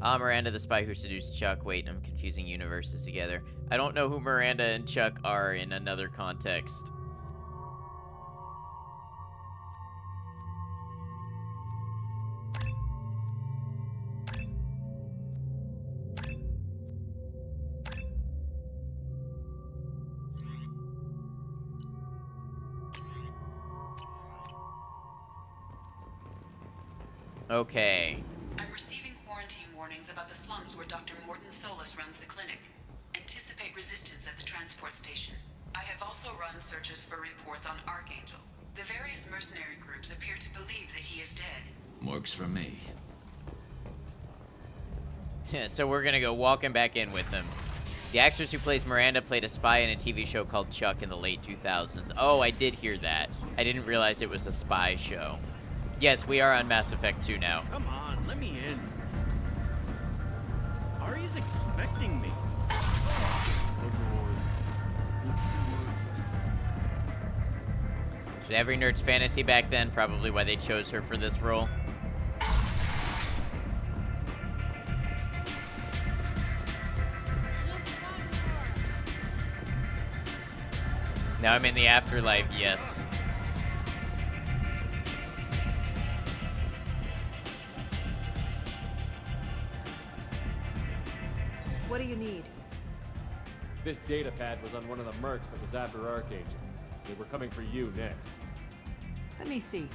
Miranda, the spy who seduced Chuck. Wait, I'm confusing universes together. I don't know who Miranda and Chuck are in another context. Okay. I'm receiving quarantine warnings about the slums where Dr. Morton Solus runs the clinic. Anticipate resistance at the transport station. I have also run searches for reports on Archangel. The various mercenary groups appear to believe that he is dead. Works for me. So we're gonna go walking back in with them. The actress who plays Miranda played a spy in a TV show called Chuck in the late 2000s. Oh, I did hear that. I didn't realize it was a spy show. Yes, we are on Mass Effect 2 now. Come on, let me in. Ari's expecting me. Should every nerd's fantasy back then, probably why they chose her for this role. Now I'm in the afterlife, yes. What do you need? This data pad was on one of the mercs that was after Archangel. They were coming for you next. Let me see.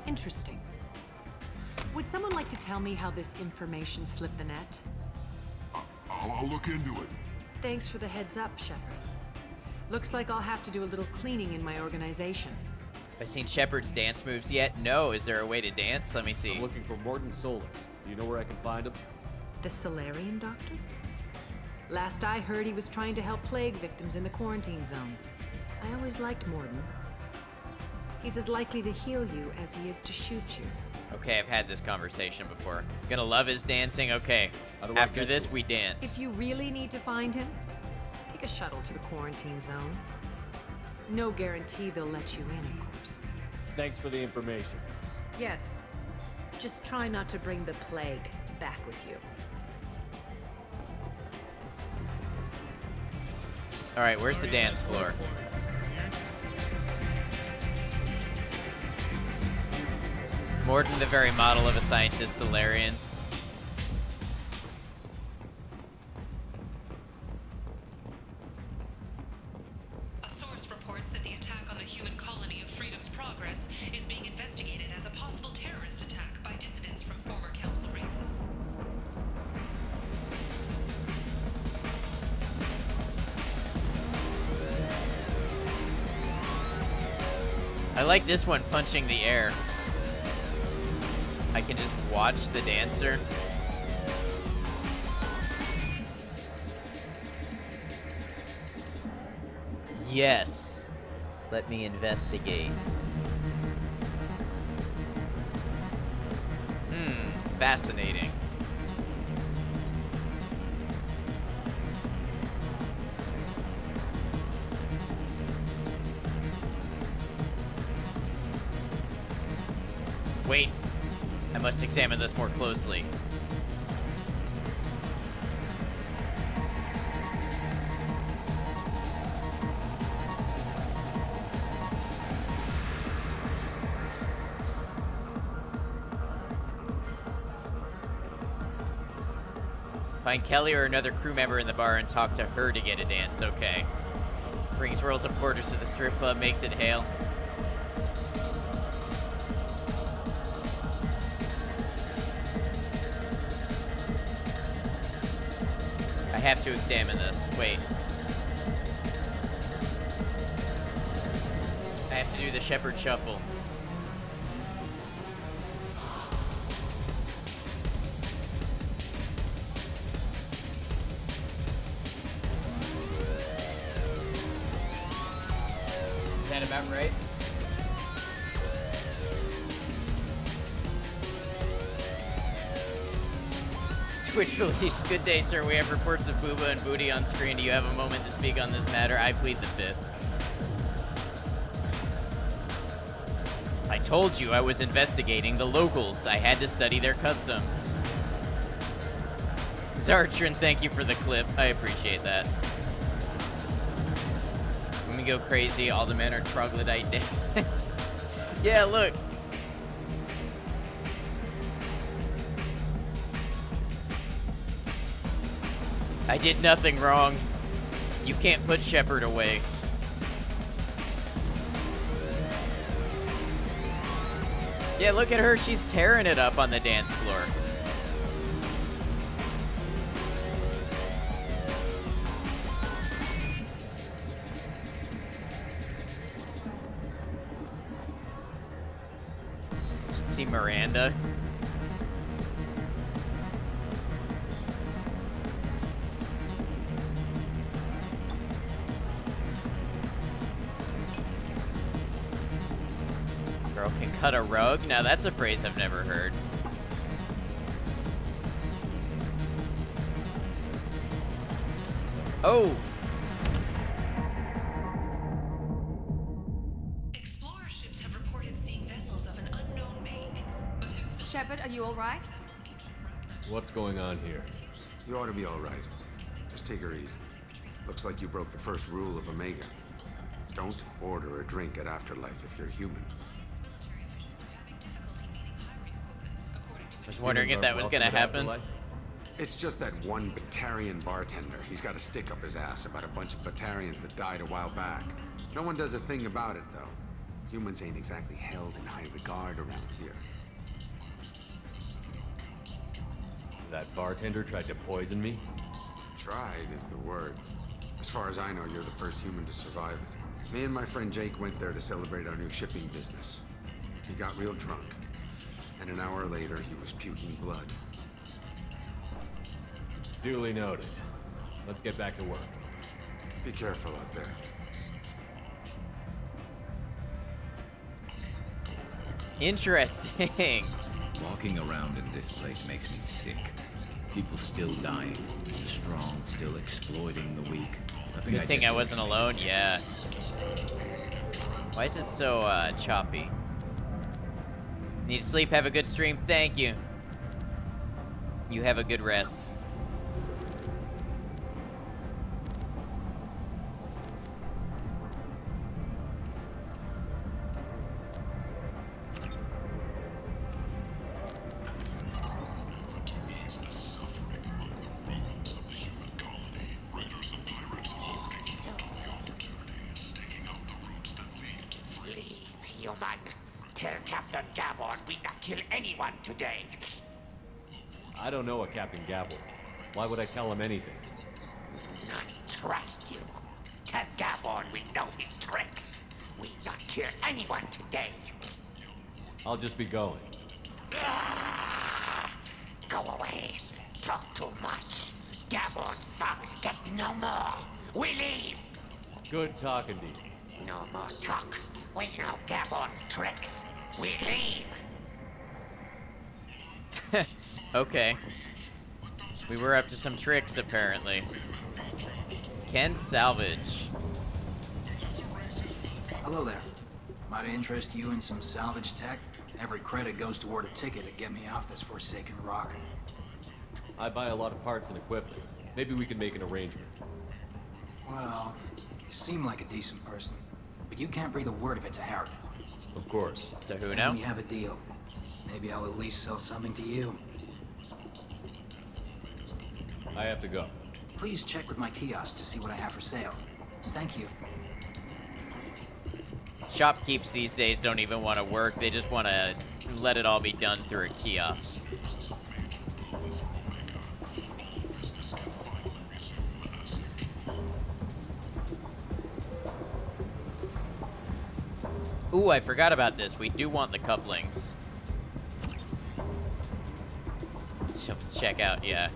Interesting. Would someone like to tell me how this information slipped the net? I'll look into it. Thanks for the heads up, Shepard. Looks like I'll have to do a little cleaning in my organization. Have I seen Shepard's dance moves yet? No. Is there a way to dance? Let me see. I'm looking for Morton Solus. Do you know where I can find him? The Solarian doctor? Last I heard, he was trying to help plague victims in the quarantine zone. I always liked Morton. He's as likely to heal you as he is to shoot you. Okay, I've had this conversation before. Gonna love his dancing? Okay. After this, we dance. If you really need to find him, take a shuttle to the quarantine zone. No guarantee they'll let you in, of course. Thanks for the information. Yes. Just try not to bring the plague back with you. Alright, where's the dance floor? Morton, the very model of a scientist, Solarian. A source reports that the attack on the human colony of Freedom's Progress is being investigated as a possible terrorist attack by dissidents from former council races. I like this one punching the air. I can just watch the dancer. Yes. Let me investigate. Fascinating. Wait. I must examine this more closely. Find Kelly or another crew member in the bar and talk to her to get a dance. Okay. Brings rolls of quarters to the strip club, makes it hail. I have to examine this. Wait. I have to do the Shepherd Shuffle. Is that about right? Twitch police, good day, sir. We have reports of booba and booty on screen. Do you have a moment to speak on this matter? I plead the fifth. I told you I was investigating the locals. I had to study their customs. Zartron, thank you for the clip. I appreciate that. When we go crazy, all the men are troglodyte dads. Yeah, look. I did nothing wrong. You can't put Shepard away. Yeah, look at her. She's tearing it up on the dance floor. See Miranda. Girl can cut a rug? Now that's a phrase I've never heard. Oh! Explorer ships have reported seeing vessels of an unknown make, but who still... Shepard, are you all right? What's going on here? You ought to be all right. Just take her easy. Looks like you broke the first rule of Omega. Don't order a drink at Afterlife if you're human. I was wondering if that was gonna happen. It's just that one Batarian bartender. He's got a stick up his ass about a bunch of Batarians that died a while back. No one does a thing about it, though. Humans ain't exactly held in high regard around here. That bartender tried to poison me? Tried is the word. As far as I know, you're the first human to survive it. Me and my friend Jake went there to celebrate our new shipping business. He got real drunk, and an hour later he was puking blood. Duly noted. Let's get back to work. Be careful out there. Interesting. Walking around in this place makes me sick. People still dying, the strong still exploiting the weak. Good thing I wasn't alone, yeah. Why is it so choppy? Need to sleep, have a good stream, thank you. You have a good rest. Human, tell Captain Gavon we not kill anyone today. I don't know a Captain Gavel. Why would I tell him anything? Not trust you. Tell Gavon we know his tricks. We not kill anyone today. I'll just be going. Go away. Talk too much. Gavon's thugs get no more. We leave. Good talking to you. No more talk. We know Gavon's tricks. We leave. Okay. We were up to some tricks, apparently. Can salvage. Hello there. Might I interest you in some salvage tech? Every credit goes toward a ticket to get me off this forsaken rock. I buy a lot of parts and equipment. Maybe we can make an arrangement. Well, you seem like a decent person, but you can't breathe a word of it to Harry. Of course. To who Then now? we have a deal. Maybe I'll at least sell something to you. I have to go. Please check with my kiosk to see what I have for sale. Thank you. Shopkeeps these days don't even want to work. They just want to let it all be done through a kiosk. Ooh, I forgot about this. We do want the couplings. She'll check out, yeah.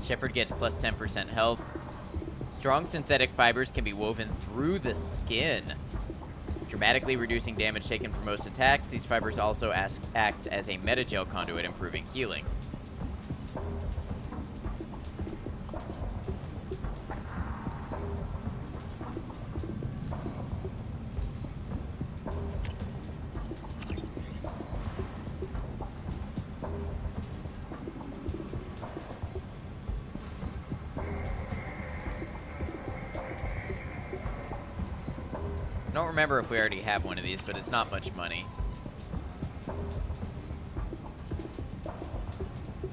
Shepard gets plus 10% health. Strong synthetic fibers can be woven through the skin, dramatically reducing damage taken from most attacks. These fibers also act as a metagel conduit, improving healing. don't remember if we already have one of these, but it's not much money.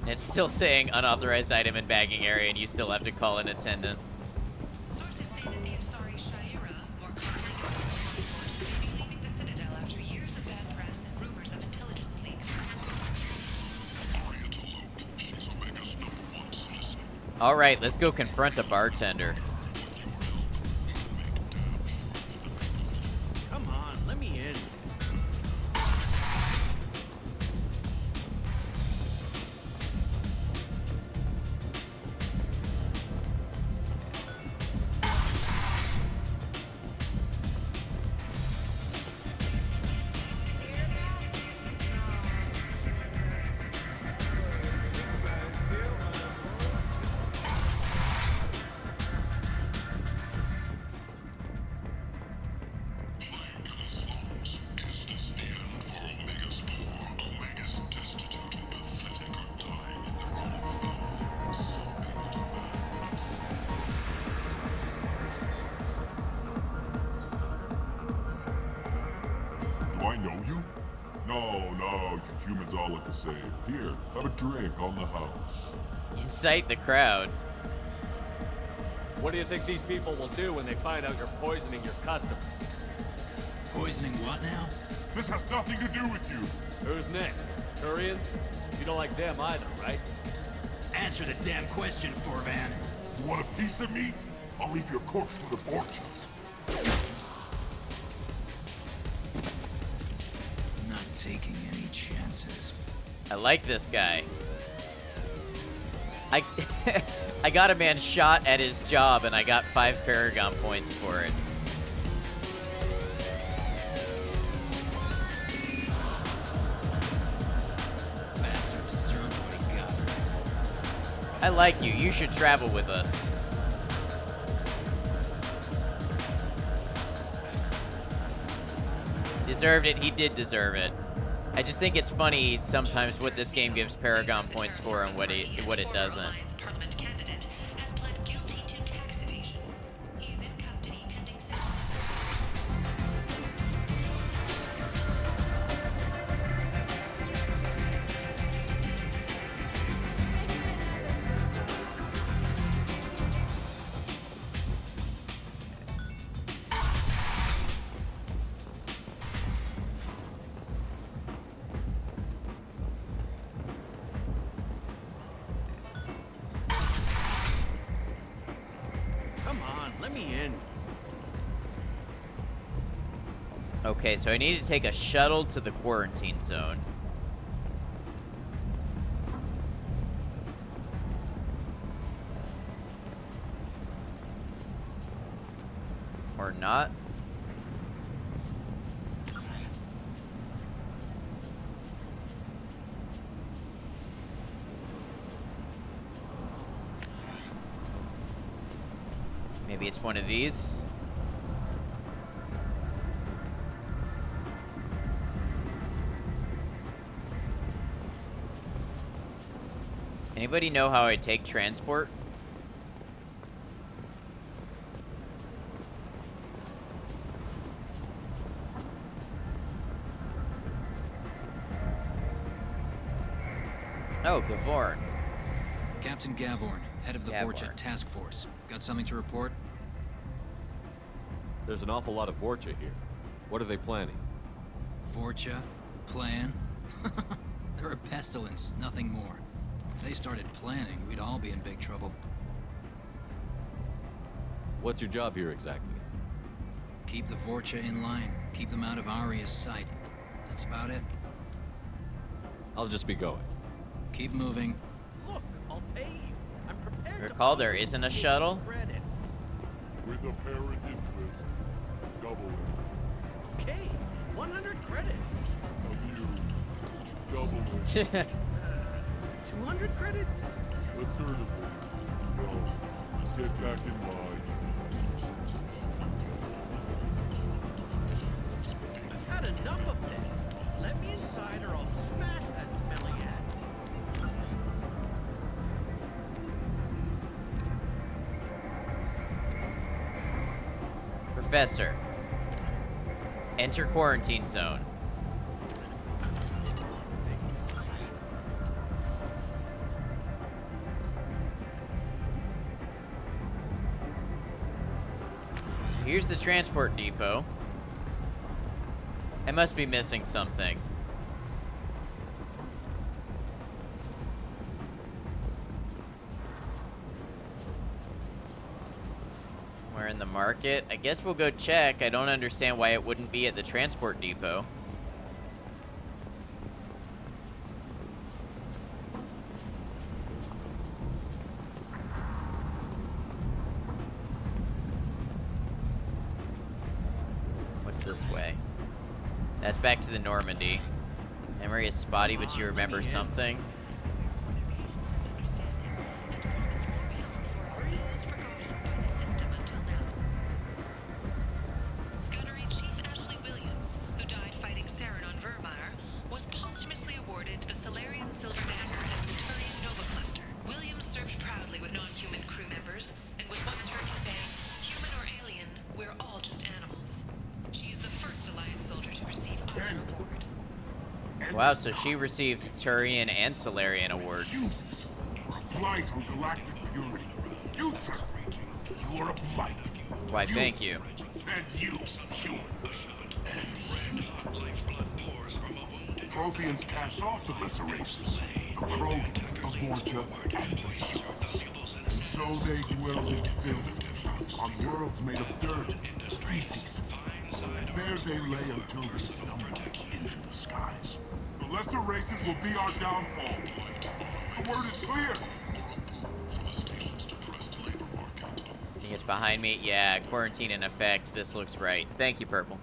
And it's still saying unauthorized item in bagging area, and you still have to call an attendant. Sources say that the Asari Shaira, or Carlos, may be leaving the Citadel after years of bad press and rumors of intelligence leaks. All right, let's go confront a bartender. Come on, let me in. Do I know you? No, you humans all look the same. Here, have a drink on the house. Incite the crowd. What do you think these people will do when they find out you're poisoning your customers? Poisoning what now? This has nothing to do with you. Who's next? Turians? You don't like them either, right? Answer the damn question, Forvan. You want a piece of me? I'll leave your corpse for the fortune. Not taking any chances. I like this guy. I got a man shot at his job, and I got 5 Paragon points for it. Bastard deserved what he got. I like you. You should travel with us. Deserved it. He did deserve it. I just think it's funny sometimes what this game gives Paragon points for and what it doesn't. Alliance Parliament candidate has pled guilty to tax evasion. He is in custody pending sentencing. Come on, let me in. Okay, so I need to take a shuttle to the quarantine zone. Or not. Maybe it's one of these. Anybody know how I take transport? Oh, Gavorn. Captain Gavorn, head of the Gavorn. Vorcha Task Force. Got something to report? There's an awful lot of Vorcha here. What are they planning? Vorcha? Plan? They're a pestilence, nothing more. If they started planning, we'd all be in big trouble. What's your job here exactly? Keep the Vorcha in line. Keep them out of Aria's sight. That's about it. I'll just be going. Keep moving. Look, I'll pay you. I'm prepared Recall there isn't a shuttle. credits. With apparent interest, double it. Okay, 100 credits. Abused, double it. 200 credits. Assertively, no. Get back in line. I've had enough of this. Let me inside or I'll smash that smelly ass. Professor. Enter quarantine zone. So here's the transport depot. I must be missing something. We're in the market. I guess we'll go check. I don't understand why it wouldn't be at the transport depot. What's this way? That's back to the Normandy. Memory is spotty, but you remember something. Wow, so she receives Turian and Solarian awards. Humans, blight on galactic purity. You, sir, you are a blight. Why, thank you. And you, human. And you. Protheans cast off the lesser races. The Krogan, the Vorcha, and the humans. And so they dwell in filth, on worlds made of dirt, feces. And there they lay until they stumble into the skies. The lesser races will be our downfall. The word is clear. I think it's behind me. Yeah, quarantine in effect. This looks right. Thank you, Purple.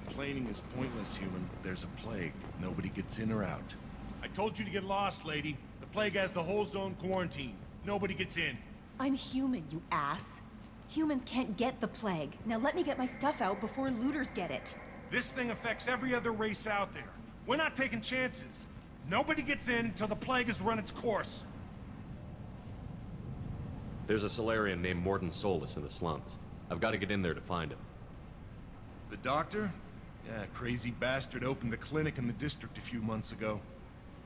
Complaining is pointless, human. There's a plague. Nobody gets in or out. I told you to get lost, lady. The plague has the whole zone quarantined. Nobody gets in. I'm human, you ass. Humans can't get the plague. Now let me get my stuff out before looters get it. This thing affects every other race out there. We're not taking chances. Nobody gets in until the plague has run its course. There's a Solarian named Morden Solus in the slums. I've got to get in there to find him. The doctor? Yeah, crazy bastard opened a clinic in the district a few months ago.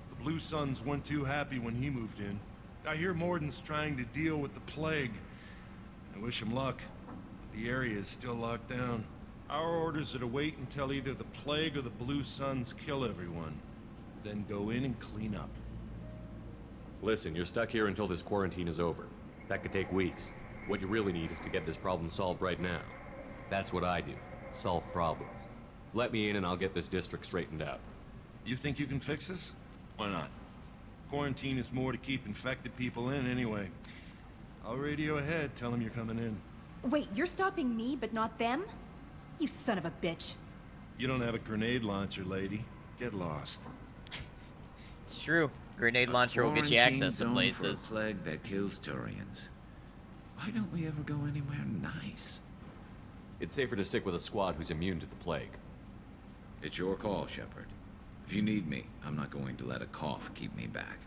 The Blue Suns weren't too happy when he moved in. I hear Morden's trying to deal with the plague. I wish him luck, but the area is still locked down. Our orders are to wait until either the plague or the Blue Suns kill everyone. Then go in and clean up. Listen, you're stuck here until this quarantine is over. That could take weeks. What you really need is to get this problem solved right now. That's what I do. Solve problems. Let me in and I'll get this district straightened out. You think you can fix this? Why not? Quarantine is more to keep infected people in anyway. I'll radio ahead, tell them you're coming in. Wait, you're stopping me, but not them? You son of a bitch. You don't have a grenade launcher, lady. Get lost. It's true. Grenade launcher will get you access to places. For a plague that kills Turians. Why don't we ever go anywhere nice? It's safer to stick with a squad who's immune to the plague. It's your call, Shepard. If you need me, I'm not going to let a cough keep me back.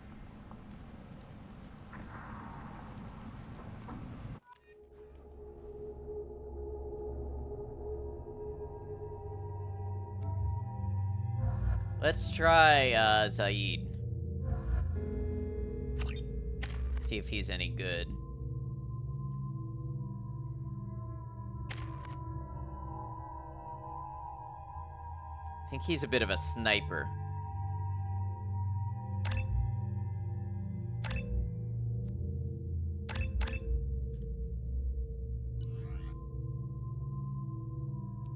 Let's try Zaid. See if he's any good. I think he's a bit of a sniper.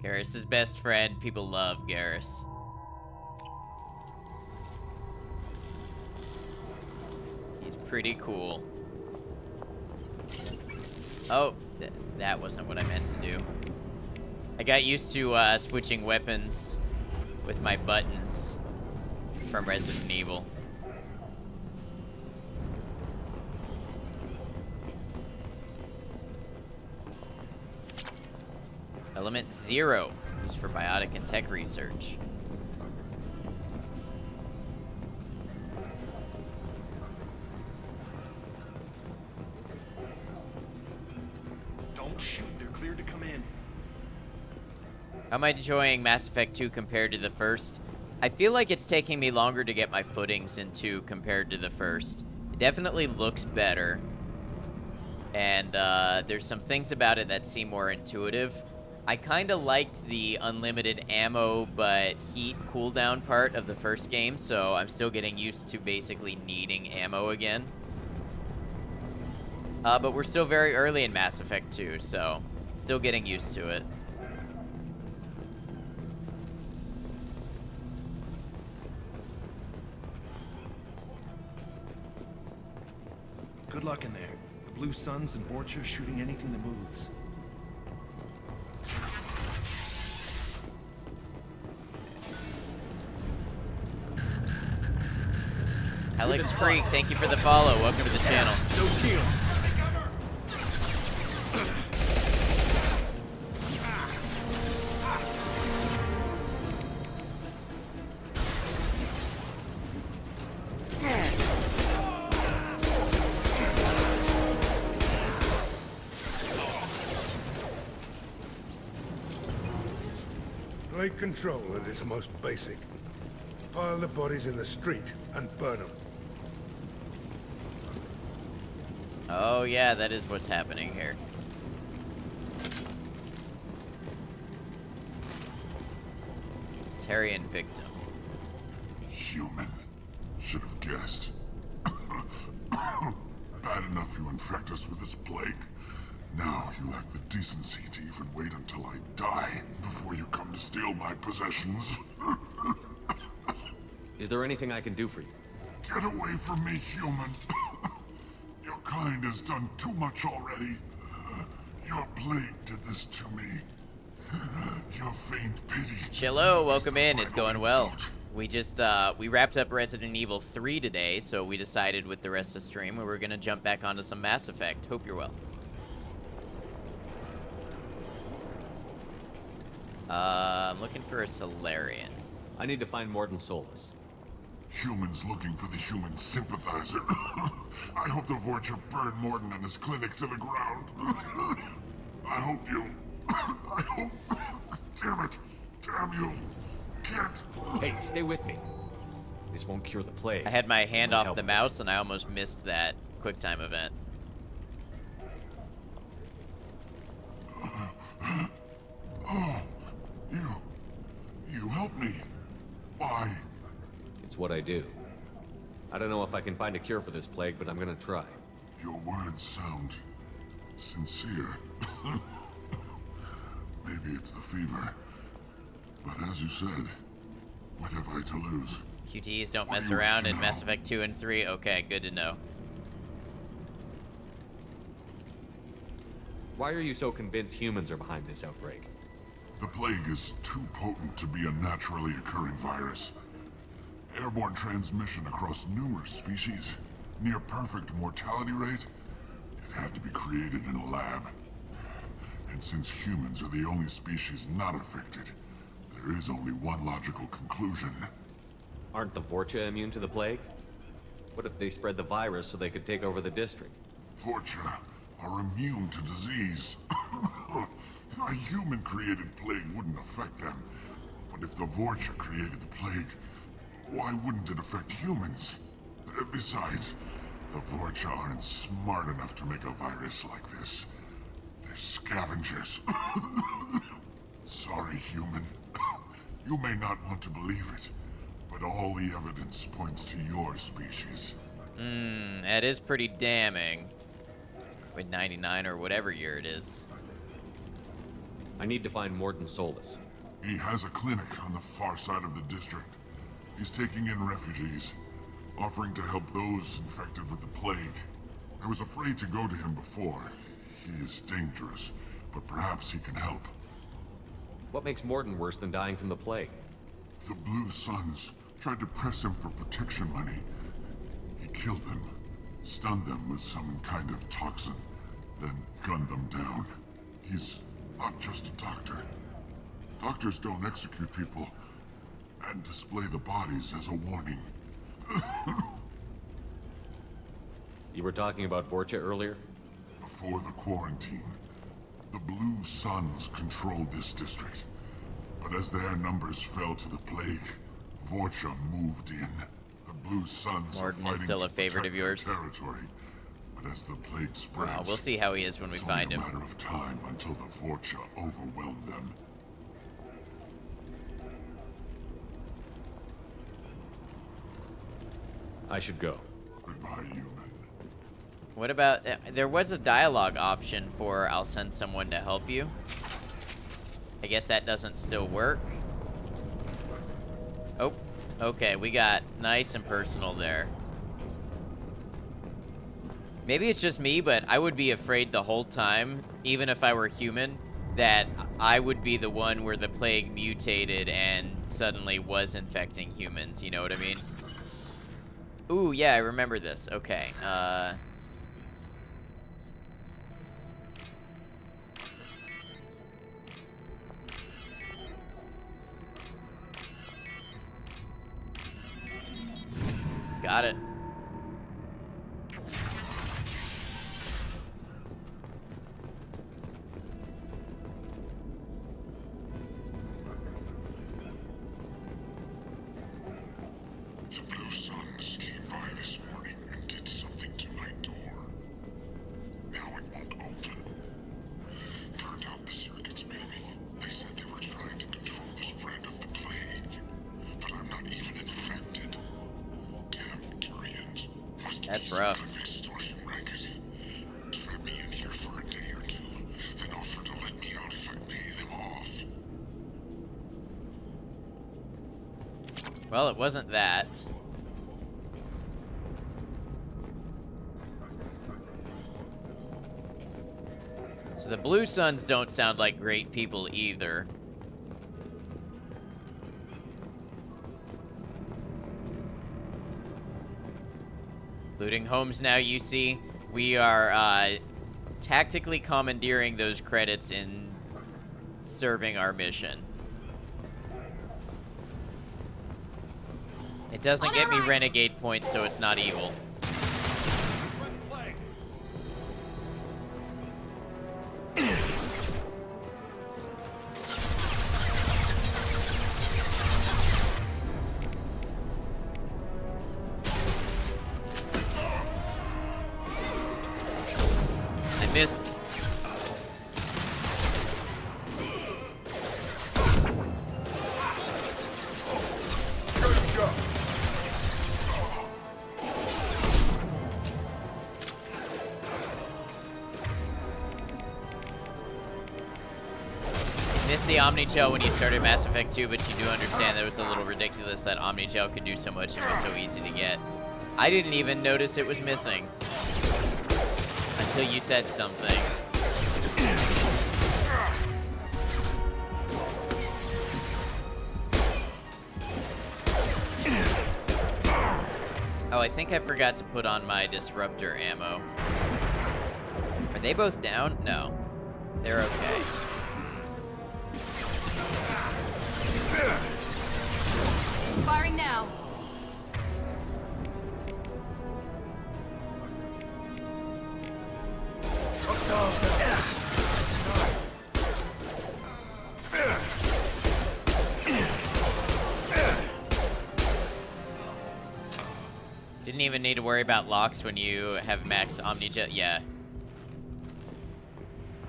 Garrus' best friend. People love Garrus. He's pretty cool. Oh, that wasn't what I meant to do. I got used to switching weapons with my buttons from Resident Evil. Element 0, used for biotic and tech research. Don't shoot, they're cleared to come in. How am I enjoying Mass Effect 2 compared to the first? I feel like it's taking me longer to get my footings in 2 compared to the first. It definitely looks better. And there's some things about it that seem more intuitive. I kind of liked the unlimited ammo but heat cooldown part of the first game, so I'm still getting used to basically needing ammo again. But we're still very early in Mass Effect 2, so still getting used to it. Good luck in there. The Blue Suns and Vorcha shooting anything that moves. Alex Freak, thank you for the follow. Welcome to the channel. No shield. Plague control at its most basic. Pile the bodies in the street and burn them. Oh yeah, that is what's happening here. Tarian victim. Human. Should have guessed. Bad enough you infect us with this plague. Now you lack the decency to even wait until I die before you come to steal my possessions. Is there anything I can do for you? Get away from me, human. Your kind has done too much already. Your plague did this to me. Your faint pity. Chillo, welcome in. It's going well. We just, we wrapped up Resident Evil 3 today, so we decided with the rest of the stream we were going to jump back onto some Mass Effect. Hope you're well. I'm looking for a Solarian. I need to find Mordin Solus. Humans looking for the human sympathizer. I hope the Vorcha burned Mordin and his clinic to the ground. I hope you... I hope... Damn it. Damn you. Can't... Hey, stay with me. This won't cure the plague. I had my hand off the mouse and I almost missed that QuickTime event. Oh, you helped me. Why? It's what I do. I don't know if I can find a cure for this plague, but I'm gonna try. Your words sound sincere. Maybe it's the fever. But as you said, what have I to lose? QTEs don't mess around in Mass Effect 2 and 3. Okay, good to know. Why are you so convinced humans are behind this outbreak? The plague is too potent to be a naturally occurring virus. Airborne transmission across numerous species, near perfect mortality rate. It had to be created in a lab. And since humans are the only species not affected, there is only one logical conclusion. Aren't the Vorcha immune to the plague? What if they spread the virus so they could take over the district? Vorcha are immune to disease. A human-created plague wouldn't affect them. But if the Vorcha created the plague, why wouldn't it affect humans? Besides, the Vorcha aren't smart enough to make a virus like this. They're scavengers. Sorry, human. You may not want to believe it, but all the evidence points to your species. That is pretty damning. With 99 or whatever year it is. I need to find Mordin Solus. He has a clinic on the far side of the district. He's taking in refugees, offering to help those infected with the plague. I was afraid to go to him before. He is dangerous, but perhaps he can help. What makes Mordin worse than dying from the plague? The Blue Suns tried to press him for protection money. He killed them, stunned them with some kind of toxin, then gunned them down. He's not just a doctor. Doctors don't execute people and display the bodies as a warning. You were talking about Vorcha earlier? Before the quarantine, the Blue Suns controlled this district. But as their numbers fell to the plague, Vorcha moved in. The Blue Suns are Morden is fighting still to a favorite protect of yours. their territory. But as the plague spreads, We'll see how he is when we it's find only him. a matter of time until the Vorcha overwhelm them. I should go. Goodbye, human. What about... there was a dialogue option for I'll send someone to help you. I guess that doesn't still work. Oh, okay, we got nice and personal there. Maybe it's just me, but I would be afraid the whole time, even if I were human, that I would be the one where the plague mutated and suddenly was infecting humans, you know what I mean? Ooh, yeah, I remember this. Okay, got it. The Blue Suns came by this morning and did something to my door. Now it won't open. Turned out the circuit's manual. They said they were trying to control the spread of the plague. But I'm not even infected. Damn Tyrians. That's rough. Extortion racket. Trap me in here for a day or two, then offer to let me out if I pay them off. Well, it wasn't that. So the Blue Suns don't sound like great people either. Looting homes now, you see. We are tactically commandeering those credits in serving our mission. It doesn't get me renegade points, so it's not evil. I missed. Missed the Omni Gel when you started Mass Effect 2, but you do understand that it was a little ridiculous that Omni Gel could do so much and was so easy to get. I didn't even notice it was missing until you said something. Oh, I think I forgot to put on my disruptor ammo. Are they both down? No. They're okay. Firing now. Didn't even need to worry about locks when you have max Omni-Gel. Yeah.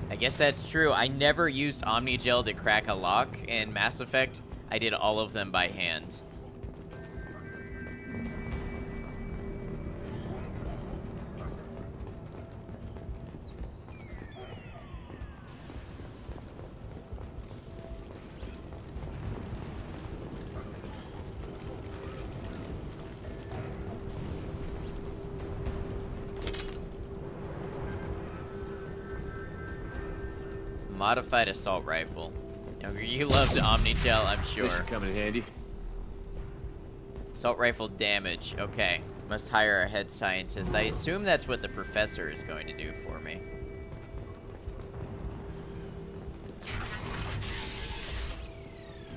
I guess that's true. I never used Omni-Gel to crack a lock in Mass Effect. I did all of them by hand. Modified assault rifle. You loved Omni-Gel, I'm sure. This should come in handy. Assault rifle damage. Okay. Must hire a head scientist. I assume that's what the professor is going to do for me.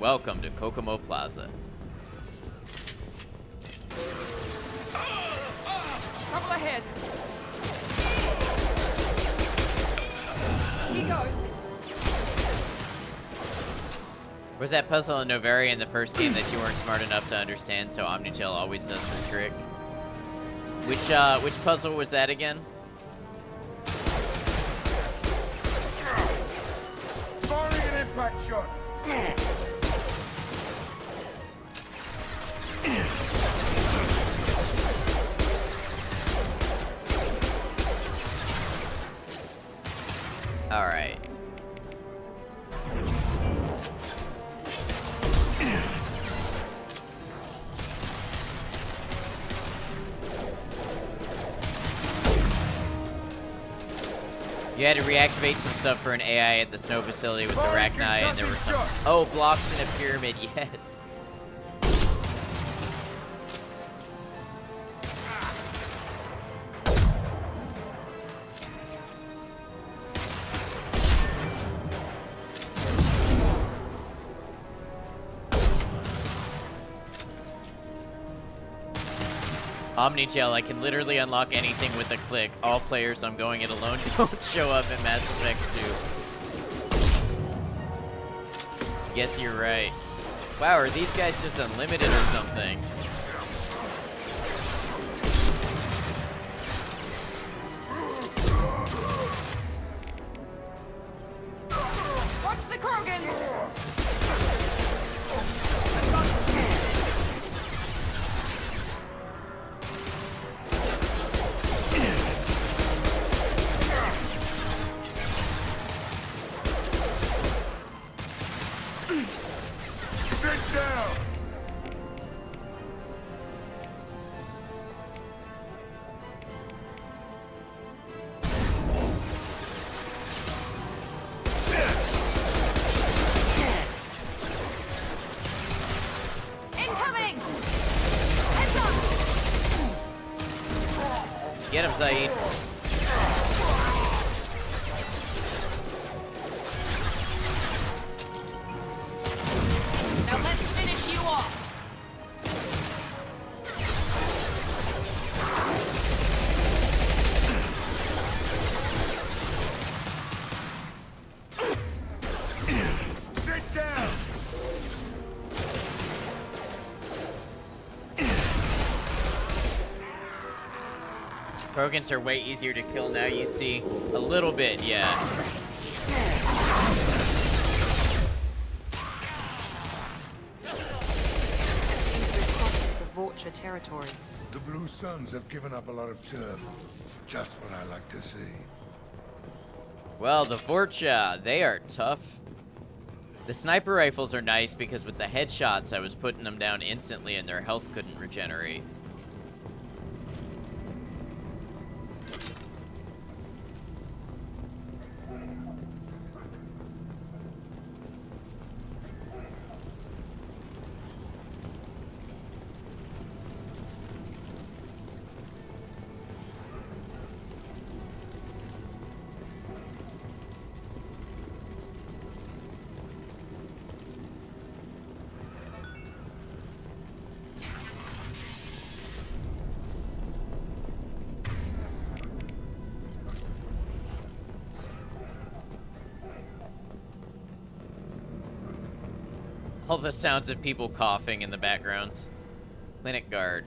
Welcome to Kokomo Plaza. Trouble ahead. He goes. Was that puzzle in Novaria in the first game that you weren't smart enough to understand, so Omnichel always does the trick? Which puzzle was that again? Firing an impact shot. All right. You had to reactivate some stuff for an AI at the snow facility with the Arachni, and there were some... Oh, blocks in a pyramid, yes. Omnichel, I can literally unlock anything with a click. All players, I'm going it alone, don't show up in Mass Effect 2. Guess you're right. Wow, are these guys just unlimited or something? Watch the Krogan! Sit down. Incoming! Heads up! Get him, Zaid. Now let's finish you off! Sit down. Krogans are way easier to kill now, you see. A little bit, yeah. To Vulture territory. The Blue Suns have given up a lot of turf. Just what I like to see. Well, the Vorcha, they are tough. The sniper rifles are nice because with the headshots, I was putting them down instantly and their health couldn't regenerate. All the sounds of people coughing in the background. Clinic guard.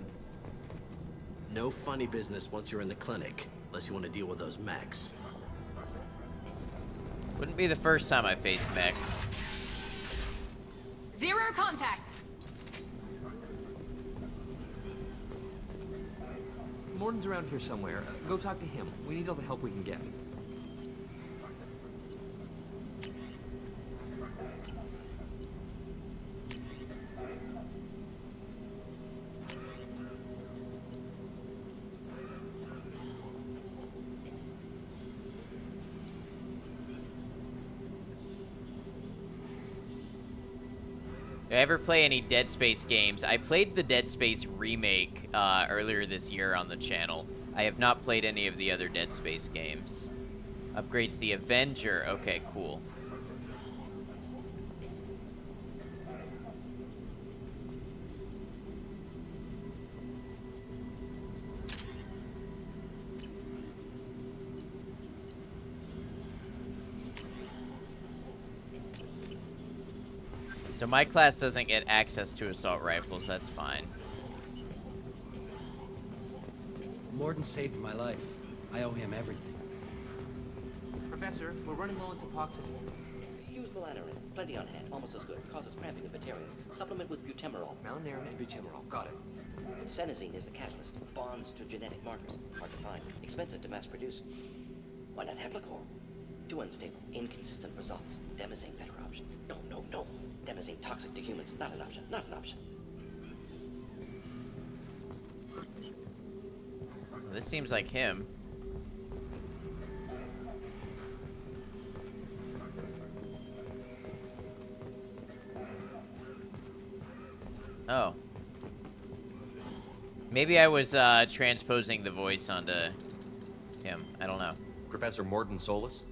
No funny business once you're in the clinic, unless you want to deal with those mechs. Wouldn't be the first time I faced mechs. Zero contacts! Morton's around here somewhere. Go talk to him. We need all the help we can get. Did I ever play any Dead Space games? I played the Dead Space remake earlier this year on the channel. I have not played any of the other Dead Space games. Upgrades the Avenger. Okay, cool. So my class doesn't get access to assault rifles, that's fine. Morden saved my life. I owe him everything. Professor, we're running low on Suboxone. Use malanarin. Plenty on hand. Almost as good. Causes cramping of Batarians. Supplement with butemerol. Malanarin and butemerol. Got it. Senesine is the catalyst. Bonds to genetic markers. Hard to find. Expensive to mass produce. Why not Heplicor? Too unstable. Inconsistent results. Demazine better option. No, no, no. Demazine toxic to humans. Not an option. Not an option. This seems like him. Oh. Maybe I was transposing the voice onto him. I don't know. Professor Morden Solus?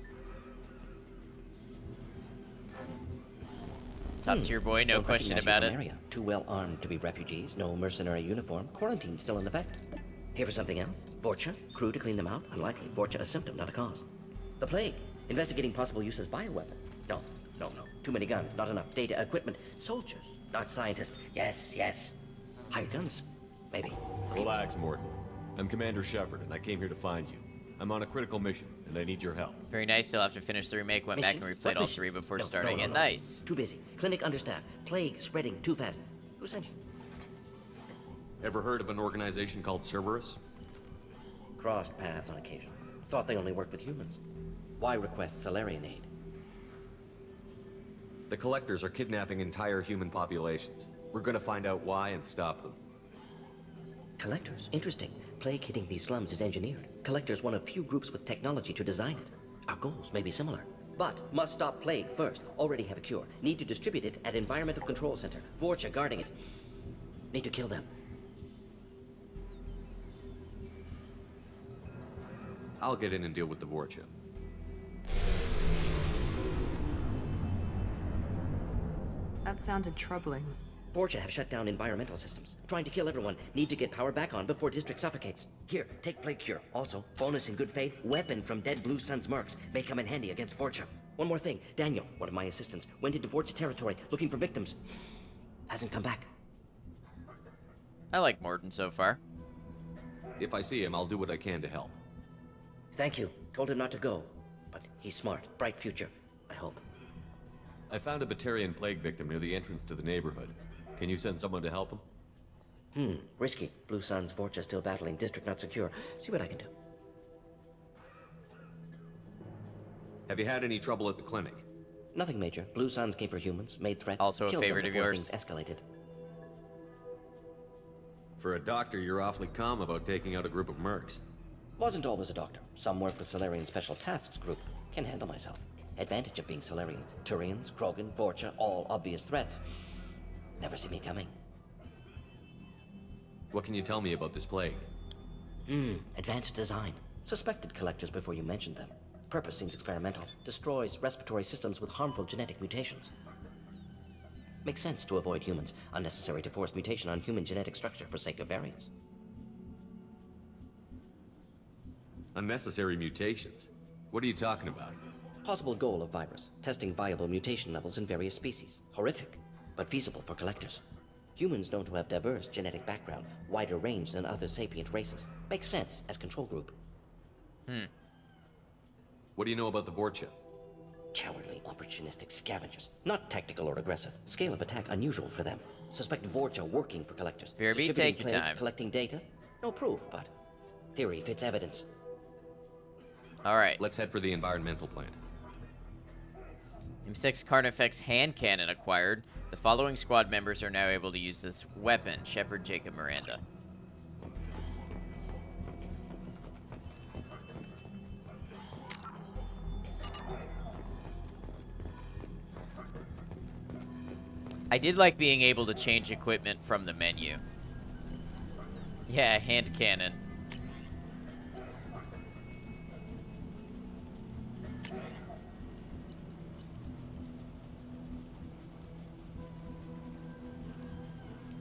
Top tier boy, no question about it. Area. Too well armed to be refugees. No mercenary uniform. Quarantine still in effect. Here for something else? Vorcha? Crew to clean them out? Unlikely. Vorcha a symptom, not a cause. The plague. Investigating possible use as bioweapon. No, no, no. Too many guns, not enough data, equipment. Soldiers, not scientists. Yes, yes. Hired guns, maybe. Relax, Morden. I'm Commander Shepard, and I came here to find you. I'm on a critical mission, and I need your help. Very nice. Still have to finish the remake. Went back and replayed all three before starting it. Nice. Too busy. Clinic understaffed. Plague spreading too fast. Who sent you? Ever heard of an organization called Cerberus? Crossed paths on occasion. Thought they only worked with humans. Why request Salarian aid? The Collectors are kidnapping entire human populations. We're gonna find out why and stop them. Collectors? Interesting. Plague hitting these slums is engineered. Collectors one of few groups with technology to design it. Our goals may be similar. But must stop plague first. Already have a cure. Need to distribute it at Environmental Control Center. Vorcha guarding it. Need to kill them. I'll get in and deal with the Vorcha. That sounded troubling. Vorcha have shut down environmental systems. Trying to kill everyone. Need to get power back on before district suffocates. Here, take plague cure. Also, bonus in good faith, weapon from dead Blue Sun's mercs. May come in handy against Vorcha. One more thing. Daniel, one of my assistants, went into Vorcha territory looking for victims. Hasn't come back. I like Morden so far. If I see him, I'll do what I can to help. Thank you. Told him not to go. But he's smart. Bright future. I hope. I found a Batarian plague victim near the entrance to the neighborhood. Can you send someone to help him? Risky. Blue Sun's Vorcha still battling. District not secure. See what I can do. Have you had any trouble at the clinic? Nothing major. Blue Suns came for humans, made threats. Also a killed favorite them of before yours. things escalated. For a doctor, you're awfully calm about taking out a group of mercs. Wasn't always a doctor. Some work with Salarian Special Tasks Group. Can handle myself. Advantage of being Salarian. Turians, Krogan, Vorcha, all obvious threats. Never see me coming. What can you tell me about this plague? Advanced design. Suspected collectors before you mentioned them. Purpose seems experimental. Destroys respiratory systems with harmful genetic mutations. Makes sense to avoid humans. Unnecessary to force mutation on human genetic structure for sake of variance. Unnecessary mutations? What are you talking about? Possible goal of virus. Testing viable mutation levels in various species. Horrific, but feasible for collectors. Humans known to have diverse genetic background, wider range than other sapient races. Makes sense as control group. What do you know about the Vorcha? Cowardly, opportunistic scavengers. Not tactical or aggressive. Scale of attack unusual for them. Suspect Vorcha working for collectors. BRB, Distributing take your plague, time. Collecting data. No proof, but theory fits evidence. Alright. Let's head for the environmental plant. M6 Carnifex hand cannon acquired. The following squad members are now able to use this weapon. Shepard, Jacob, Miranda. I did like being able to change equipment from the menu. Yeah, hand cannon.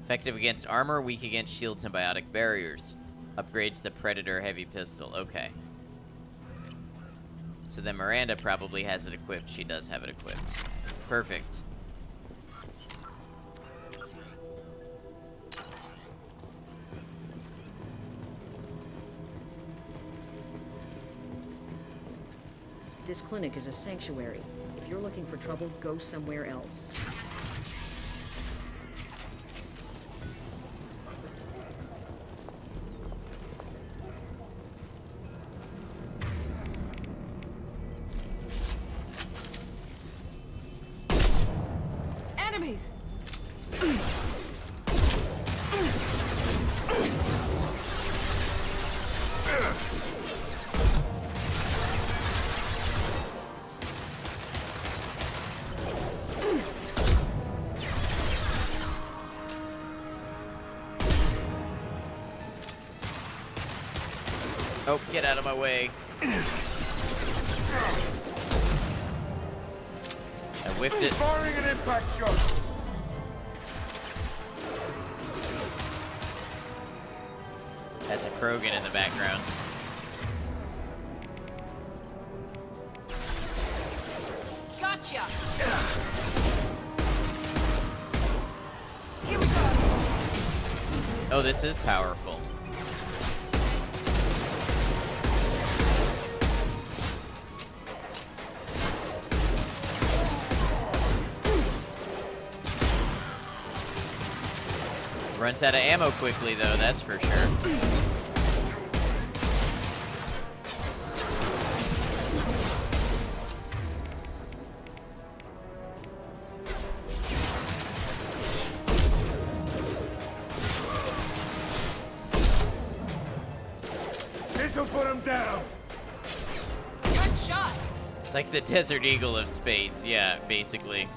Effective against armor, weak against shields and biotic barriers. Upgrades the Predator heavy pistol. Okay. So then Miranda probably has it equipped. She does have it equipped. Perfect. This clinic is a sanctuary. If you're looking for trouble, go somewhere else. Enemies! Oh, get out of my way. I whiffed it. Firing an impact shot. That's a Krogan in the background. Gotcha! Here we go! Oh, this is powerful. Runs out of ammo quickly, though, that's for sure. This'll put him down. Good shot! It's like the Desert Eagle of space, yeah, basically.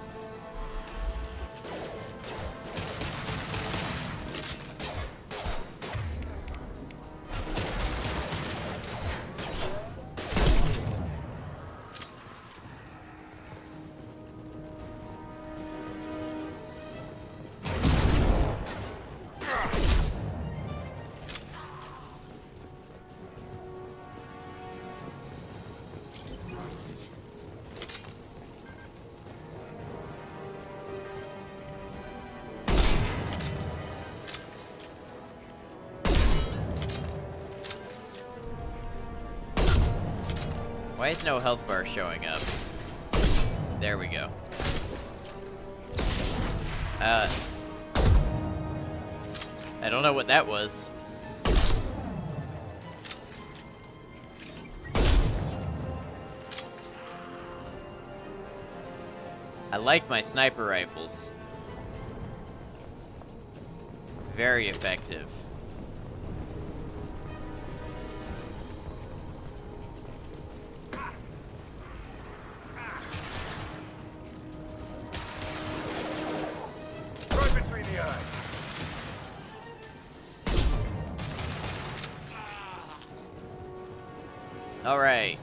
Why is no health bar showing up? There we go. I don't know what that was. I like my sniper rifles. Very effective. Right between the eyes. Alright.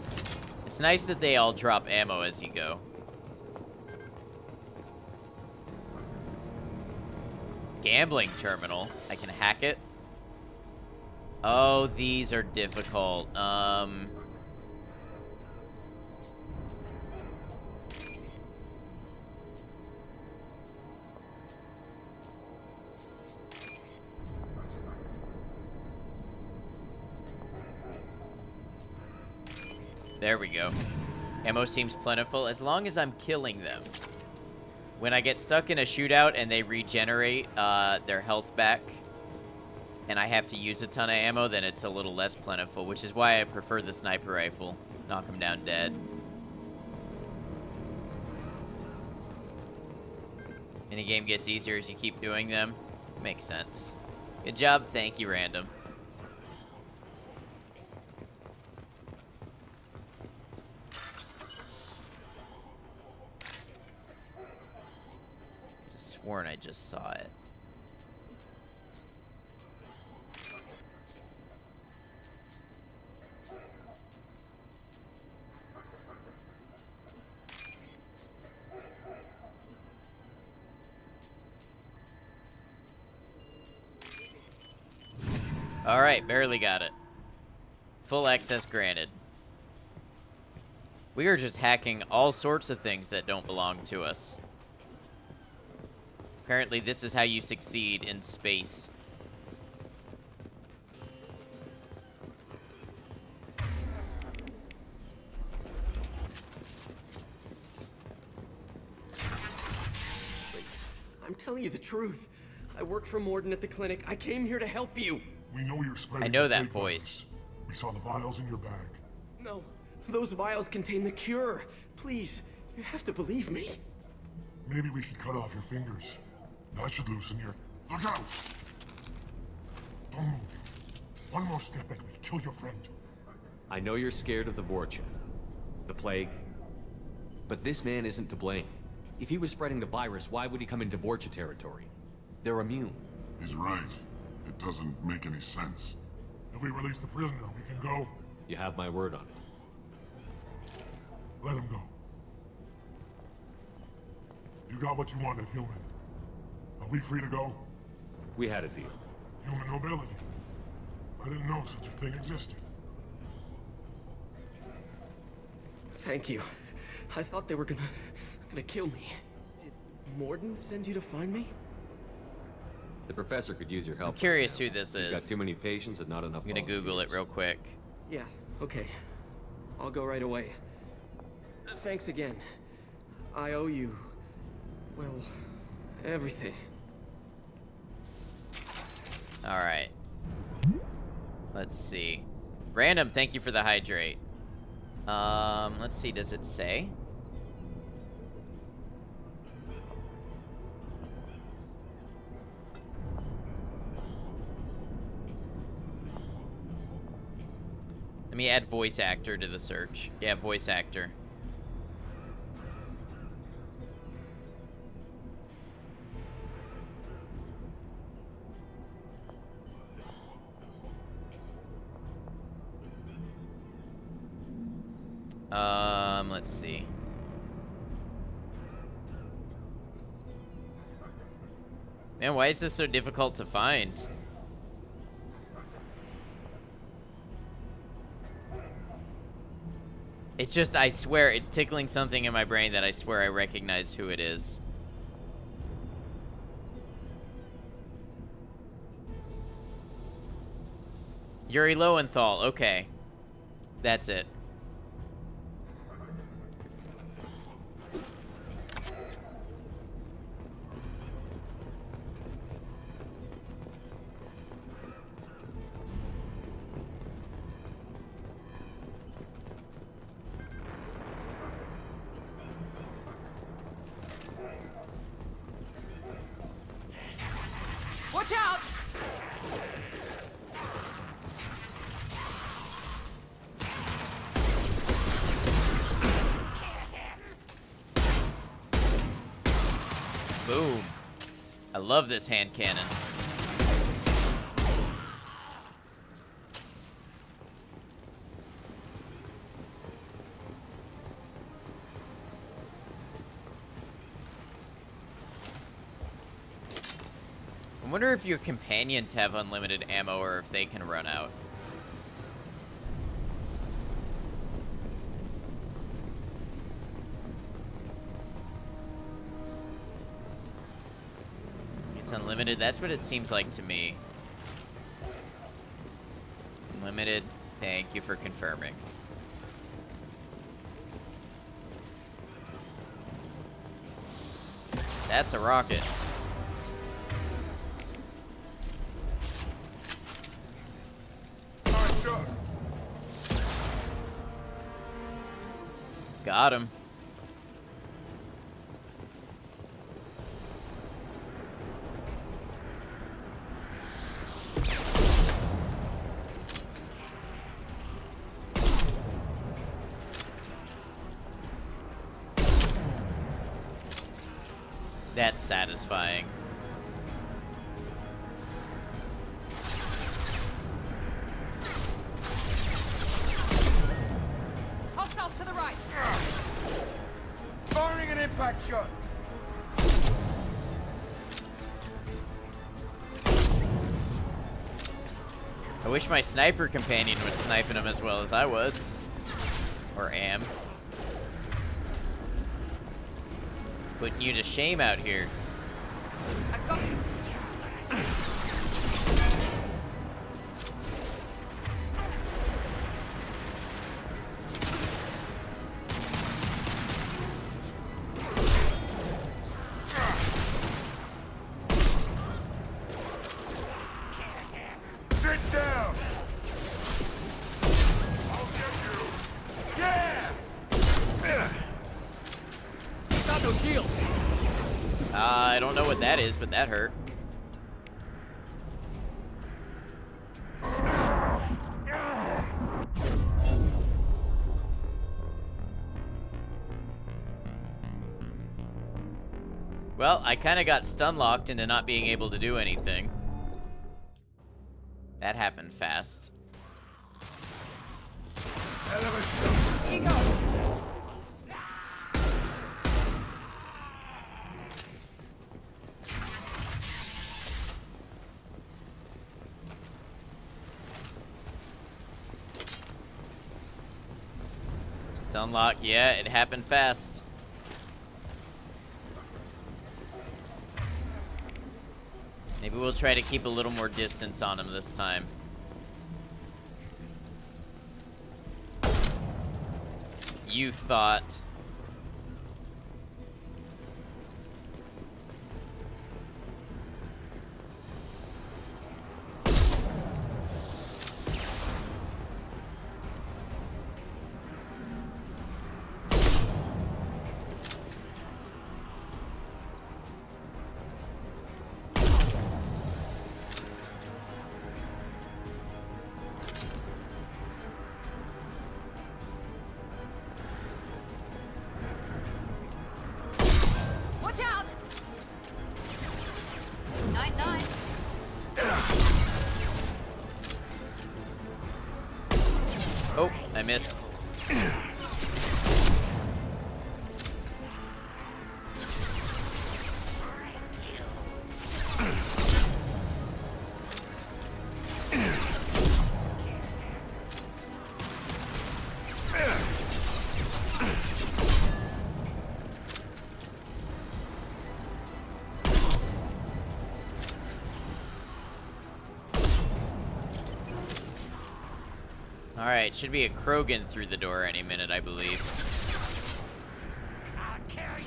It's nice that they all drop ammo as you go. Gambling terminal. I can hack it. Oh, these are difficult. There we go. Ammo seems plentiful as long as I'm killing them. When I get stuck in a shootout and they regenerate their health back, and I have to use a ton of ammo, then it's a little less plentiful, which is why I prefer the sniper rifle. Knock them down dead. Minigame gets easier as you keep doing them. Makes sense. Good job. Thank you, Random. Sworn I just saw it. All right, barely got it. Full access granted. We are just hacking all sorts of things that don't belong to us. Apparently, this is how you succeed in space. telling you the truth. I work for Morden at the clinic. I came here to help you. We know you're spreading I know the that plague voice. virus. We saw the vials in your bag. No, those vials contain the cure. Please, you have to believe me. Maybe we should cut off your fingers. That should loosen your... Look out! Don't move. One more step and we'll kill your friend. I know you're scared of the Vorcha, the plague, but this man isn't to blame. If he was spreading the virus, why would he come into Vorcha territory? They're immune. He's right. It doesn't make any sense. If we release the prisoner, we can go. You have my word on it. Let him go. You got what you wanted, human. Are we free to go? We had a deal. Human nobility. I didn't know such a thing existed. Thank you. I thought they were gonna kill me. Did Morden send you to find me? The professor could use your help. I'm curious who this He's is. got too many patients and not enough. I'm gonna Google it real quick. Yeah, okay. I'll go right away. Thanks again. I owe you... well, everything. Alright. Let's see. Random, thank you for the hydrate. Let's see, does it say? Let me add voice actor to the search. Yeah, voice actor. Let's see. Man, why is this so difficult to find? It's just, I swear, it's tickling something in my brain that I swear I recognize who it is. Yuri Lowenthal, okay. That's it. Watch out! Boom. I love this hand cannon. I wonder if your companions have unlimited ammo or if they can run out. It's unlimited. That's what it seems like to me. Unlimited. Thank you for confirming. That's a rocket. Got him. That's satisfying. Hostiles to the right. Firing an impact shot. I wish my sniper companion was sniping him as well as I was. Or am. Putting you to shame out here. I got you. that is, but that hurt. Well, I kind of got stun-locked into not being able to do anything. That happened fast. Here you go. Stun-lock, yeah, it happened fast. Maybe we'll try to keep a little more distance on him this time. You thought. Watch out! 9-9. Oh, I missed. Alright, should be a Krogan through the door any minute, I believe. I'll kill you.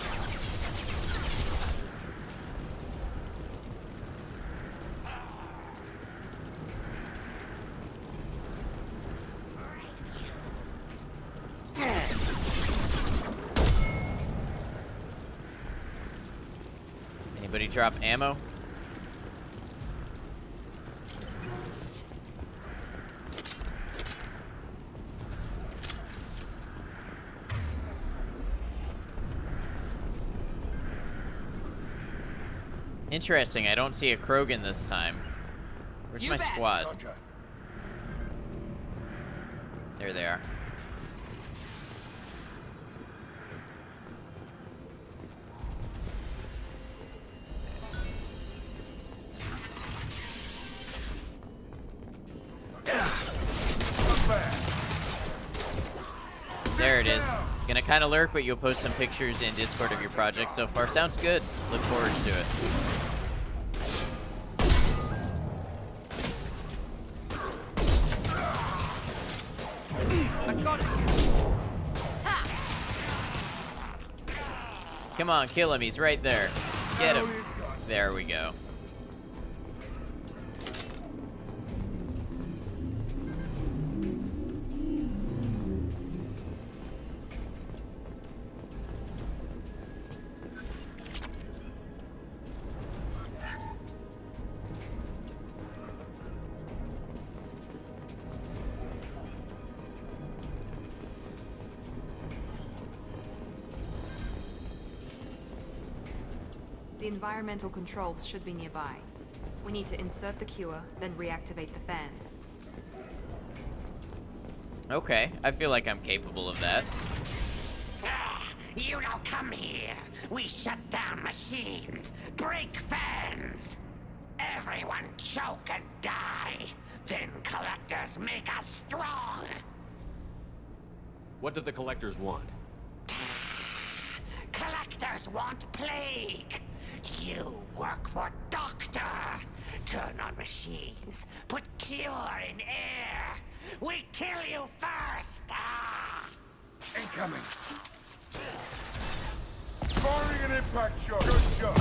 Anybody drop ammo? Interesting, I don't see a Krogan this time. Where's You my bet. squad? There they are. There it is. Gonna kind of lurk, but you'll post some pictures in Discord of your project so far. Sounds good. Look forward to it. I got it. Ha! Come on, kill him. He's right there. Get him. There we go. The environmental controls should be nearby. We need to insert the cure, then reactivate the fans. Okay, I feel like I'm capable of that. You don't come here. We shut down machines, break fans. Everyone choke and die. Then collectors make us strong. What do the collectors want? Collectors want plague. You work for Doctor. Turn on machines. Put cure in air. We kill you first. Incoming. Firing an impact shot. Good shot.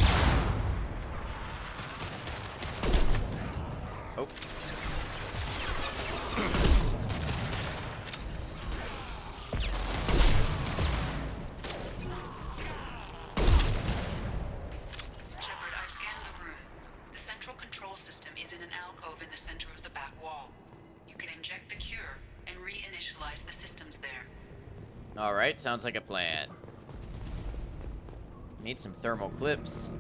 Oh. Shepard, I've scanned control system is in an alcove in the center of the back wall. You can inject the cure and reinitialize the systems there. Alright, sounds like a plan. Need some thermal clips.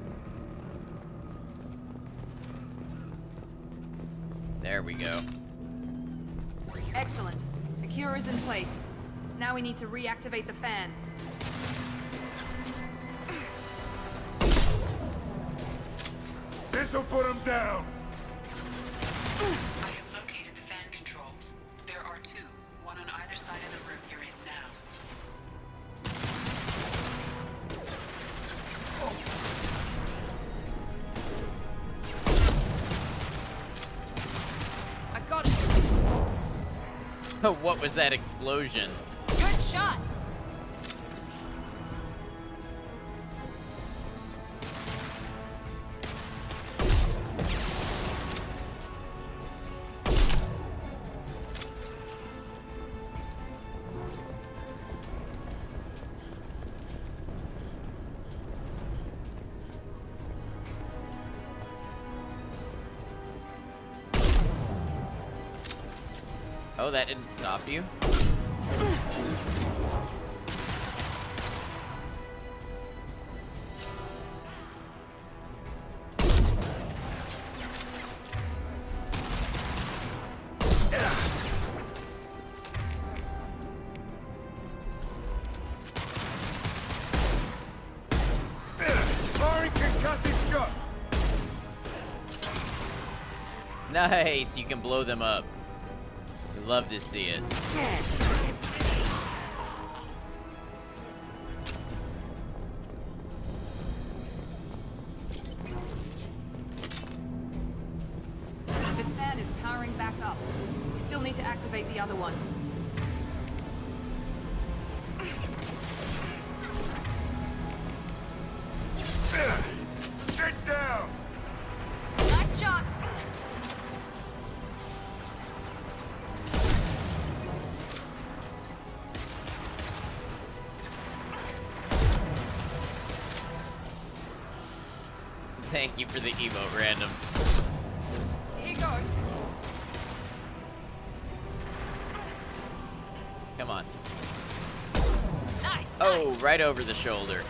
There we go. Excellent. The cure is in place. Now we need to reactivate the fans. This'll put him down! I have located the fan controls. There are two, one on either side of the room you're in now. I got it. Oh, what was that explosion? Good shot. Oh, that didn't stop you? Firing concussive shot! Nice, you can blow them up. We love to see it. This fan is powering back up. We still need to activate the other one. Get down! Nice shot. Thank you for the emote, random. Here goes. Come on. Nice. Oh, right over the shoulder.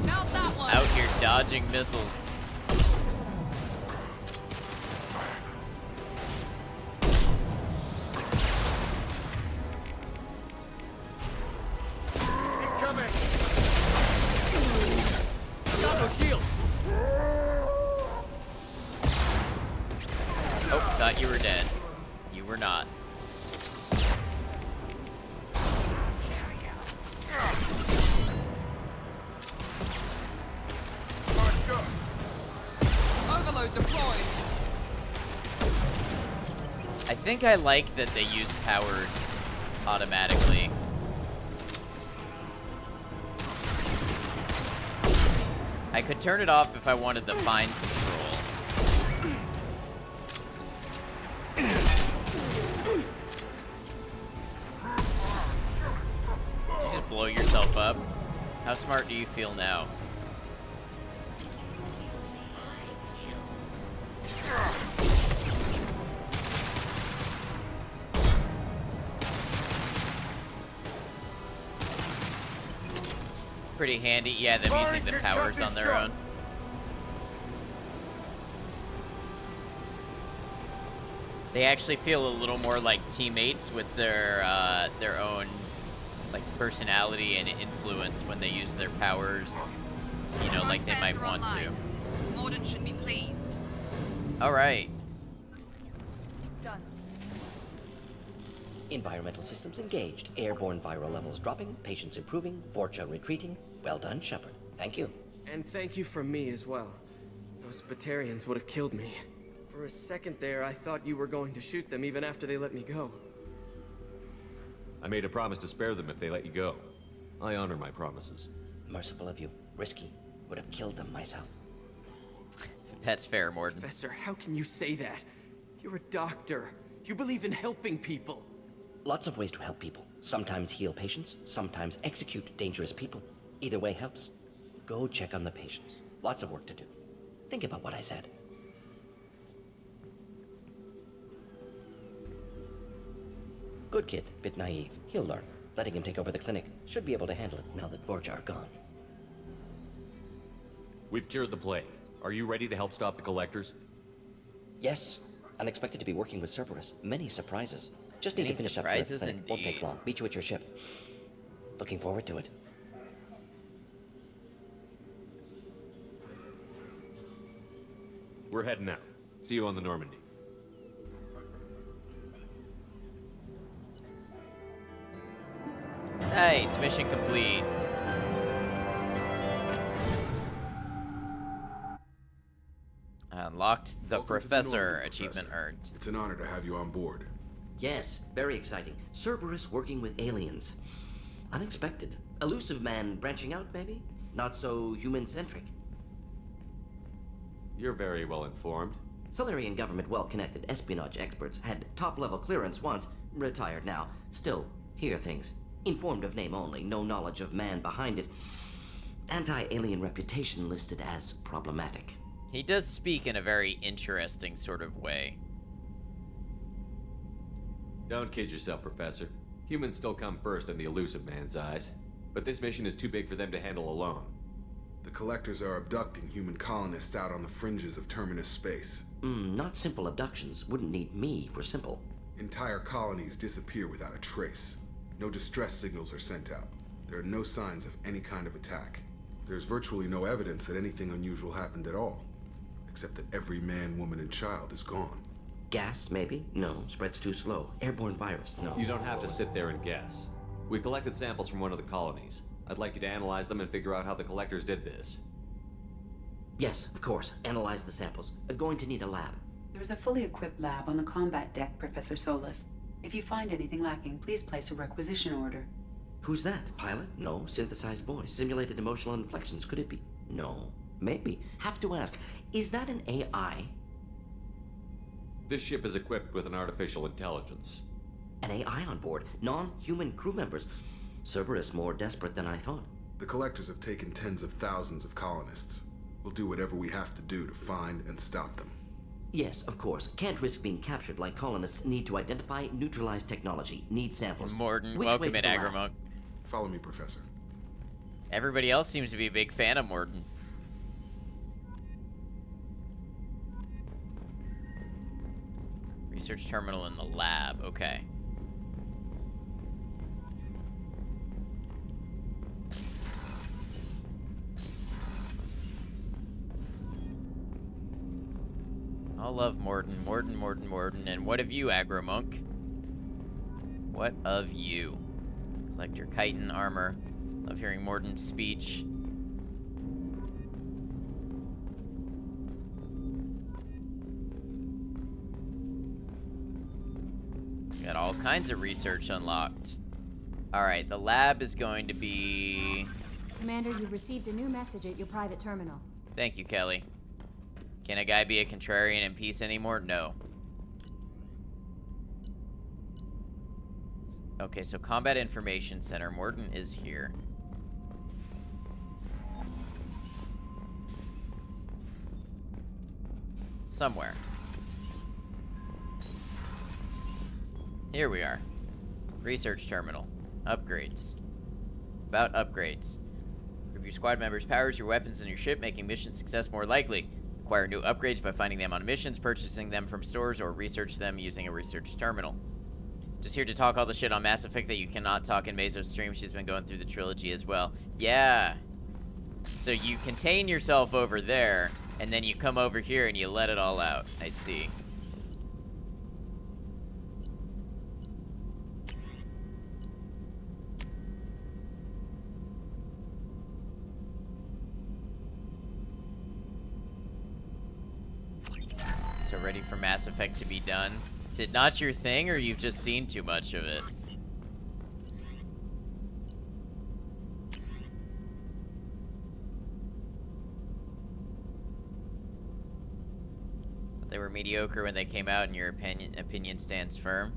Mount that one. Out here dodging missiles. Incoming! Stop those shields! Oh, thought you were dead. You were not. Overload deployed. I think I like that they use powers automatically. I could turn it off if I wanted the fine control. Did you just blow yourself up? How smart do you feel now? It's pretty handy. Yeah, them using the powers on their own. They actually feel a little more like teammates with their own like personality and influence when they use their powers. You know, like they might want to. Morden should be pleased. All right. Done. Environmental systems engaged. Airborne viral levels dropping. Patients improving. Vorcha retreating. Well done, Shepard. Thank you. And thank you from me as well. Those Batarians would have killed me. For a second there, I thought you were going to shoot them even after they let me go. I made a promise to spare them if they let you go. I honor my promises. Merciful of you. Risky. Would have killed them myself. That's fair, Morden. Professor, how can you say that? You're a doctor. You believe in helping people. Lots of ways to help people. Sometimes heal patients, sometimes execute dangerous people. Either way helps. Go check on the patients. Lots of work to do. Think about what I said. Good kid, bit naive. He'll learn. Letting him take over the clinic. Should be able to handle it now that Vorja are gone. We've cured the plague. Are you ready to help stop the collectors? Yes. Unexpected to be working with Cerberus. Many surprises. Just need to finish up here at the clinic. Won't take long. Meet you at your ship. Looking forward to it. We're heading out. See you on the Normandy. Nice, mission complete. Unlocked the Professor achievement earned. It's an honor to have you on board. Yes, very exciting. Cerberus working with aliens. Unexpected. Elusive man branching out, maybe? Not so human-centric. You're very well informed. Solarian government well-connected espionage experts had top-level clearance once, retired now. Still, hear things. Informed of name only, no knowledge of man behind it. Anti-alien reputation listed as problematic. He does speak in a very interesting sort of way. Don't kid yourself, Professor. Humans still come first in the elusive man's eyes. But this mission is too big for them to handle alone. The Collectors are abducting human colonists out on the fringes of Terminus space. Not simple abductions. Wouldn't need me for simple. Entire colonies disappear without a trace. No distress signals are sent out. There are no signs of any kind of attack. There's virtually no evidence that anything unusual happened at all. Except that every man, woman, and child is gone. Gas, maybe? No, spreads too slow. Airborne virus, no. You don't have to sit there and guess. We collected samples from one of the colonies. I'd like you to analyze them and figure out how the Collectors did this. Yes, of course. Analyze the samples. Going to need a lab. There's a fully equipped lab on the combat deck, Professor Solus. If you find anything lacking, please place a requisition order. Who's that? Pilot? No. Synthesized voice. Simulated emotional inflections. Could it be? No. Maybe. Have to ask. Is that an AI? This ship is equipped with an artificial intelligence. An AI on board? Non-human crew members? Cerberus more desperate than I thought. The Collectors have taken tens of thousands of colonists. We'll do whatever we have to do to find and stop them. Yes, of course. Can't risk being captured like colonists. Need to identify, neutralize technology. Need samples. Morden, welcome in, Agrimunk. Follow me, Professor. Everybody else seems to be a big fan of Morden. Research terminal in the lab. Okay. I love Morden, Morden, Morden, Morden. And what of you, Agrimunk? What of you? Collect your chitin armor. Love hearing Morden's speech. Got all kinds of research unlocked. Alright, the lab is going to be... Commander, you've received a new message at your private terminal. Thank you, Kelly. Can a guy be a contrarian in peace anymore? No. Okay, so Combat Information Center. Morden is here. Somewhere. Here we are. Research terminal. Upgrades. About upgrades. Improve your squad members' powers, your weapons, and your ship, making mission success more likely. Acquire new upgrades by finding them on missions, purchasing them from stores, or research them using a research terminal. Just here to talk all the shit on Mass Effect that you cannot talk in Meso's stream. She's been going through the trilogy as well. Yeah. So you contain yourself over there, and then you come over here and you let it all out. I see. So ready for Mass Effect to be done. Is it not your thing, or you've just seen too much of it? They were mediocre when they came out, and your opinion stands firm.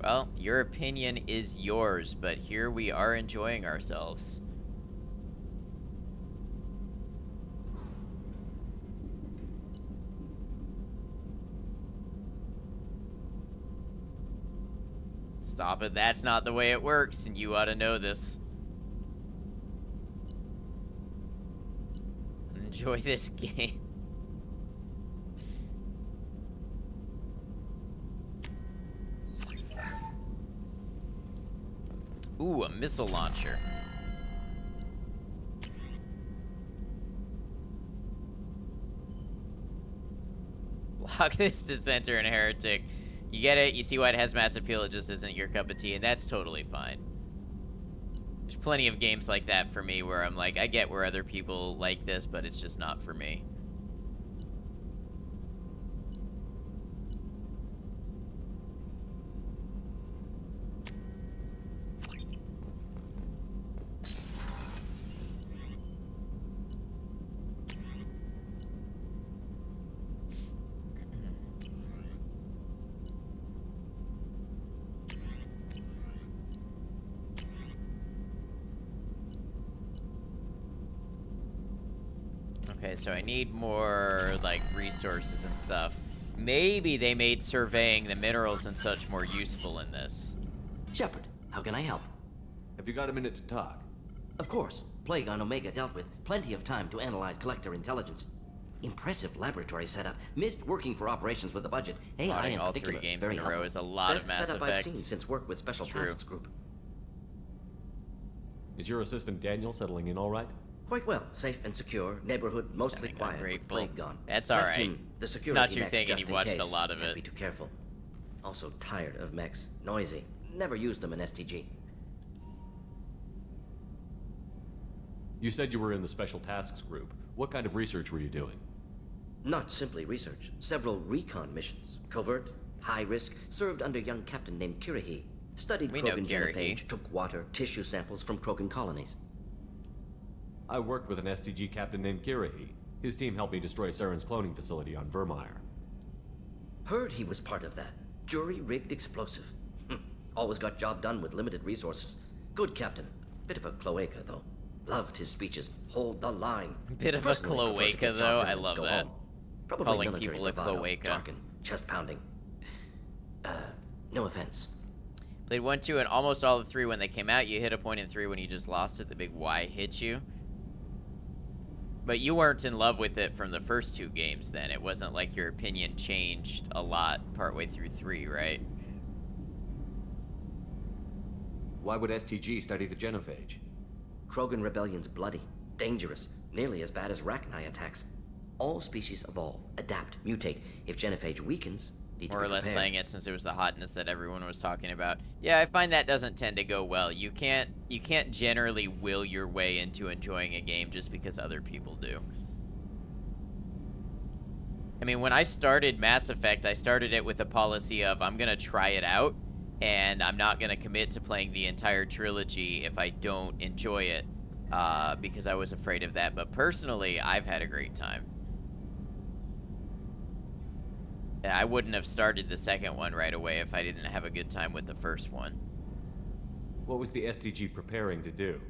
Well, your opinion is yours, but here we are enjoying ourselves. Stop it, that's not the way it works, and you ought to know this. Enjoy this game. Ooh, a missile launcher. Block this dissenter and heretic. You get it, you see why it has mass appeal, it just isn't your cup of tea, and that's totally fine. There's plenty of games like that for me where I'm like, I get where other people like this, but it's just not for me. Okay, so I need more, like, resources and stuff. Maybe they made surveying the minerals and such more useful in this. Shepard, how can I help? Have you got a minute to talk? Of course. Plague on Omega dealt with. Plenty of time to analyze collector intelligence. Impressive laboratory setup. Missed working for operations with a budget. AI in all particular, 3 games very in a row helpful. is a lot Best of Mass setup Effect. I've seen since work with Special Tasks Group. Is your assistant Daniel settling in all right? Quite well. Safe and secure. Neighborhood mostly quiet. With Plague gone. That's Left alright. him the It's security not your mechs thing, and just you in watched case. a lot of Can't it. be too careful. Also tired of mechs. Noisy. Never used them in STG. You said you were in the Special Tasks Group. What kind of research were you doing? Not simply research. Several recon missions. Covert, high risk, served under a young captain named Kirahi. Studied We know Krogan Kirahi. genophage, took water, tissue samples from Krogan colonies. I worked with an STG captain named Kirahi. His team helped me destroy Saren's cloning facility on Vermeer. Heard he was part of that. Jury-rigged explosive. Always got job done with limited resources. Good captain. Bit of a cloaca, though. Loved his speeches. Hold the line. Bit of a Personally, prefer to cloaca, get job though. done I and love go that. home. Probably Calling military people a bravado, cloaca. jargon, chest pounding. No offense. Played 1, 2, and almost all of 3 when they came out. You hit a point in 3 when you just lost it. The big Y hit you. But you weren't in love with it from the first 2 games then. It wasn't like your opinion changed a lot partway through 3, right? Why would STG study the genophage? Krogan rebellion's bloody, dangerous, nearly as bad as Rachni attacks. All species evolve, adapt, mutate. If genophage weakens, need to More be or less prepared. playing it since it was the hotness that everyone was talking about. Yeah, I find that doesn't tend to go well. You can't generally will your way into enjoying a game just because other people do. I mean, when I started Mass Effect, I started it with a policy of I'm gonna try it out, and I'm not gonna commit to playing the entire trilogy if I don't enjoy it, because I was afraid of that. But personally, I've had a great time. I wouldn't have started the second one right away if I didn't have a good time with the first one. What was the STG preparing to do?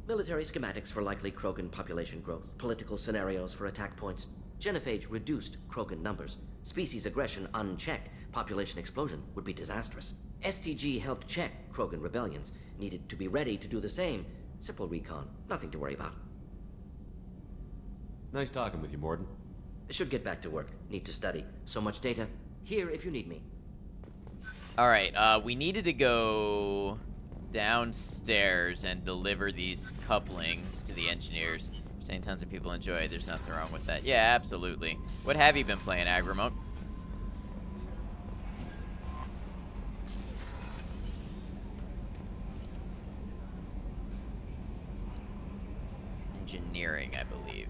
Military schematics for likely Krogan population growth, political scenarios for attack points. Genophage reduced Krogan numbers. Species aggression unchecked, population explosion would be disastrous. STG helped check Krogan rebellions. Needed to be ready to do the same. Simple recon, nothing to worry about. Nice talking with you, Morden. Should get back to work. Need to study. So much data. Here if you need me. Alright, we needed to go downstairs and deliver these couplings to the engineers. Saying tons of people enjoy it. There's nothing wrong with that. Yeah, absolutely. What have you been playing, Agremonk? Engineering, I believe.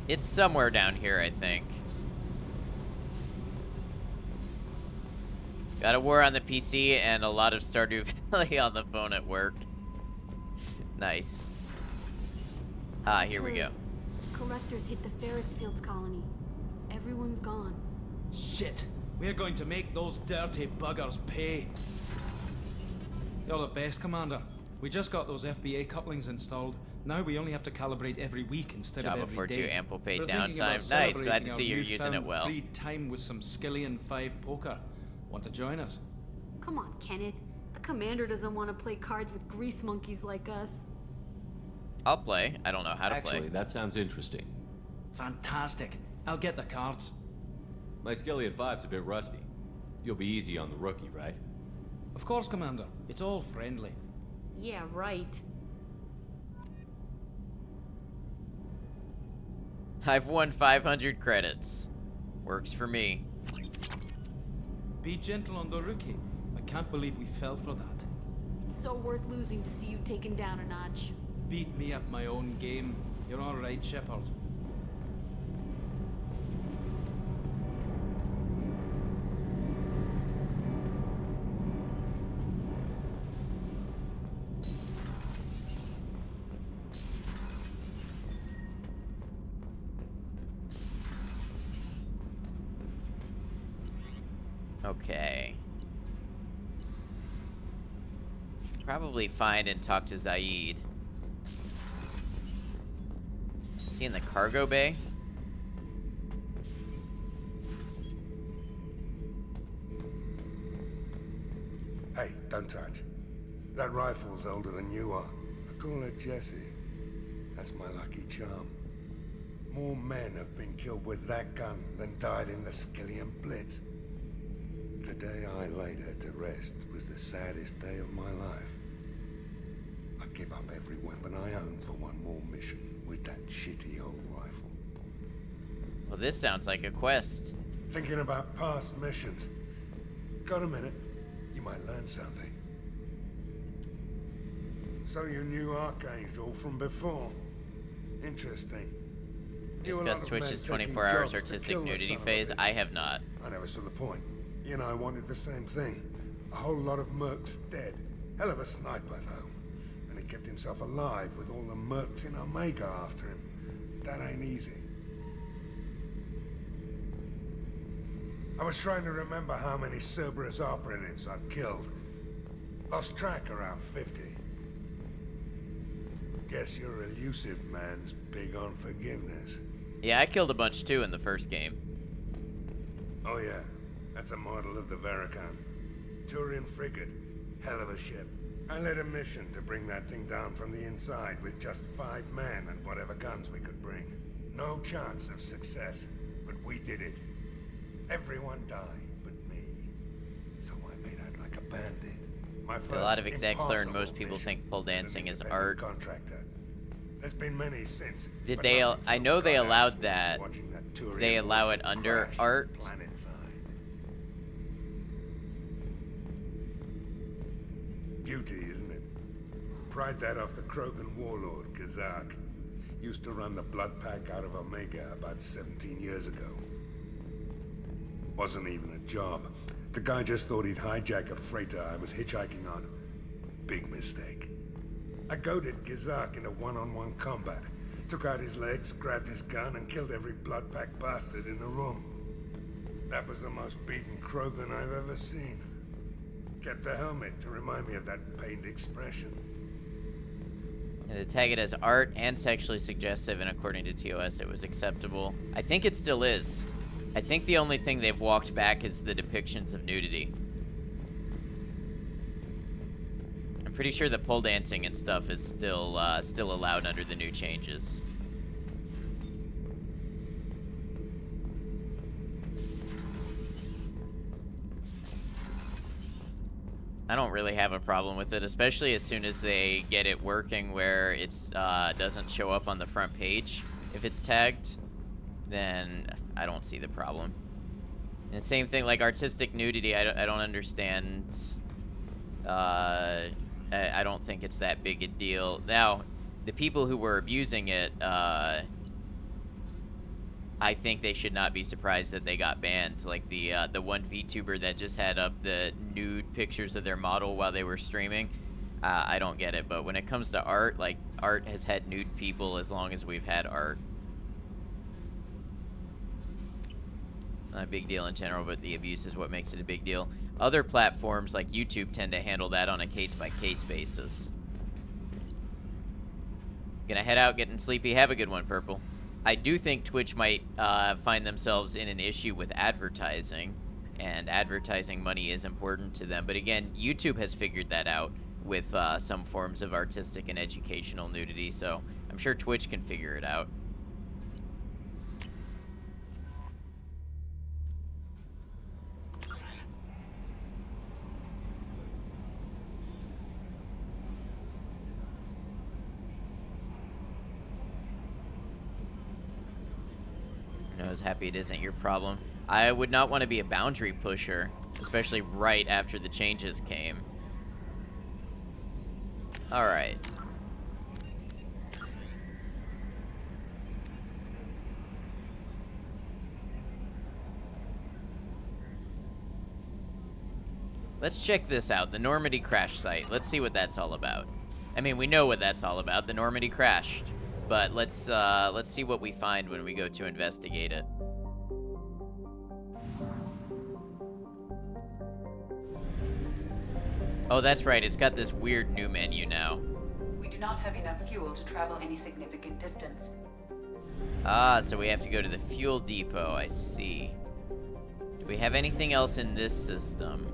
It's somewhere down here, I think. Got a war on the PC and a lot of Stardew Valley on the phone at work. Nice. Ah, Just here we go. heard. Collectors hit the Ferris Fields colony. Everyone's gone. Shit! We're going to make those dirty buggers pay. You're the best, Commander. We just got those FBA couplings installed. Now we only have to calibrate every week instead Java of every 42 day. ample paid We're thinking downtime. about Nice, glad to celebrating see our you're using it newfound well. Free time with some Skillian 5 poker. Want to join us? Come on, Kenneth. The commander doesn't want to play cards with grease monkeys like us. I'll play. I don't know how to play. Actually, that sounds interesting. Fantastic. I'll get the cards. My Skillian 5's a bit rusty. You'll be easy on the rookie, right? Of course, Commander. It's all friendly. Yeah, right. I've won 500 credits. Works for me. Be gentle on the rookie. I can't believe we fell for that. It's so worth losing to see you taken down a notch. Beat me at my own game. You're all right, Shepard. Okay. Should probably find and talk to Zaid. Is he in the cargo bay? Hey, don't touch. That rifle's older than you are. I call it Jesse. That's my lucky charm. More men have been killed with that gun than died in the Skillian Blitz. The day I laid her to rest was the saddest day of my life. I'd give up every weapon I own for one more mission with that shitty old rifle. Well, this sounds like a quest. Thinking about past missions. Got a minute? You might learn something. So you knew Archangel from before. Interesting. Knew a lot Discuss of Twitch's men taking 24 hours jobs to artistic kill the nudity son of a phase. bitch. I have not. I never saw the point. You know, I wanted the same thing. A whole lot of mercs dead. Hell of a sniper, though. And he kept himself alive with all the mercs in Omega after him. That ain't easy. I was trying to remember how many Cerberus operatives I've killed. Lost track around 50. Guess your elusive man's big on forgiveness. Yeah, I killed a bunch too in the first game. Oh yeah, that's a model of the Veracon. Turian frigate. Hell of a ship. I led a mission to bring that thing down from the inside with just 5 men and whatever guns we could bring. No chance of success, but we did it. Everyone died but me. So I made out like a bandit. My first A lot of execs learn impossible most people mission think pole as an dancing is independent art. Contractor. There's been many since. Did but they? nothing I so know they goddamn allowed sweet that. as watching that Turian They allow it warship under crash art. planetside. Beauty, isn't it? Pried that off the Krogan warlord, Kazak. Used to run the blood pack out of Omega about 17 years ago. Wasn't even a job. The guy just thought he'd hijack a freighter I was hitchhiking on. Big mistake. I goaded Kazak into one-on-one combat. Took out his legs, grabbed his gun, and killed every blood pack bastard in the room. That was the most beaten Krogan I've ever seen. Kept a helmet to remind me of that pained expression. And they tag it as art and sexually suggestive, and according to TOS, it was acceptable. I think it still is. I think the only thing they've walked back is the depictions of nudity. I'm pretty sure the pole dancing and stuff is still allowed under the new changes. I don't really have a problem with it, especially as soon as they get it working where it doesn't show up on the front page. If it's tagged, then I don't see the problem. And same thing, like artistic nudity, I don't understand. I don't think it's that big a deal. Now, the people who were abusing it, I think they should not be surprised that they got banned. Like the one VTuber that just had up the nude pictures of their model while they were streaming. I don't get it, but when it comes to art, like, art has had nude people as long as we've had art. Not a big deal in general, but the abuse is what makes it a big deal. Other platforms like YouTube tend to handle that on a case-by-case basis. Gonna head out, getting sleepy. Have a good one, Purple. I do think Twitch might find themselves in an issue with advertising, and advertising money is important to them. But again, YouTube has figured that out with some forms of artistic and educational nudity, so I'm sure Twitch can figure it out. I was happy it isn't your problem. I would not want to be a boundary pusher, especially right after the changes came. Alright. Let's check this out, the Normandy crash site. Let's see what that's all about. I mean, we know what that's all about. The Normandy crashed. But let's see what we find when we go to investigate it. Oh, that's right. It's got this weird new menu now. We do not have enough fuel to travel any significant distance. Ah, so we have to go to the fuel depot. I see. Do we have anything else in this system?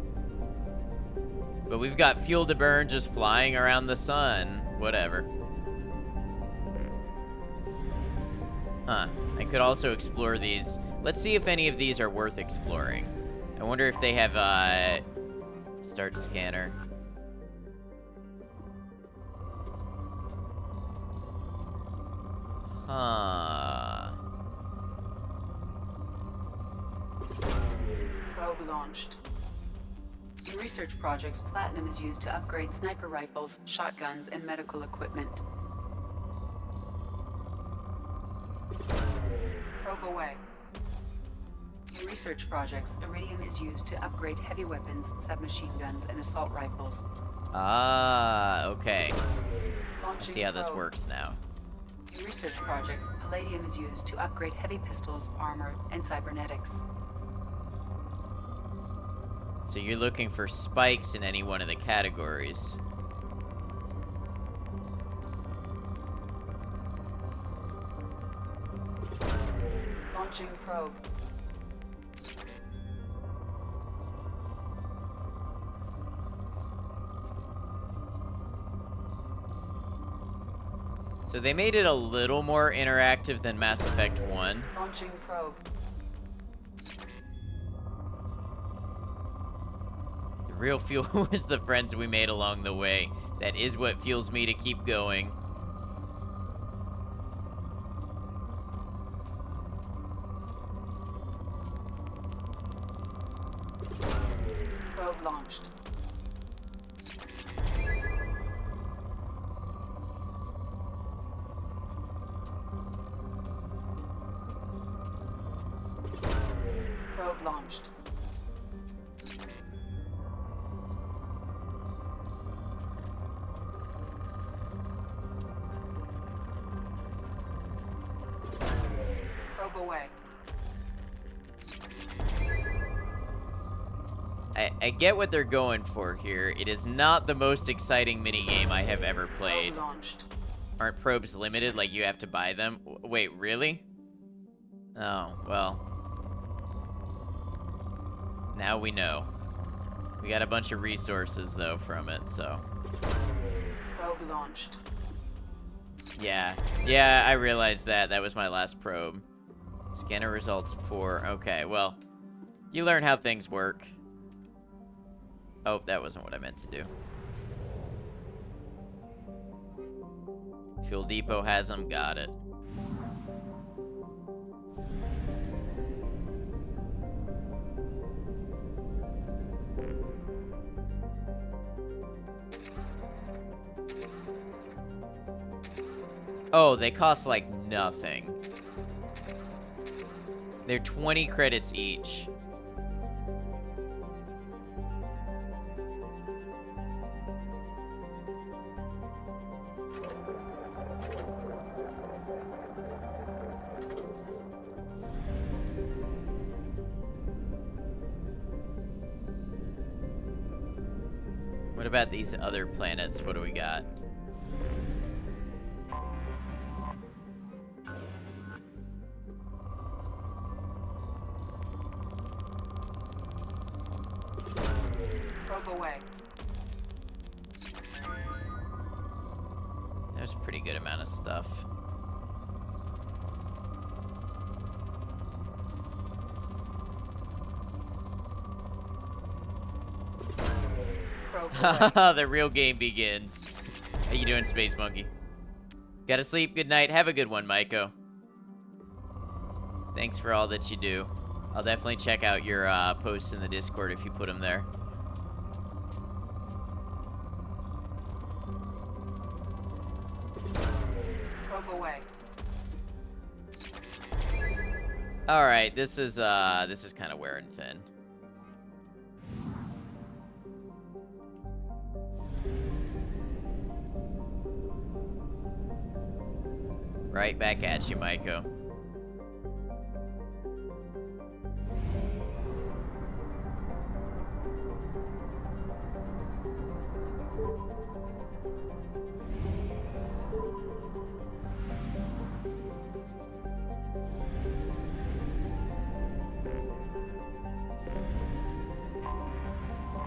But we've got fuel to burn just flying around the sun. Whatever. Huh. I could also explore these. Let's see if any of these are worth exploring. I wonder if they have, start scanner. Huh. Probe launched. In research projects, platinum is used to upgrade sniper rifles, shotguns, and medical equipment. Probe away. In research projects, iridium is used to upgrade heavy weapons, submachine guns, and assault rifles. Ah, okay. Let's Launching see how this probe. works now. In research projects, palladium is used to upgrade heavy pistols, armor, and cybernetics. So you're looking for spikes in any one of the categories. Launching probe. So they made it a little more interactive than Mass Effect 1. Launching probe. The real fuel was the friends we made along the way. That is what fuels me to keep going. Probe launched. Probe launched. Probe away. I get what they're going for here. It is not the most exciting minigame I have ever played. Probe launched. Aren't probes limited? Like, you have to buy them? Wait, really? Oh, well. Now we know. We got a bunch of resources, though, from it, so. Probe launched. Yeah. Yeah, I realized that. That was my last probe. Scanner results poor. Okay, well. You learn how things work. Oh, that wasn't what I meant to do. Fuel depot has them. Got it. Oh, they cost like nothing. They're 20 credits each. What about these other planets? What do we got? Probe away. There's a pretty good amount of stuff. The real game begins. How you doing, Space Monkey? Gotta sleep. Good night. Have a good one, Maiko. Thanks for all that you do. I'll definitely check out your posts in the Discord if you put them there. Probe away. All right, this is kind of wearing thin. Right back at you, Maiko.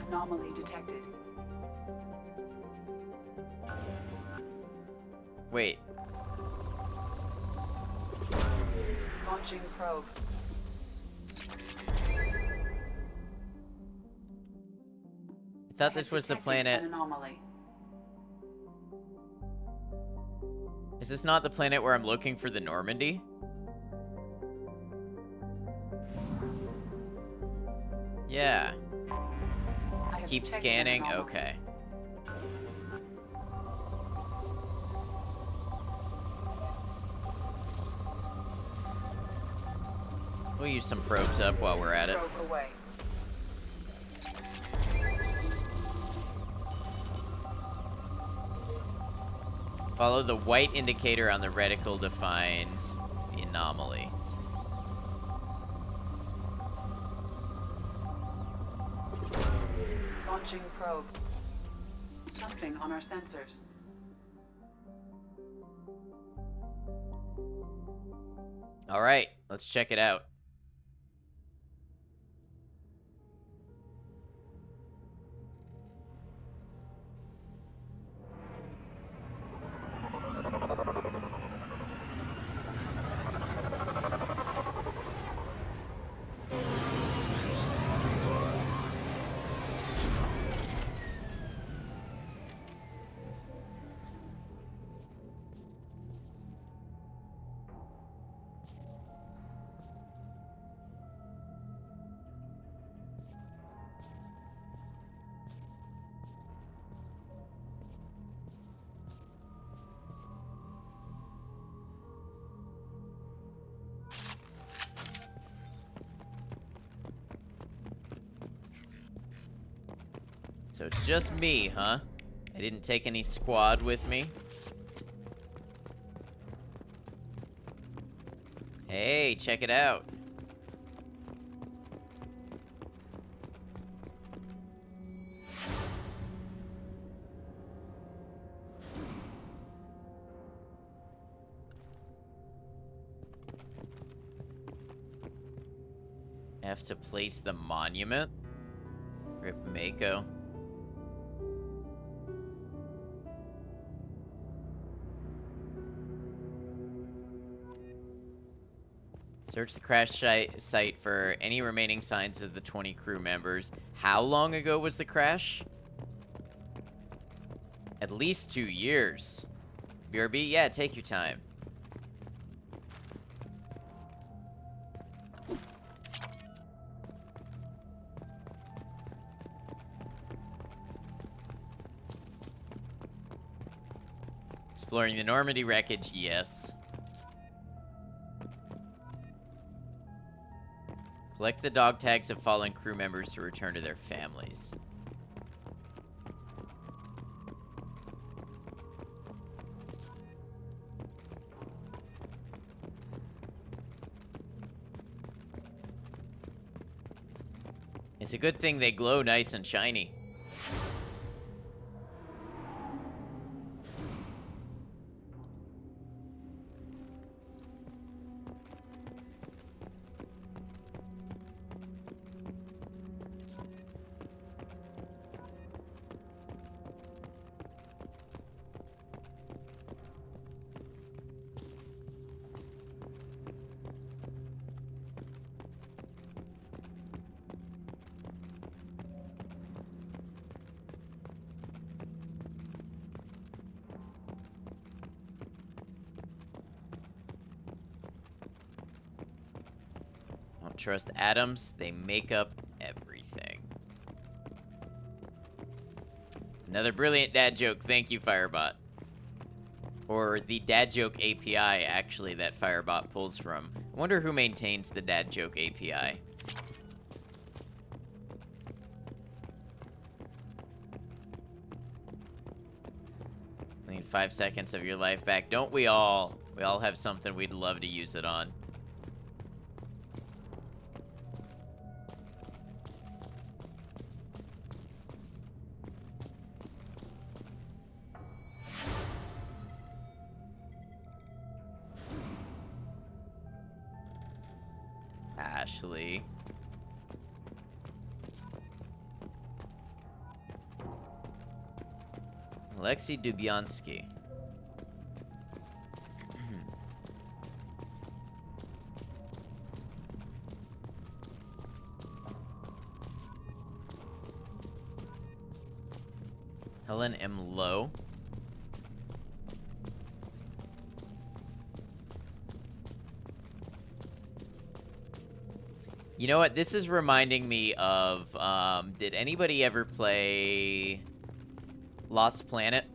Anomaly detected. Wait. Launching probe. I thought this was the planet. An anomaly. Is this not the planet where I'm looking for the Normandy? Yeah. Keep scanning. Okay. We'll use some probes up while we're at it. Probe away. Follow the white indicator on the reticle to find the anomaly. Launching probe. Something on our sensors. All right, let's check it out. So it's just me, huh? I didn't take any squad with me. Hey, check it out. F to place the monument. Rip Mako. Search the crash site for any remaining signs of the 20 crew members. How long ago was the crash? At least 2 years. BRB, yeah, take your time. Exploring the Normandy wreckage, yes. Collect the dog tags of fallen crew members to return to their families. It's a good thing they glow nice and shiny. Don't trust atoms, they make up everything. Another brilliant dad joke, thank you, Firebot. Or the dad joke API, actually, that Firebot pulls from. I wonder who maintains the dad joke API. Need 5 seconds of your life back. Don't we all? We all have something we'd love to use it on. Ashley. Alexei Dubyansky. Helen M. Lowe. You know what? This is reminding me of, did anybody ever play Lost Planet?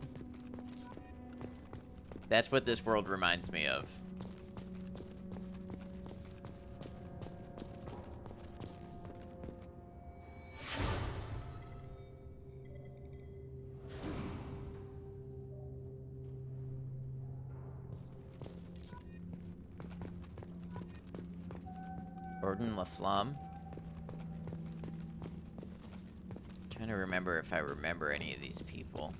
That's what this world reminds me of. Gordon LaFlamme. Trying to remember if I remember any of these people.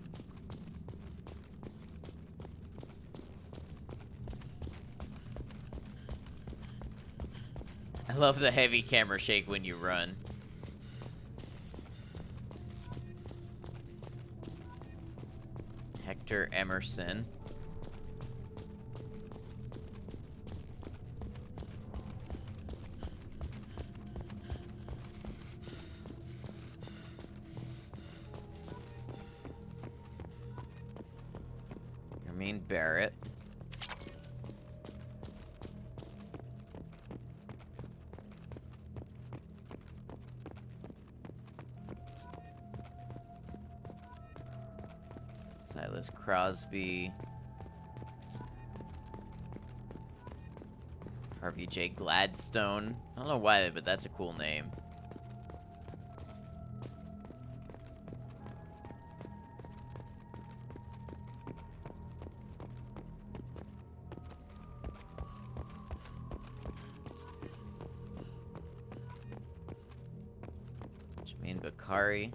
I love the heavy camera shake when you run. Hector Emerson. Barrett. Silas Crosby. Harvey J. Gladstone. I don't know why, but that's a cool name. Bakari.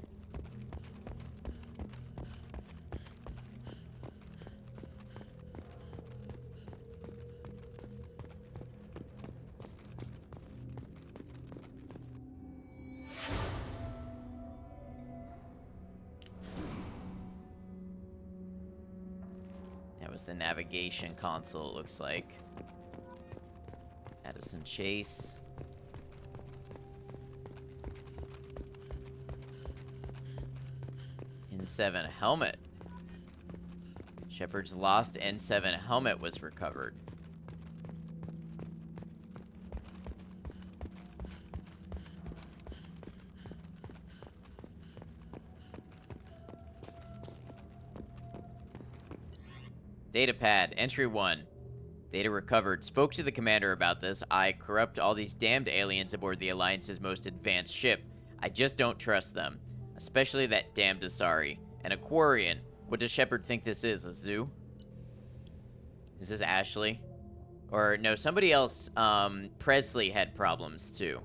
That was the navigation console, it looks like. Addison Chase. N7 helmet. Shepard's lost N7 helmet was recovered. Datapad, entry 1. Data recovered. Spoke to the commander about this. I corrupt all these damned aliens aboard the Alliance's most advanced ship. I just don't trust them. Especially that damned Asari. An Aquarian. What does Shepard think this is? A zoo? Is this Ashley? Or, no, somebody else, Presley had problems, too.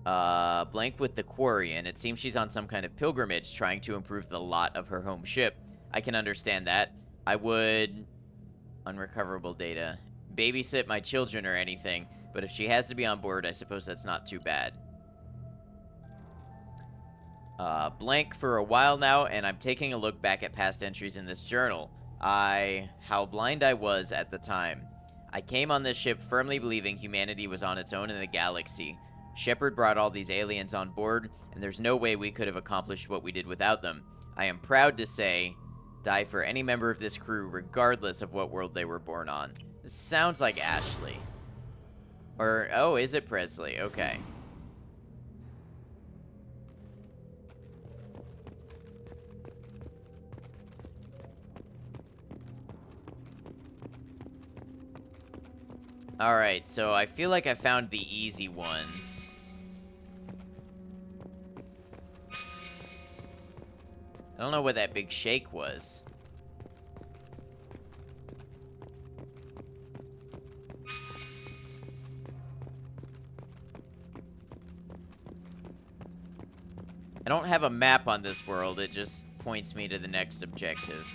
Blank with the Quarian. It seems she's on some kind of pilgrimage trying to improve the lot of her home ship. I can understand that. I would... Unrecoverable data. Babysit my children or anything, but if she has to be on board, I suppose that's not too bad. Blank for a while now, and I'm taking a look back at past entries in this journal. How blind I was at the time. I came on this ship firmly believing humanity was on its own in the galaxy. Shepard brought all these aliens on board, and there's no way we could have accomplished what we did without them. I am proud to say, die for any member of this crew, regardless of what world they were born on. This sounds like Ashley. Or, oh, is it Presley? Okay. Alright, so I feel like I found the easy ones. I don't know what that big shake was. I don't have a map on this world, it just points me to the next objective.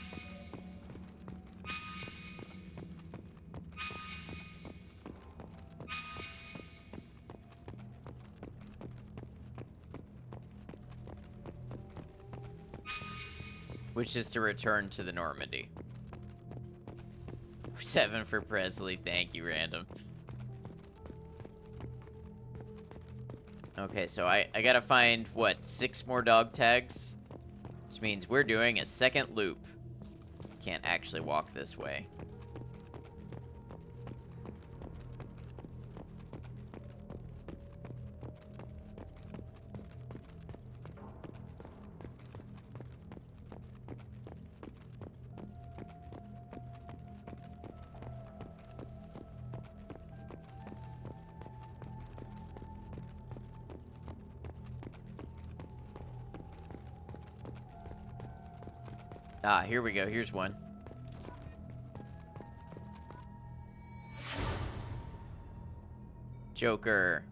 Which is to return to the Normandy. 7 for Presley. Thank you, random. Okay, so I gotta find, what, 6 more dog tags? Which means we're doing a second loop. Can't actually walk this way. Ah, here we go. Here's one. Joker.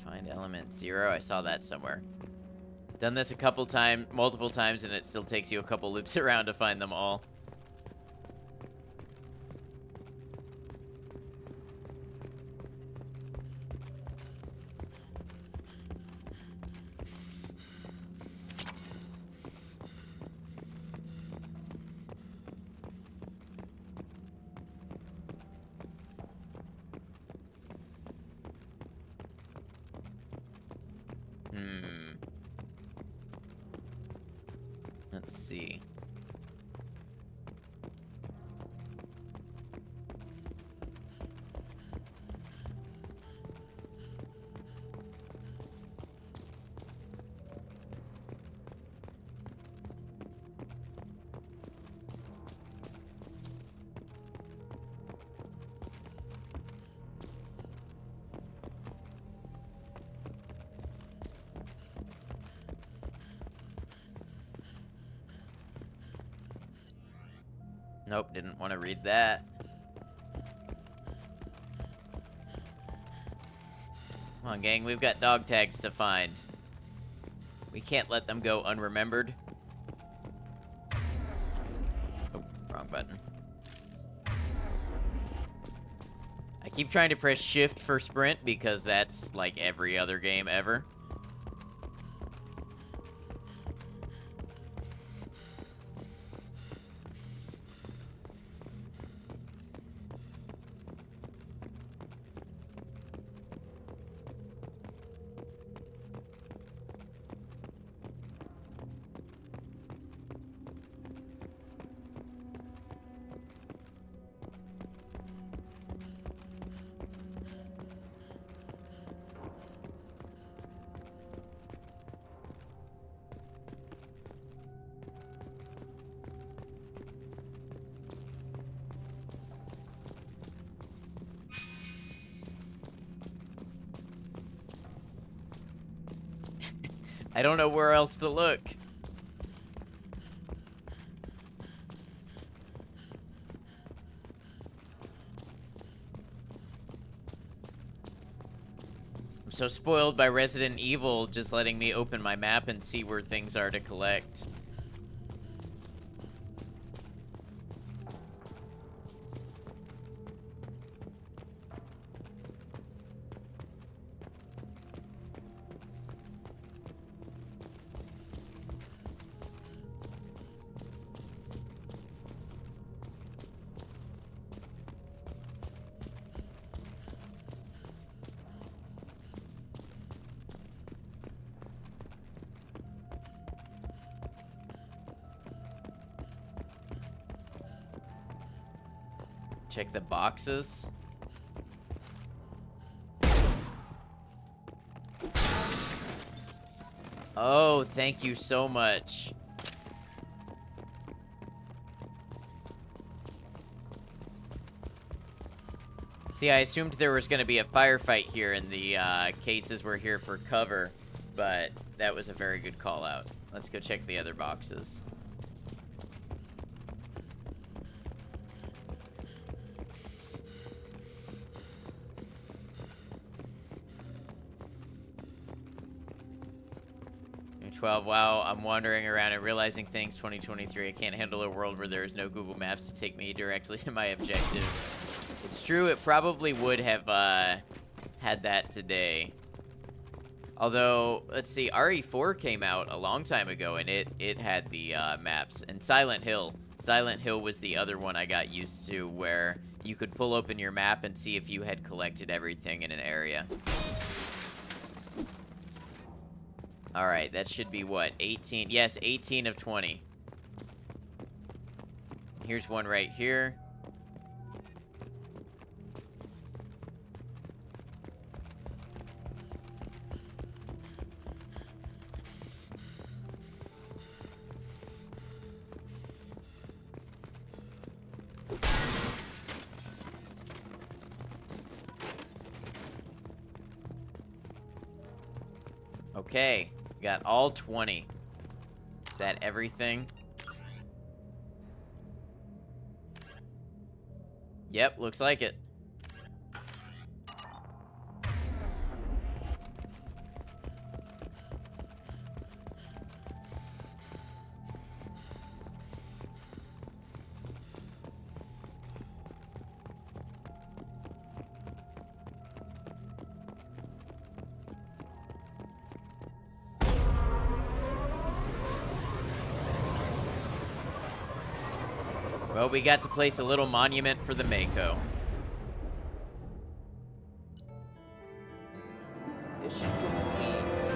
Find element 0. I saw that somewhere. Done this a couple times, multiple times, and it still takes you a couple loops around to find them all. Let's see. Nope, didn't want to read that. Come on, gang, we've got dog tags to find. We can't let them go unremembered. Oh, wrong button. I keep trying to press shift for sprint because that's like every other game ever. I don't know where else to look. I'm so spoiled by Resident Evil just letting me open my map and see where things are to collect. Check the boxes. Oh, thank you so much. See, I assumed there was going to be a firefight here and the cases were here for cover, but that was a very good call out. Let's go check the other boxes. Wow, I'm wandering around and realizing things. 2023, I can't handle a world where there is no Google Maps to take me directly to my objective. It's true, it probably would have had that today. Although, let's see, RE4 came out a long time ago and it had the maps. And Silent Hill. Silent Hill was the other one I got used to where you could pull open your map and see if you had collected everything in an area. All right, that should be what, 18? Yes, 18 of 20. Here's one right here. Okay, got all 20. Is that everything? Yep, looks like it. Well, we got to place a little monument for the Mako. Mission complete.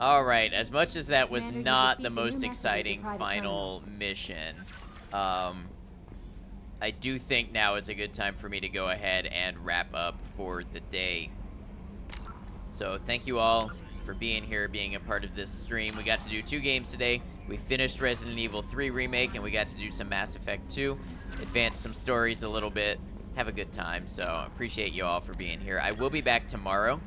Alright, as much as that was Commander, not you've the received a new most message at exciting your private final mission, I do think now is a good time for me to go ahead and wrap up for the day. So thank you all for being here, being a part of this stream. We got to do 2 games today. We finished Resident Evil 3 Remake, and we got to do some Mass Effect 2. Advance some stories a little bit. Have a good time. So I appreciate you all for being here. I will be back tomorrow.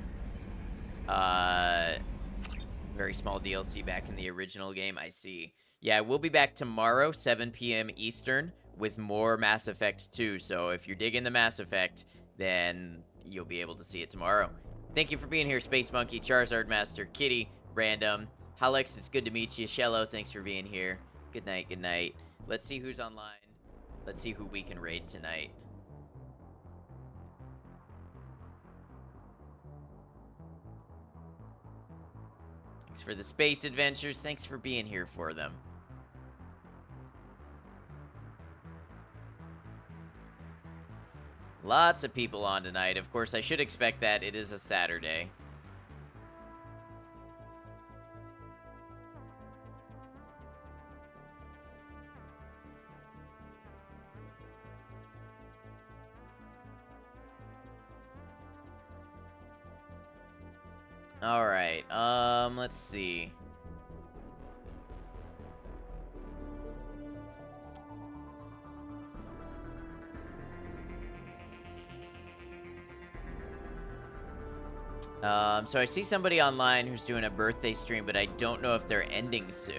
Very small DLC back in the original game, I see. Yeah, we'll be back tomorrow, 7 p.m. Eastern, with more Mass Effect 2. So if you're digging the Mass Effect, then you'll be able to see it tomorrow. Thank you for being here, Space Monkey, Charizard Master, Kitty, Random, Alex, it's good to meet you. Shello, thanks for being here. Good night, good night. Let's see who's online. Let's see who we can raid tonight. Thanks for the space adventures. Thanks for being here for them. Lots of people on tonight. Of course, I should expect that. It is a Saturday. All right. Let's see. So I see somebody online who's doing a birthday stream, but I don't know if they're ending soon.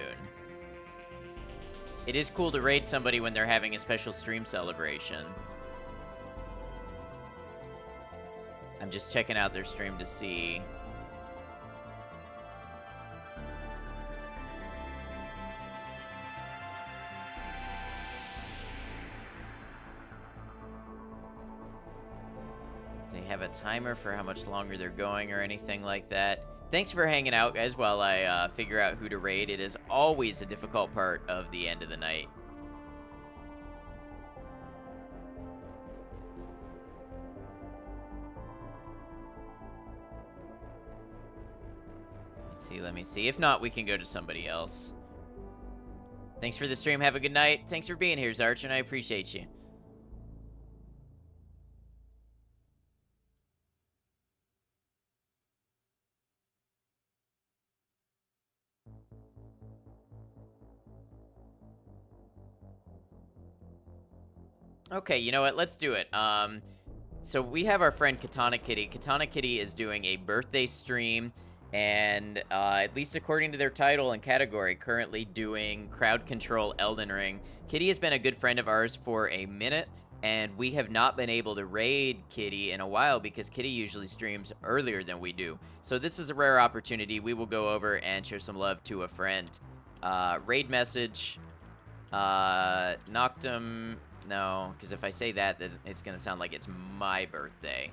It is cool to raid somebody when they're having a special stream celebration. I'm just checking out their stream to see. They have a timer for how much longer they're going or anything like that. Thanks for hanging out, guys, while I figure out who to raid. It is always a difficult part of the end of the night. Let me see. If not, we can go to somebody else. Thanks for the stream. Have a good night. Thanks for being here, Zarch, and I appreciate you. Okay, you know what? Let's do it. So we have our friend Katana Kitty. Katana Kitty is doing a birthday stream, and at least according to their title and category, currently doing crowd control Elden Ring. Kitty has been a good friend of ours for a minute, and we have not been able to raid Kitty in a while because Kitty usually streams earlier than we do. So this is a rare opportunity. We will go over and show some love to a friend. Raid message. Noctum. No, because if I say that, then it's going to sound like it's my birthday.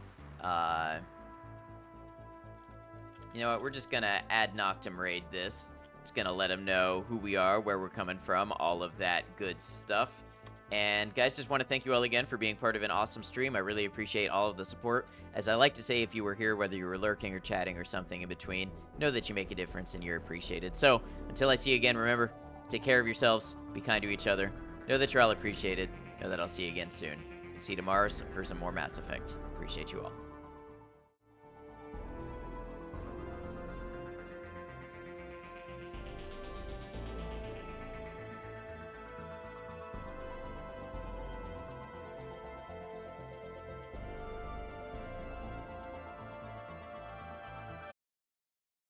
You know what? We're just going to add Noctum raid this. It's going to let him know who we are, where we're coming from, all of that good stuff. And guys, just want to thank you all again for being part of an awesome stream. I really appreciate all of the support. As I like to say, if you were here, whether you were lurking or chatting or something in between, know that you make a difference and you're appreciated. So until I see you again, remember, take care of yourselves, be kind to each other, know that you're all appreciated. Know that I'll see you again soon. See you tomorrow for some more Mass Effect. Appreciate you all.